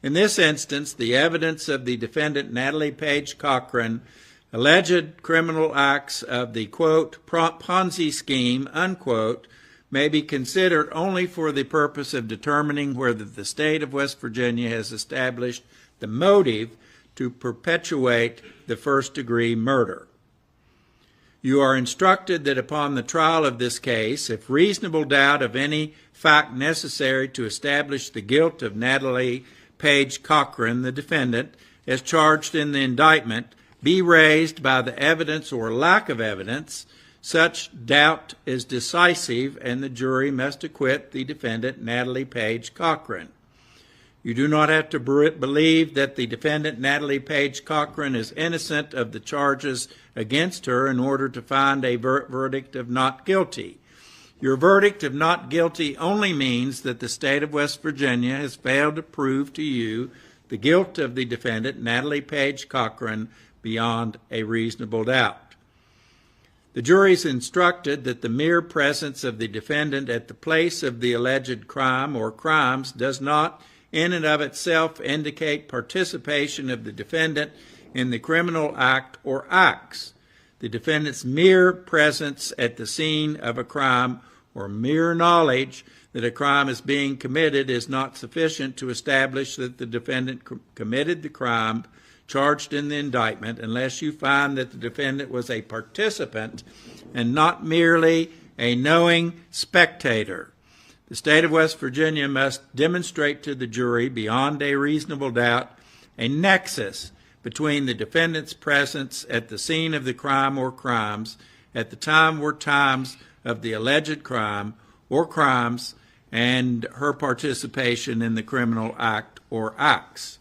In this instance, the evidence of the defendant, Natalie Cochran, alleged criminal acts of the, quote, Ponzi scheme, unquote, may be considered only for the purpose of determining whether the state of West Virginia has established the motive to perpetuate the first-degree murder. You are instructed that upon the trial of this case, if reasonable doubt of any fact necessary to establish the guilt of Natalie Cochran, the defendant, as charged in the indictment, be raised by the evidence or lack of evidence, such doubt is decisive, and the jury must acquit the defendant, Natalie Cochran. You do not have to believe that the defendant, Natalie Cochran, is innocent of the charges against her in order to find a verdict of not guilty. Your verdict of not guilty only means that the state of West Virginia has failed to prove to you the guilt of the defendant, Natalie Cochran, beyond a reasonable doubt. The jury is instructed that the mere presence of the defendant at the place of the alleged crime or crimes does not in and of itself indicate participation of the defendant in the criminal act or acts. The defendant's mere presence at the scene of a crime or mere knowledge that a crime is being committed is not sufficient to establish that the defendant committed the crime charged in the indictment unless you find that the defendant was a participant and not merely a knowing spectator. The state of West Virginia must demonstrate to the jury beyond a reasonable doubt a nexus between the defendant's presence at the scene of the crime or crimes, at the time or times of the alleged crime or crimes, and her participation in the criminal act or acts.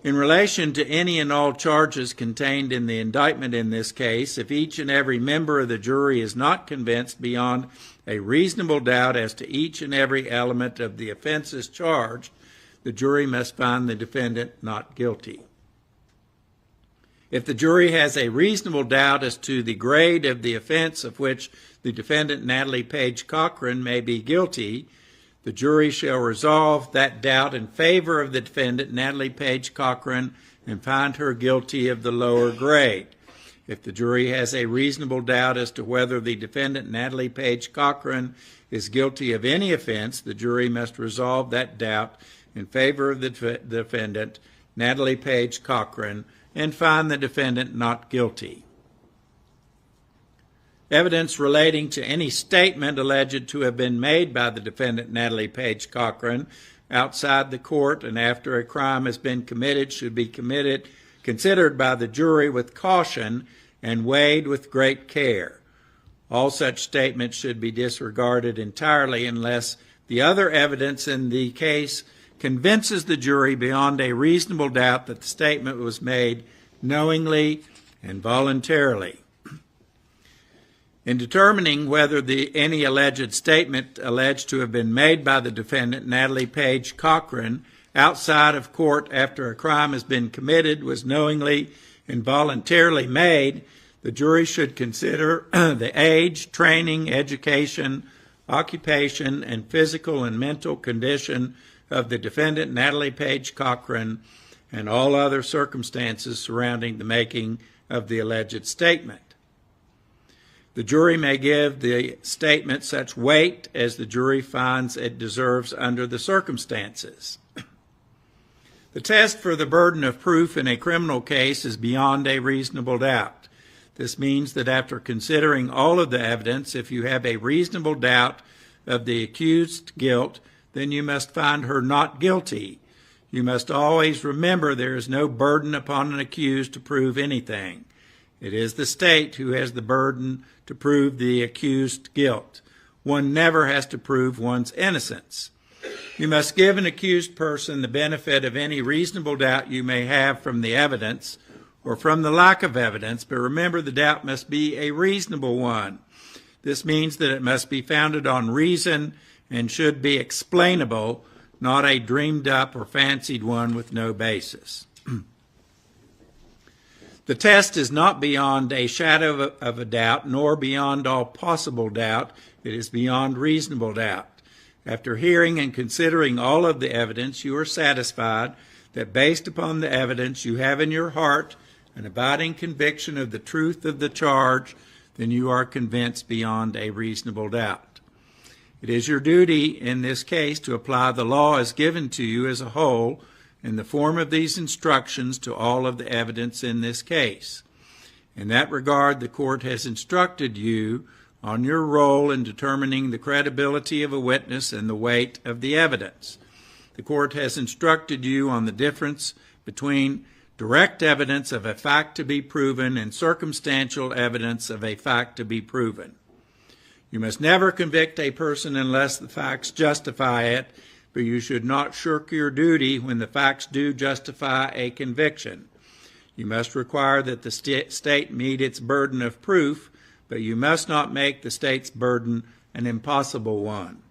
In relation to any and all charges contained in the indictment in this case, if each and every member of the jury is not convinced beyond a reasonable doubt as to each and every element of the offenses charged, the jury must find the defendant not guilty. If the jury has a reasonable doubt as to the grade of the offense of which the defendant, Natalie Page Cochran, may be guilty, the jury shall resolve that doubt in favor of the defendant, Natalie Page Cochran, and find her guilty of the lower grade. If the jury has a reasonable doubt as to whether the defendant, Natalie Page Cochran, is guilty of any offense, the jury must resolve that doubt in favor of the defendant, Natalie Page Cochran, and find the defendant not guilty. Evidence relating to any statement alleged to have been made by the defendant, Natalie Page Cochran, outside the court and after a crime has been committed should be considered by the jury with caution and weighed with great care. All such statements should be disregarded entirely unless the other evidence in the case convinces the jury beyond a reasonable doubt that the statement was made knowingly and voluntarily. In determining whether any alleged statement alleged to have been made by the defendant, Natalie Page Cochran, outside of court after a crime has been committed was knowingly and voluntarily made, the jury should consider the age, training, education, occupation, and physical and mental condition of the defendant, Natalie Page Cochran, and all other circumstances surrounding the making of the alleged statement. The jury may give the statement such weight as the jury finds it deserves under the circumstances. The test for the burden of proof in a criminal case is beyond a reasonable doubt. This means that after considering all of the evidence, if you have a reasonable doubt of the accused's guilt, then you must find her not guilty. You must always remember there is no burden upon an accused to prove anything. It is the state who has the burden to prove the accused's guilt. One never has to prove one's innocence. You must give an accused person the benefit of any reasonable doubt you may have from the evidence or from the lack of evidence, but remember the doubt must be a reasonable one. This means that it must be founded on reason and should be explainable, not a dreamed up or fancied one with no basis. The test is not beyond a shadow of a doubt, nor beyond all possible doubt. It is beyond reasonable doubt. After hearing and considering all of the evidence, you are satisfied that based upon the evidence you have in your heart an abiding conviction of the truth of the charge, then you are convinced beyond a reasonable doubt. It is your duty in this case to apply the law as given to you as a whole in the form of these instructions to all of the evidence in this case. In that regard, the court has instructed you on your role in determining the credibility of a witness and the weight of the evidence. The court has instructed you on the difference between direct evidence of a fact to be proven and circumstantial evidence of a fact to be proven. You must never convict a person unless the facts justify it, but you should not shirk your duty when the facts do justify a conviction. You must require that the state meet its burden of proof, but you must not make the state's burden an impossible one.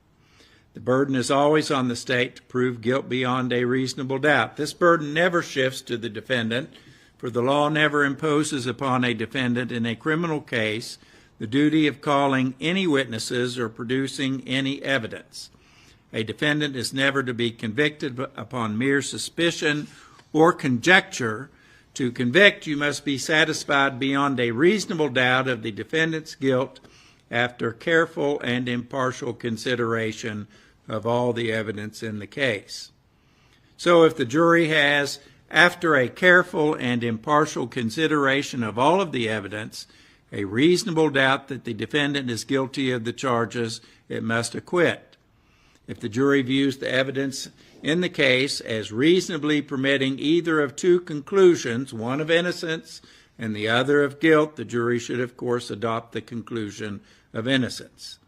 The burden is always on the state to prove guilt beyond a reasonable doubt. This burden never shifts to the defendant, for the law never imposes upon a defendant in a criminal case the duty of calling any witnesses or producing any evidence. A defendant is never to be convicted upon mere suspicion or conjecture. To convict, you must be satisfied beyond a reasonable doubt of the defendant's guilt after careful and impartial consideration of all the evidence in the case. So if the jury has, after a careful and impartial consideration of all of the evidence, a reasonable doubt that the defendant is guilty of the charges, it must acquit. if the jury views the evidence in the case as reasonably permitting either of two conclusions, one of innocence and the other of guilt, the jury should, of course, adopt the conclusion of innocence.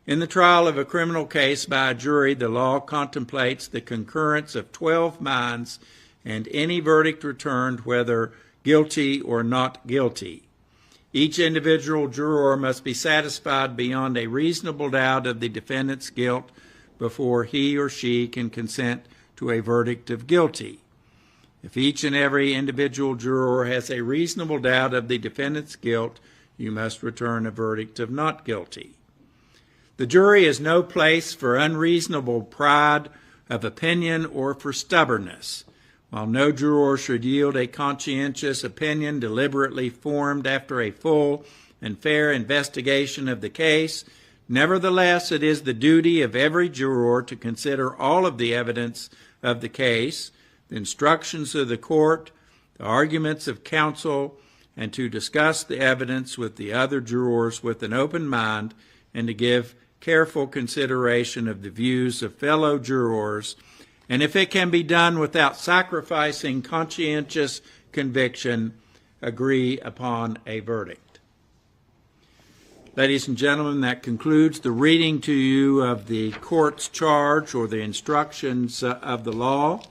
In the trial of a criminal case by a jury, the law contemplates the concurrence of 12 minds and any verdict returned, whether guilty or not guilty. Each individual juror must be satisfied beyond a reasonable doubt of the defendant's guilt before he or she can consent to a verdict of guilty. If each and every individual juror has a reasonable doubt of the defendant's guilt, you must return a verdict of not guilty. The jury is no place for unreasonable pride of opinion or for stubbornness. While no juror should yield a conscientious opinion deliberately formed after a full and fair investigation of the case, nevertheless, it is the duty of every juror to consider all of the evidence of the case, the instructions of the court, the arguments of counsel, and to discuss the evidence with the other jurors with an open mind and to give careful consideration of the views of fellow jurors, and if it can be done without sacrificing conscientious conviction, agree upon a verdict. Ladies and gentlemen, that concludes the reading to you of the court's charge or the instructions of the law.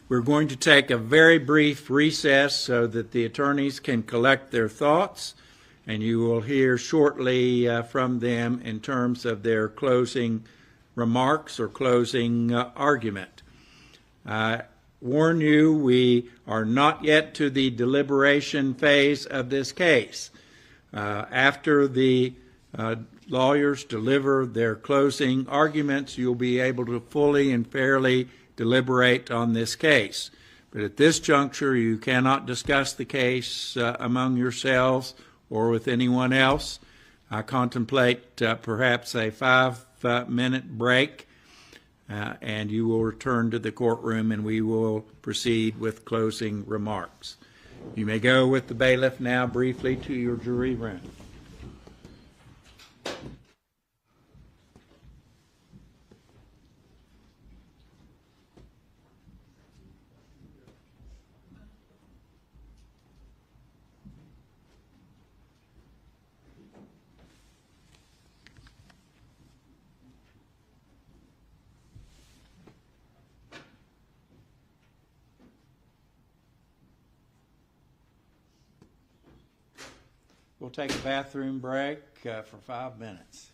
We're going to take a very brief recess so that the attorneys can collect their thoughts, and you will hear shortly from them in terms of their closing remarks or closing argument. I warn you, we are not yet to the deliberation phase of this case. After the lawyers deliver their closing arguments, you'll be able to fully and fairly deliberate on this case. But at this juncture, you cannot discuss the case among yourselves or with anyone else. I contemplate perhaps a 5-minute break, and you will return to the courtroom and we will proceed with closing remarks. You may go with the bailiff now briefly to your jury room. We'll take a bathroom break for 5 minutes.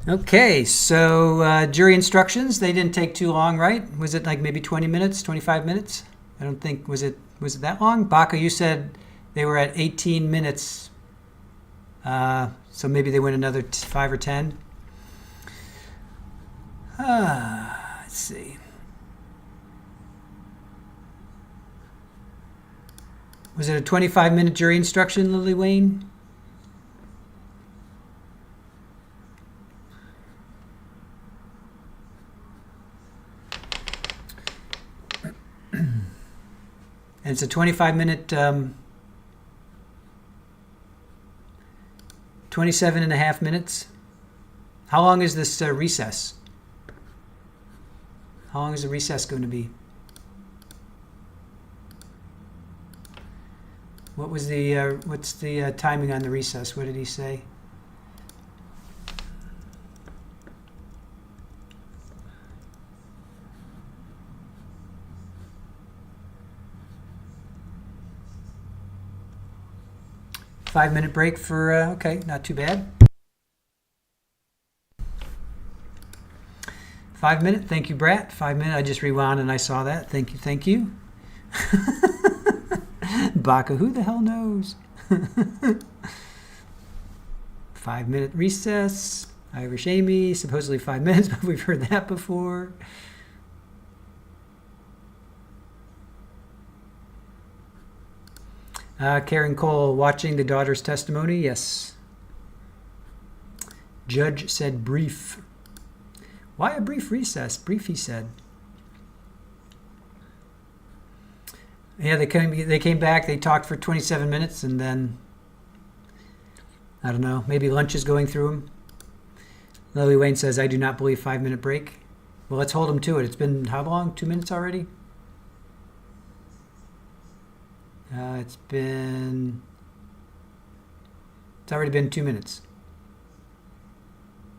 Okay, so jury instructions, they didn't take too long, right? Was it like maybe 20 minutes, 25 minutes? I don't think, was it that long? Baca, you said they were at 18 minutes, so maybe they went another 5 or 10. Let's see. Was it a 25-minute jury instruction, Lily Wayne? And it's a 25-minute, 27 and a half minutes. How long is this recess? How long is the recess going to be? What was the, what's the timing on the recess? What did he say? 5-minute break for, okay, not too bad. 5 minute, thank you, Brat. 5 minute, I just rewound and I saw that. Thank you, thank you. Baka, who the hell knows? 5-minute recess. Irish Amy, supposedly 5 minutes, but we've heard that before. Karen Cole, watching the daughter's testimony. Yes. Judge said brief. Why a brief recess? Brief, he said. Yeah, they came back. They talked for 27 minutes, and then I don't know. Maybe lunch is going through them. Lily Wayne says, "I do not believe 5-minute break." Well, let's hold them to it. It's been how long? 2 minutes already. It's already been 2 minutes.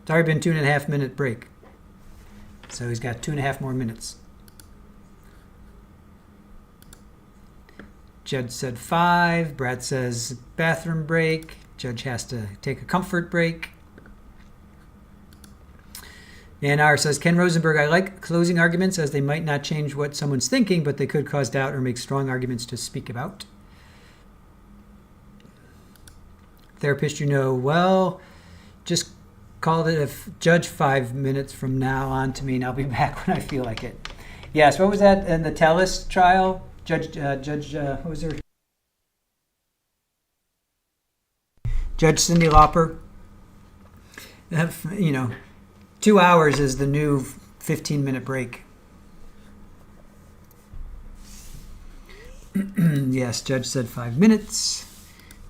It's already been 2.5 minute break. So he's got 2.5 more minutes. Judge said 5. Brad says bathroom break. Judge has to take a comfort break. And R says, Ken Rosenberg, I like closing arguments as they might not change what someone's thinking, but they could cause doubt or make strong arguments to speak about. Therapist, well, just call it a judge 5 minutes from now on to me, and I'll be back when I feel like it. Yes, what was that in the Tellis trial? Judge, what was her? Judge Cindy Lauper. 2 hours is the new 15-minute break. Yes, judge said 5 minutes.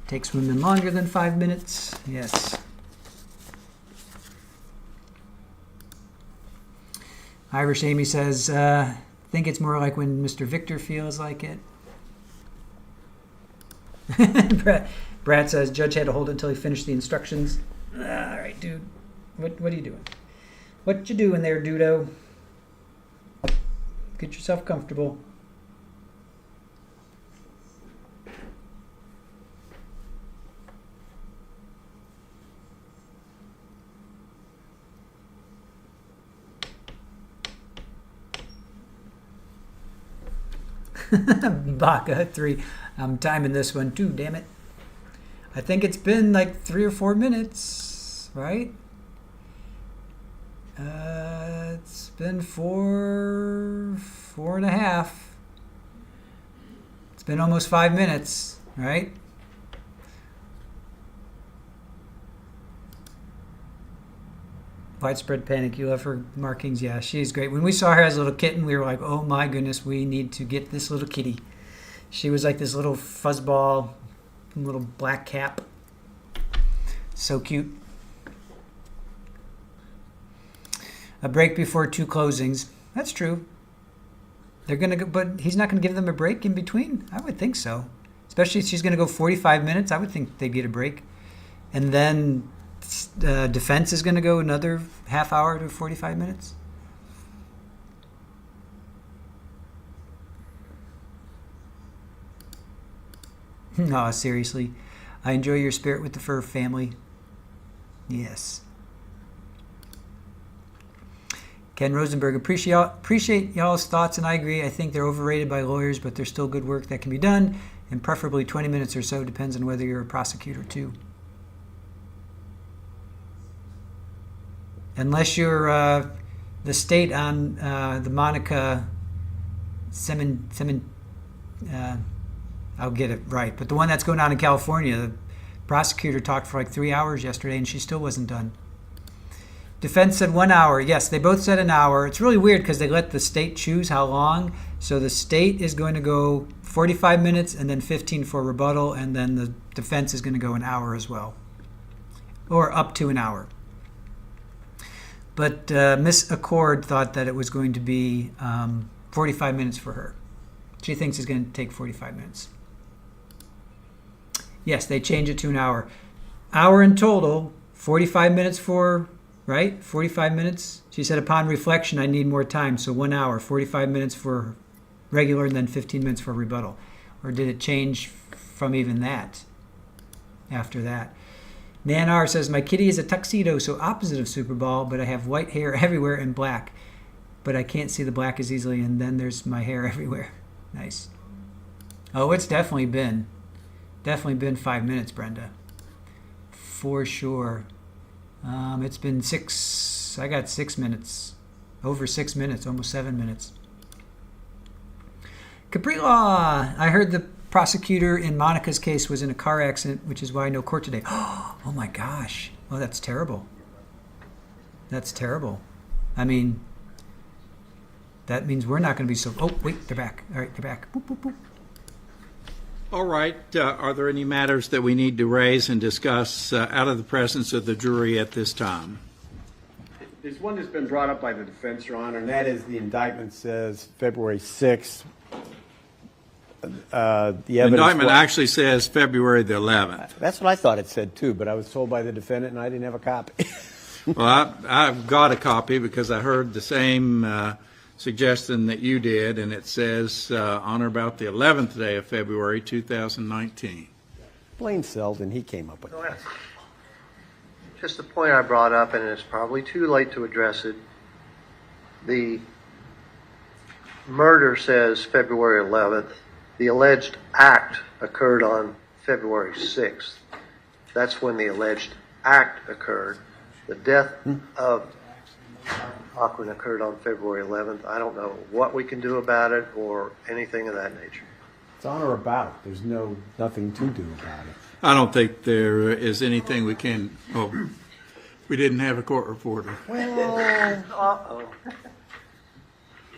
Takes women longer than 5 minutes. Yes. Irish Amy says, think it's more like when Mr. Victor feels like it. Brad says, judge had to hold it until he finished the instructions. All right, dude. What are you doing? What you doing there, Dudo? Get yourself comfortable. Baka 3. I'm timing this one too, damn it. I think it's been like 3 or 4 minutes, right? It's been 4.5. It's been almost 5 minutes, right? Widespread panic. You love her markings. Yeah, she's great. When we saw her as a little kitten, we were like, oh my goodness, we need to get this little kitty. She was like this little fuzzball, little black cap. So cute. A break before 2 closings. That's true. They're going to go, but he's not going to give them a break in between? I would think so. Especially if she's going to go 45 minutes. I would think they'd get a break. And then defense is going to go another half hour to 45 minutes. No, seriously. I enjoy your spirit with the fur family. Yes. Ken Rosenberg, appreciate y'all's thoughts, and I agree. I think they're overrated by lawyers, but there's still good work that can be done, and preferably 20 minutes or so. Depends on whether you're a prosecutor, too. Unless you're the state on the Monica I'll get it right. But the one that's going on in California, the prosecutor talked for like 3 hours yesterday, and she still wasn't done. Defense said 1 hour. Yes, they both said an hour. It's really weird because they let the state choose how long. So the state is going to go 45 minutes and then 15 for rebuttal, and then the defense is going to go an hour as well, or up to an hour. But Miss Accord thought that it was going to be 45 minutes for her. She thinks it's going to take 45 minutes. Yes, they changed it to an hour. Hour in total, 45 minutes for, right? 45 minutes. She said, upon reflection, I need more time. So 1 hour, 45 minutes for regular, and then 15 minutes for rebuttal. Or did it change from even that? after that. Nan R says, my kitty is a tuxedo, so opposite of Super Bowl, but I have white hair everywhere and black. But I can't see the black as easily, and then there's my hair everywhere. Nice. Oh, it's definitely been 5 minutes, Brenda. For sure. It's been I got 6 minutes. Over 6 minutes, almost 7 minutes. Capri Law. I heard the prosecutor in Monica's case was in a car accident, which is why no court today. Oh my gosh. Oh, that's terrible. That's terrible. I mean, that means we're not going to be so... Oh, wait, they're back. All right, they're back. Boop, boop, boop. All right. Are there any matters that we need to raise and discuss out of the presence of the jury at this time? There's one that's been brought up by the defense, Your Honor, and that is the indictment says February 6th. The indictment actually says February the 11th. That's what I thought it said, too, but I was told by the defendant, and I didn't have a copy. Well, I've got a copy because I heard the same suggestion that you did, and it says on or about the 11th day of February, 2019. Blame Selden. He came up with that. Just the point I brought up, and it's probably too late to address it. The murder says February 11th. The alleged act occurred on February 6th. That's when the alleged act occurred. The death of Cochran occurred on February 11th. I don't know what we can do about it or anything of that nature. It's on or about. There's nothing to do about it. I don't think there is anything we can. Oh, we didn't have a court reporter. Well, I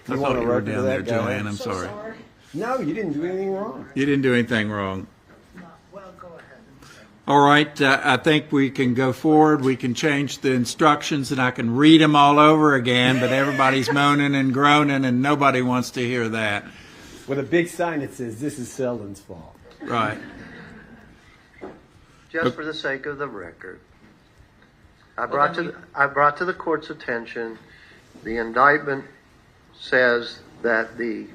thought you were down there, Joanne. I'm sorry. No, you didn't do anything wrong. You didn't do anything wrong. Well, go ahead. All right. I think we can go forward. We can change the instructions, and I can read them all over again, but everybody's moaning and groaning, and nobody wants to hear that. With a big sign that says, this is Selden's fault. Right. just for the sake of the record, I brought to the court's attention the indictment says that the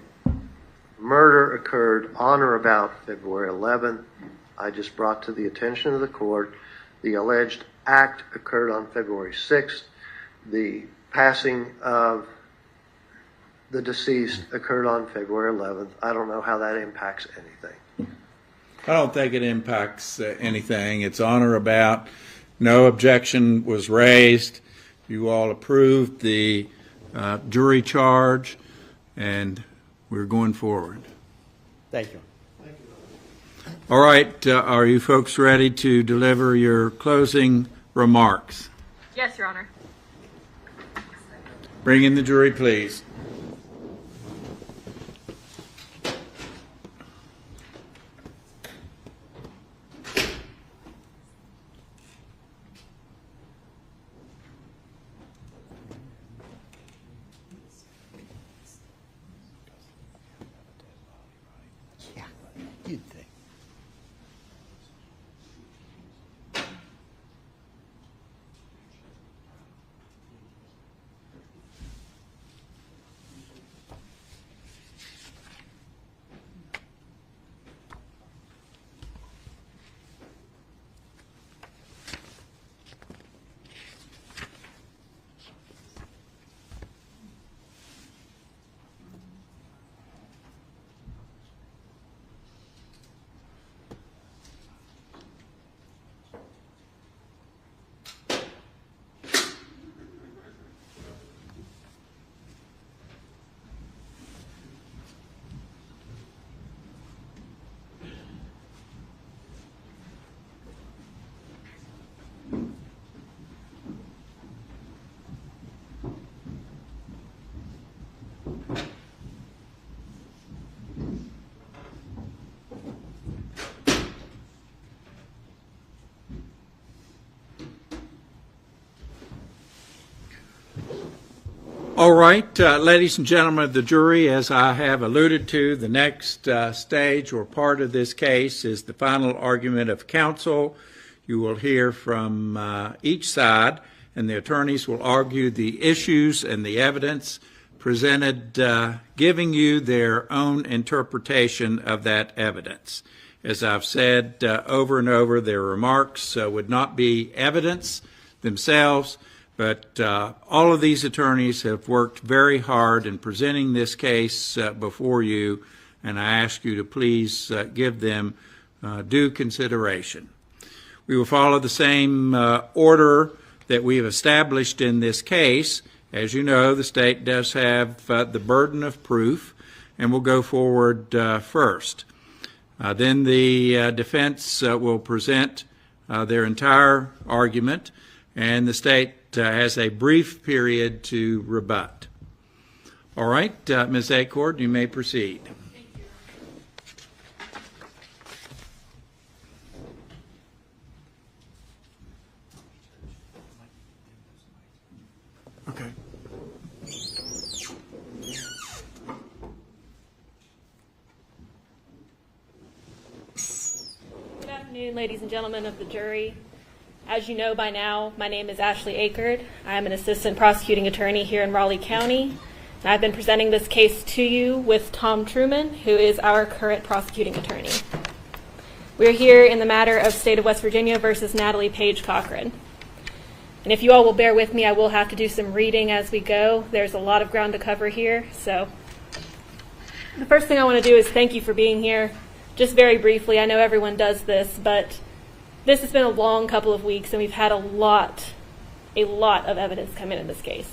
murder occurred on or about February 11th. I just brought to the attention of the court the alleged act occurred on February 6th. The passing of the deceased occurred on February 11th. I don't know how that impacts anything. I don't think it impacts anything. It's on or about. No objection was raised. You all approved the jury charge, and we're going forward. Thank you. All right. Are you folks ready to deliver your closing remarks? Yes, Your Honor. Bring in the jury, please. You'd think. All right, ladies and gentlemen of the jury, as I have alluded to, the next stage or part of this case is the final argument of counsel. You will hear from each side, and the attorneys will argue the issues and the evidence presented, giving you their own interpretation of that evidence. As I've said over and over, their remarks would not be evidence themselves, but all of these attorneys have worked very hard in presenting this case before you, and I ask you to please give them due consideration. We will follow the same order that we have established in this case. As you know, the state does have the burden of proof, and will go forward first. Then the defense will present their entire argument, and the state has a brief period to rebut. All right, Ms. Acord, you may proceed. Okay. Good afternoon, ladies and gentlemen of the jury. As you know by now, my name is Ashley Acord. I am an assistant prosecuting attorney here in Raleigh County. And I've been presenting this case to you with Tom Truman, who is our current prosecuting attorney. We are here in the matter of State of West Virginia versus Natalie Cochran. And if you all will bear with me, I will have to do some reading as we go. There's a lot of ground to cover here. So the first thing I want to do is thank you for being here. Just very briefly, I know everyone does this, but this has been a long couple of weeks, and we've had a lot of evidence come in this case.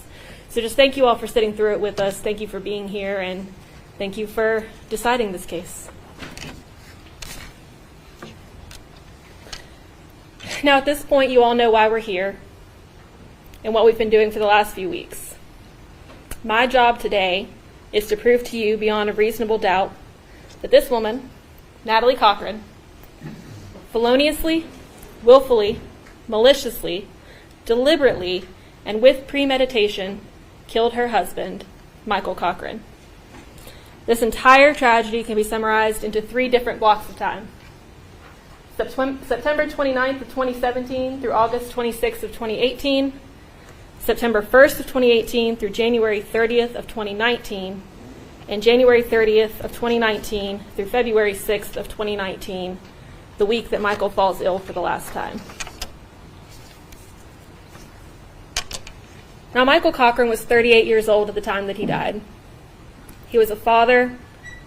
So just thank you all for sitting through it with us. Thank you for being here, and thank you for deciding this case. Now, at this point, you all know why we're here and what we've been doing for the last few weeks. My job today is to prove to you beyond a reasonable doubt that this woman, Natalie Cochran, feloniously, willfully, maliciously, deliberately, and with premeditation killed her husband, Michael Cochran. This entire tragedy can be summarized into 3 different blocks of time. September 29th of 2017 through August 26th of 2018, September 1st of 2018 through January 30th of 2019, and January 30th of 2019 through February 6th of 2019, the week that Michael falls ill for the last time. Now, Michael Cochran was 38 years old at the time that he died. He was a father,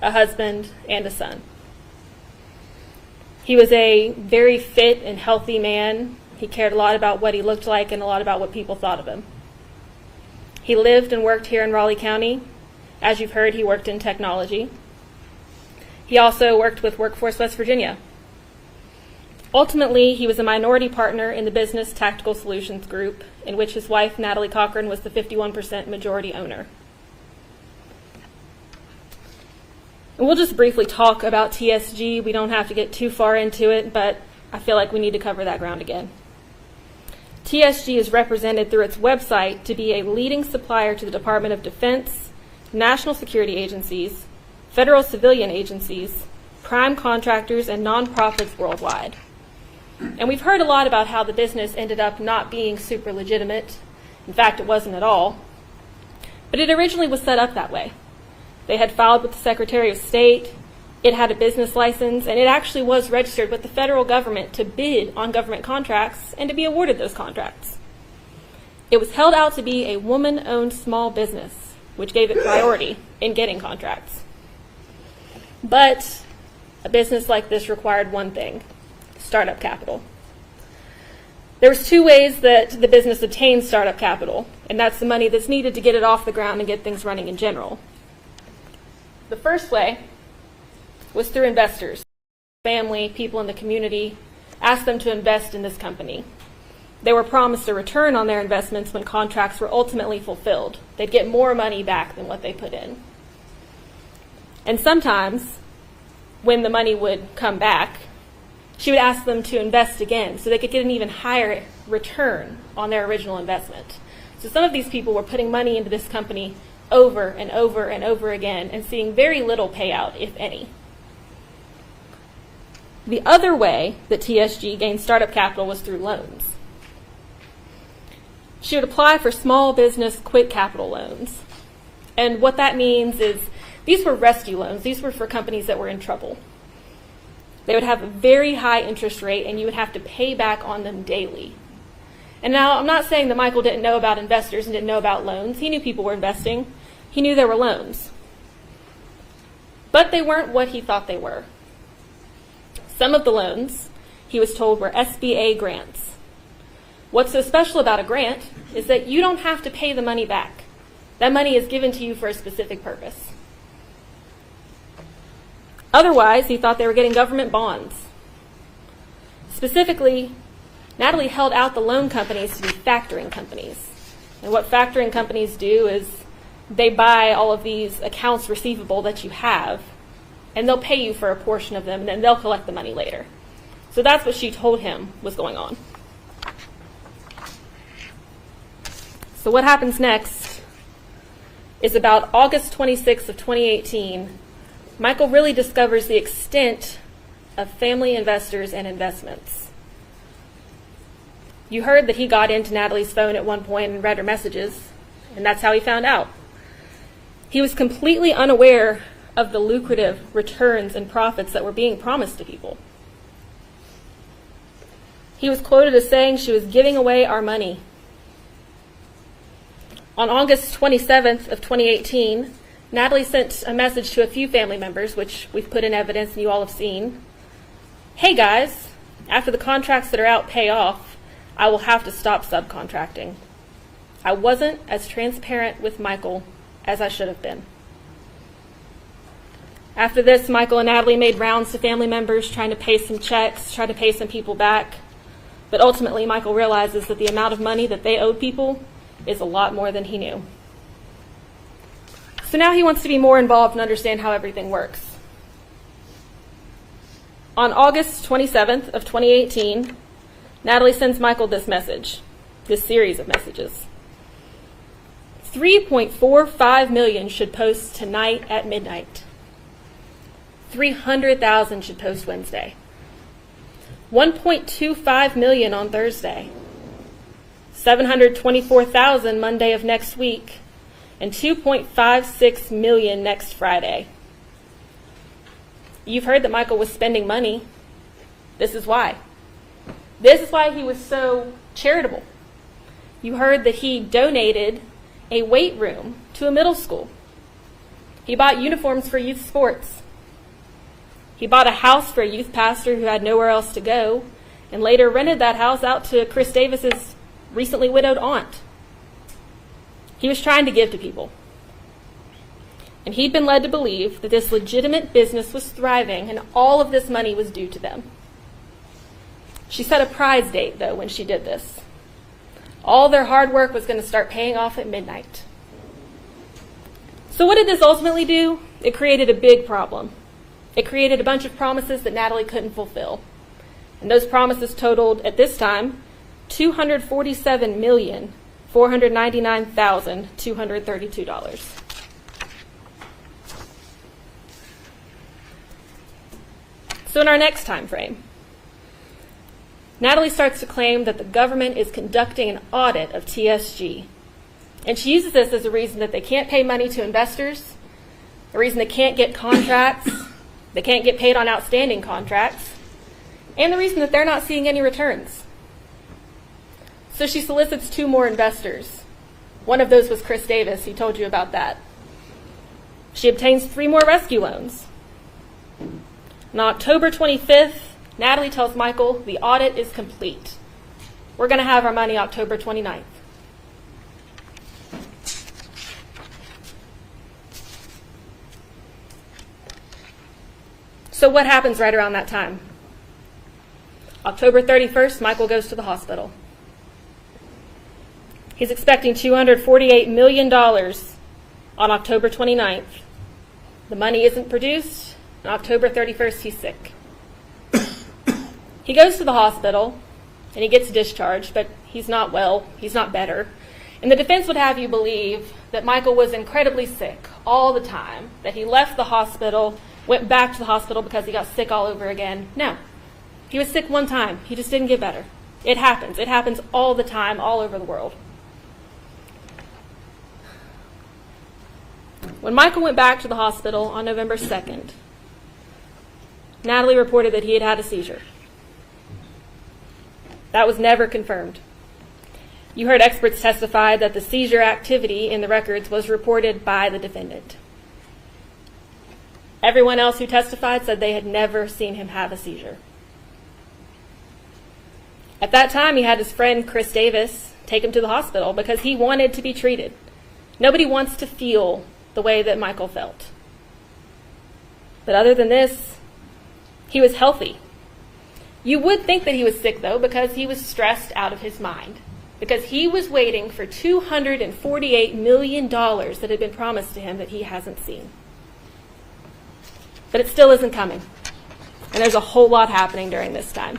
a husband, and a son. He was a very fit and healthy man. He cared a lot about what he looked like and a lot about what people thought of him. He lived and worked here in Raleigh County. As you've heard, he worked in technology. He also worked with Workforce West Virginia. Ultimately, he was a minority partner in the Business Tactical Solutions Group, in which his wife, Natalie Cochran, was the 51% majority owner. And we'll just briefly talk about TSG. We don't have to get too far into it, but I feel like we need to cover that ground again. TSG is represented through its website to be a leading supplier to the Department of Defense, national security agencies, federal civilian agencies, prime contractors, and nonprofits worldwide. And we've heard a lot about how the business ended up not being super legitimate. In fact, it wasn't at all. But it originally was set up that way. They had filed with the Secretary of State, it had a business license, and it actually was registered with the federal government to bid on government contracts and to be awarded those contracts. It was held out to be a woman-owned small business, which gave it priority in getting contracts. But a business like this required one thing: startup capital. There was 2 ways that the business obtained startup capital, and that's the money that's needed to get it off the ground and get things running in general. The first way was through investors. Family, people in the community asked them to invest in this company. They were promised a return on their investments when contracts were ultimately fulfilled. They'd get more money back than what they put in. And sometimes, when the money would come back, she would ask them to invest again so they could get an even higher return on their original investment. So some of these people were putting money into this company over and over and over again and seeing very little payout, if any. The other way that TSG gained startup capital was through loans. She would apply for small business quick capital loans. And what that means is these were rescue loans. These were for companies that were in trouble. They would have a very high interest rate, and you would have to pay back on them daily. And now, I'm not saying that Michael didn't know about investors and didn't know about loans. He knew people were investing. He knew there were loans. But they weren't what he thought they were. Some of the loans, he was told, were SBA grants. What's so special about a grant is that you don't have to pay the money back. That money is given to you for a specific purpose. Otherwise, he thought they were getting government bonds. Specifically, Natalie held out the loan companies to be factoring companies. And what factoring companies do is they buy all of these accounts receivable that you have, and they'll pay you for a portion of them, and then they'll collect the money later. So that's what she told him was going on. So what happens next is about August 26th of 2018, Michael really discovers the extent of family investors and investments. You heard that he got into Natalie's phone at one point and read her messages, and that's how he found out. He was completely unaware of the lucrative returns and profits that were being promised to people. He was quoted as saying she was giving away our money. On August 27th of 2018, Natalie sent a message to a few family members, which we've put in evidence and you all have seen. Hey guys, after the contracts that are out pay off, I will have to stop subcontracting. I wasn't as transparent with Michael as I should have been. After this, Michael and Natalie made rounds to family members trying to pay some checks, trying to pay some people back. But ultimately, Michael realizes that the amount of money that they owed people is a lot more than he knew. So now he wants to be more involved and understand how everything works. On August 27th of 2018, Natalie sends Michael this message, this series of messages. 3.45 million should post tonight at midnight. 300,000 should post Wednesday. 1.25 million on Thursday. 724,000 Monday of next week. And 2.56 million next Friday. You've heard that Michael was spending money. This is why. This is why he was so charitable. You heard that he donated a weight room to a middle school. He bought uniforms for youth sports. He bought a house for a youth pastor who had nowhere else to go, and later rented that house out to Chris Davis's recently widowed aunt. He was trying to give to people. And he'd been led to believe that this legitimate business was thriving and all of this money was due to them. She set a prize date, though, when she did this. All their hard work was going to start paying off at midnight. So what did this ultimately do? It created a big problem. It created a bunch of promises that Natalie couldn't fulfill. And those promises totaled, at this time, $247,499,232. So in our next time frame, Natalie starts to claim that the government is conducting an audit of TSG. And she uses this as a reason that they can't pay money to investors, a reason they can't get contracts, they can't get paid on outstanding contracts, and the reason that they're not seeing any returns. So she solicits 2 more investors. One of those was Chris Davis. He told you about that. She obtains 3 more rescue loans. On October 25th, Natalie tells Michael the audit is complete. We're going to have our money October 29th. So what happens right around that time? October 31st, Michael goes to the hospital. He's expecting $248 million on October 29th. The money isn't produced. On October 31st, he's sick. He goes to the hospital, and he gets discharged, but he's not well. He's not better. And the defense would have you believe that Michael was incredibly sick all the time, that he left the hospital, went back to the hospital because he got sick all over again. No. He was sick one time. He just didn't get better. It happens. It happens all the time, all over the world. When Michael went back to the hospital on November 2nd, Natalie reported that he had had a seizure. That was never confirmed. You heard experts testify that the seizure activity in the records was reported by the defendant. Everyone else who testified said they had never seen him have a seizure. At that time, he had his friend Chris Davis take him to the hospital because he wanted to be treated. Nobody wants to feel the way that Michael felt. But other than this, he was healthy. You would think that he was sick, though, because he was stressed out of his mind. Because he was waiting for $248 million that had been promised to him that he hasn't seen. But it still isn't coming. And there's a whole lot happening during this time.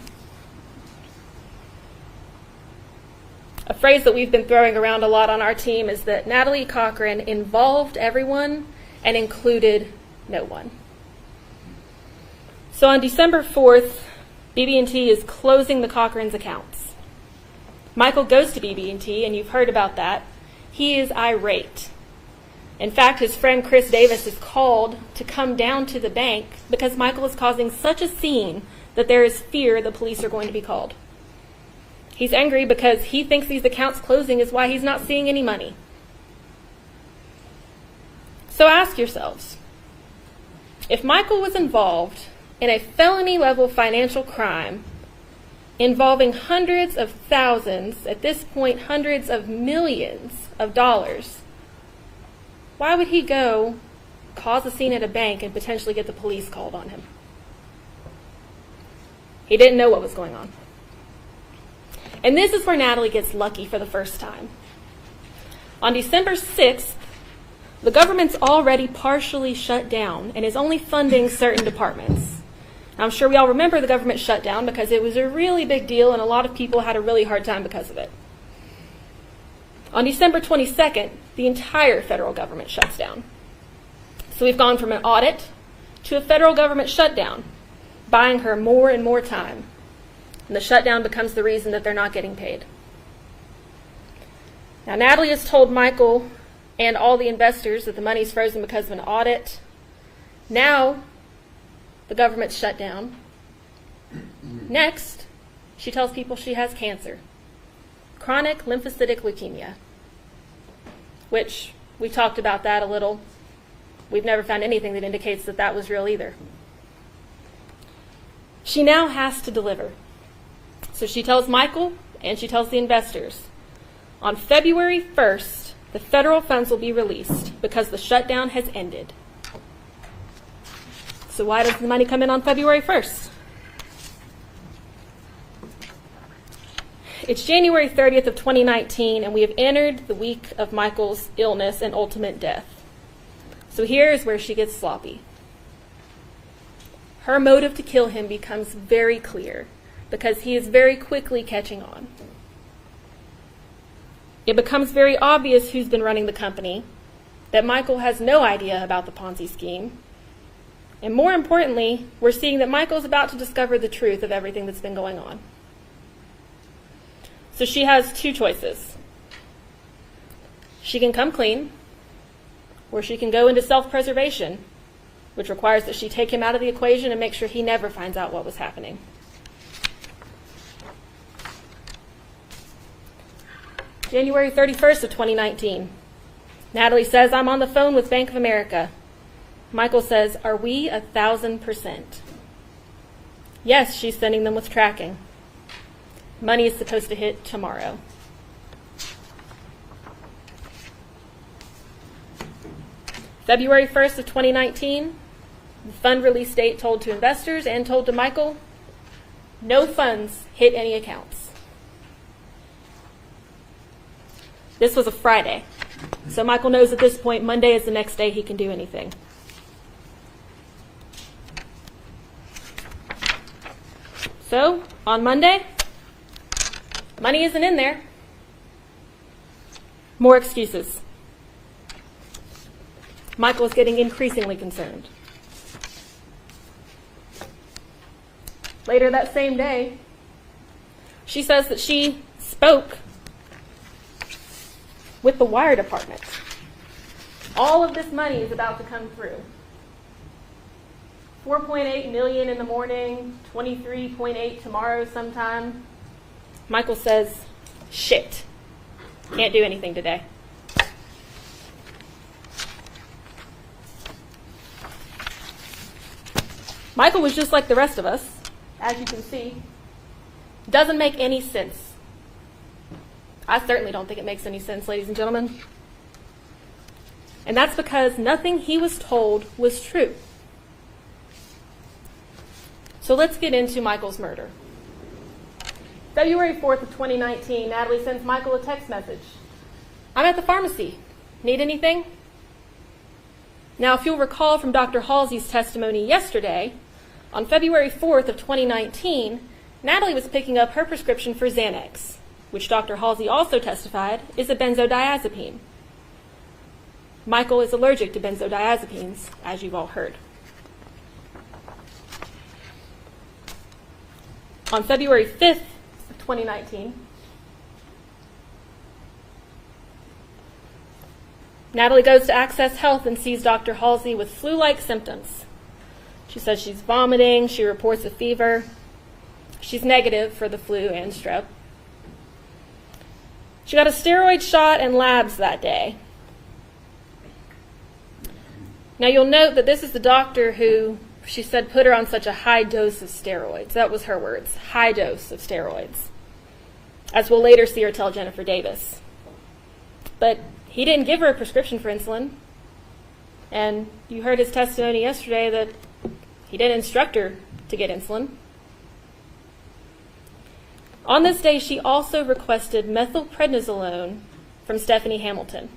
A phrase that we've been throwing around a lot on our team is that Natalie Cochran involved everyone and included no one. So on December 4th, BB&T is closing the Cochran's accounts. Michael goes to BB&T, and you've heard about that. He is irate. In fact, his friend Chris Davis is called to come down to the bank because Michael is causing such a scene that there is fear the police are going to be called. He's angry because he thinks these accounts closing is why he's not seeing any money. So ask yourselves, if Michael was involved in a felony-level financial crime involving hundreds of thousands, at this point hundreds of millions of dollars, why would he go cause a scene at a bank and potentially get the police called on him? He didn't know what was going on. And this is where Natalie gets lucky for the first time. On December 6th, the government's already partially shut down and is only funding certain departments. I'm sure we all remember the government shutdown because it was a really big deal and a lot of people had a really hard time because of it. On December 22nd, the entire federal government shuts down. So we've gone from an audit to a federal government shutdown, buying her more and more time. And the shutdown becomes the reason that they're not getting paid. Now, Natalie has told Michael and all the investors that the money's frozen because of an audit. Now, the government's shut down. Next, she tells people she has cancer, chronic lymphocytic leukemia, which we talked about that a little. We've never found anything that indicates that that was real either. She now has to deliver. So she tells Michael and she tells the investors, on February 1st, the federal funds will be released because the shutdown has ended. So why does the money come in on February 1st? It's January 30th of 2019, and we have entered the week of Michael's illness and ultimate death. So here is where she gets sloppy. Her motive to kill him becomes very clear because he is very quickly catching on. It becomes very obvious who's been running the company, that Michael has no idea about the Ponzi scheme. And more importantly, we're seeing that Michael's about to discover the truth of everything that's been going on. So she has two choices. She can come clean, or she can go into self-preservation, which requires that she take him out of the equation and make sure he never finds out what was happening. January 31st of 2019. Natalie says, I'm on the phone with Bank of America. Michael says, are we 1,000%? Yes, she's sending them with tracking. Money is supposed to hit tomorrow. February 1st of 2019, the fund release date told to investors and told to Michael, no funds hit any accounts. This was a Friday, so Michael knows at this point Monday is the next day he can do anything. So, on Monday, money isn't in there. More excuses. Michael is getting increasingly concerned. Later that same day, she says that she spoke with the wire department. All of this money is about to come through. 4.8 million in the morning, 23.8 tomorrow sometime. Michael says, shit, can't do anything today. Michael was just like the rest of us, as you can see. Doesn't make any sense. I certainly don't think it makes any sense, ladies and gentlemen. And that's because nothing he was told was true. So let's get into Michael's murder. February 4th of 2019, Natalie sends Michael a text message. I'm at the pharmacy. Need anything? Now, if you'll recall from Dr. Halsey's testimony yesterday, on February 4th of 2019, Natalie was picking up her prescription for Xanax, which Dr. Halsey also testified is a benzodiazepine. Michael is allergic to benzodiazepines, as you've all heard. On February 5th of 2019, Natalie goes to Access Health and sees Dr. Halsey with flu-like symptoms. She says she's vomiting, she reports a fever. She's negative for the flu and strep. She got a steroid shot and labs that day. Now you'll note that this is the doctor who, she said, put her on such a high dose of steroids. That was her words, high dose of steroids. As we'll later see her tell Jennifer Davis. But he didn't give her a prescription for insulin. And you heard his testimony yesterday that he didn't instruct her to get insulin. On this day, she also requested methylprednisolone from Stephanie Hamilton.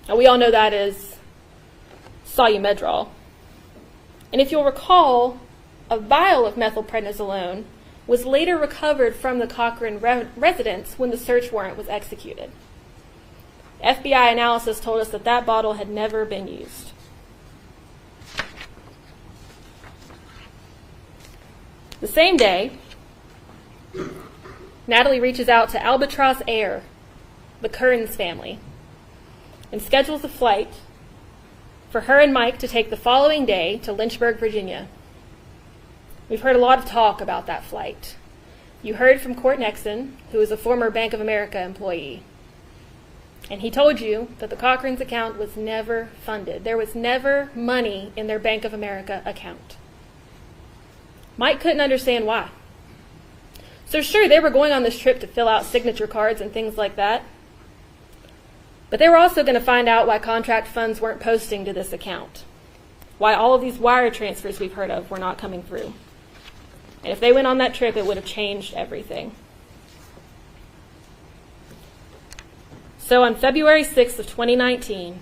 Now, we all know that is Solumedrol. And if you'll recall, a vial of methylprednisolone was later recovered from the Cochran residence when the search warrant was executed. FBI analysis told us that that bottle had never been used. The same day, Natalie reaches out to Albatross Air, the Kearns family, and schedules a flight for her and Mike to take the following day to Lynchburg, Virginia. We've heard a lot of talk about that flight. You heard from Court Nexon, who is a former Bank of America employee. And he told you that the Cochran's account was never funded. There was never money in their Bank of America account. Mike couldn't understand why. So sure, they were going on this trip to fill out signature cards and things like that. But they were also going to find out why contract funds weren't posting to this account. Why all of these wire transfers we've heard of were not coming through. And if they went on that trip, it would have changed everything. So on February 6th of 2019,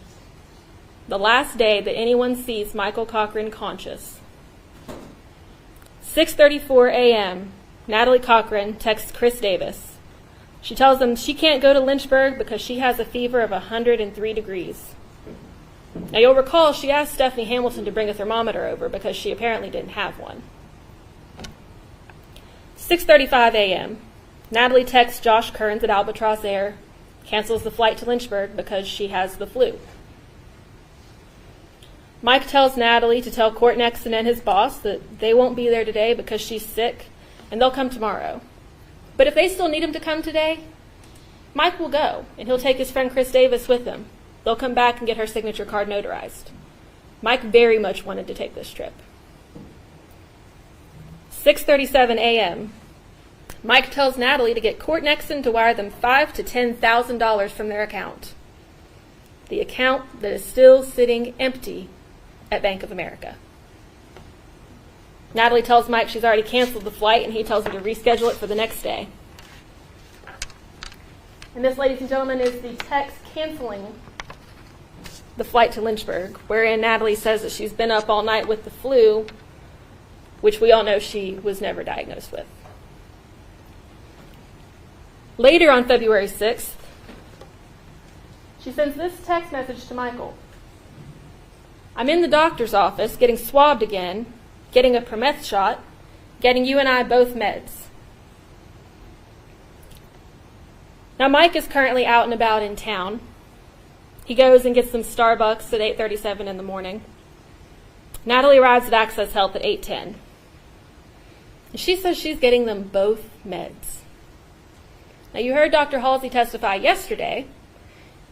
the last day that anyone sees Michael Cochran conscious, 6:34 a.m., Natalie Cochran texts Chris Davis. She tells him she can't go to Lynchburg because she has a fever of 103 degrees. Now you'll recall she asked Stephanie Hamilton to bring a thermometer over because she apparently didn't have one. 6:35 a.m., Natalie texts Josh Kearns at Albatross Air, cancels the flight to Lynchburg because she has the flu. Mike tells Natalie to tell Court Nexon and his boss that they won't be there today because she's sick and they'll come tomorrow. But if they still need him to come today, Mike will go and he'll take his friend Chris Davis with him. They'll come back and get her signature card notarized. Mike very much wanted to take this trip. 6:37 a.m., Mike tells Natalie to get Court Nexon to wire them $5,000 to $10,000 from their account. The account that is still sitting empty at Bank of America. Natalie tells Mike she's already canceled the flight, and he tells her to reschedule it for the next day. And this, ladies and gentlemen, is the text canceling the flight to Lynchburg, wherein Natalie says that she's been up all night with the flu, which we all know she was never diagnosed with. Later on February 6th, she sends this text message to Michael. I'm in the doctor's office getting swabbed again, getting a Prometh shot, getting you and I both meds. Now Mike is currently out and about in town. He goes and gets some Starbucks at 8:37 in the morning. Natalie arrives at Access Health at 8:10. She says she's getting them both meds. Now, you heard Dr. Halsey testify yesterday.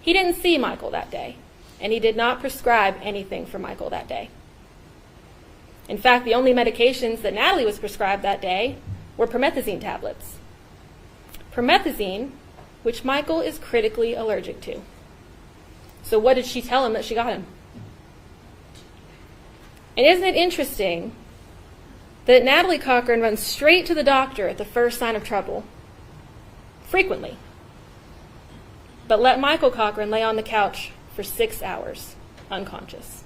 He didn't see Michael that day, and he did not prescribe anything for Michael that day. In fact, the only medications that Natalie was prescribed that day were promethazine tablets. Promethazine, which Michael is critically allergic to. So what did she tell him that she got him? And isn't it interesting that Natalie Cochran runs straight to the doctor at the first sign of trouble? Frequently. But let Michael Cochran lay on the couch for 6 hours, unconscious.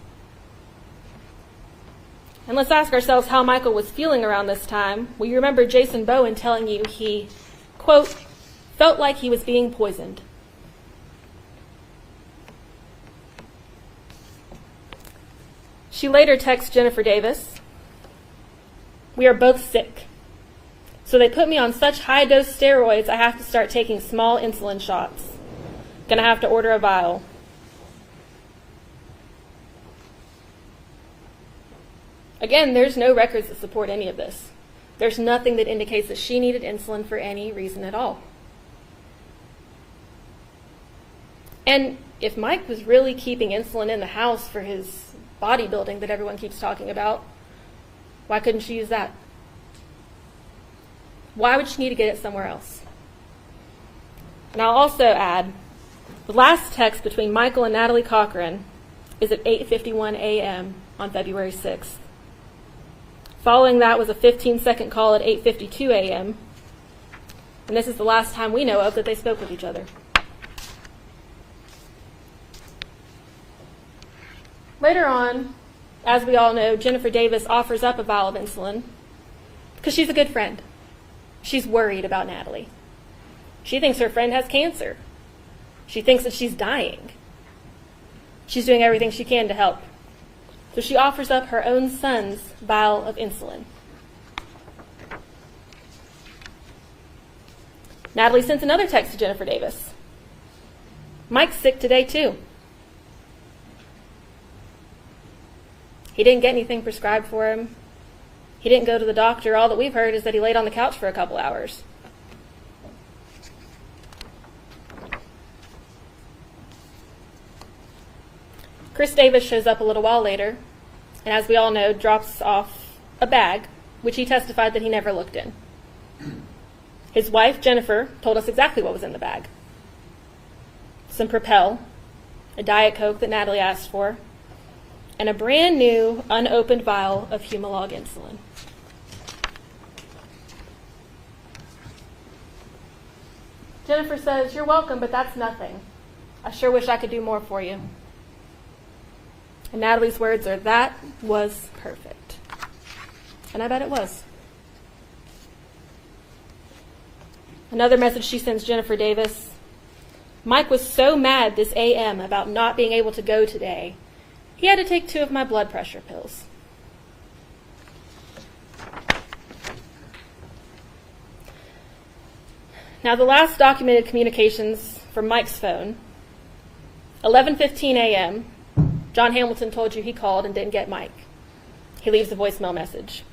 And let's ask ourselves how Michael was feeling around this time. Well, you remember Jason Bowen telling you he, quote, felt like he was being poisoned. She later texts Jennifer Davis, "We are both sick. So they put me on such high-dose steroids I have to start taking small insulin shots. Gonna have to order a vial." Again, there's no records that support any of this. There's nothing that indicates that she needed insulin for any reason at all. And if Mike was really keeping insulin in the house for his bodybuilding that everyone keeps talking about, why couldn't she use that? Why would she need to get it somewhere else? And I'll also add, the last text between Michael and Natalie Cochran is at 8:51 a.m. on February 6th. Following that was a 15-second call at 8:52 a.m. And this is the last time we know of that they spoke with each other. Later on, as we all know, Jennifer Davis offers up a vial of insulin because she's a good friend. She's worried about Natalie. She thinks her friend has cancer. She thinks that she's dying. She's doing everything she can to help. So she offers up her own son's vial of insulin. Natalie sends another text to Jennifer Davis. "Mike's sick today too. He didn't get anything prescribed for him. He didn't go to the doctor. All that we've heard is that he laid on the couch for a couple hours." Chris Davis shows up a little while later, and as we all know, drops off a bag, which he testified that he never looked in. His wife, Jennifer, told us exactly what was in the bag. Some Propel, a Diet Coke that Natalie asked for, and a brand new, unopened vial of Humalog insulin. Jennifer says, "You're welcome, but that's nothing. I sure wish I could do more for you." And Natalie's words are, "That was perfect." And I bet it was. Another message she sends Jennifer Davis, "Mike was so mad this AM about not being able to go today. He had to take 2 of my blood pressure pills." Now, the last documented communications from Mike's phone, 11:15 a.m., John Hamilton told you he called and didn't get Mike. He leaves a voicemail message.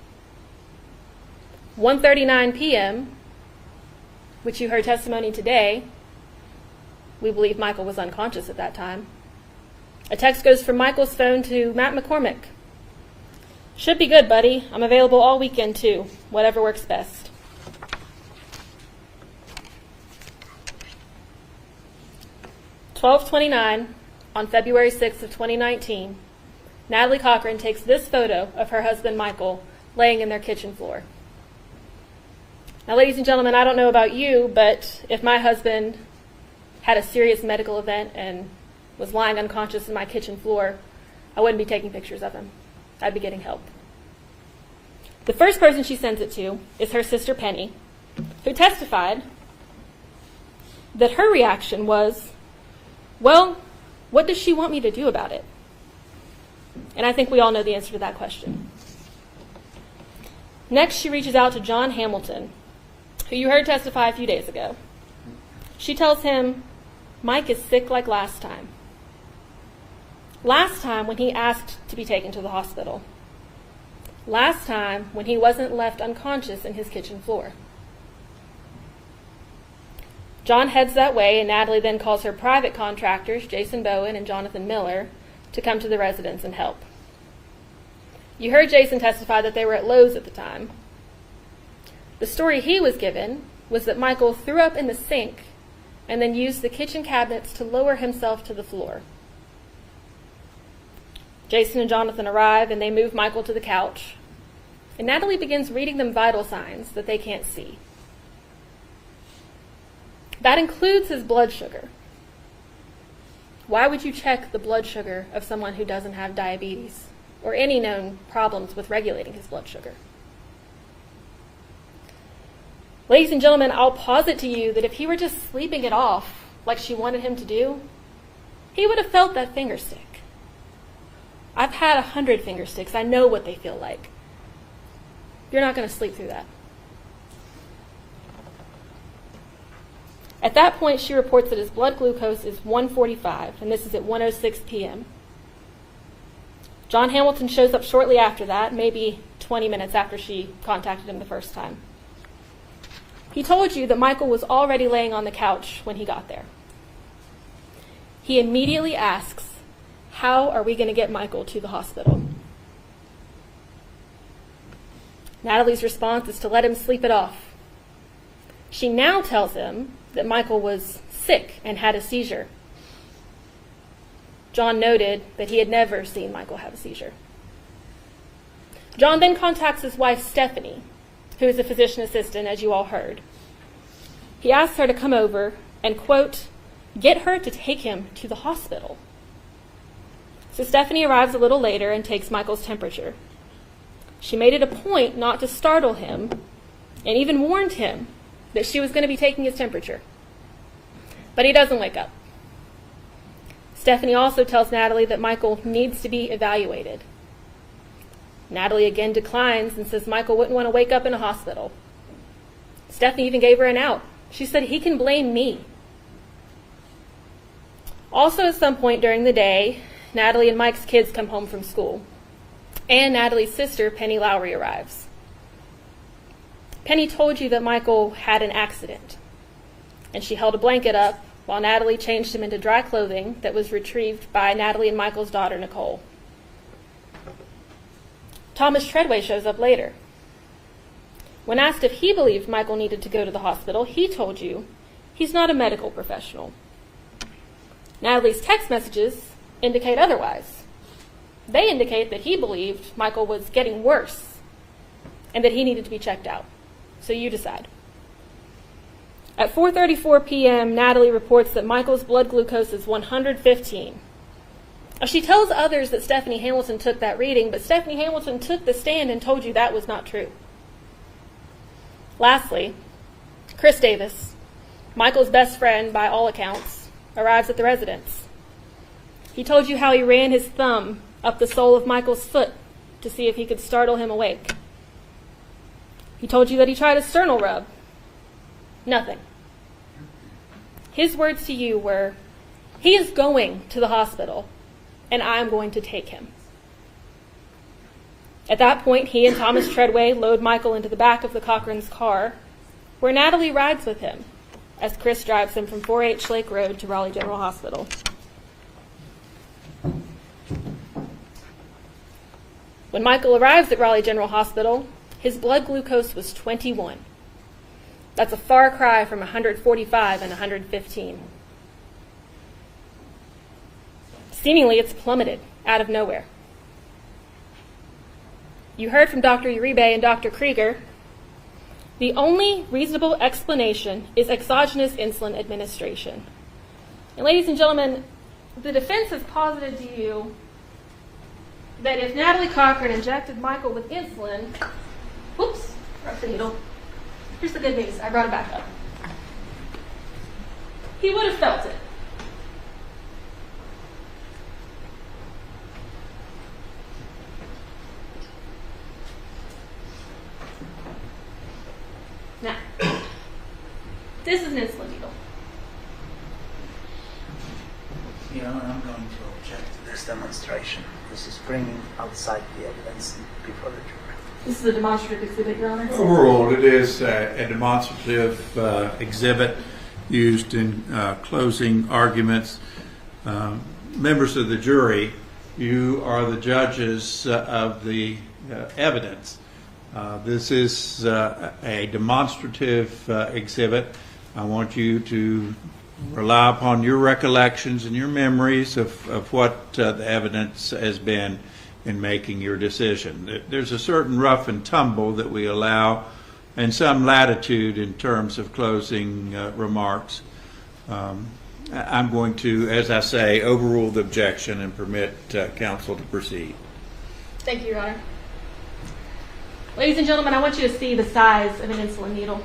1:39 p.m., which you heard testimony today, we believe Michael was unconscious at that time. A text goes from Michael's phone to Matt McCormick. "Should be good, buddy. I'm available all weekend, too. Whatever works best." "12:29 on February 6th of 2019, Natalie Cochran takes this photo of her husband, Michael, laying in their kitchen floor. Now, ladies and gentlemen, I don't know about you, but if my husband had a serious medical event and was lying unconscious in my kitchen floor, I wouldn't be taking pictures of him. I'd be getting help. The first person she sends it to is her sister Penny, who testified that her reaction was, "Well, what does she want me to do about it?" And I think we all know the answer to that question. Next, she reaches out to John Hamilton, who you heard testify a few days ago. She tells him, "Mike is sick like last time. Last time when he asked to be taken to the hospital, last time when he wasn't left unconscious in his kitchen floor. John heads that way, and Natalie then calls her private contractors, Jason Bowen and Jonathan Miller, to come to the residence and help. You heard Jason testify that they were at Lowe's at the time. The story he was given was that Michael threw up in the sink and then used the kitchen cabinets to lower himself to the floor. Jason and Jonathan arrive, and they move Michael to the couch, and Natalie begins reading them vital signs that they can't see. That includes his blood sugar. Why would you check the blood sugar of someone who doesn't have diabetes or any known problems with regulating his blood sugar? Ladies and gentlemen, I'll posit to you that if he were just sleeping it off like she wanted him to do, he would have felt that finger stick. I've had 100 finger sticks. I know what they feel like. You're not going to sleep through that. At that point, she reports that his blood glucose is 145, and this is at 1:06 p.m. John Hamilton shows up shortly after that, maybe 20 minutes after she contacted him the first time. He told you that Michael was already laying on the couch when he got there. He immediately asks, "How are we going to get Michael to the hospital?" Natalie's response is to let him sleep it off. She now tells him that Michael was sick and had a seizure. John noted that he had never seen Michael have a seizure. John then contacts his wife, Stephanie, who is a physician assistant, as you all heard. He asks her to come over and, quote, get her to take him to the hospital. So Stephanie arrives a little later and takes Michael's temperature. She made it a point not to startle him and even warned him that she was going to be taking his temperature. But he doesn't wake up. Stephanie also tells Natalie that Michael needs to be evaluated. Natalie again declines and says Michael wouldn't want to wake up in a hospital. Stephanie even gave her an out. She said, he can blame me. Also at some point during the day, Natalie and Mike's kids come home from school, and Natalie's sister, Penny Lowry, arrives. Penny told you that Michael had an accident, and she held a blanket up while Natalie changed him into dry clothing that was retrieved by Natalie and Michael's daughter, Nicole. Thomas Treadway shows up later. When asked if he believed Michael needed to go to the hospital, he told you he's not a medical professional. Natalie's text messages indicate otherwise. They indicate that he believed Michael was getting worse and that he needed to be checked out. So you decide. At 4:34 p.m., Natalie reports that Michael's blood glucose is 115. She tells others that Stephanie Hamilton took that reading, but Stephanie Hamilton took the stand and told you that was not true. Lastly, Chris Davis, Michael's best friend by all accounts, arrives at the residence. He told you how he ran his thumb up the sole of Michael's foot to see if he could startle him awake. He told you that he tried a sternal rub. Nothing. His words to you were, he is going to the hospital, and I'm going to take him. At that point, he and Thomas Treadway load Michael into the back of the Cochran's car, where Natalie rides with him as Chris drives him from 4H Lake Road to Raleigh General Hospital. When Michael arrives at Raleigh General Hospital, his blood glucose was 21. That's a far cry from 145 and 115. Seemingly, it's plummeted out of nowhere. You heard from Dr. Uribe and Dr. Krieger. The only reasonable explanation is exogenous insulin administration. And ladies and gentlemen, the defense has posited to you that if Natalie Cochran injected Michael with insulin, whoops, dropped the needle. Here's the good news, I brought it back up. He would have felt it. Now, this is an insulin needle. Your Honor, I'm going to object to this demonstration. This is bringing outside the evidence before the jury. This is a demonstrative exhibit, Your Honor. Overall, it is a demonstrative exhibit used in closing arguments. Members of the jury, you are the judges of the evidence. This is a demonstrative exhibit. I want you to rely upon your recollections and your memories of what the evidence has been in making your decision. There's a certain rough and tumble that we allow and some latitude in terms of closing remarks. I'm going to, as I say, overrule the objection and permit counsel to proceed. Thank you, Your Honor. Ladies and gentlemen, I want you to see the size of an insulin needle.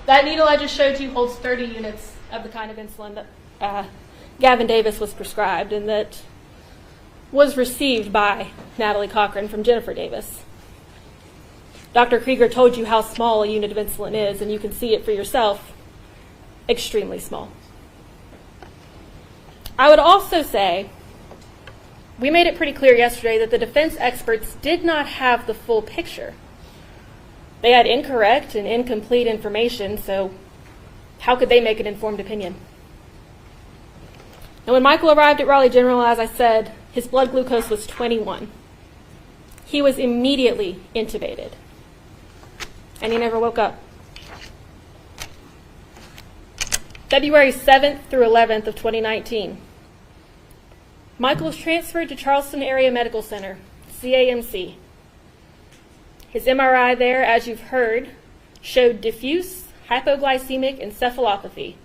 That needle I just showed you holds 30 units of the kind of insulin that Gavin Davis was prescribed and that was received by Natalie Cochran from Jennifer Davis. Dr. Krieger told you how small a unit of insulin is, and you can see it for yourself. Extremely small. I would also say, we made it pretty clear yesterday that the defense experts did not have the full picture. They had incorrect and incomplete information, so how could they make an informed opinion? And when Michael arrived at Raleigh General, as I said, his blood glucose was 21. He was immediately intubated, and he never woke up. February 7th through 11th of 2019, Michael was transferred to Charleston Area Medical Center, CAMC. His MRI there, as you've heard, showed diffuse hypoglycemic encephalopathy,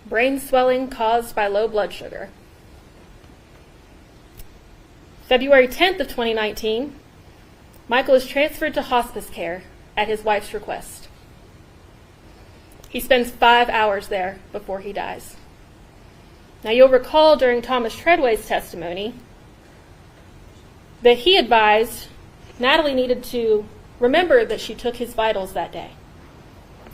brain swelling caused by low blood sugar. February 10th of 2019, Michael is transferred to hospice care at his wife's request. He spends 5 hours there before he dies. Now, you'll recall during Thomas Treadway's testimony that he advised Natalie needed to remember that she took his vitals that day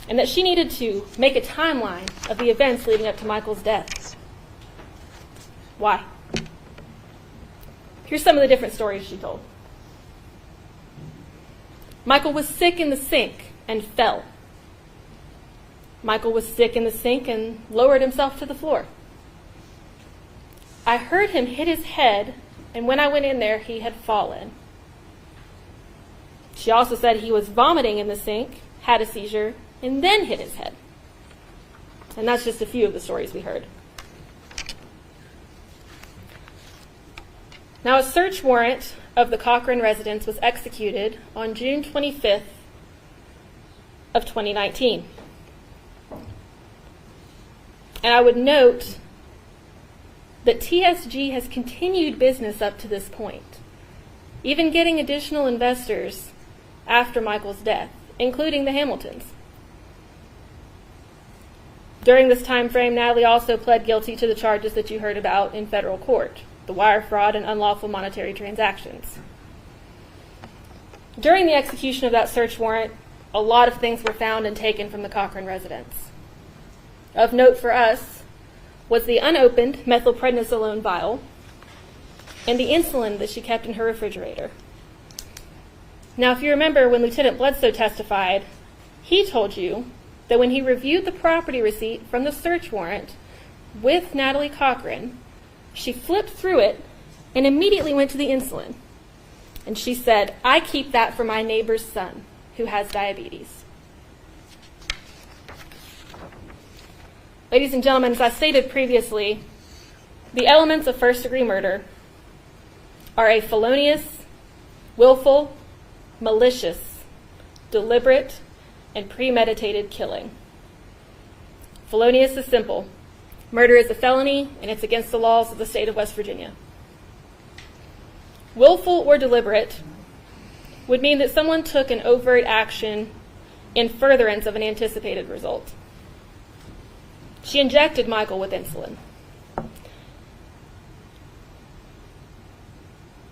and that she needed to make a timeline of the events leading up to Michael's death. Why? Here's some of the different stories she told. Michael was sick in the sink and fell. Michael was sick in the sink and lowered himself to the floor. I heard him hit his head, and when I went in there, he had fallen. She also said he was vomiting in the sink, had a seizure, and then hit his head. And that's just a few of the stories we heard. Now, a search warrant of the Cochran residence was executed on June 25th of 2019. And I would note that TSG has continued business up to this point, even getting additional investors after Michael's death, including the Hamiltons. During this time frame, Natalie also pled guilty to the charges that you heard about in federal court, the wire fraud and unlawful monetary transactions. During the execution of that search warrant, a lot of things were found and taken from the Cochran residence. Of note for us was the unopened methylprednisolone vial and the insulin that she kept in her refrigerator. Now, if you remember when Lieutenant Bledsoe testified, he told you that when he reviewed the property receipt from the search warrant with Natalie Cochran, she flipped through it and immediately went to the insulin. And she said, "I keep that for my neighbor's son who has diabetes." Ladies and gentlemen, as I stated previously, the elements of first-degree murder are a felonious, willful, malicious, deliberate, and premeditated killing. Felonious is simple. Murder is a felony, and it's against the laws of the state of West Virginia. Willful or deliberate would mean that someone took an overt action in furtherance of an anticipated result. She injected Michael with insulin.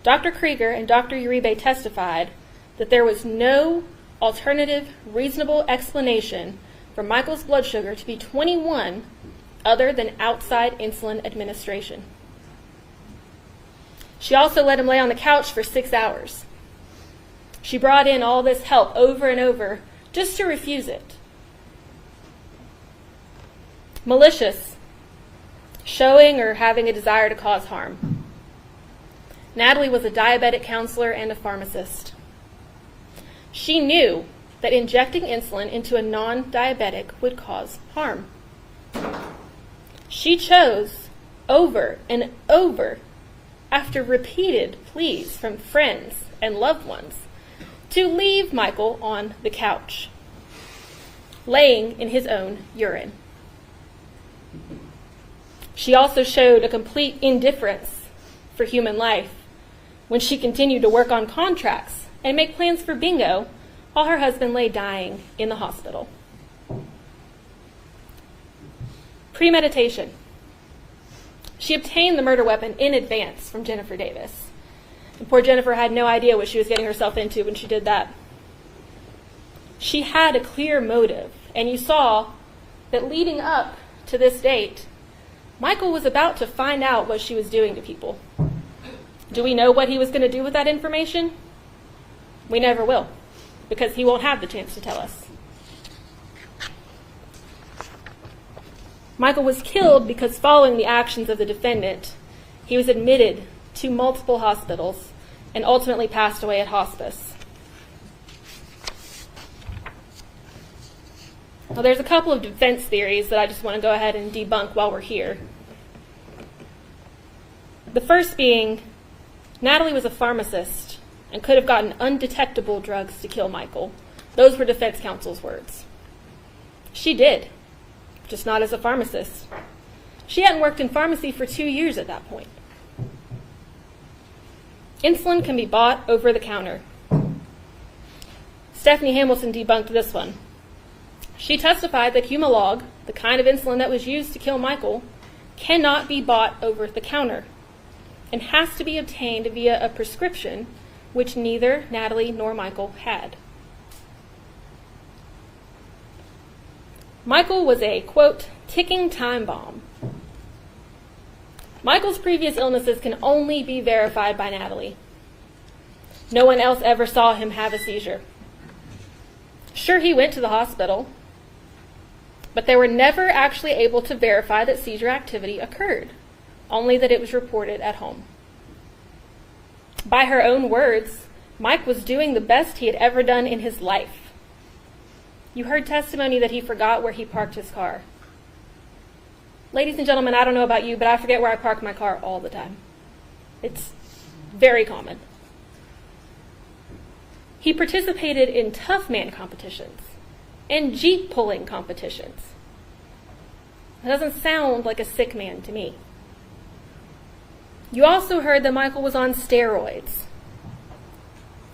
Dr. Krieger and Dr. Uribe testified that there was no alternative reasonable explanation for Michael's blood sugar to be 21 other than outside insulin administration. She also let him lay on the couch for 6 hours. She brought in all this help over and over just to refuse it. Malicious, showing or having a desire to cause harm. Natalie was a diabetic counselor and a pharmacist. She knew that injecting insulin into a non-diabetic would cause harm. She chose over and over, after repeated pleas from friends and loved ones, to leave Michael on the couch, laying in his own urine. She also showed a complete indifference for human life when she continued to work on contracts and make plans for bingo while her husband lay dying in the hospital. Premeditation. She obtained the murder weapon in advance from Jennifer Davis. And poor Jennifer had no idea what she was getting herself into when she did that. She had a clear motive, and you saw that leading up to this date, Michael was about to find out what she was doing to people. Do we know what he was going to do with that information? We never will, because he won't have the chance to tell us. Michael was killed because following the actions of the defendant, he was admitted to multiple hospitals and ultimately passed away at hospice. Well, there's a couple of defense theories that I just want to go ahead and debunk while we're here. The first being, Natalie was a pharmacist and could have gotten undetectable drugs to kill Michael. Those were defense counsel's words. She did, just not as a pharmacist. She hadn't worked in pharmacy for 2 years at that point. Insulin can be bought over the counter. Stephanie Hamilton debunked this one. She testified that Humalog, the kind of insulin that was used to kill Michael, cannot be bought over the counter and has to be obtained via a prescription, which neither Natalie nor Michael had. Michael was a, quote, ticking time bomb. Michael's previous illnesses can only be verified by Natalie. No one else ever saw him have a seizure. Sure, he went to the hospital, but they were never actually able to verify that seizure activity occurred, only that it was reported at home. By her own words, Mike was doing the best he had ever done in his life. You heard testimony that he forgot where he parked his car. Ladies and gentlemen, I don't know about you, but I forget where I park my car all the time. It's very common. He participated in tough man competitions and Jeep pulling competitions. It doesn't sound like a sick man to me. You also heard that Michael was on steroids.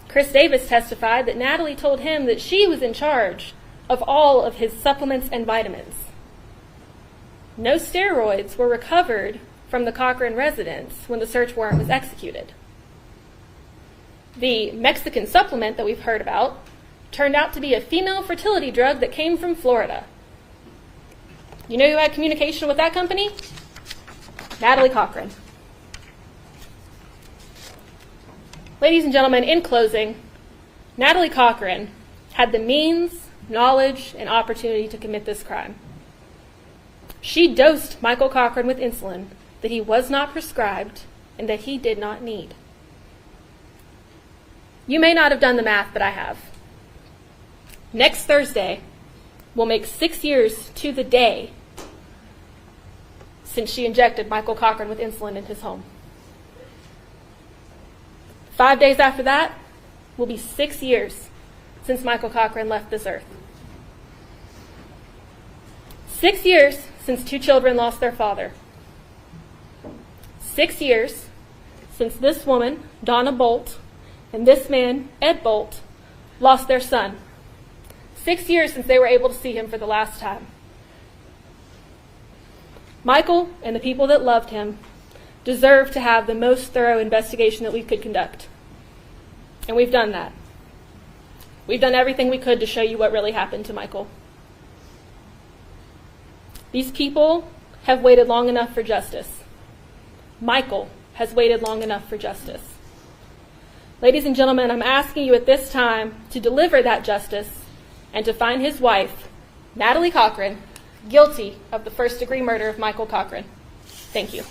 Chris Davis testified that Natalie told him that she was in charge of all of his supplements and vitamins. No steroids were recovered from the Cochran residence when the search warrant was executed. The Mexican supplement that we've heard about turned out to be a female fertility drug that came from Florida. You know who had communication with that company? Natalie Cochran. Ladies and gentlemen, in closing, Natalie Cochran had the means, knowledge, and opportunity to commit this crime. She dosed Michael Cochran with insulin that he was not prescribed and that he did not need. You may not have done the math, but I have. Next Thursday will make 6 years to the day since she injected Michael Cochran with insulin in his home. 5 days after that will be 6 years since Michael Cochran left this earth. 6 years since 2 children lost their father. 6 years since this woman, Donna Bolt, and this man, Ed Bolt, lost their son. 6 years since they were able to see him for the last time. Michael and the people that loved him deserve to have the most thorough investigation that we could conduct. And we've done that. We've done everything we could to show you what really happened to Michael. These people have waited long enough for justice. Michael has waited long enough for justice. Ladies and gentlemen, I'm asking you at this time to deliver that justice and to find his wife, Natalie Cochran, guilty of the first-degree murder of Michael Cochran. Thank you.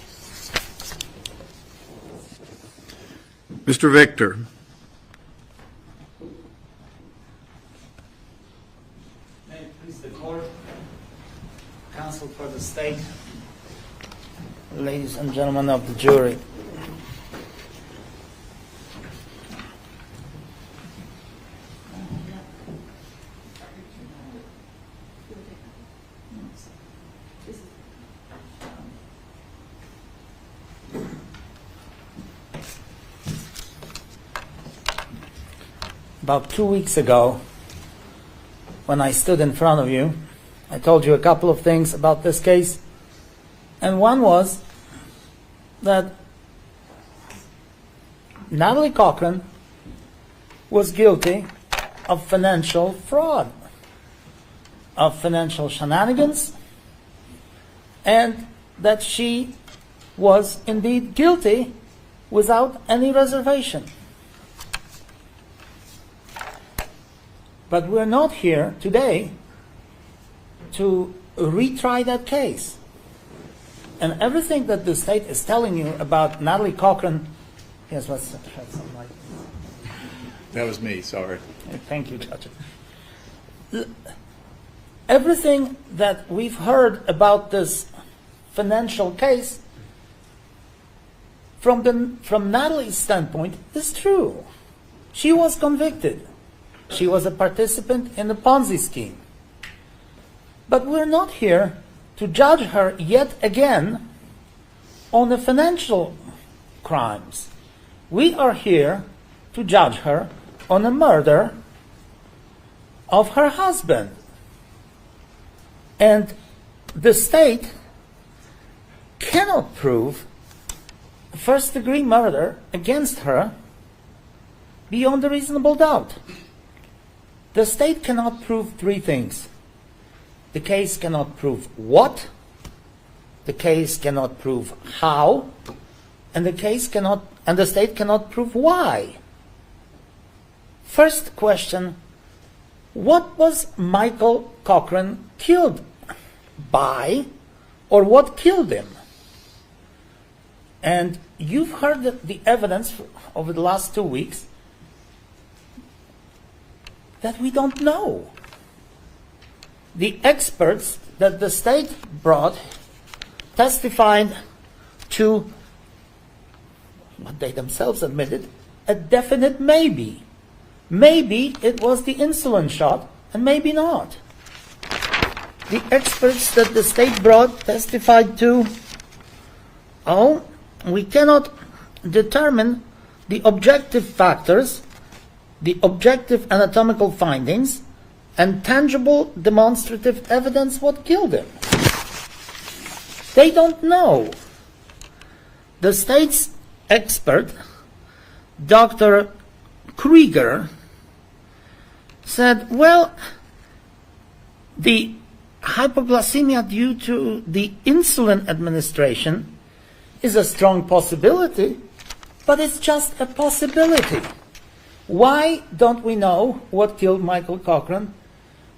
Mr. Victor. May it please the court, counsel for the state, ladies and gentlemen of the jury. About 2 weeks ago, when I stood in front of you, I told you a couple of things about this case. And one was that Natalie Cochran was guilty of financial fraud, of financial shenanigans, and that she was indeed guilty without any reservation. But we're not here today to retry that case. And everything that the state is telling you about Natalie Cochran, yes, let's shed some light. That was me, sorry. Thank you, Judge. Everything that we've heard about this financial case from Natalie's standpoint is true. She was convicted. She was a participant in the Ponzi scheme. But we're not here to judge her yet again on the financial crimes. We are here to judge her on the murder of her husband. And the state cannot prove first-degree murder against her beyond a reasonable doubt. The state cannot prove three things. The case cannot prove what, the case cannot prove how, and the state cannot prove why. First question, what was Michael Cochran killed by, or what killed him? And you've heard the evidence over the last 2 weeks that we don't know. The experts that the state brought testified to what they themselves admitted, a definite maybe. Maybe it was the insulin shot, and maybe not. The experts that the state brought testified to, we cannot determine the objective factors, the objective anatomical findings, and tangible demonstrative evidence what killed him. They don't know. The state's expert, Dr. Krieger, said, well, the hypoglycemia due to the insulin administration is a strong possibility, but it's just a possibility. Why don't we know what killed Michael Cochran?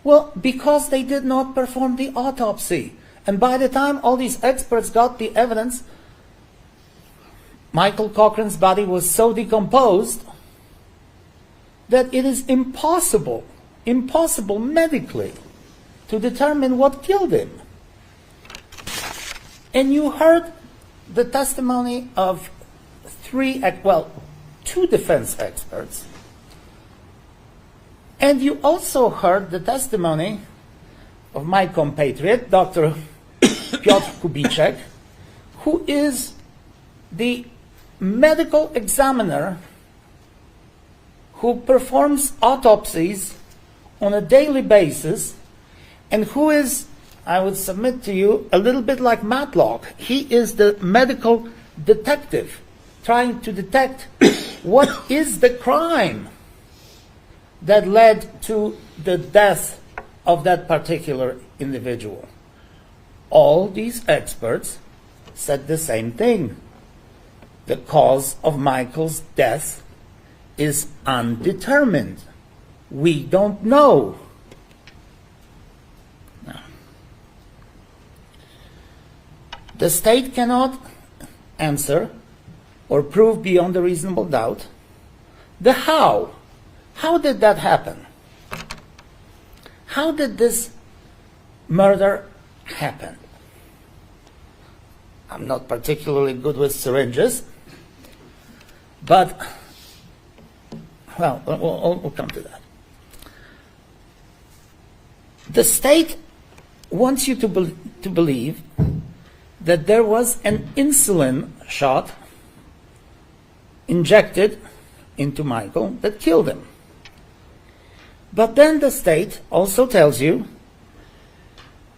Well, because they did not perform the autopsy. And by the time all these experts got the evidence, Michael Cochran's body was so decomposed that it is impossible medically to determine what killed him. And you heard the testimony of two defense experts. And you also heard the testimony of my compatriot, Dr. Piotr Kubicek, who is the medical examiner who performs autopsies on a daily basis and who is, I would submit to you, a little bit like Matlock. He is the medical detective trying to detect what is the crime that led to the death of that particular individual. all these experts said the same thing. The cause of Michael's death is undetermined. We don't know. No. The state cannot answer or prove beyond a reasonable doubt the how. How did that happen? How did this murder happen? I'm not particularly good with syringes, but, well, we'll come to that. The state wants you to believe that there was an insulin shot injected into Michael that killed him. But then the state also tells you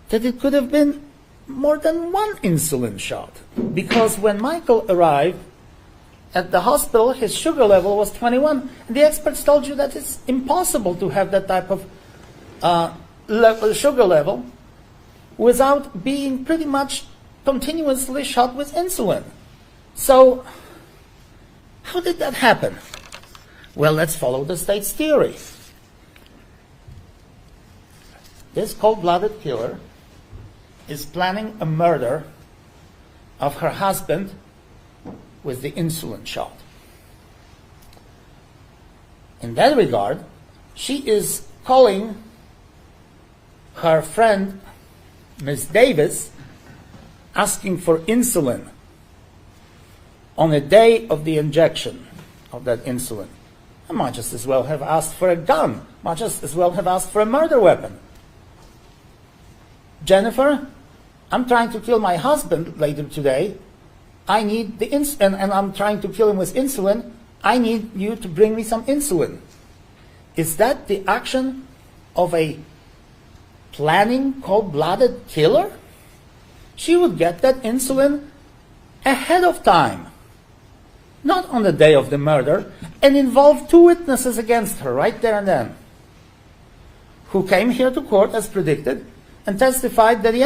that it could have been more than one insulin shot, because when Michael arrived at the hospital, his sugar level was 21. And the experts told you that it's impossible to have that type of sugar level without being pretty much continuously shot with insulin. So, how did that happen? Well, let's follow the state's theory. This cold-blooded killer is planning a murder of her husband with the insulin shot. In that regard, she is calling her friend, Miss Davis, asking for insulin on the day of the injection of that insulin. I might just as well have asked for a gun. Might just as well have asked for a murder weapon. Jennifer, I'm trying to kill my husband later today. I need the insulin, and I'm trying to kill him with insulin. I need you to bring me some insulin. Is that the action of a planning cold-blooded killer? She would get that insulin ahead of time, not on the day of the murder, and involve two witnesses against her right there and then, who came here to court as predicted and testified that they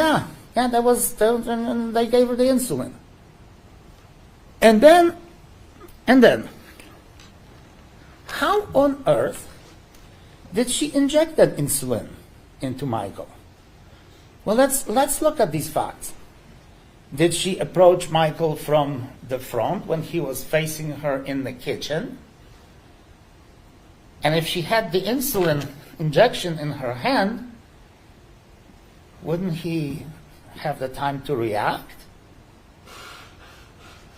gave her the insulin. And then, how on earth did she inject that insulin into Michael? Well, let's look at these facts. Did she approach Michael from the front when he was facing her in the kitchen? And if she had the insulin injection in her hand, wouldn't he have the time to react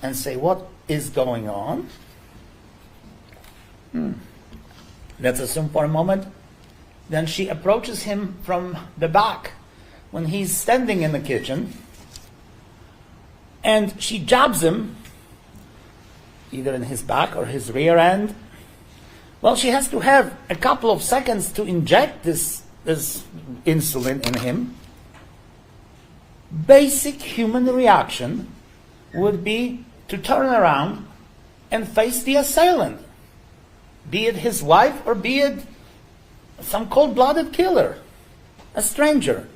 and say, what is going on? Let's assume for a moment. Then she approaches him from the back when he's standing in the kitchen, and she jabs him either in his back or his rear end. Well, she has to have a couple of seconds to inject this insulin in him. Basic human reaction would be to turn around and face the assailant, be it his wife or be it some cold-blooded killer, a stranger.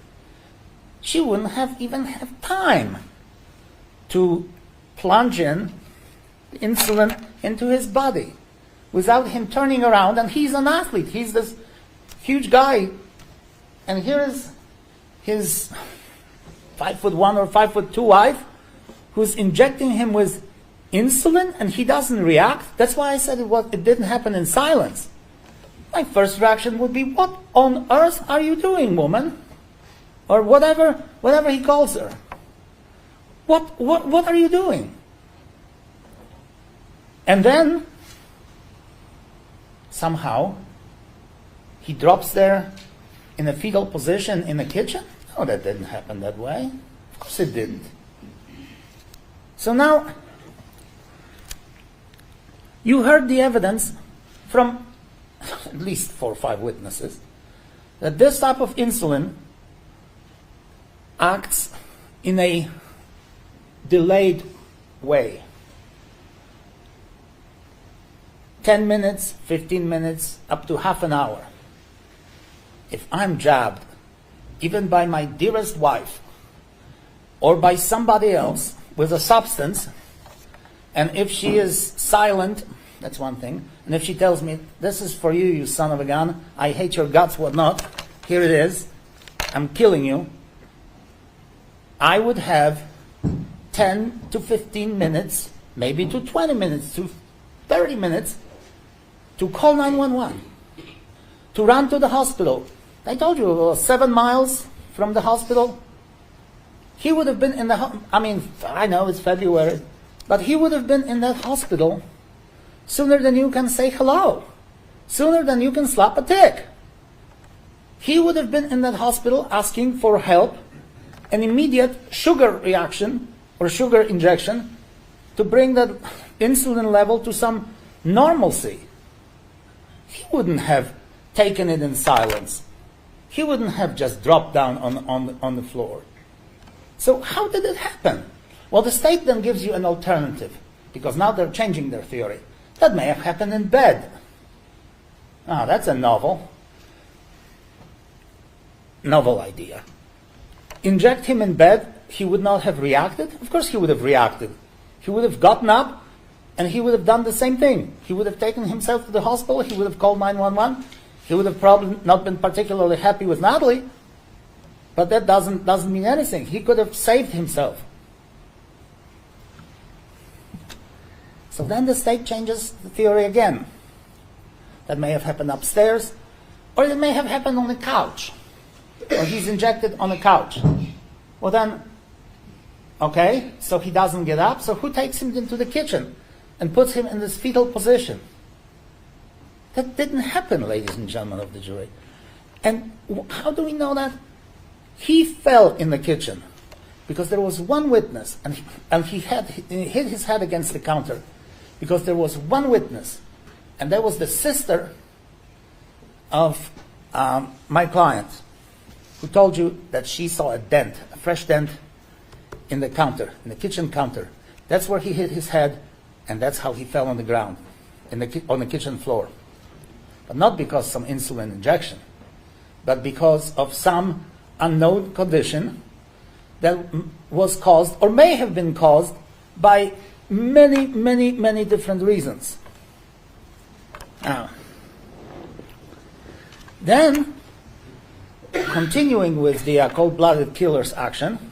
She wouldn't even have time to plunge in insulin into his body without him turning around. And he's an athlete. He's this huge guy. And here is his 5'1" or 5'2" wife who's injecting him with insulin, and he doesn't react. That's why I said it didn't happen in silence. My first reaction would be, what on earth are you doing, woman? Or whatever he calls her. What are you doing? And then, somehow, he drops there in a fetal position in the kitchen? No, that didn't happen that way. Of course it didn't. So now, you heard the evidence from at least 4 or 5 witnesses that this type of insulin acts in a delayed way. 10 minutes, 15 minutes, up to half an hour. If I'm jabbed, even by my dearest wife, or by somebody else with a substance, and if she is silent, that's one thing, and if she tells me, this is for you, you son of a gun, I hate your guts, whatnot, here it is, I'm killing you, I would have 10 to 15 minutes, maybe to 20 minutes, to 30 minutes, to call 911, to run to the hospital. I told you, it was 7 miles from the hospital. He would have been in the, I know it's February, but he would have been in that hospital sooner than you can say hello, sooner than you can slap a tick. He would have been in that hospital asking for help, an immediate sugar reaction or sugar injection to bring that insulin level to some normalcy. He wouldn't have taken it in silence. He wouldn't have just dropped down on the floor. So how did it happen? Well, the state then gives you an alternative, because now they're changing their theory. That may have happened in bed. Ah, that's a novel idea. Inject him in bed, he would not have reacted? Of course he would have reacted. He would have gotten up and he would have done the same thing. He would have taken himself to the hospital, he would have called 911. He would have probably not been particularly happy with Natalie, but that doesn't mean anything. He could have saved himself. So then the state changes the theory again. That may have happened upstairs, or it may have happened on the couch, or he's injected on the couch. Well then, okay, so he doesn't get up, so who takes him into the kitchen and puts him in this fetal position? That didn't happen, ladies and gentlemen of the jury. And how do we know that? He fell in the kitchen because there was one witness, and he hit his head against the counter because there was one witness, and that was the sister of my client, who told you that she saw a dent, a fresh dent in the counter, in the kitchen counter. That's where he hit his head, and that's how he fell on the ground, on the kitchen floor. But not because some insulin injection, but because of some unknown condition that was caused, or may have been caused, by many, many, many different reasons. Now, then, continuing with the cold-blooded killer's action,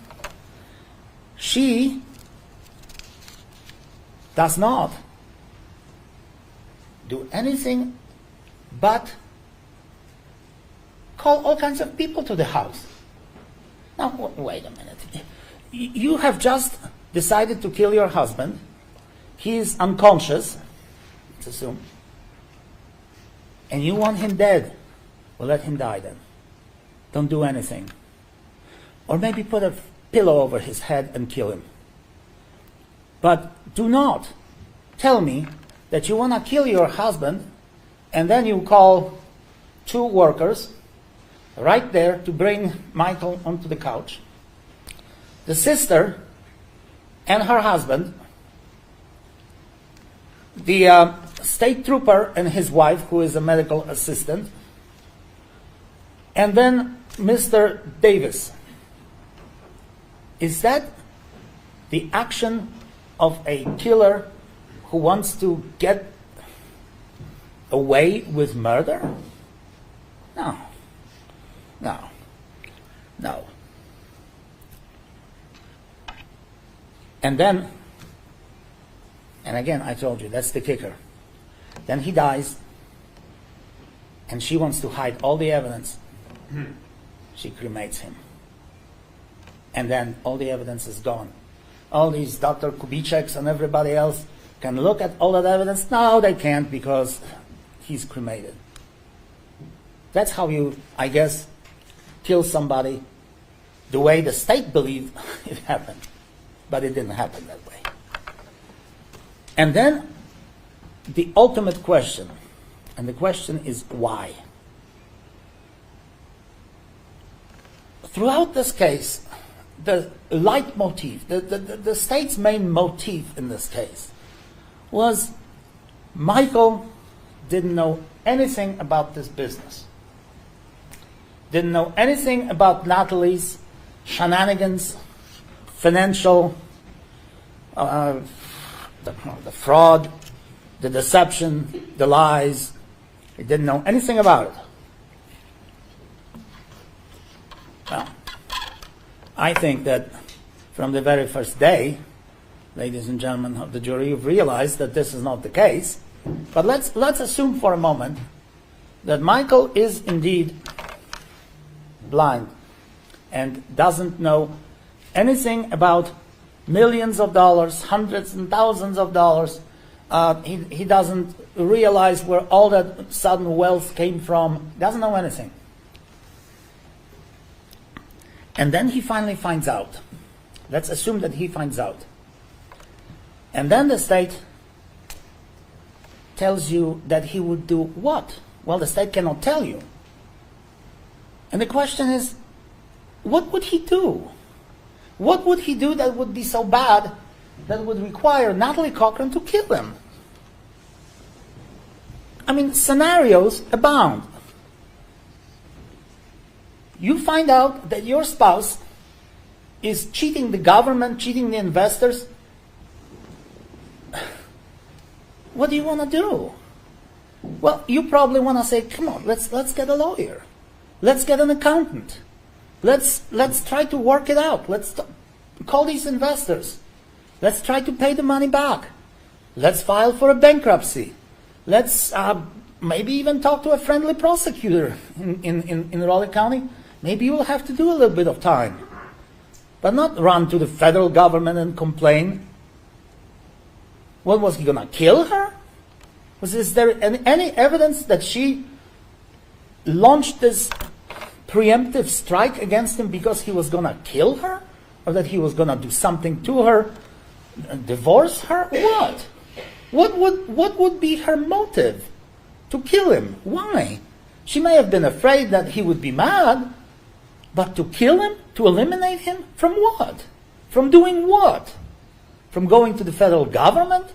she does not do anything but call all kinds of people to the house. Now, wait a minute. You have just decided to kill your husband. He is unconscious, let's assume, and you want him dead. Well, let him die then. Don't do anything. Or maybe put a pillow over his head and kill him. But do not tell me that you want to kill your husband and then you call 2 workers right there to bring Michael onto the couch. The sister and her husband, the state trooper and his wife, who is a medical assistant, and then Mr. Davis. Is that the action of a killer who wants to get away with murder? No. No. No. And then, and again, I told you, that's the kicker. Then he dies, and she wants to hide all the evidence. She cremates him. And then all the evidence is gone. All these Dr. Kubitscheks and everybody else can look at all that evidence. No, they can't, because he's cremated. That's how you, I guess, kill somebody the way the state believed it happened. But it didn't happen that way. And then the ultimate question, and the question is why? Throughout this case, the leitmotif, the state's main motif in this case was Michael didn't know anything about this business. Didn't know anything about Natalie's shenanigans, financial, the fraud, the deception, the lies. He didn't know anything about it. Well, I think that from the very first day, ladies and gentlemen of the jury, you've realized that this is not the case. But let's assume for a moment that Michael is indeed blind and doesn't know anything about millions of dollars, hundreds and thousands of dollars. He doesn't realize where all that sudden wealth came from. Doesn't know anything. And then he finally finds out. Let's assume that he finds out. And then the state tells you that he would do what? Well, the state cannot tell you. And the question is, what would he do? What would he do that would be so bad that would require Natalie Cochran to kill him? I mean, scenarios abound. You find out that your spouse is cheating the government, cheating the investors. What do you want to do? Well, you probably want to say, come on, let's get a lawyer. Let's get an accountant. Let's try to work it out. Let's call these investors. Let's try to pay the money back. Let's file for a bankruptcy. Let's maybe even talk to a friendly prosecutor in Raleigh County. Maybe you'll have to do a little bit of time. But not run to the federal government and complain. What, was he going to kill her? Is there any evidence that she launched this preemptive strike against him because he was going to kill her? Or that he was going to do something to her? Divorce her? What? What would be her motive to kill him? Why? She may have been afraid that he would be mad, but to kill him? To eliminate him? From what? From doing what? From going to the federal government?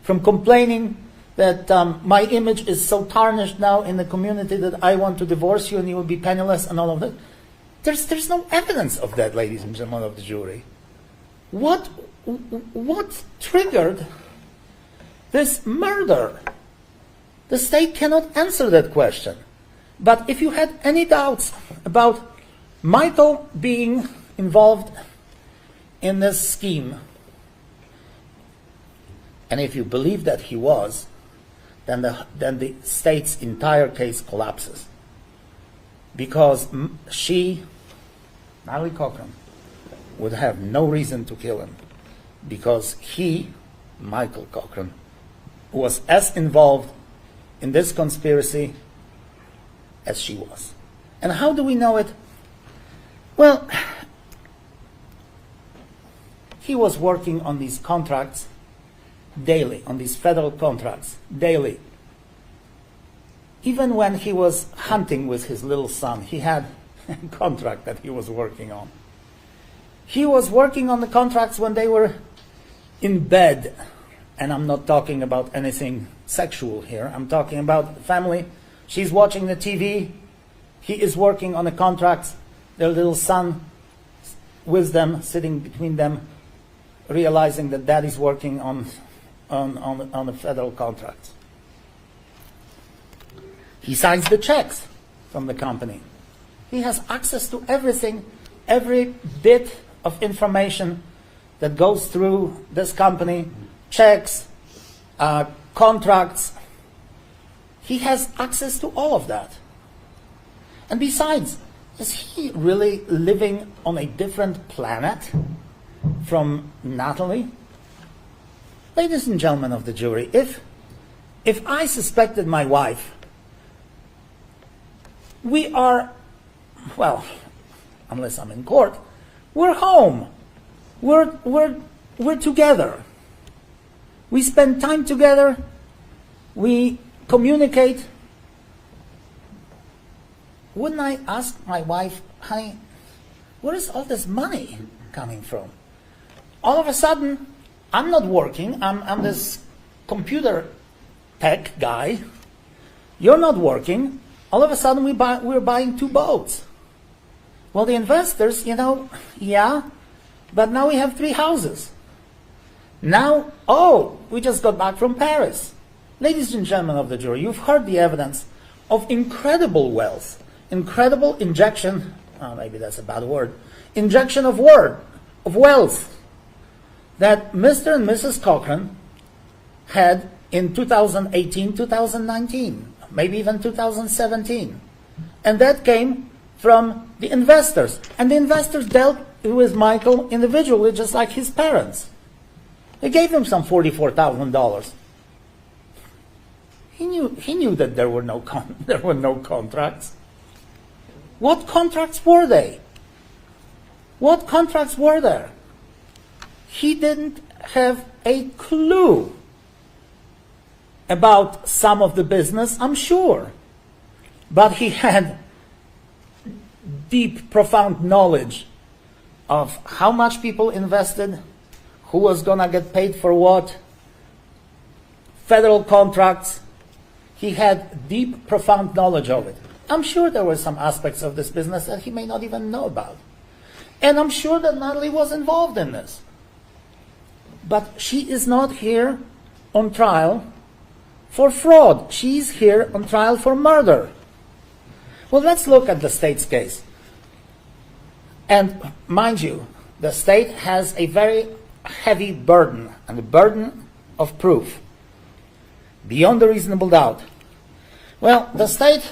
From complaining that my image is so tarnished now in the community that I want to divorce you and you will be penniless and all of that? There's no evidence of that, ladies and gentlemen of the jury. What triggered this murder? The state cannot answer that question. But if you had any doubts about Michael being involved in this scheme, and if you believe that he was, then the state's entire case collapses. Because she, Natalie Cochran, would have no reason to kill him. Because he, Michael Cochran, was as involved in this conspiracy as she was. And how do we know it? Well, he was working on these contracts daily, on these federal contracts daily. Even when he was hunting with his little son, he had a contract that he was working on. He was working on the contracts when they were in bed. And I'm not talking about anything sexual here. I'm talking about family. She's watching the TV. He is working on the contracts. Their little son with them, sitting between them, realizing that daddy's working on the federal contracts. He signs the checks from the company. He has access to everything, every bit of information that goes through this company, checks, contracts. He has access to all of that. And besides, is he really living on a different planet from Natalie? Ladies and gentlemen of the jury, if I suspected my wife, we are, well, unless I'm in court, we're home. We're together. We spend time together. We communicate. Wouldn't I ask my wife, honey, where is all this money coming from? All of a sudden, I'm not working. I'm this computer tech guy. You're not working. All of a sudden, we're buying 2 boats. Well, the investors, yeah, But now we have 3 houses. Now, oh, we just got back from Paris. Ladies and gentlemen of the jury, you've heard the evidence of incredible wealth, incredible injection, maybe that's a bad word, injection of wealth that Mr. and Mrs. Cochran had in 2018, 2019, maybe even 2017. And that came from the investors. And the investors dealt with Michael individually, just like his parents. They gave him some $44,000. He knew that there were no contracts. What contracts were they? What contracts were there? He didn't have a clue about some of the business, I'm sure. But he had deep, profound knowledge of how much people invested, who was going to get paid for what, federal contracts. He had deep, profound knowledge of it. I'm sure there were some aspects of this business that he may not even know about. And I'm sure that Natalie was involved in this. But she is not here on trial for fraud. She's here on trial for murder. Well, let's look at the state's case. And mind you, the state has a very heavy burden, and the burden of proof, beyond a reasonable doubt. Well, the state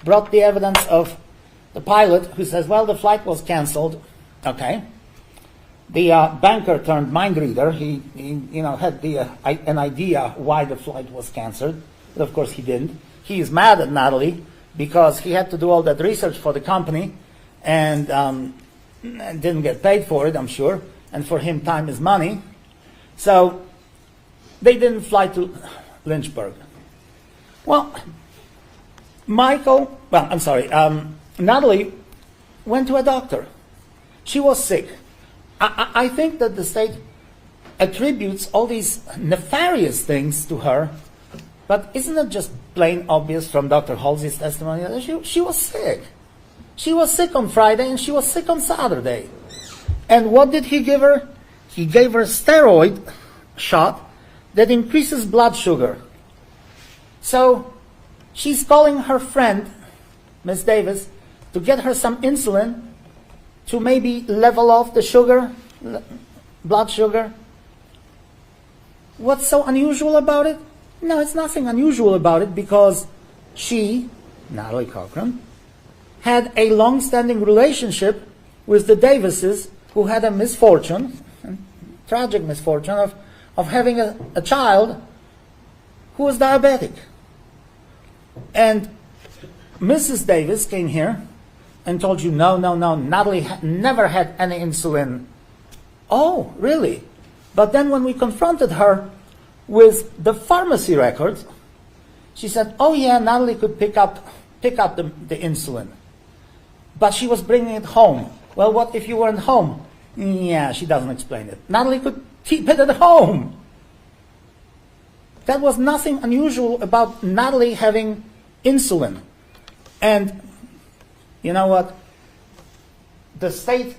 brought the evidence of the pilot who says, well, the flight was canceled. Okay. The banker turned mind reader. He had an idea why the flight was canceled, but of course he didn't. He is mad at Natalie because he had to do all that research for the company and didn't get paid for it, I'm sure. And for him, time is money. So they didn't fly to Lynchburg. Well, Natalie went to a doctor. She was sick. I think that the state attributes all these nefarious things to her, but isn't it just plain obvious from Dr. Halsey's testimony that she was sick? She was sick on Friday and she was sick on Saturday. And what did he give her? He gave her a steroid shot that increases blood sugar. So she's calling her friend, Miss Davis, to get her some insulin to maybe level off the sugar, blood sugar. What's so unusual about it? No, it's nothing unusual about it because she, Natalie Cochran, had a long-standing relationship with the Davises, who had a misfortune, a tragic misfortune, of having a child who was diabetic. And Mrs. Davis came here and told you, no, Natalie never had any insulin. Oh, really? But then when we confronted her with the pharmacy records, she said, oh yeah, Natalie could pick up the insulin. But she was bringing it home. Well, what if you weren't home? Yeah, she doesn't explain it. Natalie could keep it at home. That was nothing unusual about Natalie having insulin. And you know what? The state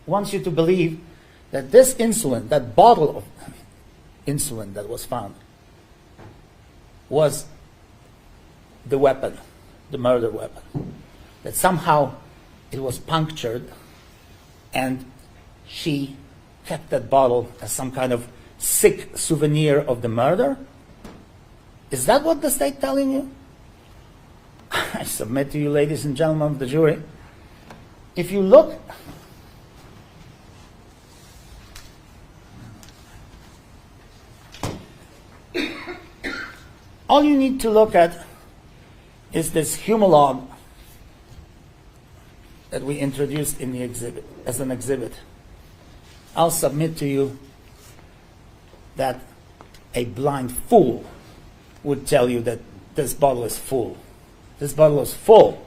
wants you to believe that this insulin, that bottle of insulin that was found, was the weapon, the murder weapon. That somehow it was punctured and she kept that bottle as some kind of sick souvenir of the murder? Is that what the state telling you? I submit to you, ladies and gentlemen of the jury, if you look all you need to look at is this humologue that we introduced in the exhibit, as an exhibit. I'll submit to you that a blind fool would tell you that this bottle is full. This bottle is full.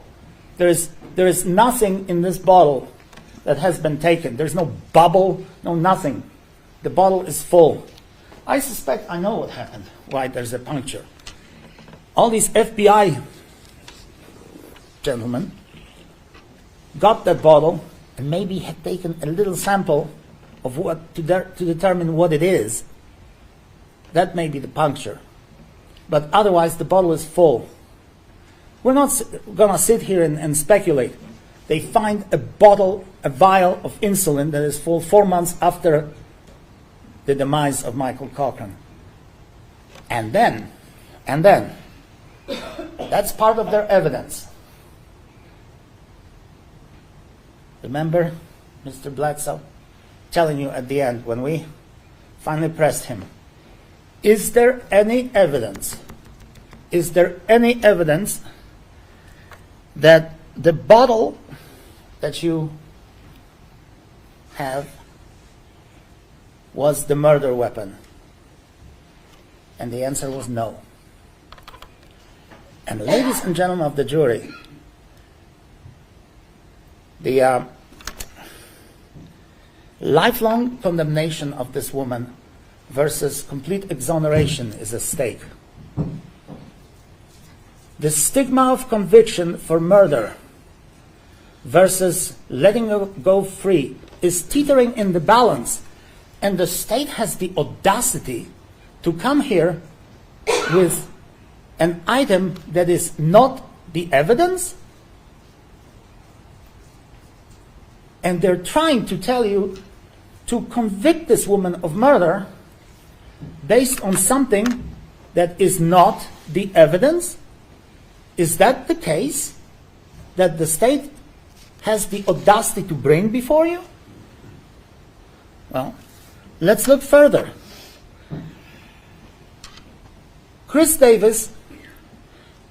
There is nothing in this bottle that has been taken. There's no bubble, no nothing. The bottle is full. I suspect I know what happened, why there's a puncture. All these FBI gentlemen got that bottle and maybe had taken a little sample of what to determine what it is, that may be the puncture. But otherwise, the bottle is full. We're not going to sit here and speculate. They find a vial of insulin that is full 4 months after the demise of Michael Cochran. And then, that's part of their evidence. Remember Mr. Bledsoe telling you at the end when we finally pressed him, is there any evidence? Is there any evidence that the bottle that you have was the murder weapon? And the answer was no. And ladies and gentlemen of the jury, the lifelong condemnation of this woman versus complete exoneration is at stake. The stigma of conviction for murder versus letting her go free is teetering in the balance, and the state has the audacity to come here with an item that is not the evidence, and they're trying to tell you to convict this woman of murder based on something that is not the evidence. Is that the case that the state has the audacity to bring before you? Well, let's look further. Chris Davis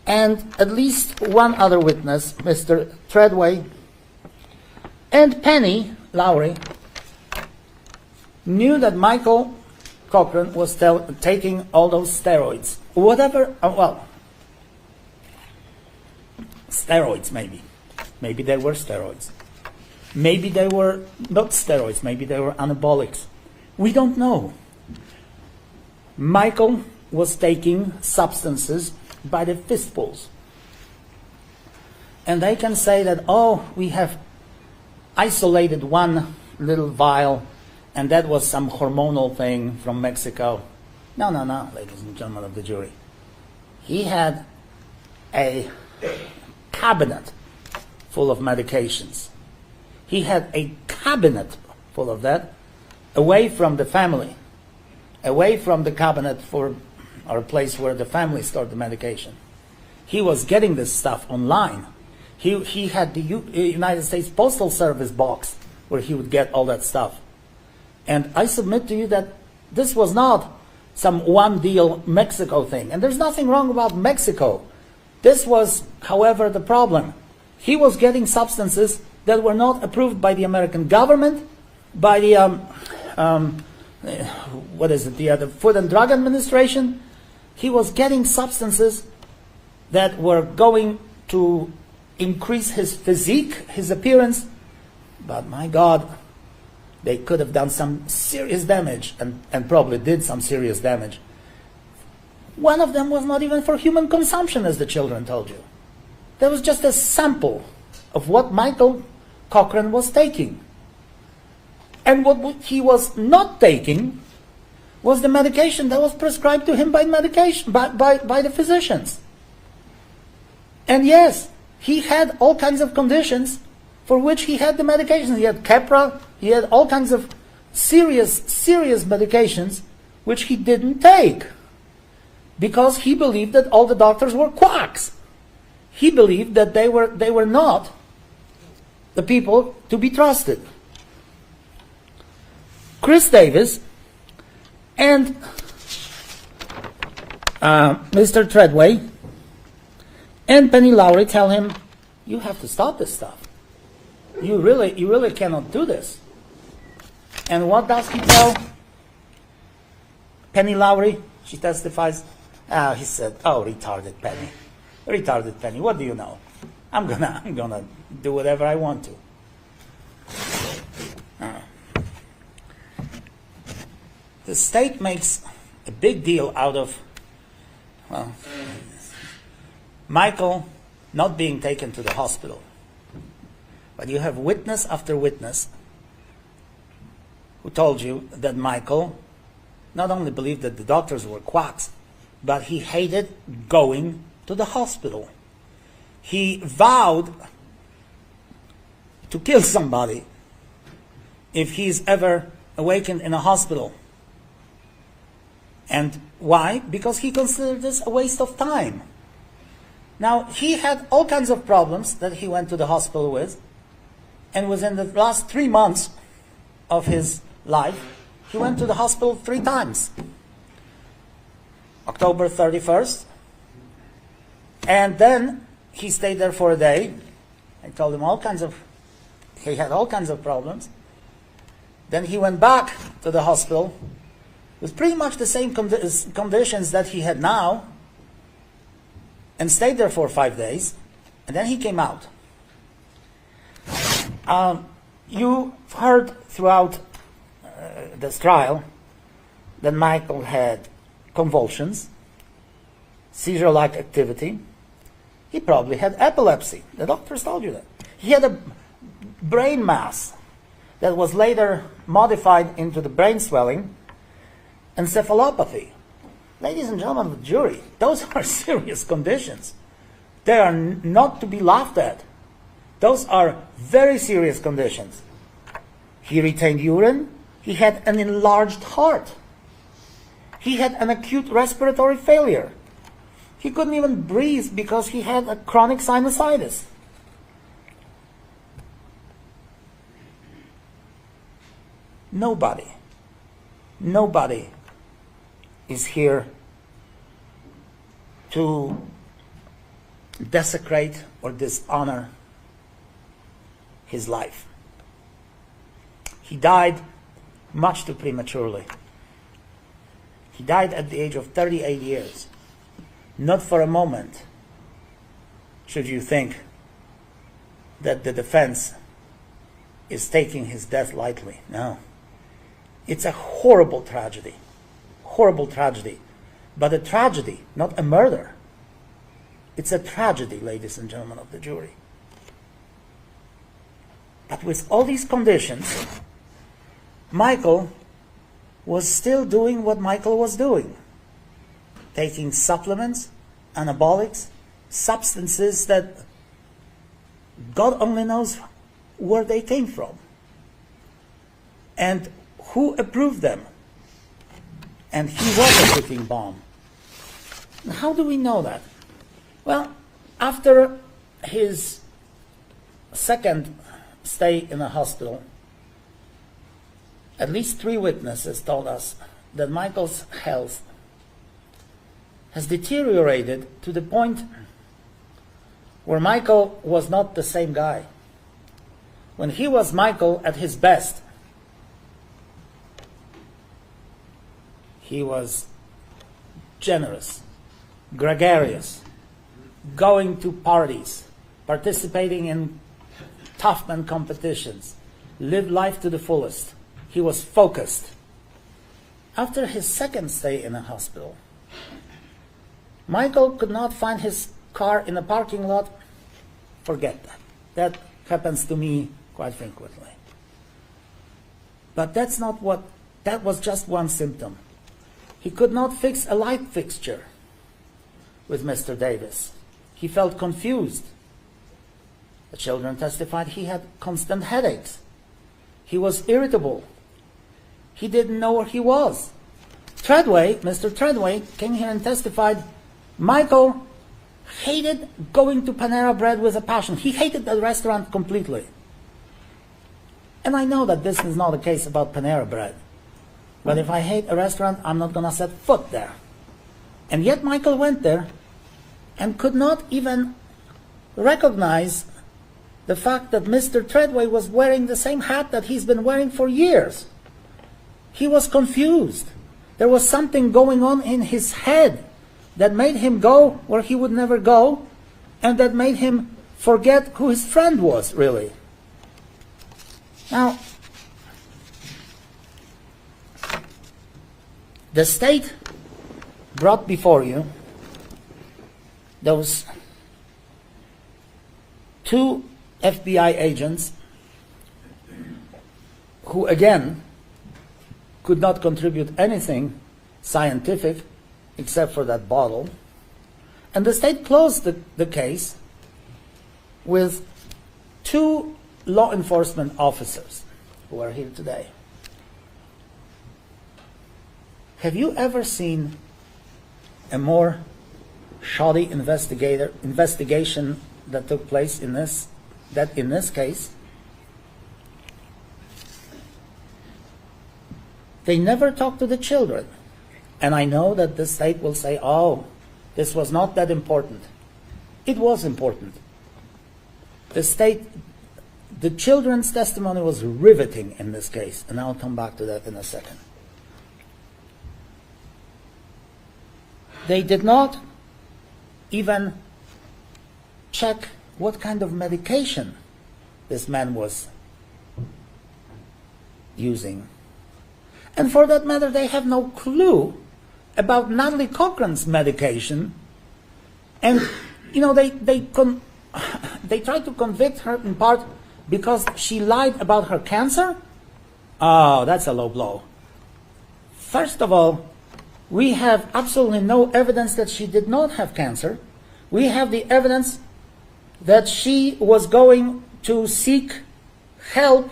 and at least one other witness, Mr. Treadway, and Penny Lowry, knew that Michael Cochran was taking all those steroids. Steroids maybe. Maybe they were steroids. Maybe they were not steroids. Maybe they were anabolics. We don't know. Michael was taking substances by the fistfuls. And they can say that, oh, we have isolated one little vial and that was some hormonal thing from Mexico. No, ladies and gentlemen of the jury. He had a cabinet full of medications. He had a cabinet full of that away from the family, away from the cabinet or a place where the family stored the medication. He was getting this stuff online. He had the United States Postal Service box where he would get all that stuff. And I submit to you that this was not some one deal Mexico thing. And there's nothing wrong about Mexico. This was, however, the problem. He was getting substances that were not approved by the American government, by the the Food and Drug Administration. He was getting substances that were going to increase his physique, his appearance. But my God, they could have done some serious damage and probably did some serious damage. One of them was not even for human consumption, as the children told you. That was just a sample of what Michael Cochran was taking. And what he was not taking was the medication that was prescribed to him by the physicians. And yes, he had all kinds of conditions for which he had the medications. He had Keppra, he had all kinds of serious medications which he didn't take because he believed that all the doctors were quacks. He believed that they were not the people to be trusted. Chris Davis and Mr. Treadway and Penny Lowry tell him, you have to stop this stuff. You really cannot do this. And what does he tell Penny Lowry? She testifies. He said, "Oh, retarded Penny. What do you know? I'm gonna do whatever I want to." The state makes a big deal out of Michael not being taken to the hospital. But you have witness after witness who told you that Michael not only believed that the doctors were quacks, but he hated going to the hospital. He vowed to kill somebody if he's ever awakened in a hospital. And why? Because he considered this a waste of time. Now, he had all kinds of problems that he went to the hospital with, and within the last 3 months of his life, he went to the hospital 3 times. October 31st, and then he stayed there for a day. I told him he had all kinds of problems. Then he went back to the hospital with pretty much the same conditions that he had now, and stayed there for 5 days, and then he came out. You heard throughout this trial that Michael had convulsions, seizure-like activity. He probably had epilepsy. The doctors told you that. He had a brain mass that was later modified into the brain swelling, encephalopathy. Ladies and gentlemen of the jury, those are serious conditions. They are not to be laughed at. Those are very serious conditions. He retained urine. He had an enlarged heart. He had an acute respiratory failure. He couldn't even breathe because he had a chronic sinusitis. Nobody is here to desecrate or dishonor his life. He died much too prematurely. He died at the age of 38 years. Not for a moment should you think that the defense is taking his death lightly. No. It's a horrible tragedy. Horrible tragedy. But a tragedy, not a murder. It's a tragedy, ladies and gentlemen of the jury. But with all these conditions, Michael was still doing what Michael was doing. Taking supplements, anabolics, substances that God only knows where they came from. And who approved them? And he was a ticking bomb. Now, how do we know that? Well, after his second stay in a hospital, at least 3 witnesses told us that Michael's health has deteriorated to the point where Michael was not the same guy. When he was Michael at his best, he was generous, gregarious, going to parties, participating in tough man competitions, lived life to the fullest. He was focused. After his second stay in a hospital, Michael could not find his car in a parking lot. Forget that. That happens to me quite frequently. But that was just one symptom. He could not fix a light fixture with Mr. Davis. He felt confused. The children testified he had constant headaches. He was irritable. He didn't know where he was. Mr. Treadway came here and testified, Michael hated going to Panera Bread with a passion. He hated the restaurant completely. And I know that this is not a case about Panera Bread. But if I hate a restaurant, I'm not going to set foot there. And yet Michael went there and could not even recognize the fact that Mr. Treadway was wearing the same hat that he's been wearing for years. He was confused. There was something going on in his head that made him go where he would never go, and that made him forget who his friend was, really. Now, the state brought before you those 2 FBI agents who, again, could not contribute anything scientific except for that bottle. And the state closed the case with 2 law enforcement officers who are here today. Have you ever seen a more shoddy investigation that took place in this case? They never talked to the children. And I know that the state will say, oh, this was not that important. It was important. The children's testimony was riveting in this case, and I'll come back to that in a second. They did not even check what kind of medication this man was using. And for that matter, they have no clue about Natalie Cochran's medication. And, you know, they tried to convict her in part because she lied about her cancer. Oh, that's a low blow. First of all, we have absolutely no evidence that she did not have cancer. We have the evidence that she was going to seek help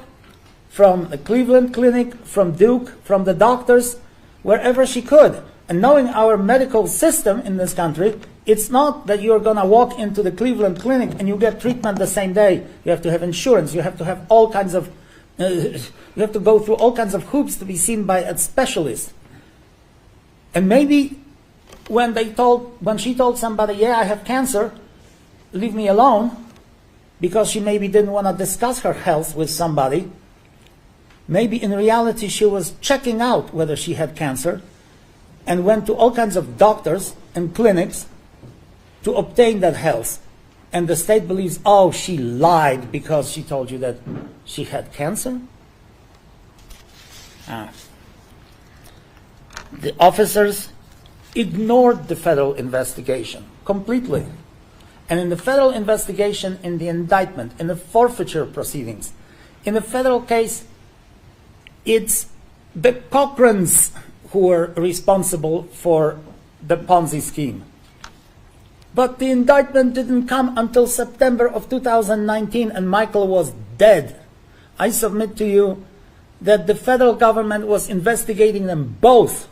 from the Cleveland Clinic, from Duke, from the doctors, wherever she could. And knowing our medical system in this country, it's not that you're going to walk into the Cleveland Clinic and you get treatment the same day. You have to have insurance. You have to have all kinds of, you have to go through all kinds of hoops to be seen by a specialist. And maybe when she told somebody, yeah, I have cancer, leave me alone, because she maybe didn't want to discuss her health with somebody, maybe in reality she was checking out whether she had cancer and went to all kinds of doctors and clinics to obtain that health. And the state believes, oh, she lied because she told you that she had cancer? The officers ignored the federal investigation completely. And in the federal investigation, in the indictment, in the forfeiture proceedings, in the federal case, it's the Cochrans who were responsible for the Ponzi scheme. But the indictment didn't come until September of 2019, and Michael was dead. I submit to you that the federal government was investigating them both.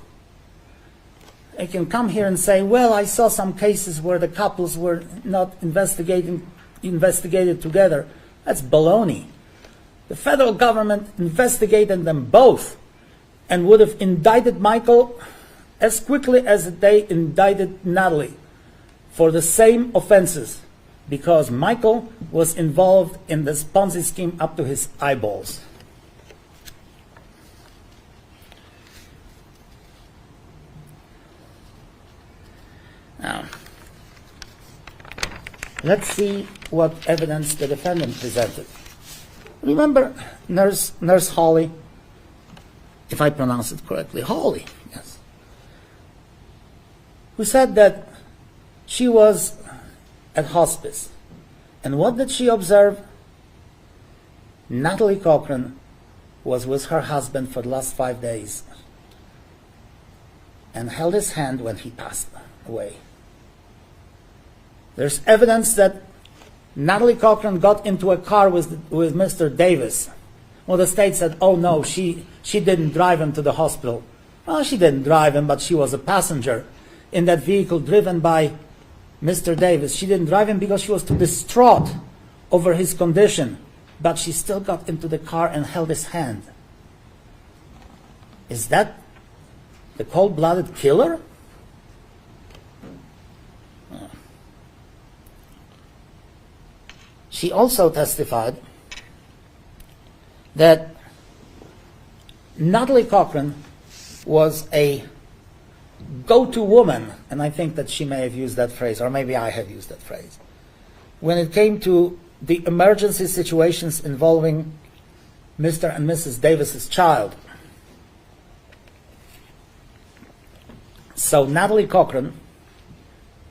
They can come here and say, well, I saw some cases where the couples were not investigated together. That's baloney. The federal government investigated them both and would have indicted Michael as quickly as they indicted Natalie for the same offenses, because Michael was involved in this Ponzi scheme up to his eyeballs. Now, let's see what evidence the defendant presented. Remember Nurse Hawley, if I pronounce it correctly, Hawley, yes, who said that she was at hospice. And what did she observe? Natalie Cochran was with her husband for the last 5 days and held his hand when he passed away. There's evidence that Natalie Cochran got into a car with Mr. Davis. Well, the state said, oh no, she didn't drive him to the hospital. Well, she didn't drive him, but she was a passenger in that vehicle driven by Mr. Davis. She didn't drive him because she was too distraught over his condition, but she still got into the car and held his hand. Is that the cold-blooded killer? She also testified that Natalie Cochran was a go-to woman, and I think that she may have used that phrase, or maybe I have used that phrase, when it came to the emergency situations involving Mr. and Mrs. Davis's child. So Natalie Cochran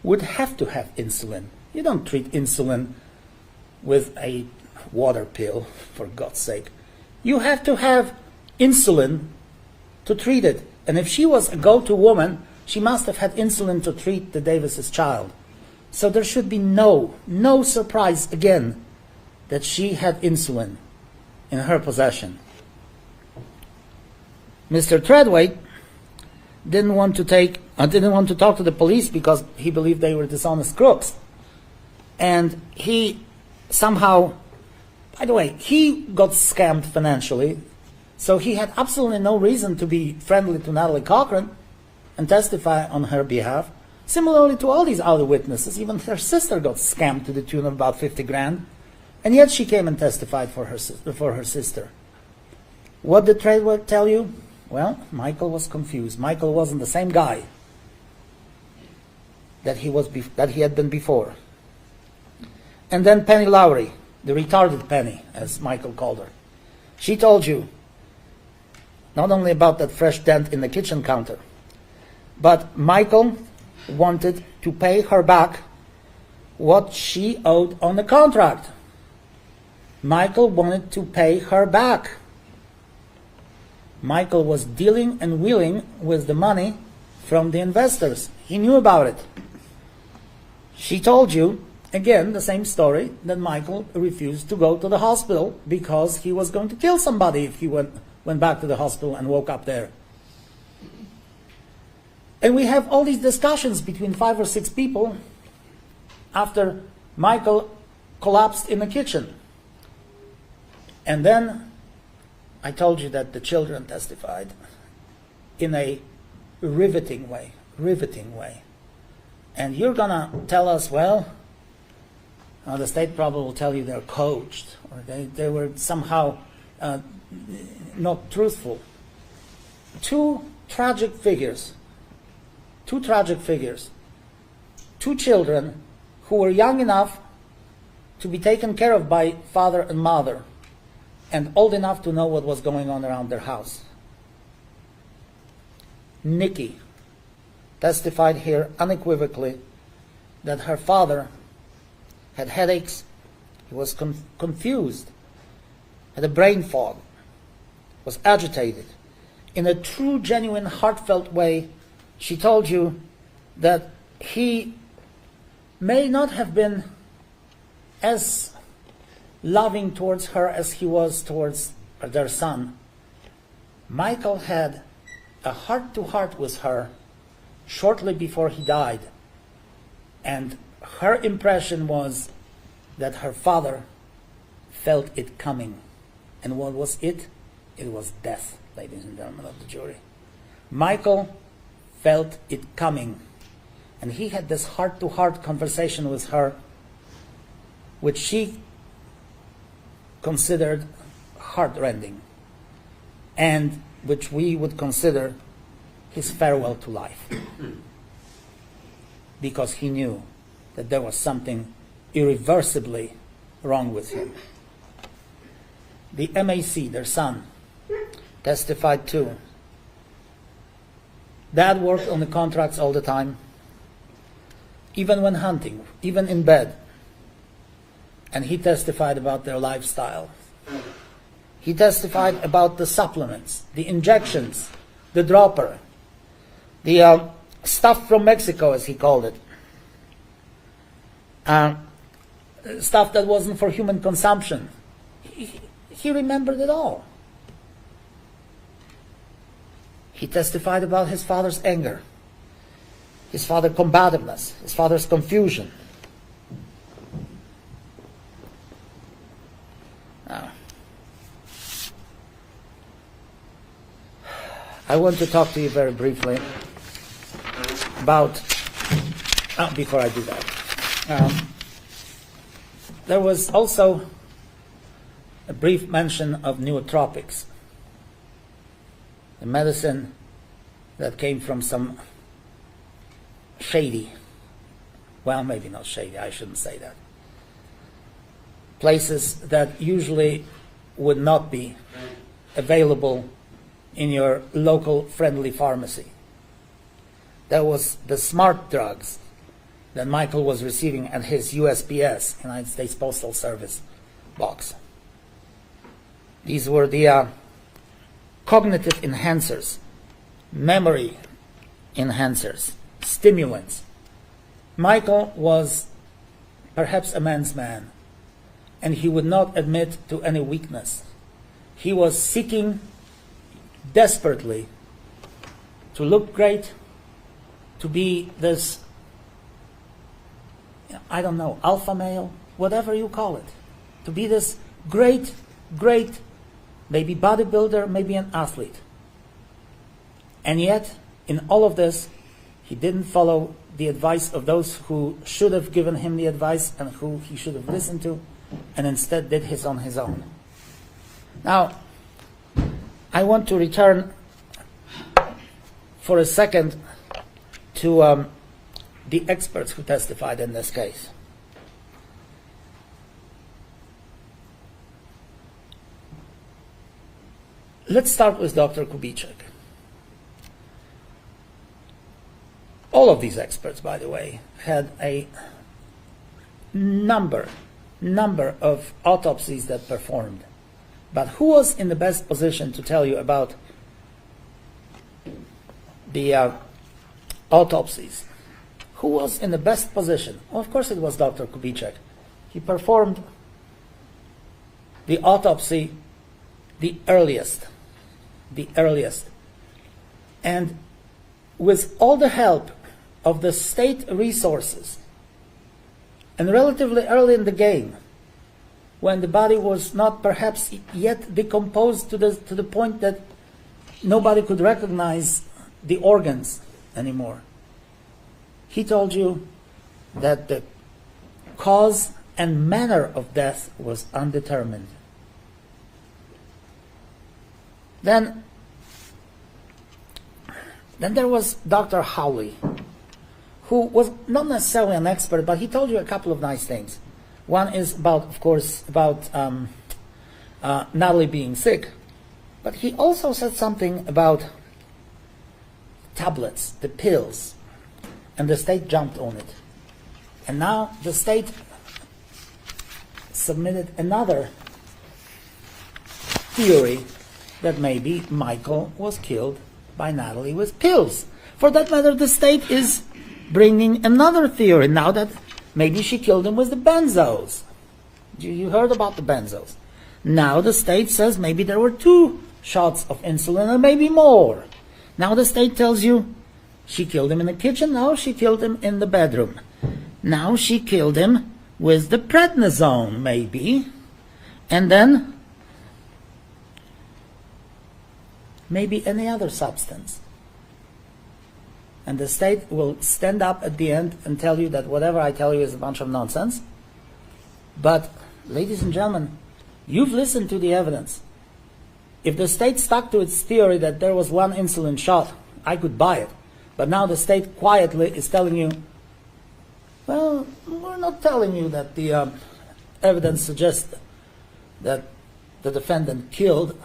would have to have insulin. You don't treat insulin with a water pill, for God's sake. You have to have insulin to treat it. And if she was a go-to woman, she must have had insulin to treat the Davis's child. So there should be no surprise again that she had insulin in her possession. Mr. Treadway didn't want to talk to the police because he believed they were dishonest crooks. And he somehow, by the way, he got scammed financially, so he had absolutely no reason to be friendly to Natalie Cochran and testify on her behalf. Similarly to all these other witnesses, even her sister got scammed to the tune of about 50 grand, and yet she came and testified for her sister. What did Treadway tell you? Well, Michael was confused. Michael wasn't the same guy that he had been before. And then Penny Lowry, the retarded Penny, as Michael called her. She told you not only about that fresh dent in the kitchen counter, but Michael wanted to pay her back what she owed on the contract. Michael wanted to pay her back. Michael was dealing and wheeling with the money from the investors. He knew about it. She told you, again, the same story, that Michael refused to go to the hospital because he was going to kill somebody if he went back to the hospital and woke up there. And we have all these discussions between 5 or 6 people after Michael collapsed in the kitchen. And then I told you that the children testified in a riveting way. And you're going to tell us, well, the state probably will tell you they're coached, or they were somehow not truthful. Two tragic figures. 2 children who were young enough to be taken care of by father and mother, and old enough to know what was going on around their house. Nikki testified here unequivocally that her father had headaches, he was confused, had a brain fog, was agitated. In a true, genuine, heartfelt way, she told you that he may not have been as loving towards her as he was towards their son. Michael had a heart-to-heart with her shortly before he died, and her impression was that her father felt it coming. And what was it? It was death, ladies and gentlemen of the jury. Michael felt it coming, and he had this heart-to-heart conversation with her, which she considered heart-rending, and which we would consider his farewell to life, because he knew that there was something irreversibly wrong with him. The MAC, their son, testified too. Dad worked on the contracts all the time, even when hunting, even in bed. And he testified about their lifestyle. He testified about the supplements, the injections, the dropper, the stuff from Mexico, as he called it. Stuff that wasn't for human consumption. He remembered it all. He testified about his father's anger, his father's combativeness, his father's confusion. Now, I want to talk to you very briefly about, before I do that, there was also a brief mention of nootropics, a medicine that came from some shady, well, maybe not shady, I shouldn't say that, places that usually would not be available in your local friendly pharmacy. There was the smart drugs that Michael was receiving at his USPS, United States Postal Service, box. These were the cognitive enhancers memory enhancers, stimulants. Michael was perhaps a man's man, and he would not admit to any weakness. He was seeking desperately to look great, to be this, I don't know, alpha male, whatever you call it, to be this great, maybe bodybuilder, maybe an athlete. And yet, in all of this, he didn't follow the advice of those who should have given him the advice and who he should have listened to, and instead did his on his own. Now, I want to return for a second to the experts who testified in this case. Let's start with Dr. Kubitschek. All of these experts, by the way, had a number of autopsies that performed. But who was in the best position to tell you about the autopsies? Who was in the best position? Well, of course it was Dr. Kubitschek. He performed the autopsy the earliest. And with all the help of the state resources, and relatively early in the game, when the body was not perhaps yet decomposed to the point that nobody could recognize the organs anymore, he told you that the cause and manner of death was undetermined. Then there was Dr. Howley, who was not necessarily an expert, but he told you a couple of nice things. One is about Natalie being sick, but he also said something about tablets, the pills, and the state jumped on it. And now the state submitted another theory that maybe Michael was killed by Natalie with pills. For that matter, the state is bringing another theory now that maybe she killed him with the benzos. You heard about the benzos. Now the state says maybe there were 2 shots of insulin or maybe more. Now the state tells you she killed him in the kitchen. Now she killed him in the bedroom. Now she killed him with the prednisone, maybe. And then maybe any other substance. And the state will stand up at the end and tell you that whatever I tell you is a bunch of nonsense. But, ladies and gentlemen, you've listened to the evidence. If the state stuck to its theory that there was 1 insulin shot, I could buy it. But now the state quietly is telling you, well, we're not telling you that the evidence suggests that the defendant killed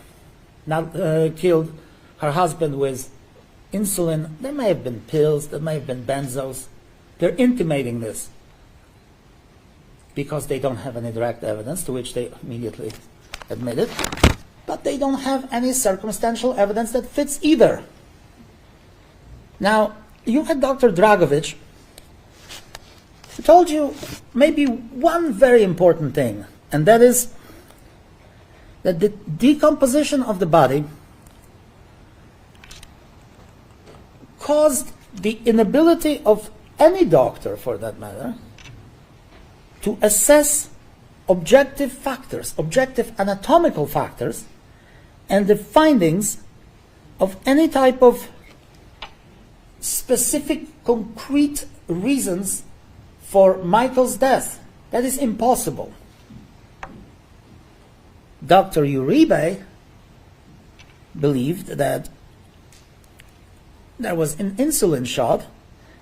her husband with insulin. There may have been pills, there may have been benzos. They're intimating this because they don't have any direct evidence, to which they immediately admitted, but they don't have any circumstantial evidence that fits either. Now, you had Dr. Dragovich, who told you maybe one very important thing, and that is that the decomposition of the body caused the inability of any doctor, for that matter, to assess objective factors, objective anatomical factors, and the findings of any type of specific, concrete reasons for Michael's death. That is impossible. Dr. Uribe believed that there was an insulin shot,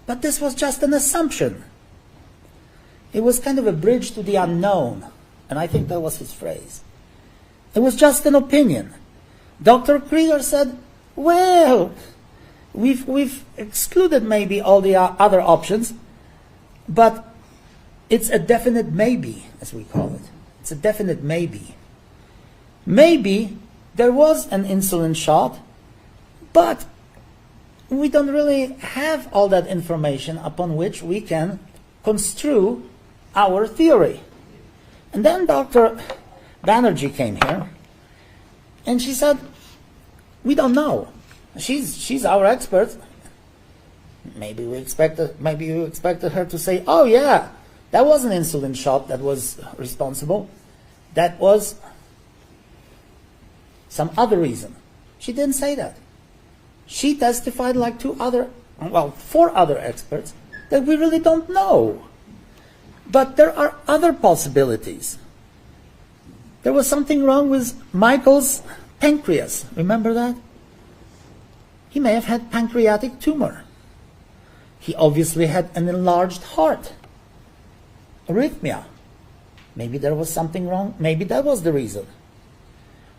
but this was just an assumption. It was kind of a bridge to the unknown, and I think that was his phrase. It was just an opinion. Dr. Krieger said, well, we've excluded maybe all the other options, but it's a definite maybe, as we call it. It's a definite maybe. Maybe there was an insulin shot, but we don't really have all that information upon which we can construe our theory. And then Dr. Banerjee came here, and she said, we don't know. She's our expert. Maybe you expected her to say, oh yeah, that was an insulin shot that was responsible. That was some other reason. She didn't say that. She testified like 4 other experts that we really don't know. But there are other possibilities. There was something wrong with Michael's pancreas. Remember that? He may have had pancreatic tumor. He obviously had an enlarged heart. Arrhythmia. Maybe there was something wrong. Maybe that was the reason.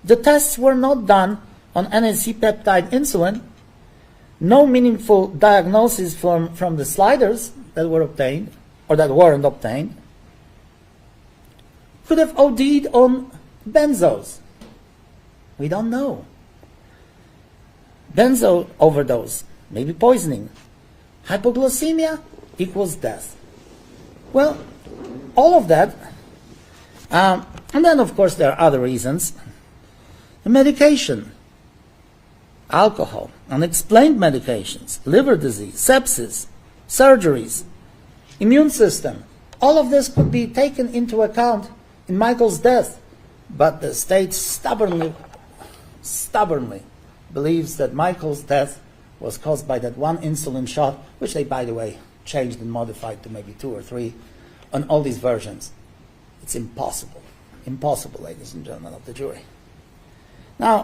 The tests were not done on NAC-peptide insulin. No meaningful diagnosis from the sliders that were obtained, or that weren't obtained. Could have OD'd on benzos. We don't know. Benzo overdose, maybe poisoning. Hypoglycemia equals death. Well, all of that. And then, of course, there are other reasons. The medication, alcohol, unexplained medications, liver disease, sepsis, surgeries, immune system. All of this could be taken into account in Michael's death. But the state stubbornly believes that Michael's death was caused by that one insulin shot, which they, by the way, changed and modified to maybe 2 or 3 on all these versions. It's impossible. Impossible, ladies and gentlemen of the jury. Now,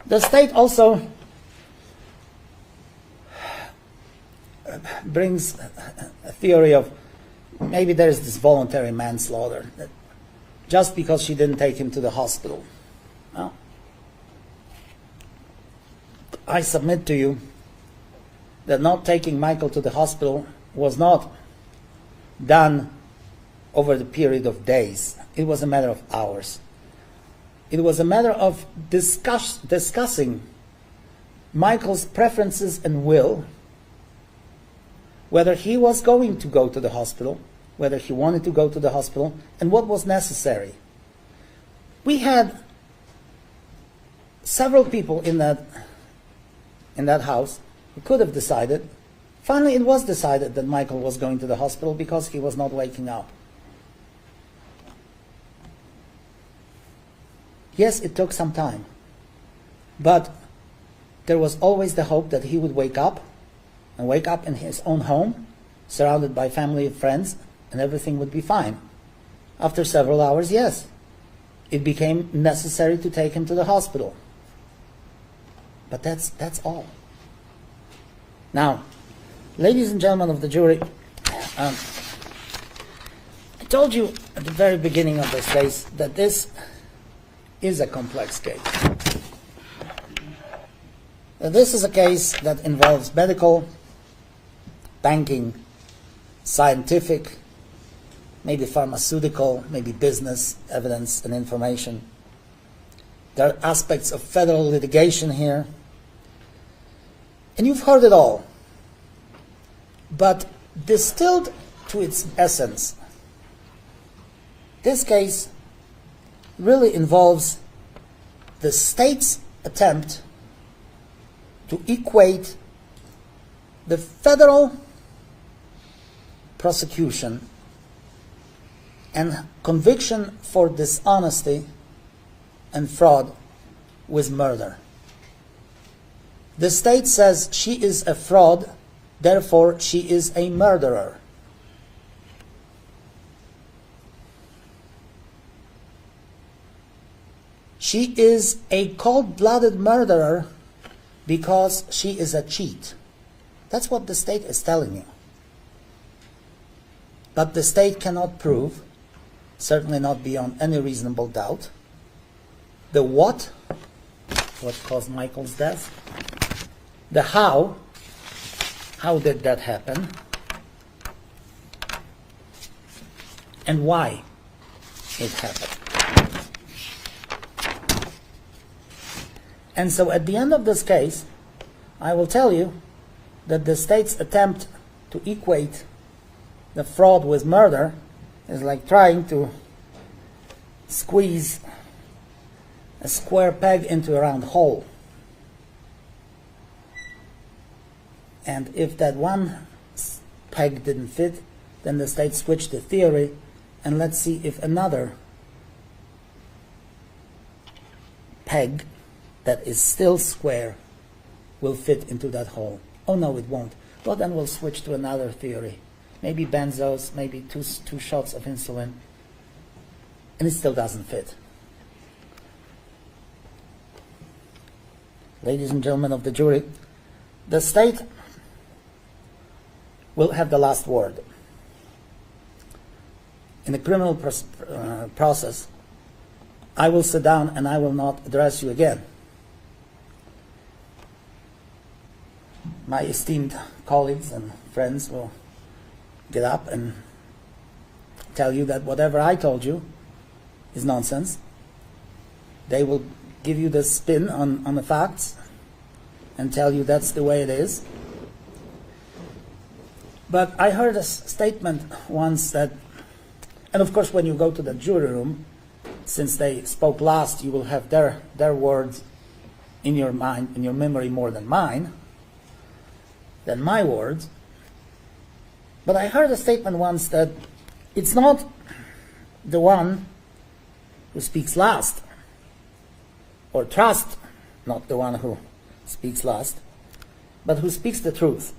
the state also brings a theory of maybe there is this voluntary manslaughter, that just because she didn't take him to the hospital. Well, I submit to you that not taking Michael to the hospital was not done over the period of days. It was a matter of hours. It was a matter of discussing Michael's preferences and will, whether he was going to go to the hospital, whether he wanted to go to the hospital, and what was necessary. We had several people in that house who could have decided. Finally, it was decided that Michael was going to the hospital because he was not waking up. Yes, it took some time, but there was always the hope that he would wake up, and wake up in his own home, surrounded by family and friends, and everything would be fine. After several hours, yes, it became necessary to take him to the hospital. But that's all. Now, ladies and gentlemen of the jury, I told you at the very beginning of this case that this is a complex case. This is a case that involves medical, banking, scientific, maybe pharmaceutical, maybe business evidence and information. There are aspects of federal litigation here. And you've heard it all. But distilled to its essence, this case really involves the state's attempt to equate the federal prosecution and conviction for dishonesty and fraud with murder. The state says she is a fraud, therefore she is a murderer. She is a cold-blooded murderer because she is a cheat. That's what the state is telling you. But the state cannot prove, certainly not beyond any reasonable doubt, the what caused Michael's death, the how did that happen, and why it happened. And so at the end of this case, I will tell you that the state's attempt to equate the fraud with murder is like trying to squeeze a square peg into a round hole. And if that one peg didn't fit, then the state switched the theory, and let's see if another peg that is still square will fit into that hole. Oh no, it won't. Well, then we'll switch to another theory. Maybe benzos, maybe two shots of insulin, and it still doesn't fit. Ladies and gentlemen of the jury, the state will have the last word. In the criminal process, I will sit down and I will not address you again. My esteemed colleagues and friends will get up and tell you that whatever I told you is nonsense. They will give you the spin on the facts and tell you that's the way it is. But I heard a statement once that, and of course when you go to the jury room, since they spoke last, you will have their words in your mind, in your memory more than mine, than my words. But I heard a statement once that it's not the one who speaks last, or trust not the one who speaks last, but who speaks the truth.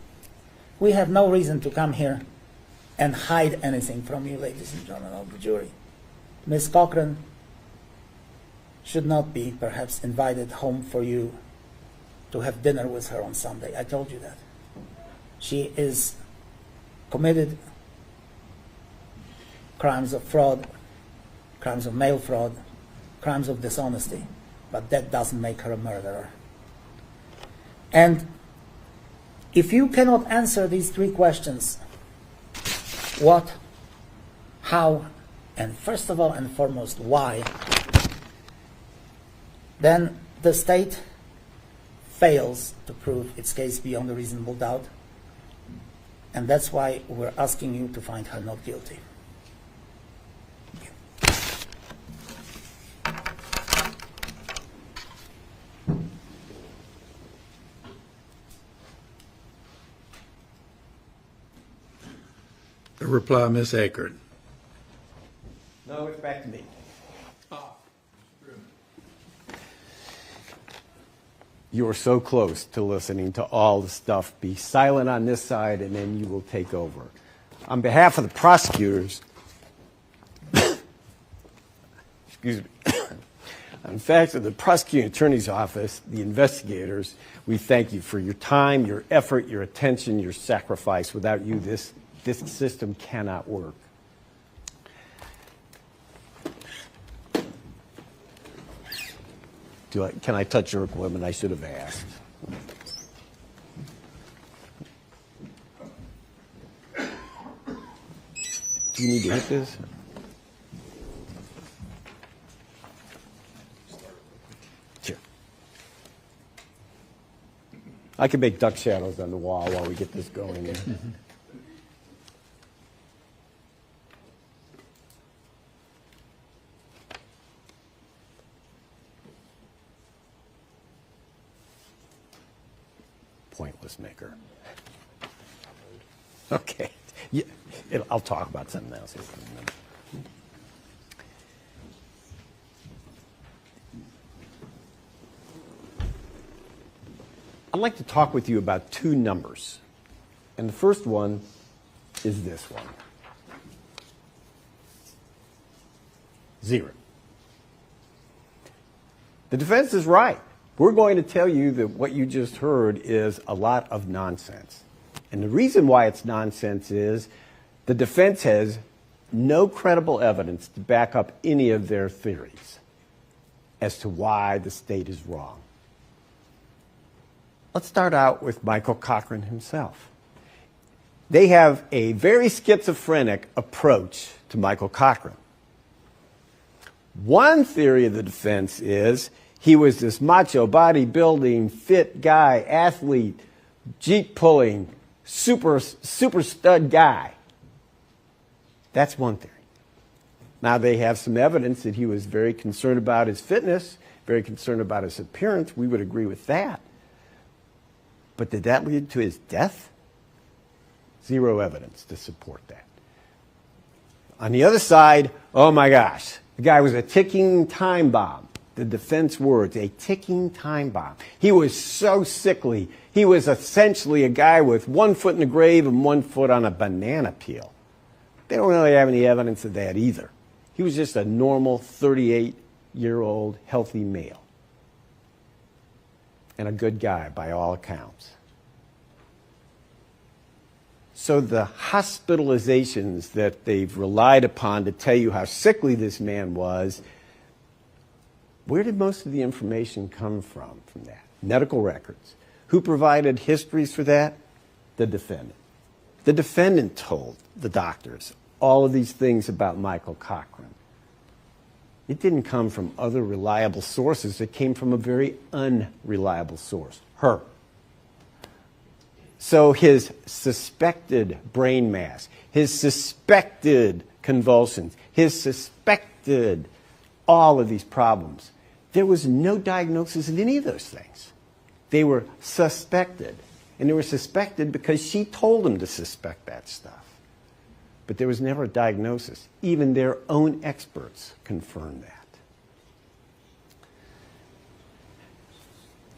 We have no reason to come here and hide anything from you, ladies and gentlemen of the jury. Ms. Cochran should not be perhaps invited home for you to have dinner with her on Sunday. I told you that. She is committed crimes of fraud, crimes of mail fraud, crimes of dishonesty, but that doesn't make her a murderer. And if you cannot answer these three questions, what, how, and first of all and foremost, why, then the state fails to prove its case beyond a reasonable doubt. And that's why we're asking you to find her not guilty. Thank you. A reply, Ms. Akron. No, it's back to me. You are so close to listening to all the stuff. Be silent on this side, and then you will take over. On behalf of the prosecutors, excuse me, in fact, of the prosecuting attorney's office, the investigators, we thank you for your time, your effort, your attention, your sacrifice. Without you, this system cannot work. Can I touch your equipment? I should have asked. Do you need to hit this? Sure. I can make duck shadows on the wall while we get this going. Pointless maker. Okay. Yeah, I'll talk about something else. I'd like to talk with you about two numbers. And the first one is this one. 0. The defense is right. We're going to tell you that what you just heard is a lot of nonsense. And the reason why it's nonsense is the defense has no credible evidence to back up any of their theories as to why the state is wrong. Let's start out with Michael Cochran himself. They have a very schizophrenic approach to Michael Cochran. One theory of the defense is he was this macho, bodybuilding, fit guy, athlete, Jeep pulling, super stud guy. That's one theory. Now they have some evidence that he was very concerned about his fitness, very concerned about his appearance. We would agree with that. But did that lead to his death? Zero evidence to support that. On the other side, oh my gosh, the guy was a ticking time bomb. The defense words, a ticking time bomb. He was so sickly. He was essentially a guy with 1 foot in the grave and 1 foot on a banana peel. They don't really have any evidence of that either. He was just a normal 38-year-old healthy male. And a good guy by all accounts. So the hospitalizations that they've relied upon to tell you how sickly this man was, where did most of the information come from that? Medical records. Who provided histories for that? The defendant. The defendant told the doctors all of these things about Michael Cochran. It didn't come from other reliable sources. It came from a very unreliable source, her. So his suspected brain mass, his suspected convulsions, his suspected all of these problems, there was no diagnosis of any of those things. They were suspected. And they were suspected because she told them to suspect that stuff. But there was never a diagnosis. Even their own experts confirmed that.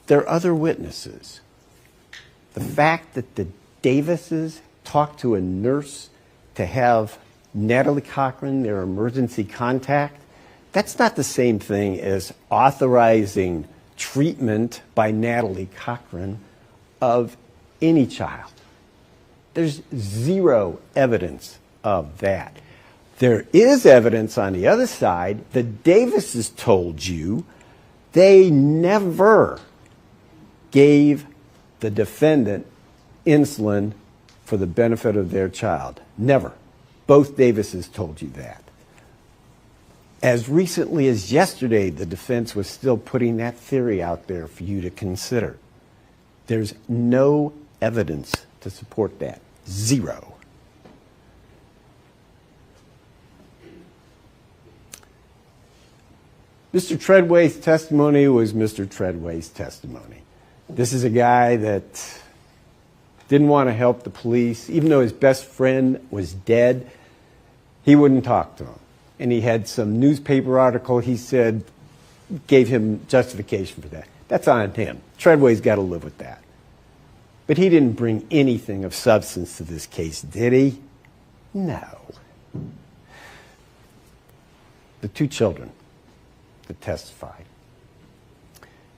There are other witnesses. The fact that the Davises talked to a nurse to have Natalie Cochran, their emergency contact, that's not the same thing as authorizing treatment by Natalie Cochran of any child. There's zero evidence of that. There is evidence on the other side. The Davises told you they never gave the defendant insulin for the benefit of their child. Never. Both Davises told you that. As recently as yesterday, the defense was still putting that theory out there for you to consider. There's no evidence to support that. Zero. Mr. Treadway's testimony was Mr. Treadway's testimony. This is a guy that didn't want to help the police. Even though his best friend was dead, he wouldn't talk to him. And he had some newspaper article he said gave him justification for that. That's on him. Treadway's got to live with that. But he didn't bring anything of substance to this case, did he? No. The two children that testified,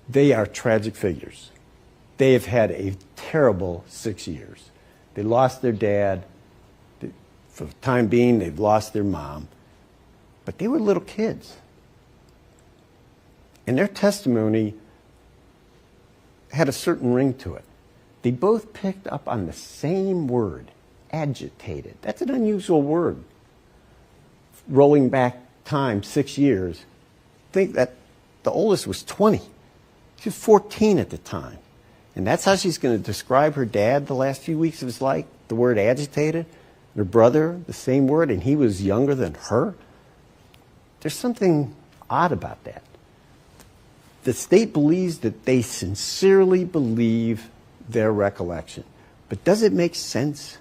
they are tragic figures. They have had a terrible 6 years. They lost their dad. For the time being, they've lost their mom. But they were little kids. And their testimony had a certain ring to it. They both picked up on the same word, agitated. That's an unusual word. Rolling back time 6 years, think that the oldest was 20. She was 14 at the time. And that's how she's going to describe her dad the last few weeks of his life, the word agitated. Her brother, the same word, and he was younger than her. There's something odd about that. The state believes that they sincerely believe their recollection. But does it make sense?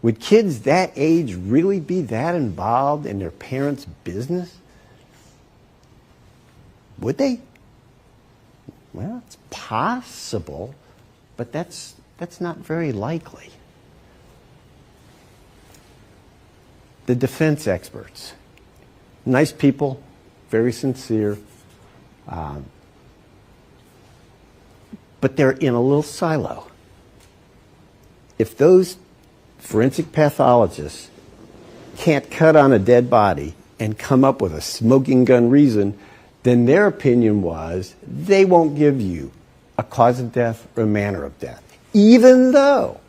Would kids that age really be that involved in their parents' business? Would they? Well, it's possible, but that's not very likely. The defense experts, nice people, very sincere, but they're in a little silo. If those forensic pathologists can't cut on a dead body and come up with a smoking gun reason, then their opinion was they won't give you a cause of death or a manner of death. Even though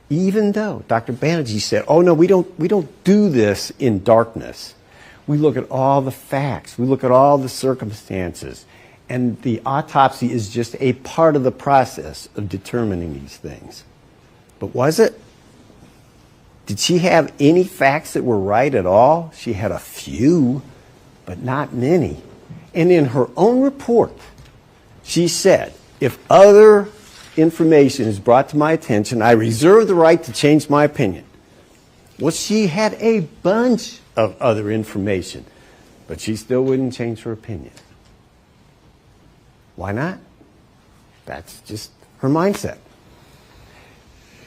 Dr. Banerjee said, oh no, we don't do this in darkness. We look at all the facts. We look at all the circumstances. And the autopsy is just a part of the process of determining these things. But was it? Did she have any facts that were right at all? She had a few, but not many. And in her own report, she said, if other information is brought to my attention, I reserve the right to change my opinion. Well, she had a bunch of other information, but she still wouldn't change her opinion. Why not? That's just her mindset.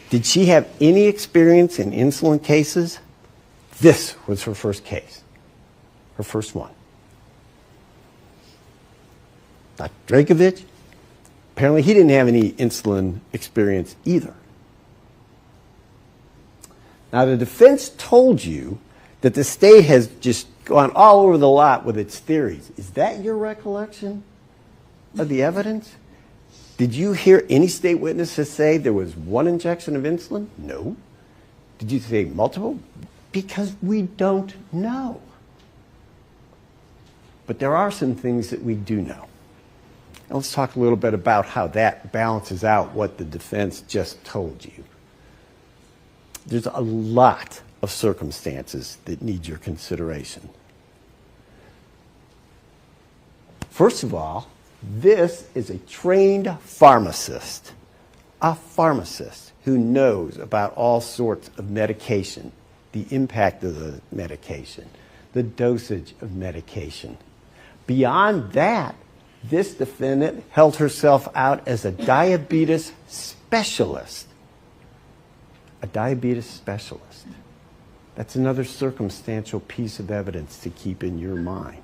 Did she have any experience in insulin cases? This was her first case, her first one. Dr. Drakovich, apparently he didn't have any insulin experience either. Now, the defense told you that the state has just gone all over the lot with its theories. Is that your recollection of the evidence? Did you hear any state witnesses say there was one injection of insulin? No. Did you say multiple? Because we don't know. But there are some things that we do know. Now let's talk a little bit about how that balances out what the defense just told you. There's a lot of circumstances that need your consideration. First of all, this is a trained pharmacist, a pharmacist who knows about all sorts of medication, the impact of the medication, the dosage of medication. Beyond that, this defendant held herself out as a diabetes specialist. A diabetes specialist. That's another circumstantial piece of evidence to keep in your mind.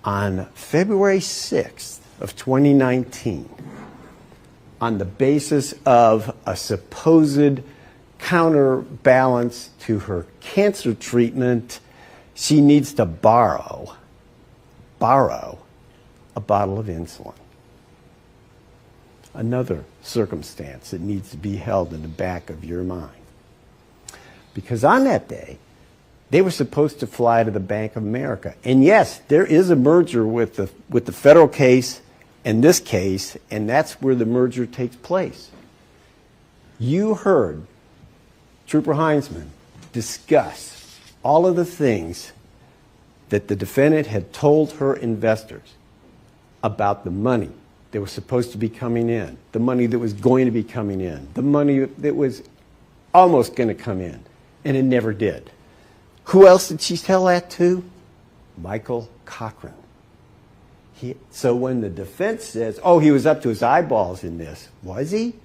On February 6th of 2019, on the basis of a supposed counterbalance to her cancer treatment, she needs to borrow a bottle of insulin. Another circumstance that needs to be held in the back of your mind. Because on that day, they were supposed to fly to the Bank of America. And yes, there is a merger with the federal case and this case, and that's where the merger takes place. You heard Trooper Heinzman discuss all of the things that the defendant had told her investors about the money that was supposed to be coming in, the money that was going to be coming in, the money that was almost going to come in, and it never did. Who else did she tell that to? Michael Cochran. So when the defense says, oh, he was up to his eyeballs in this, was he?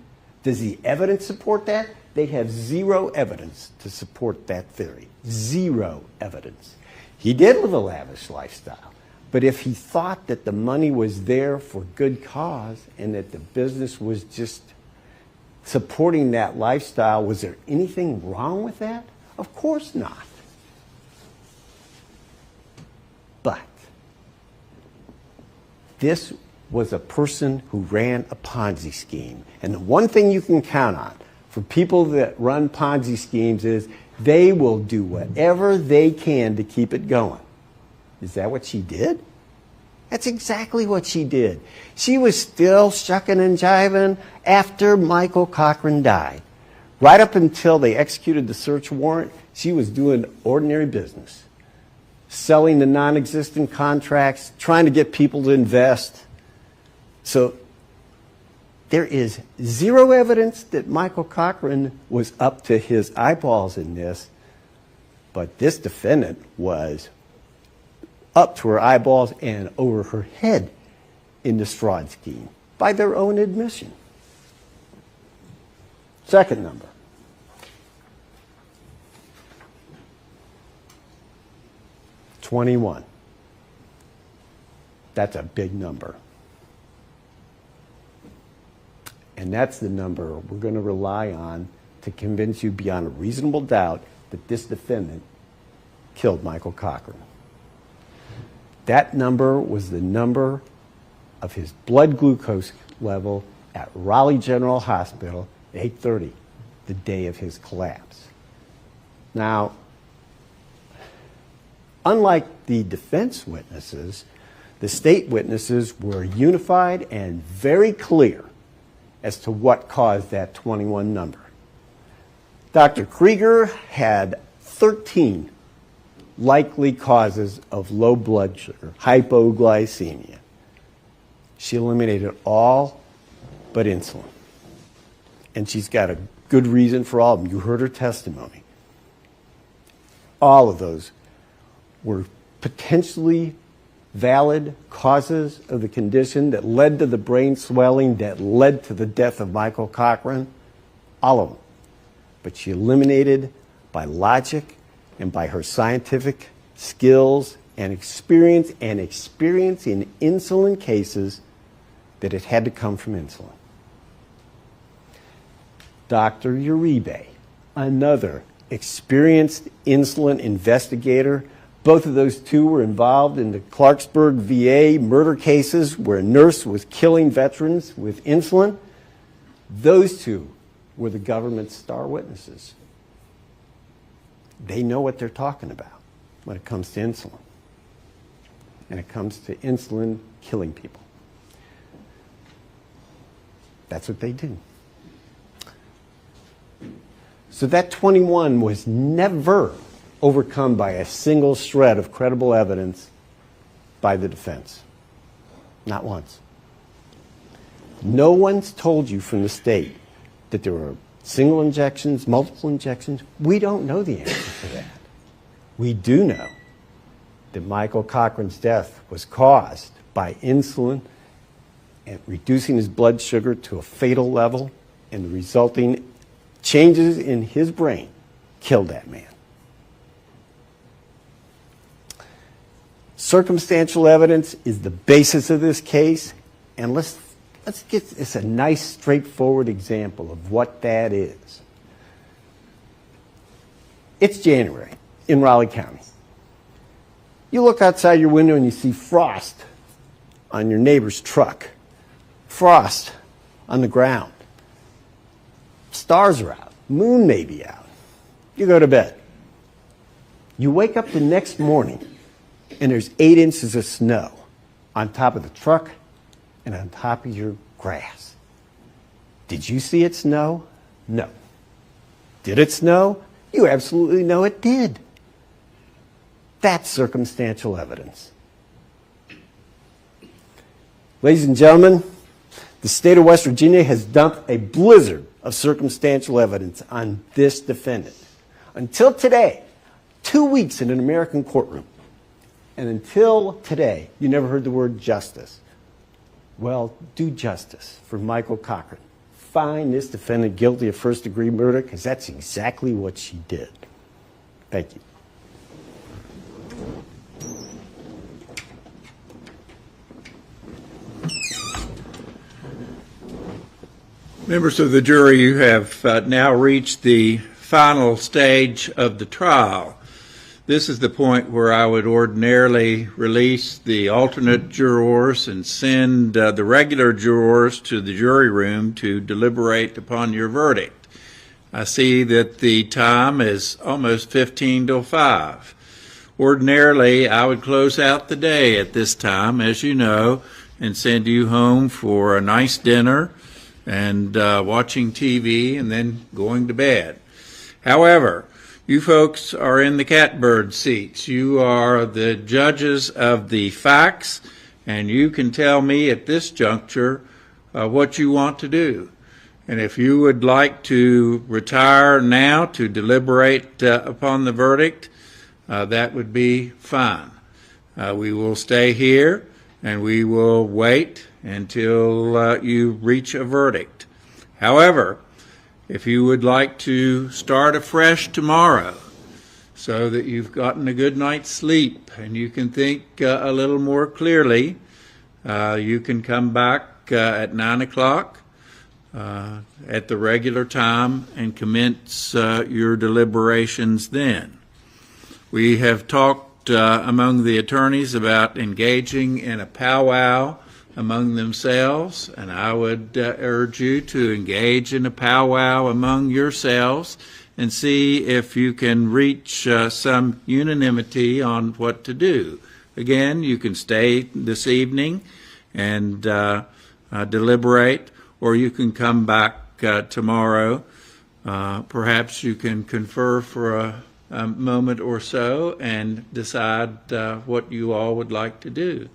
Does the evidence support that? They have zero evidence to support that theory. Zero evidence. He did live a lavish lifestyle. But if he thought that the money was there for good cause and that the business was just supporting that lifestyle, was there anything wrong with that? Of course not. But this was a person who ran a Ponzi scheme. And the one thing you can count on for people that run Ponzi schemes is they will do whatever they can to keep it going. Is that what she did? That's exactly what she did. She was still shucking and jiving after Michael Cochran died. Right up until they executed the search warrant, she was doing ordinary business. Selling the non-existent contracts, trying to get people to invest. So there is zero evidence that Michael Cochran was up to his eyeballs in this, but this defendant was up to her eyeballs and over her head in this fraud scheme, by their own admission. Second number. $21. That's a big number. And that's the number we're going to rely on to convince you beyond a reasonable doubt that this defendant killed Michael Cochran. That number was the number of his blood glucose level at Raleigh General Hospital at 8:30, the day of his collapse. Now, unlike the defense witnesses, The state witnesses were unified and very clear as to what caused that 21 number. Dr. Krieger had 13 likely causes of low blood sugar, hypoglycemia. She eliminated all but insulin. And she's got a good reason for all of them. You heard her testimony. All of those were potentially valid causes of the condition that led to the brain swelling, that led to the death of Michael Cochran. All of them. But she eliminated by logic and by her scientific skills and experience in insulin cases that it had to come from insulin. Dr. Uribe, another experienced insulin investigator. Both of those two were involved in the Clarksburg VA murder cases where a nurse was killing veterans with insulin. Those two were the government's star witnesses. They know what they're talking about when it comes to insulin. And it comes to insulin killing people. That's what they do. So that 21 was never overcome by a single shred of credible evidence by the defense. Not once. No one's told you from the state that there were single injections, multiple injections. We don't know the answer to that. We do know that Michael Cochran's death was caused by insulin and reducing his blood sugar to a fatal level, and the resulting changes in his brain killed that man. Circumstantial evidence is the basis of this case, and let's get this a nice, straightforward example of what that is. It's January in Raleigh County. You look outside your window and you see frost on your neighbor's truck, frost on the ground. Stars are out. Moon may be out. You go to bed. You wake up the next morning and there's 8 inches of snow on top of the truck and on top of your grass. Did you see it snow? No. Did it snow? You absolutely know it did. That's circumstantial evidence. Ladies and gentlemen, the state of West Virginia has dumped a blizzard of circumstantial evidence on this defendant. Until today, 2 weeks in an American courtroom, and until today, you never heard the word justice. Well, do justice for Michael Cochran. Find this defendant guilty of first-degree murder, because that's exactly what she did. Thank you. Members of the jury, you have now reached the final stage of the trial. This is the point where I would ordinarily release the alternate jurors and send the regular jurors to the jury room to deliberate upon your verdict. I see that the time is almost 15 till 5. Ordinarily, I would close out the day at this time, as you know, and send you home for a nice dinner and watching TV and then going to bed. However, you folks are in the catbird seats. You are the judges of the facts, and you can tell me at this juncture what you want to do. And if you would like to retire now to deliberate upon the verdict, that would be fine. We will stay here and we will wait until you reach a verdict. However, if you would like to start afresh tomorrow so that you've gotten a good night's sleep and you can think a little more clearly, you can come back at 9 o'clock at the regular time and commence your deliberations then. We have talked among the attorneys about engaging in a powwow among themselves, and I would urge you to engage in a powwow among yourselves and see if you can reach some unanimity on what to do. again, you can stay this evening and deliberate, or you can come back tomorrow. Perhaps you can confer for a moment or so and decide what you all would like to do.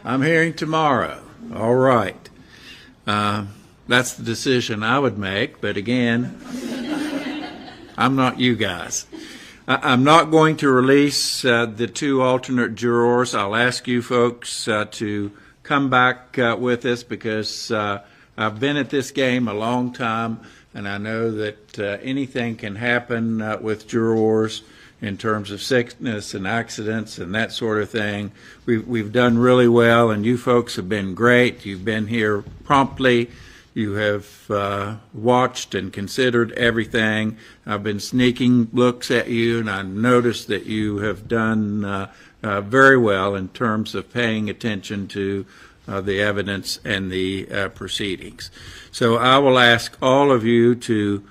I'm hearing tomorrow. All right. That's the decision I would make, but again, I'm not you guys. I'm not going to release the two alternate jurors. I'll ask you folks to come back with us because I've been at this game a long time, and I know that anything can happen with jurors in terms of sickness and accidents and that sort of thing. We've done really well, and you folks have been great. You've been here promptly. You have watched and considered everything. I've been sneaking looks at you, and I noticed that you have done very well in terms of paying attention to the evidence and the proceedings. So I will ask all of you to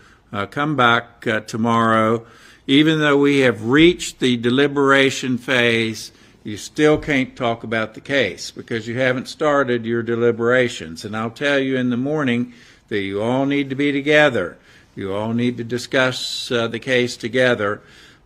come back tomorrow. Even though we have reached the deliberation phase, you still can't talk about the case because you haven't started your deliberations. And I'll tell you in the morning that you all need to be together. You all need to discuss the case together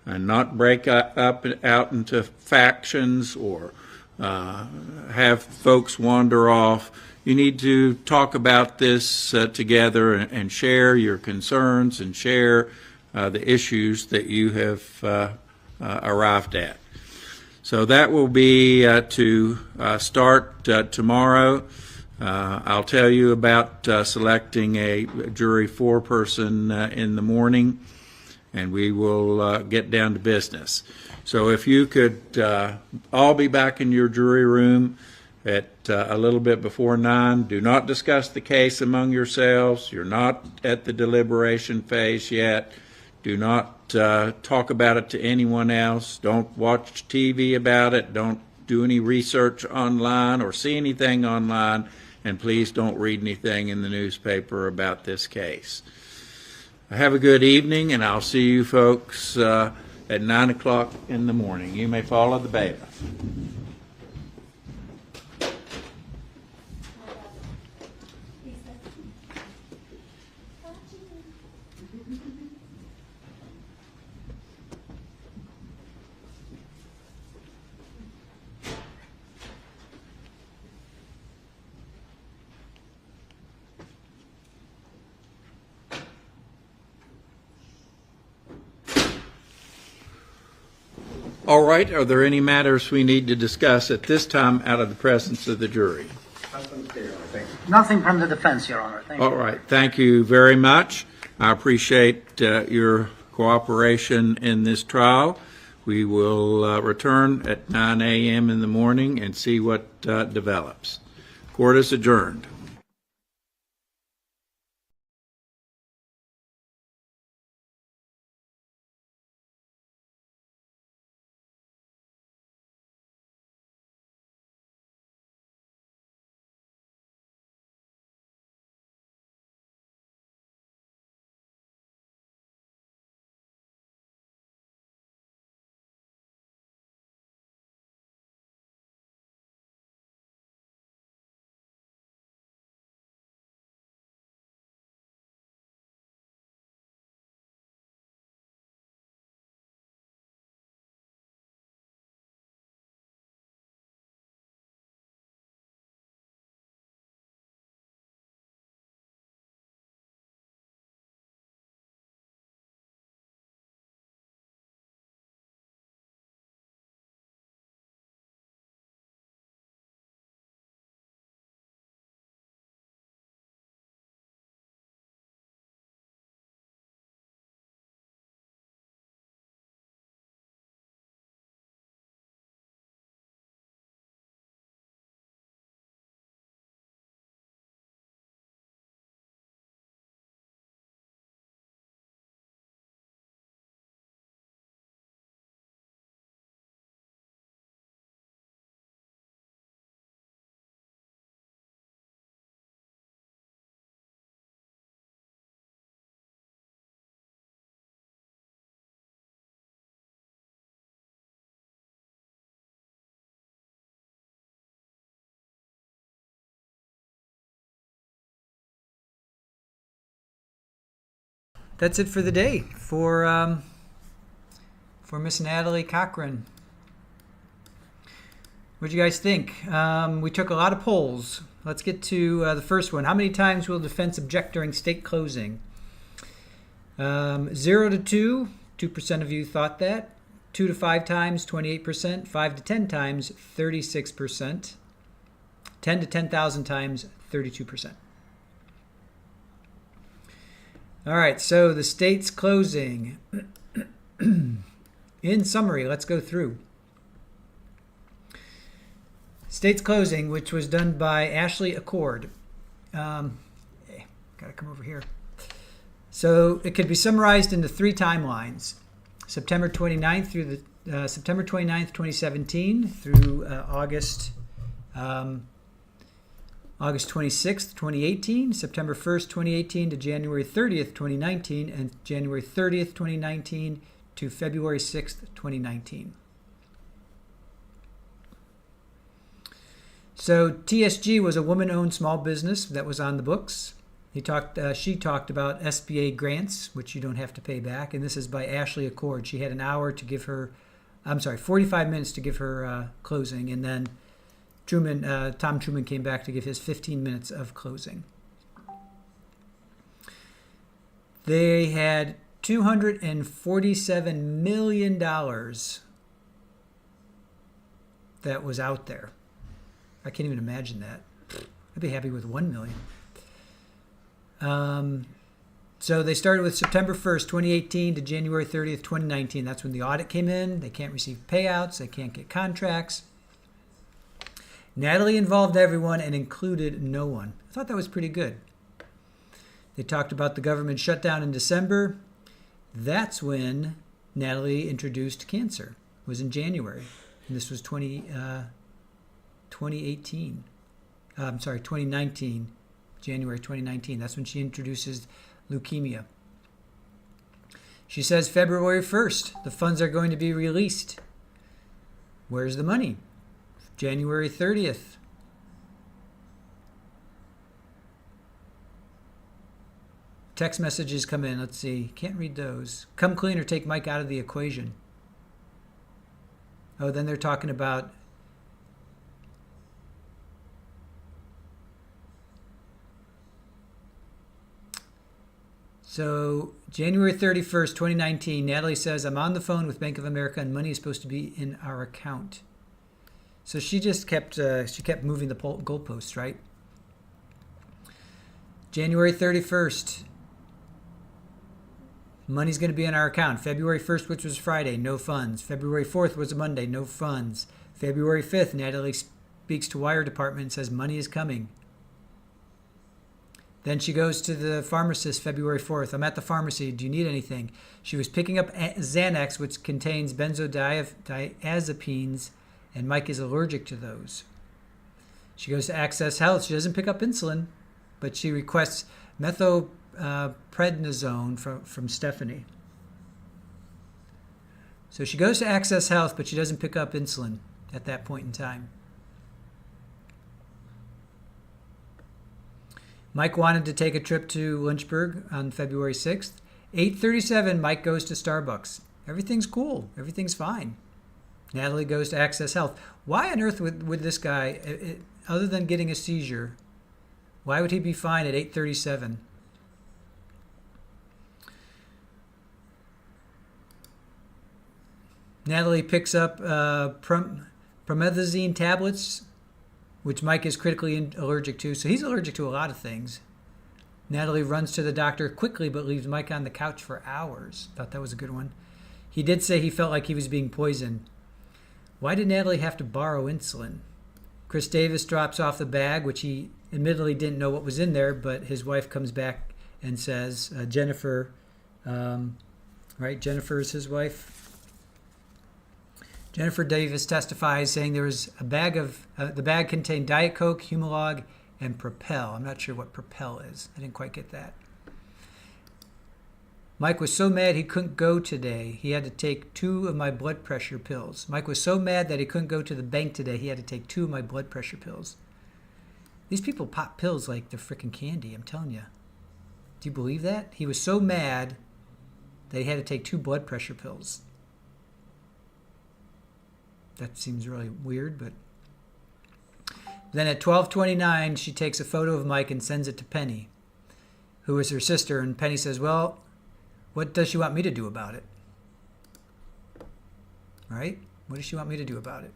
and not break up out into factions or have folks wander off. You need to talk about this together and share your concerns and share the issues that you have arrived at. So that will be to start tomorrow. I'll tell you about selecting a jury foreperson in the morning, and we will get down to business. So if you could all be back in your jury room at a little bit before 9. Do not discuss the case among yourselves. You're not at the deliberation phase yet. Do not talk about it to anyone else. Don't watch TV about it. Don't do any research online or see anything online. And please don't read anything in the newspaper about this case. Have a good evening, and I'll see you folks at 9 o'clock in the morning. You may follow the bailiff. All right, are there any matters we need to discuss at this time out of the presence of the jury? Nothing from the defense, Your Honor. Thank you. All right, thank you very much. I appreciate your cooperation in this trial. We will return at 9 a.m. in the morning and see what develops. Court is adjourned. that's it for the day for Miss Natalie Cochran. What do you guys think? We took a lot of polls. Let's get to the first one. How many times will defense object during state closing? 0 to 2, 2% of you thought that. 2 to 5 times, 28%. 5 to 10 times, 36%. 10 to 10,000 times, 32%. All right, so the state's closing. In summary, let's go through. State's closing, which was done by Ashley Accord. Gotta come over here. So it could be summarized into 3 timelines. September 29th through the September 29th, 2017 through August 26th, 2018, September 1st, 2018 to January 30th, 2019, and January 30th, 2019 to February 6th, 2019. So TSG was a woman-owned small business that was on the books. She talked about SBA grants, which you don't have to pay back, and this is by Ashley Accord. She had an hour to give her, 45 minutes to give her closing, and then Tom Truman came back to give his 15 minutes of closing. They had $247 million that was out there. I can't even imagine that. I'd be happy with 1 million. So they started with September 1st, 2018 to January 30th, 2019. That's when the audit came in. They can't receive payouts. They can't get contracts. Natalie involved everyone and included no one. I thought that was pretty good. They talked about the government shutdown in December. That's when Natalie introduced cancer. It was in January. And this was 2019, January 2019. That's when she introduces leukemia. She says February 1st, the funds are going to be released. Where's the money? January 30th. Text messages come in. Let's see. Can't read those. Come clean or take Mike out of the equation. Oh, then they're talking about so January 31st, 2019, Natalie says, I'm on the phone with Bank of America and money is supposed to be in our account. So she just kept moving the goalposts, right? January 31st, money's going to be in our account. February 1st, which was Friday, no funds. February 4th was a Monday, no funds. February 5th, Natalie speaks to Wire Department and says money is coming. Then she goes to the pharmacist February 4th. I'm at the pharmacy. Do you need anything? She was picking up Xanax, which contains benzodiazepines, and Mike is allergic to those. She goes to Access Health. She doesn't pick up insulin, but she requests methylprednisone from Stephanie. So she goes to Access Health, but she doesn't pick up insulin at that point in time. Mike wanted to take a trip to Lynchburg on February 6th. 8:37, Mike goes to Starbucks. Everything's cool. Everything's fine. Natalie goes to Access Health. Why on earth would this guy, other than getting a seizure, why would he be fine at 8:37? Natalie picks up promethazine tablets, which Mike is critically allergic to. So he's allergic to a lot of things. Natalie runs to the doctor quickly, but leaves Mike on the couch for hours. Thought that was a good one. He did say he felt like he was being poisoned. Why did Natalie have to borrow insulin? Chris Davis drops off the bag, which he admittedly didn't know what was in there, but his wife comes back and says, Jennifer, right? Jennifer is his wife. Jennifer Davis testifies saying there was a bag of, the bag contained Diet Coke, Humalog, and Propel. I'm not sure what Propel is. I didn't quite get that. Mike was so mad he couldn't go today. He had to take 2 of my blood pressure pills. Mike was so mad that he couldn't go to the bank today. He had to take 2 of my blood pressure pills. These people pop pills like they're freaking candy, I'm telling you. Do you believe that? He was so mad They had to take 2 blood pressure pills. That seems really weird, but... Then at 12:29, she takes a photo of Mike and sends it to Penny, who is her sister, and Penny says, well, what does she want me to do about it? Right? What does she want me to do about it?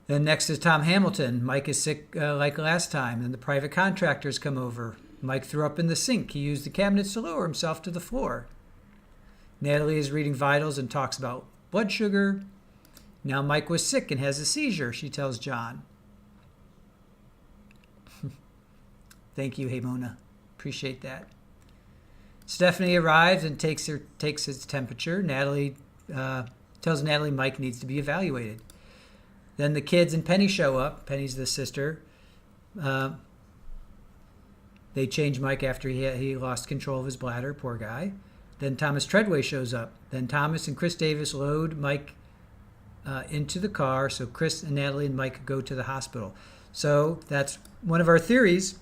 Then next is Tom Hamilton. Mike is sick like last time. Then the private contractors come over. Mike threw up in the sink. He used the cabinets to lower himself to the floor. Natalie is reading vitals and talks about blood sugar. Now Mike was sick and has a seizure, she tells John. Thank you, hey Mona. Appreciate that. Stephanie arrives and takes his temperature. Natalie tells Natalie Mike needs to be evaluated. Then the kids and Penny show up. Penny's the sister. They change Mike after he lost control of his bladder, poor guy. Then Thomas Treadway shows up. Then Thomas and Chris Davis load Mike into the car, so Chris and Natalie and Mike go to the hospital. So that's one of our theories.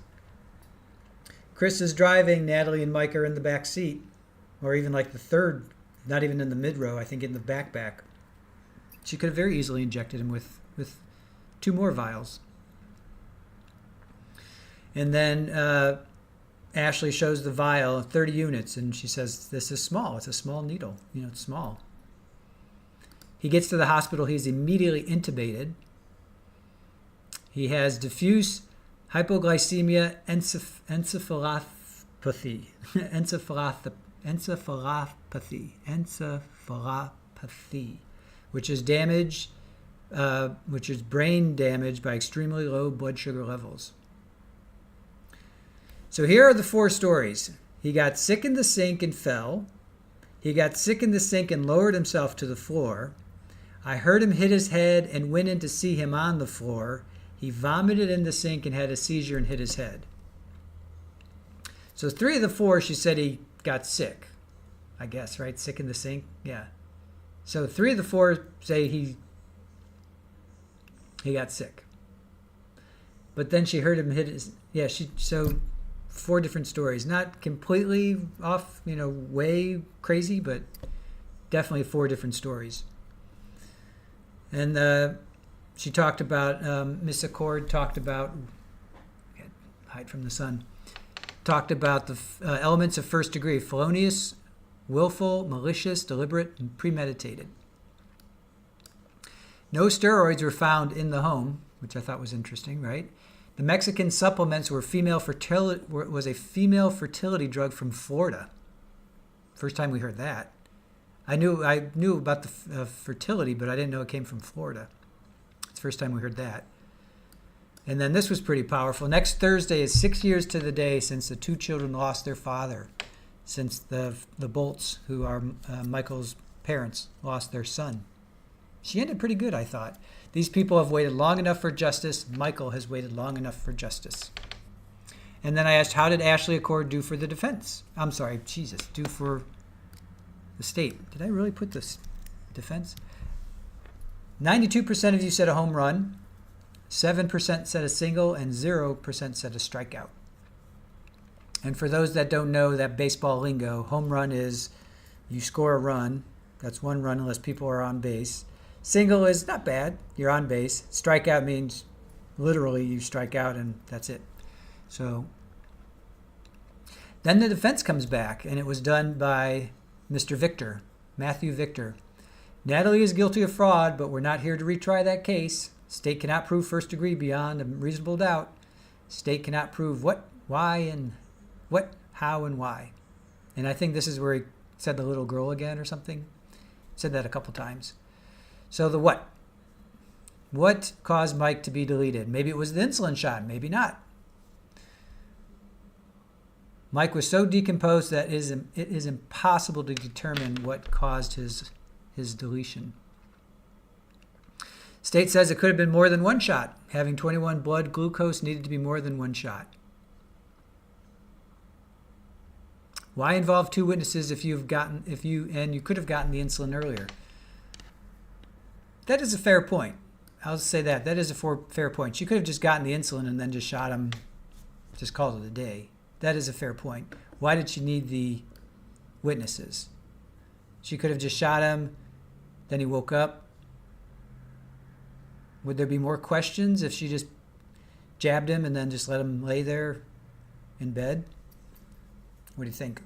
Chris is driving, Natalie and Mike are in the back seat, or even like the third, not even in the mid row, I think in the back. She could have very easily injected him with 2 more vials. And then Ashley shows the vial, 30 units, and she says, this is small. It's a small needle. It's small. He gets to the hospital. He's immediately intubated. He has diffuse hypoglycemia encephalopathy. Encephalopathy, which is damage, which is brain damage by extremely low blood sugar levels. So here are the 4 stories. He got sick in the sink and fell. He got sick in the sink and lowered himself to the floor. I heard him hit his head and went in to see him on the floor. He vomited in the sink and had a seizure and hit his head. So 3 of the 4, she said he got sick. I guess, right? Sick in the sink? Yeah. So 3 of the 4 say he got sick. But then she heard him hit his... Yeah, so 4 different stories. Not completely off, way crazy, but definitely 4 different stories. And she talked about, Miss Accord talked about, hide from the sun, talked about the elements of first degree: felonious, willful, malicious, deliberate, and premeditated. No steroids were found in the home, which I thought was interesting, right? The Mexican supplements were a female fertility drug from Florida. First time we heard that. I knew about the fertility, but I didn't know it came from Florida. It's the first time we heard that. And then this was pretty powerful. Next Thursday is 6 years to the day since the 2 children lost their father, since the Bolts, who are Michael's parents, lost their son. She ended pretty good, I thought. These people have waited long enough for justice. Michael has waited long enough for justice. And then I asked, how did Ashley Accord do for the defense? I'm sorry, Jesus, do for the state. Did I really put this defense? 92% of you said a home run, 7% said a single, and 0% said a strikeout. And for those that don't know that baseball lingo, home run is you score a run. That's 1 run unless people are on base. Single is not bad. You're on base. Strikeout means literally you strike out and that's it. So then the defense comes back, and it was done by Mr. Victor, Matthew Victor. Natalie is guilty of fraud, but we're not here to retry that case. State cannot prove first degree beyond a reasonable doubt. State cannot prove what, why, and what, how, and why. And I think this is where he said the little girl again or something. Said that a couple times. So the what? What caused Mike to be deleted? Maybe it was the insulin shot, maybe not. Mike was so decomposed that it is impossible to determine what caused his deletion. State says it could have been more than 1 shot. Having 21 blood glucose needed to be more than 1 shot. Why involve 2 witnesses if you could have gotten the insulin earlier? That is a fair point. I'll say that is a fair point. She could have just gotten the insulin and then just shot him, just called it a day. That is a fair point. Why did she need the witnesses? She could have just shot him, then he woke up. Would there be more questions if she just jabbed him and then just let him lay there in bed? What do you think?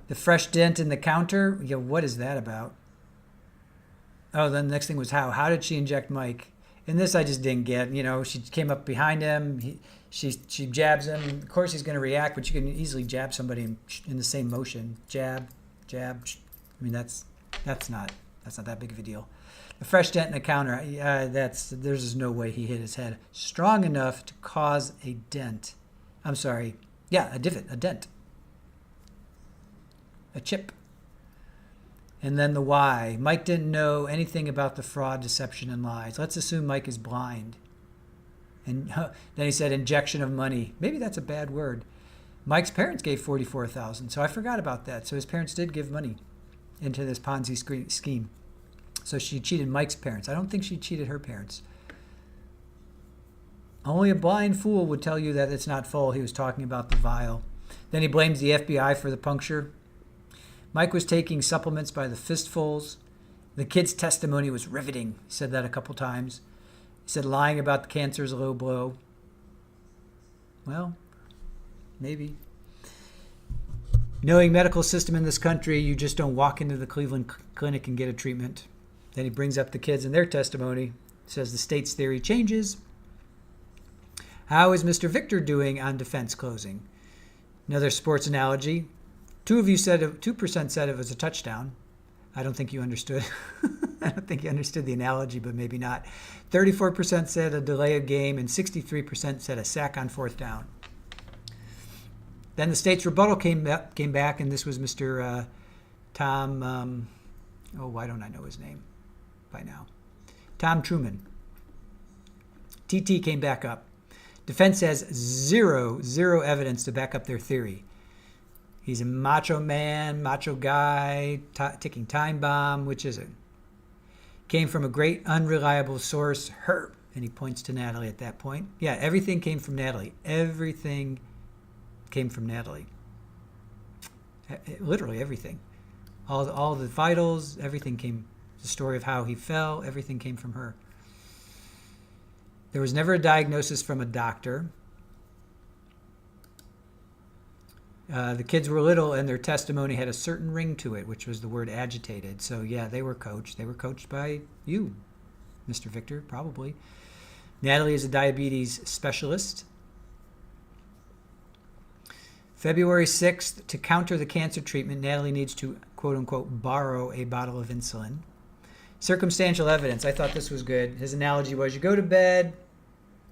The fresh dent in the counter, what is that about? Oh, then the next thing was how. How did she inject Mike? And this I just didn't get. She came up behind him. She jabs him. Of course he's going to react, but you can easily jab somebody in the same motion. Jab, jab. I mean, that's not that big of a deal. The fresh dent in the counter, there's just no way he hit his head strong enough to cause a dent. I'm sorry. Yeah, a divot, a dent. A chip. And then the why. Mike didn't know anything about the fraud, deception, and lies. Let's assume Mike is blind. And then he said injection of money. Maybe that's a bad word. Mike's parents gave $44,000, so I forgot about that. So his parents did give money into this Ponzi scheme. So she cheated Mike's parents. I don't think she cheated her parents. Only a blind fool would tell you that it's not full. He was talking about the vial. Then he blames the FBI for the puncture. Mike was taking supplements by the fistfuls. The kid's testimony was riveting. He said that a couple times. He said lying about the cancer is a low blow. Well, maybe. Knowing medical system in this country, you just don't walk into the Cleveland Clinic and get a treatment. Then he brings up the kids and their testimony. Says the state's theory changes. How is Mr. Victor doing on defense closing? Another sports analogy. 2% said it was a touchdown. I don't think you understood. I don't think you understood the analogy, but maybe not. 34% said a delay of game, and 63% said a sack on fourth down. Then the state's rebuttal came back, and this was Mr. Tom. Why don't I know his name by now? Tom Truman. TT came back up. Defense has zero evidence to back up their theory. He's a macho man, macho guy, ticking time bomb. Which is it? Came from a great unreliable source, her. And he points to Natalie at that point. Yeah, everything came from Natalie. Everything came from Natalie. Literally everything. All the vitals, everything came. The story of how he fell, everything came from her. There was never a diagnosis from a doctor. The kids were little, and their testimony had a certain ring to it, which was the word agitated. So, yeah, they were coached. They were coached by you, Mr. Victor, probably. Natalie is a diabetes specialist. February 6th, to counter the cancer treatment, Natalie needs to, quote-unquote, borrow a bottle of insulin. Circumstantial evidence. I thought this was good. His analogy was you go to bed,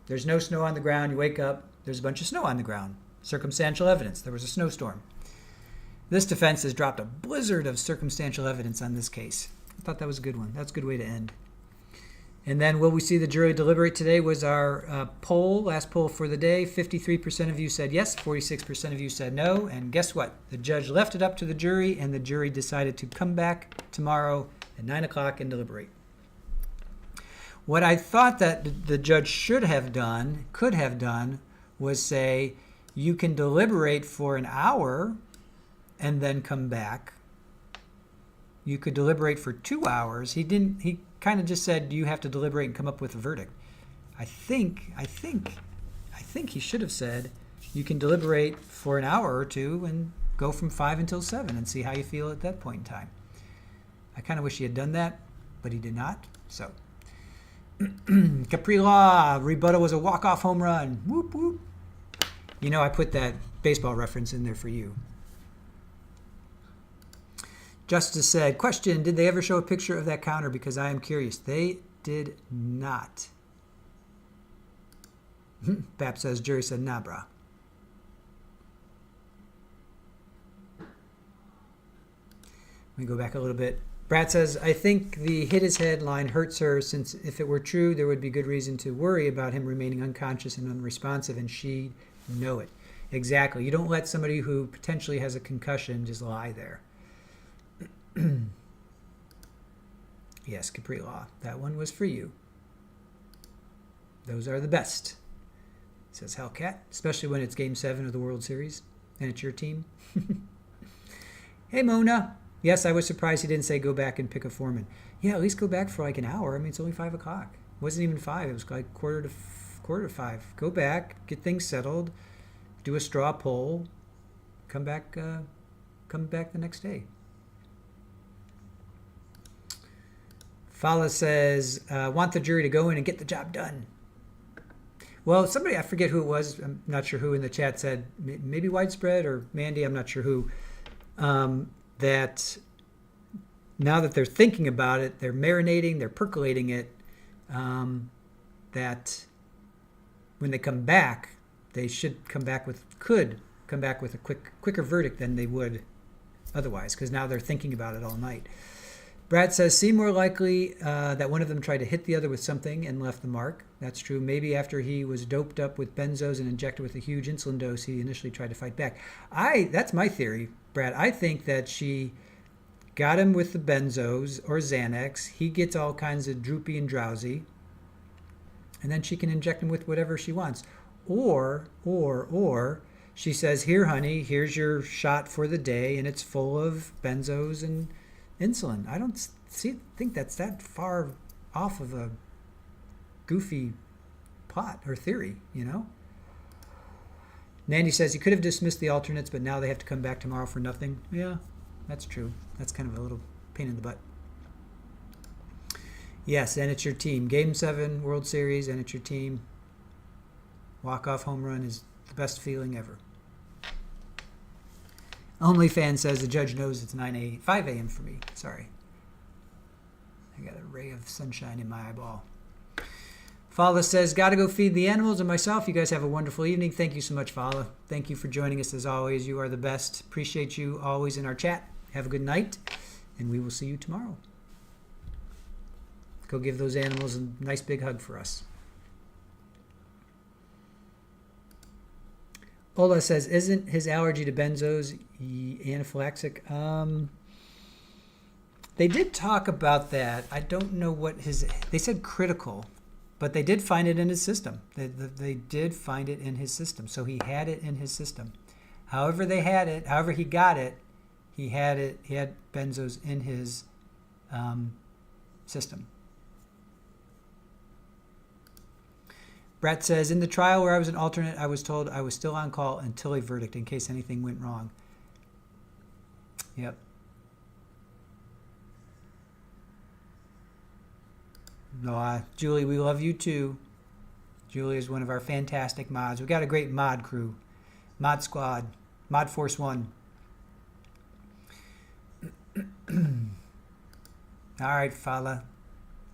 there's no snow on the ground, you wake up, there's a bunch of snow on the ground. Circumstantial evidence. There was a snowstorm. This defense has dropped a blizzard of circumstantial evidence on this case. I thought that was a good one. That's a good way to end. And then will we see the jury deliberate today was our poll, last poll for the day. 53% of you said yes, 46% of you said no. And guess what? The judge left it up to the jury, and the jury decided to come back tomorrow at 9 o'clock and deliberate. What I thought that the judge should have done, could have done, was say, you can deliberate for an hour and then come back. You could deliberate for 2 hours. He kind of just said you have to deliberate and come up with a verdict. I think he should have said you can deliberate for an hour or two and go from 5 until 7 and see how you feel at that point in time. I kind of wish he had done that, but he did not. So, Capri Law, rebuttal was a walk-off home run. Whoop, whoop. You know, I put that baseball reference in there for you. Justice said, question, did they ever show a picture of that counter? Because I am curious. They did not. Bap says, jury said, nah, brah. Let me go back a little bit. Brad says, I think the hit his head line hurts her, since if it were true, there would be good reason to worry about him remaining unconscious and unresponsive, and she know it. Exactly. You don't let somebody who potentially has a concussion just lie there. Yes, Capri Law. That one was for you. Those are the best. says Hellcat, especially when it's Game 7 of the World Series and it's your team. Hey, Mona. Yes, I was surprised he didn't say go back and pick a foreman. Yeah, at least go back for like an hour. I mean, it's only 5 o'clock. It wasn't even 5. It was like quarter to 5. Go back, get things settled, do a straw poll, come back the next day. Fala says, want the jury to go in and get the job done. Well, somebody, I forget who it was, I'm not sure who in the chat said, maybe Widespread or Mandy, I'm not sure who, that now that they're thinking about it, they're marinating, they're percolating it, that when they come back, they should could come back with a quicker verdict than they would otherwise, because now they're thinking about it all night. Brad says, seem more likely that one of them tried to hit the other with something and left the mark. That's true. Maybe after he was doped up with benzos and injected with a huge insulin dose, he initially tried to fight back. That's my theory, Brad. I think that she got him with the benzos or Xanax. He gets all kinds of droopy and drowsy. And then she can inject him with whatever she wants. Or she says, here, honey, here's your shot for the day, and it's full of benzos and insulin. I don't think that's that far off of a goofy plot or theory, you know? Nandy says, you could have dismissed the alternates, but now they have to come back tomorrow for nothing. Yeah, that's true. That's kind of a little pain in the butt. Yes, and it's your team. Game 7, World Series, and it's your team. Walk-off home run is the best feeling ever. OnlyFans says the judge knows it's 5 a.m. for me. Sorry. I got a ray of sunshine in my eyeball. Fala says, got to go feed the animals and myself. You guys have a wonderful evening. Thank you so much, Fala. Thank you for joining us as always. You are the best. Appreciate you always in our chat. Have a good night, and we will see you tomorrow. Go give those animals a nice big hug for us. Ola says, isn't his allergy to benzos anaphylaxis? They did talk about that. I don't know what they said critical, but they did find it in his system. They did find it in his system. So he had it in his system. However he got it, he had benzos in his system. Brett says, in the trial where I was an alternate, I was told I was still on call until a verdict in case anything went wrong. Yep. No, Julie, we love you too. Julie is one of our fantastic mods. We've got a great mod crew. Mod Squad. Mod Force 1. All right, Fala.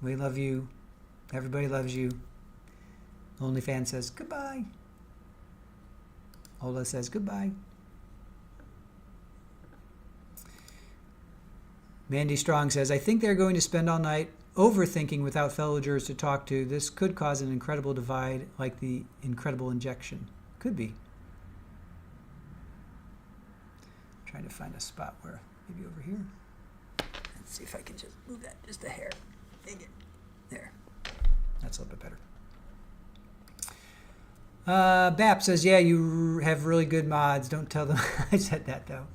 We love you. Everybody loves you. OnlyFans says goodbye. Ola says goodbye. Mandy Strong says, I think they're going to spend all night overthinking without fellow jurors to talk to. This could cause an incredible divide like the incredible injection. Could be. I'm trying to find a spot where, maybe over here. Let's see if I can just move that just a hair. Dang it. There. That's a little bit better. Bap says, yeah, you have really good mods. Don't tell them I said that, though.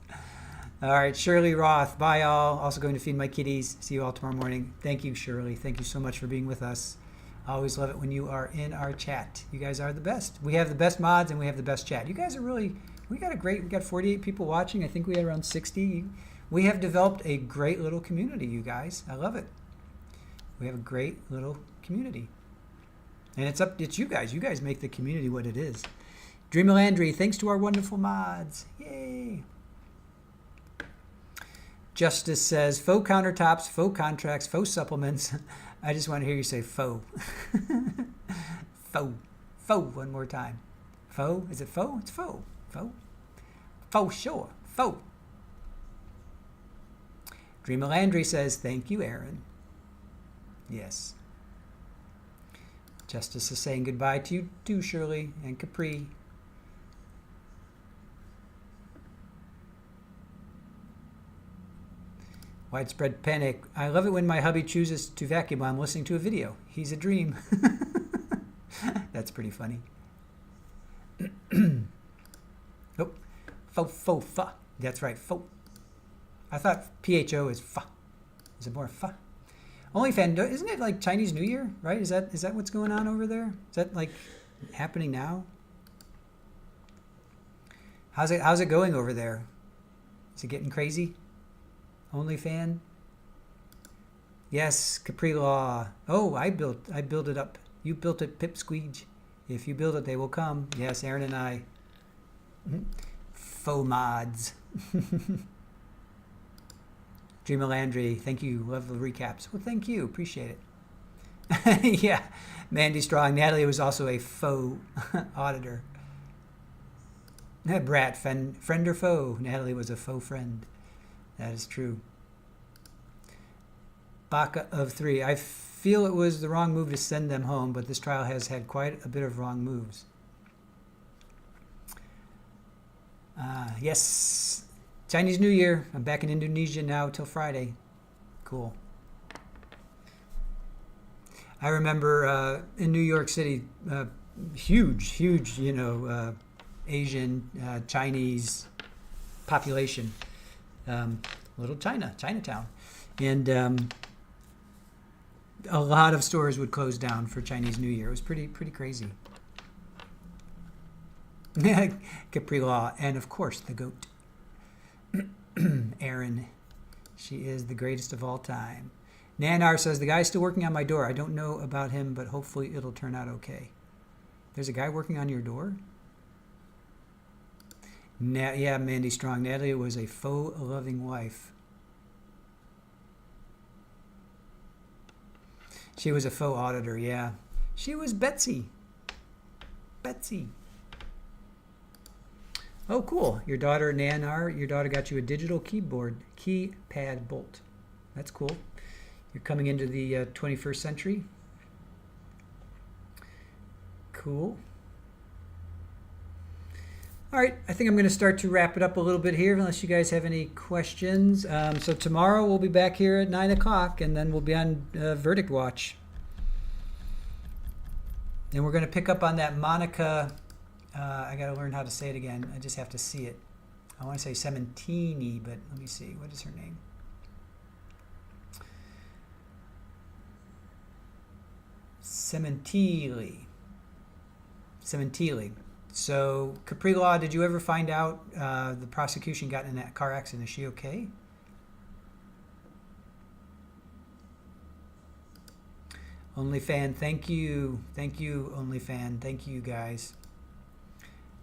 All right, Shirley Roth. Bye, y'all. Also going to feed my kitties. See you all tomorrow morning. Thank you, Shirley. Thank you so much for being with us. I always love it when you are in our chat. You guys are the best. We have the best mods, and we have the best chat. You guys are really, we got 48 people watching. I think we had around 60. We have developed a great little community, you guys. I love it. We have a great little community. And it's you guys. You guys make the community what it is. Dreamer Landry, thanks to our wonderful mods. Yay. Justice says, faux countertops, faux contracts, faux supplements. I just want to hear you say faux. Faux. Faux one more time. Faux? Is it faux? It's faux. Faux. Faux sure. Faux. Dreamer Landry says, thank you, Aaron. Yes. Justice is saying goodbye to you too, Shirley and Capri. Widespread panic. I love it when my hubby chooses to vacuum while I'm listening to a video. He's a dream. That's pretty funny. Oh, fa. That's right, fo. I thought PHO is fa. Is it more fa? OnlyFans, isn't it like Chinese New Year, right? Is that what's going on over there? Is that like happening now? How's it going over there? Is it getting crazy? OnlyFans? Yes, Capri Law. Oh, I built it up. You built it, Pipsqueege. If you build it, they will come. Yes, Aaron and I. Faux mods. Dreamer Landry, thank you. Love the recaps. Well, thank you. Appreciate it. Yeah, Mandy Strong. Natalie was also a faux auditor. Brat, friend or foe? Natalie was a faux friend. That is true. Baca of 3. I feel it was the wrong move to send them home, but this trial has had quite a bit of wrong moves. Yes, Chinese New Year. I'm back in Indonesia now till Friday. Cool. I remember in New York City, huge, Asian, Chinese population. Little Chinatown. And a lot of stores would close down for Chinese New Year. It was pretty crazy. Capri Law, and of course the goat. Erin, she is the greatest of all time. Nanar says, the guy's still working on my door. I don't know about him, but hopefully it'll turn out okay. There's a guy working on your door? Yeah, Mandy Strong. Natalie was a faux loving wife. She was a faux auditor, yeah. She was Betsy. Oh, cool. Your daughter, Nanar, your daughter got you a digital keypad bolt. That's cool. You're coming into the 21st century. Cool. All right, I think I'm going to start to wrap it up a little bit here, unless you guys have any questions. So tomorrow we'll be back here at 9 o'clock, and then we'll be on Verdict Watch. And we're going to pick up on that Monica, I got to learn how to say it again. I just have to see it. I want to say Sementini, but let me see. What is her name? Sementili. So, Capri Law, did you ever find out the prosecution got in that car accident? Is she okay? OnlyFan, thank you. Thank you, OnlyFan. Thank you, guys.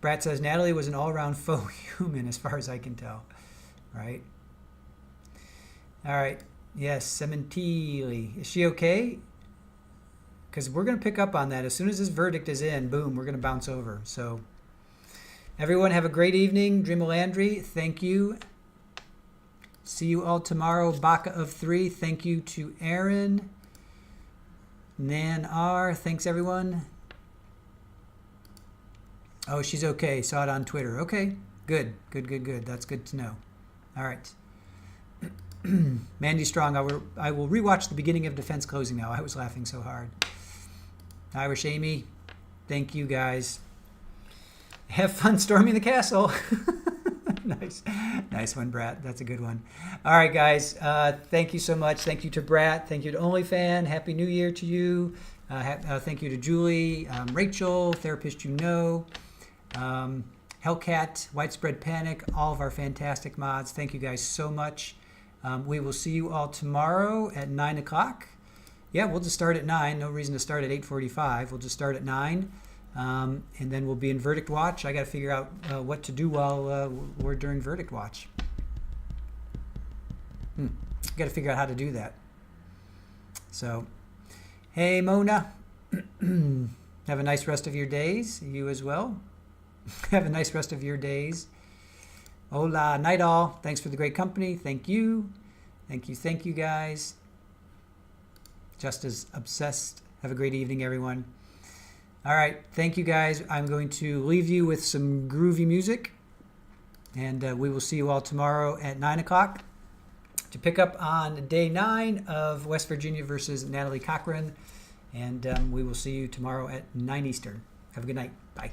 Brat says, Natalie was an all-around faux human as far as I can tell. Right? All right. Yes, Sementili. Is she okay? Because we're going to pick up on that. As soon as this verdict is in, boom, we're going to bounce over. So, everyone have a great evening. Dreamer Landry, thank you. See you all tomorrow. Baca of 3, thank you to Aaron. Nan R, thanks everyone. Oh, she's okay. Saw it on Twitter. Okay, good. That's good to know. All right. Mandy Strong, I will rewatch the beginning of Defense Closing now. I was laughing so hard. Irish Amy, thank you guys. Have fun storming the castle. Nice one, Brat. That's a good one. All right, guys. Thank you so much. Thank you to Brat. Thank you to OnlyFan. Happy New Year to you. Thank you to Julie, Rachel, Therapist You Know, Hellcat, Widespread Panic, all of our fantastic mods. Thank you guys so much. We will see you all tomorrow at 9 o'clock. Yeah, we'll just start at 9. No reason to start at 8:45. We'll just start at 9. And then we'll be in Verdict Watch. I got to figure out what to do while we're during Verdict Watch. Got to figure out how to do that. So, hey, Mona. Have a nice rest of your days. You as well. Have a nice rest of your days. Hola, night all. Thanks for the great company. Thank you. Thank you, guys. Just as obsessed. Have a great evening, everyone. All right. Thank you, guys. I'm going to leave you with some groovy music. And we will see you all tomorrow at 9 o'clock to pick up on day 9 of West Virginia versus Natalie Cochran. And we will see you tomorrow at 9 Eastern. Have a good night. Bye.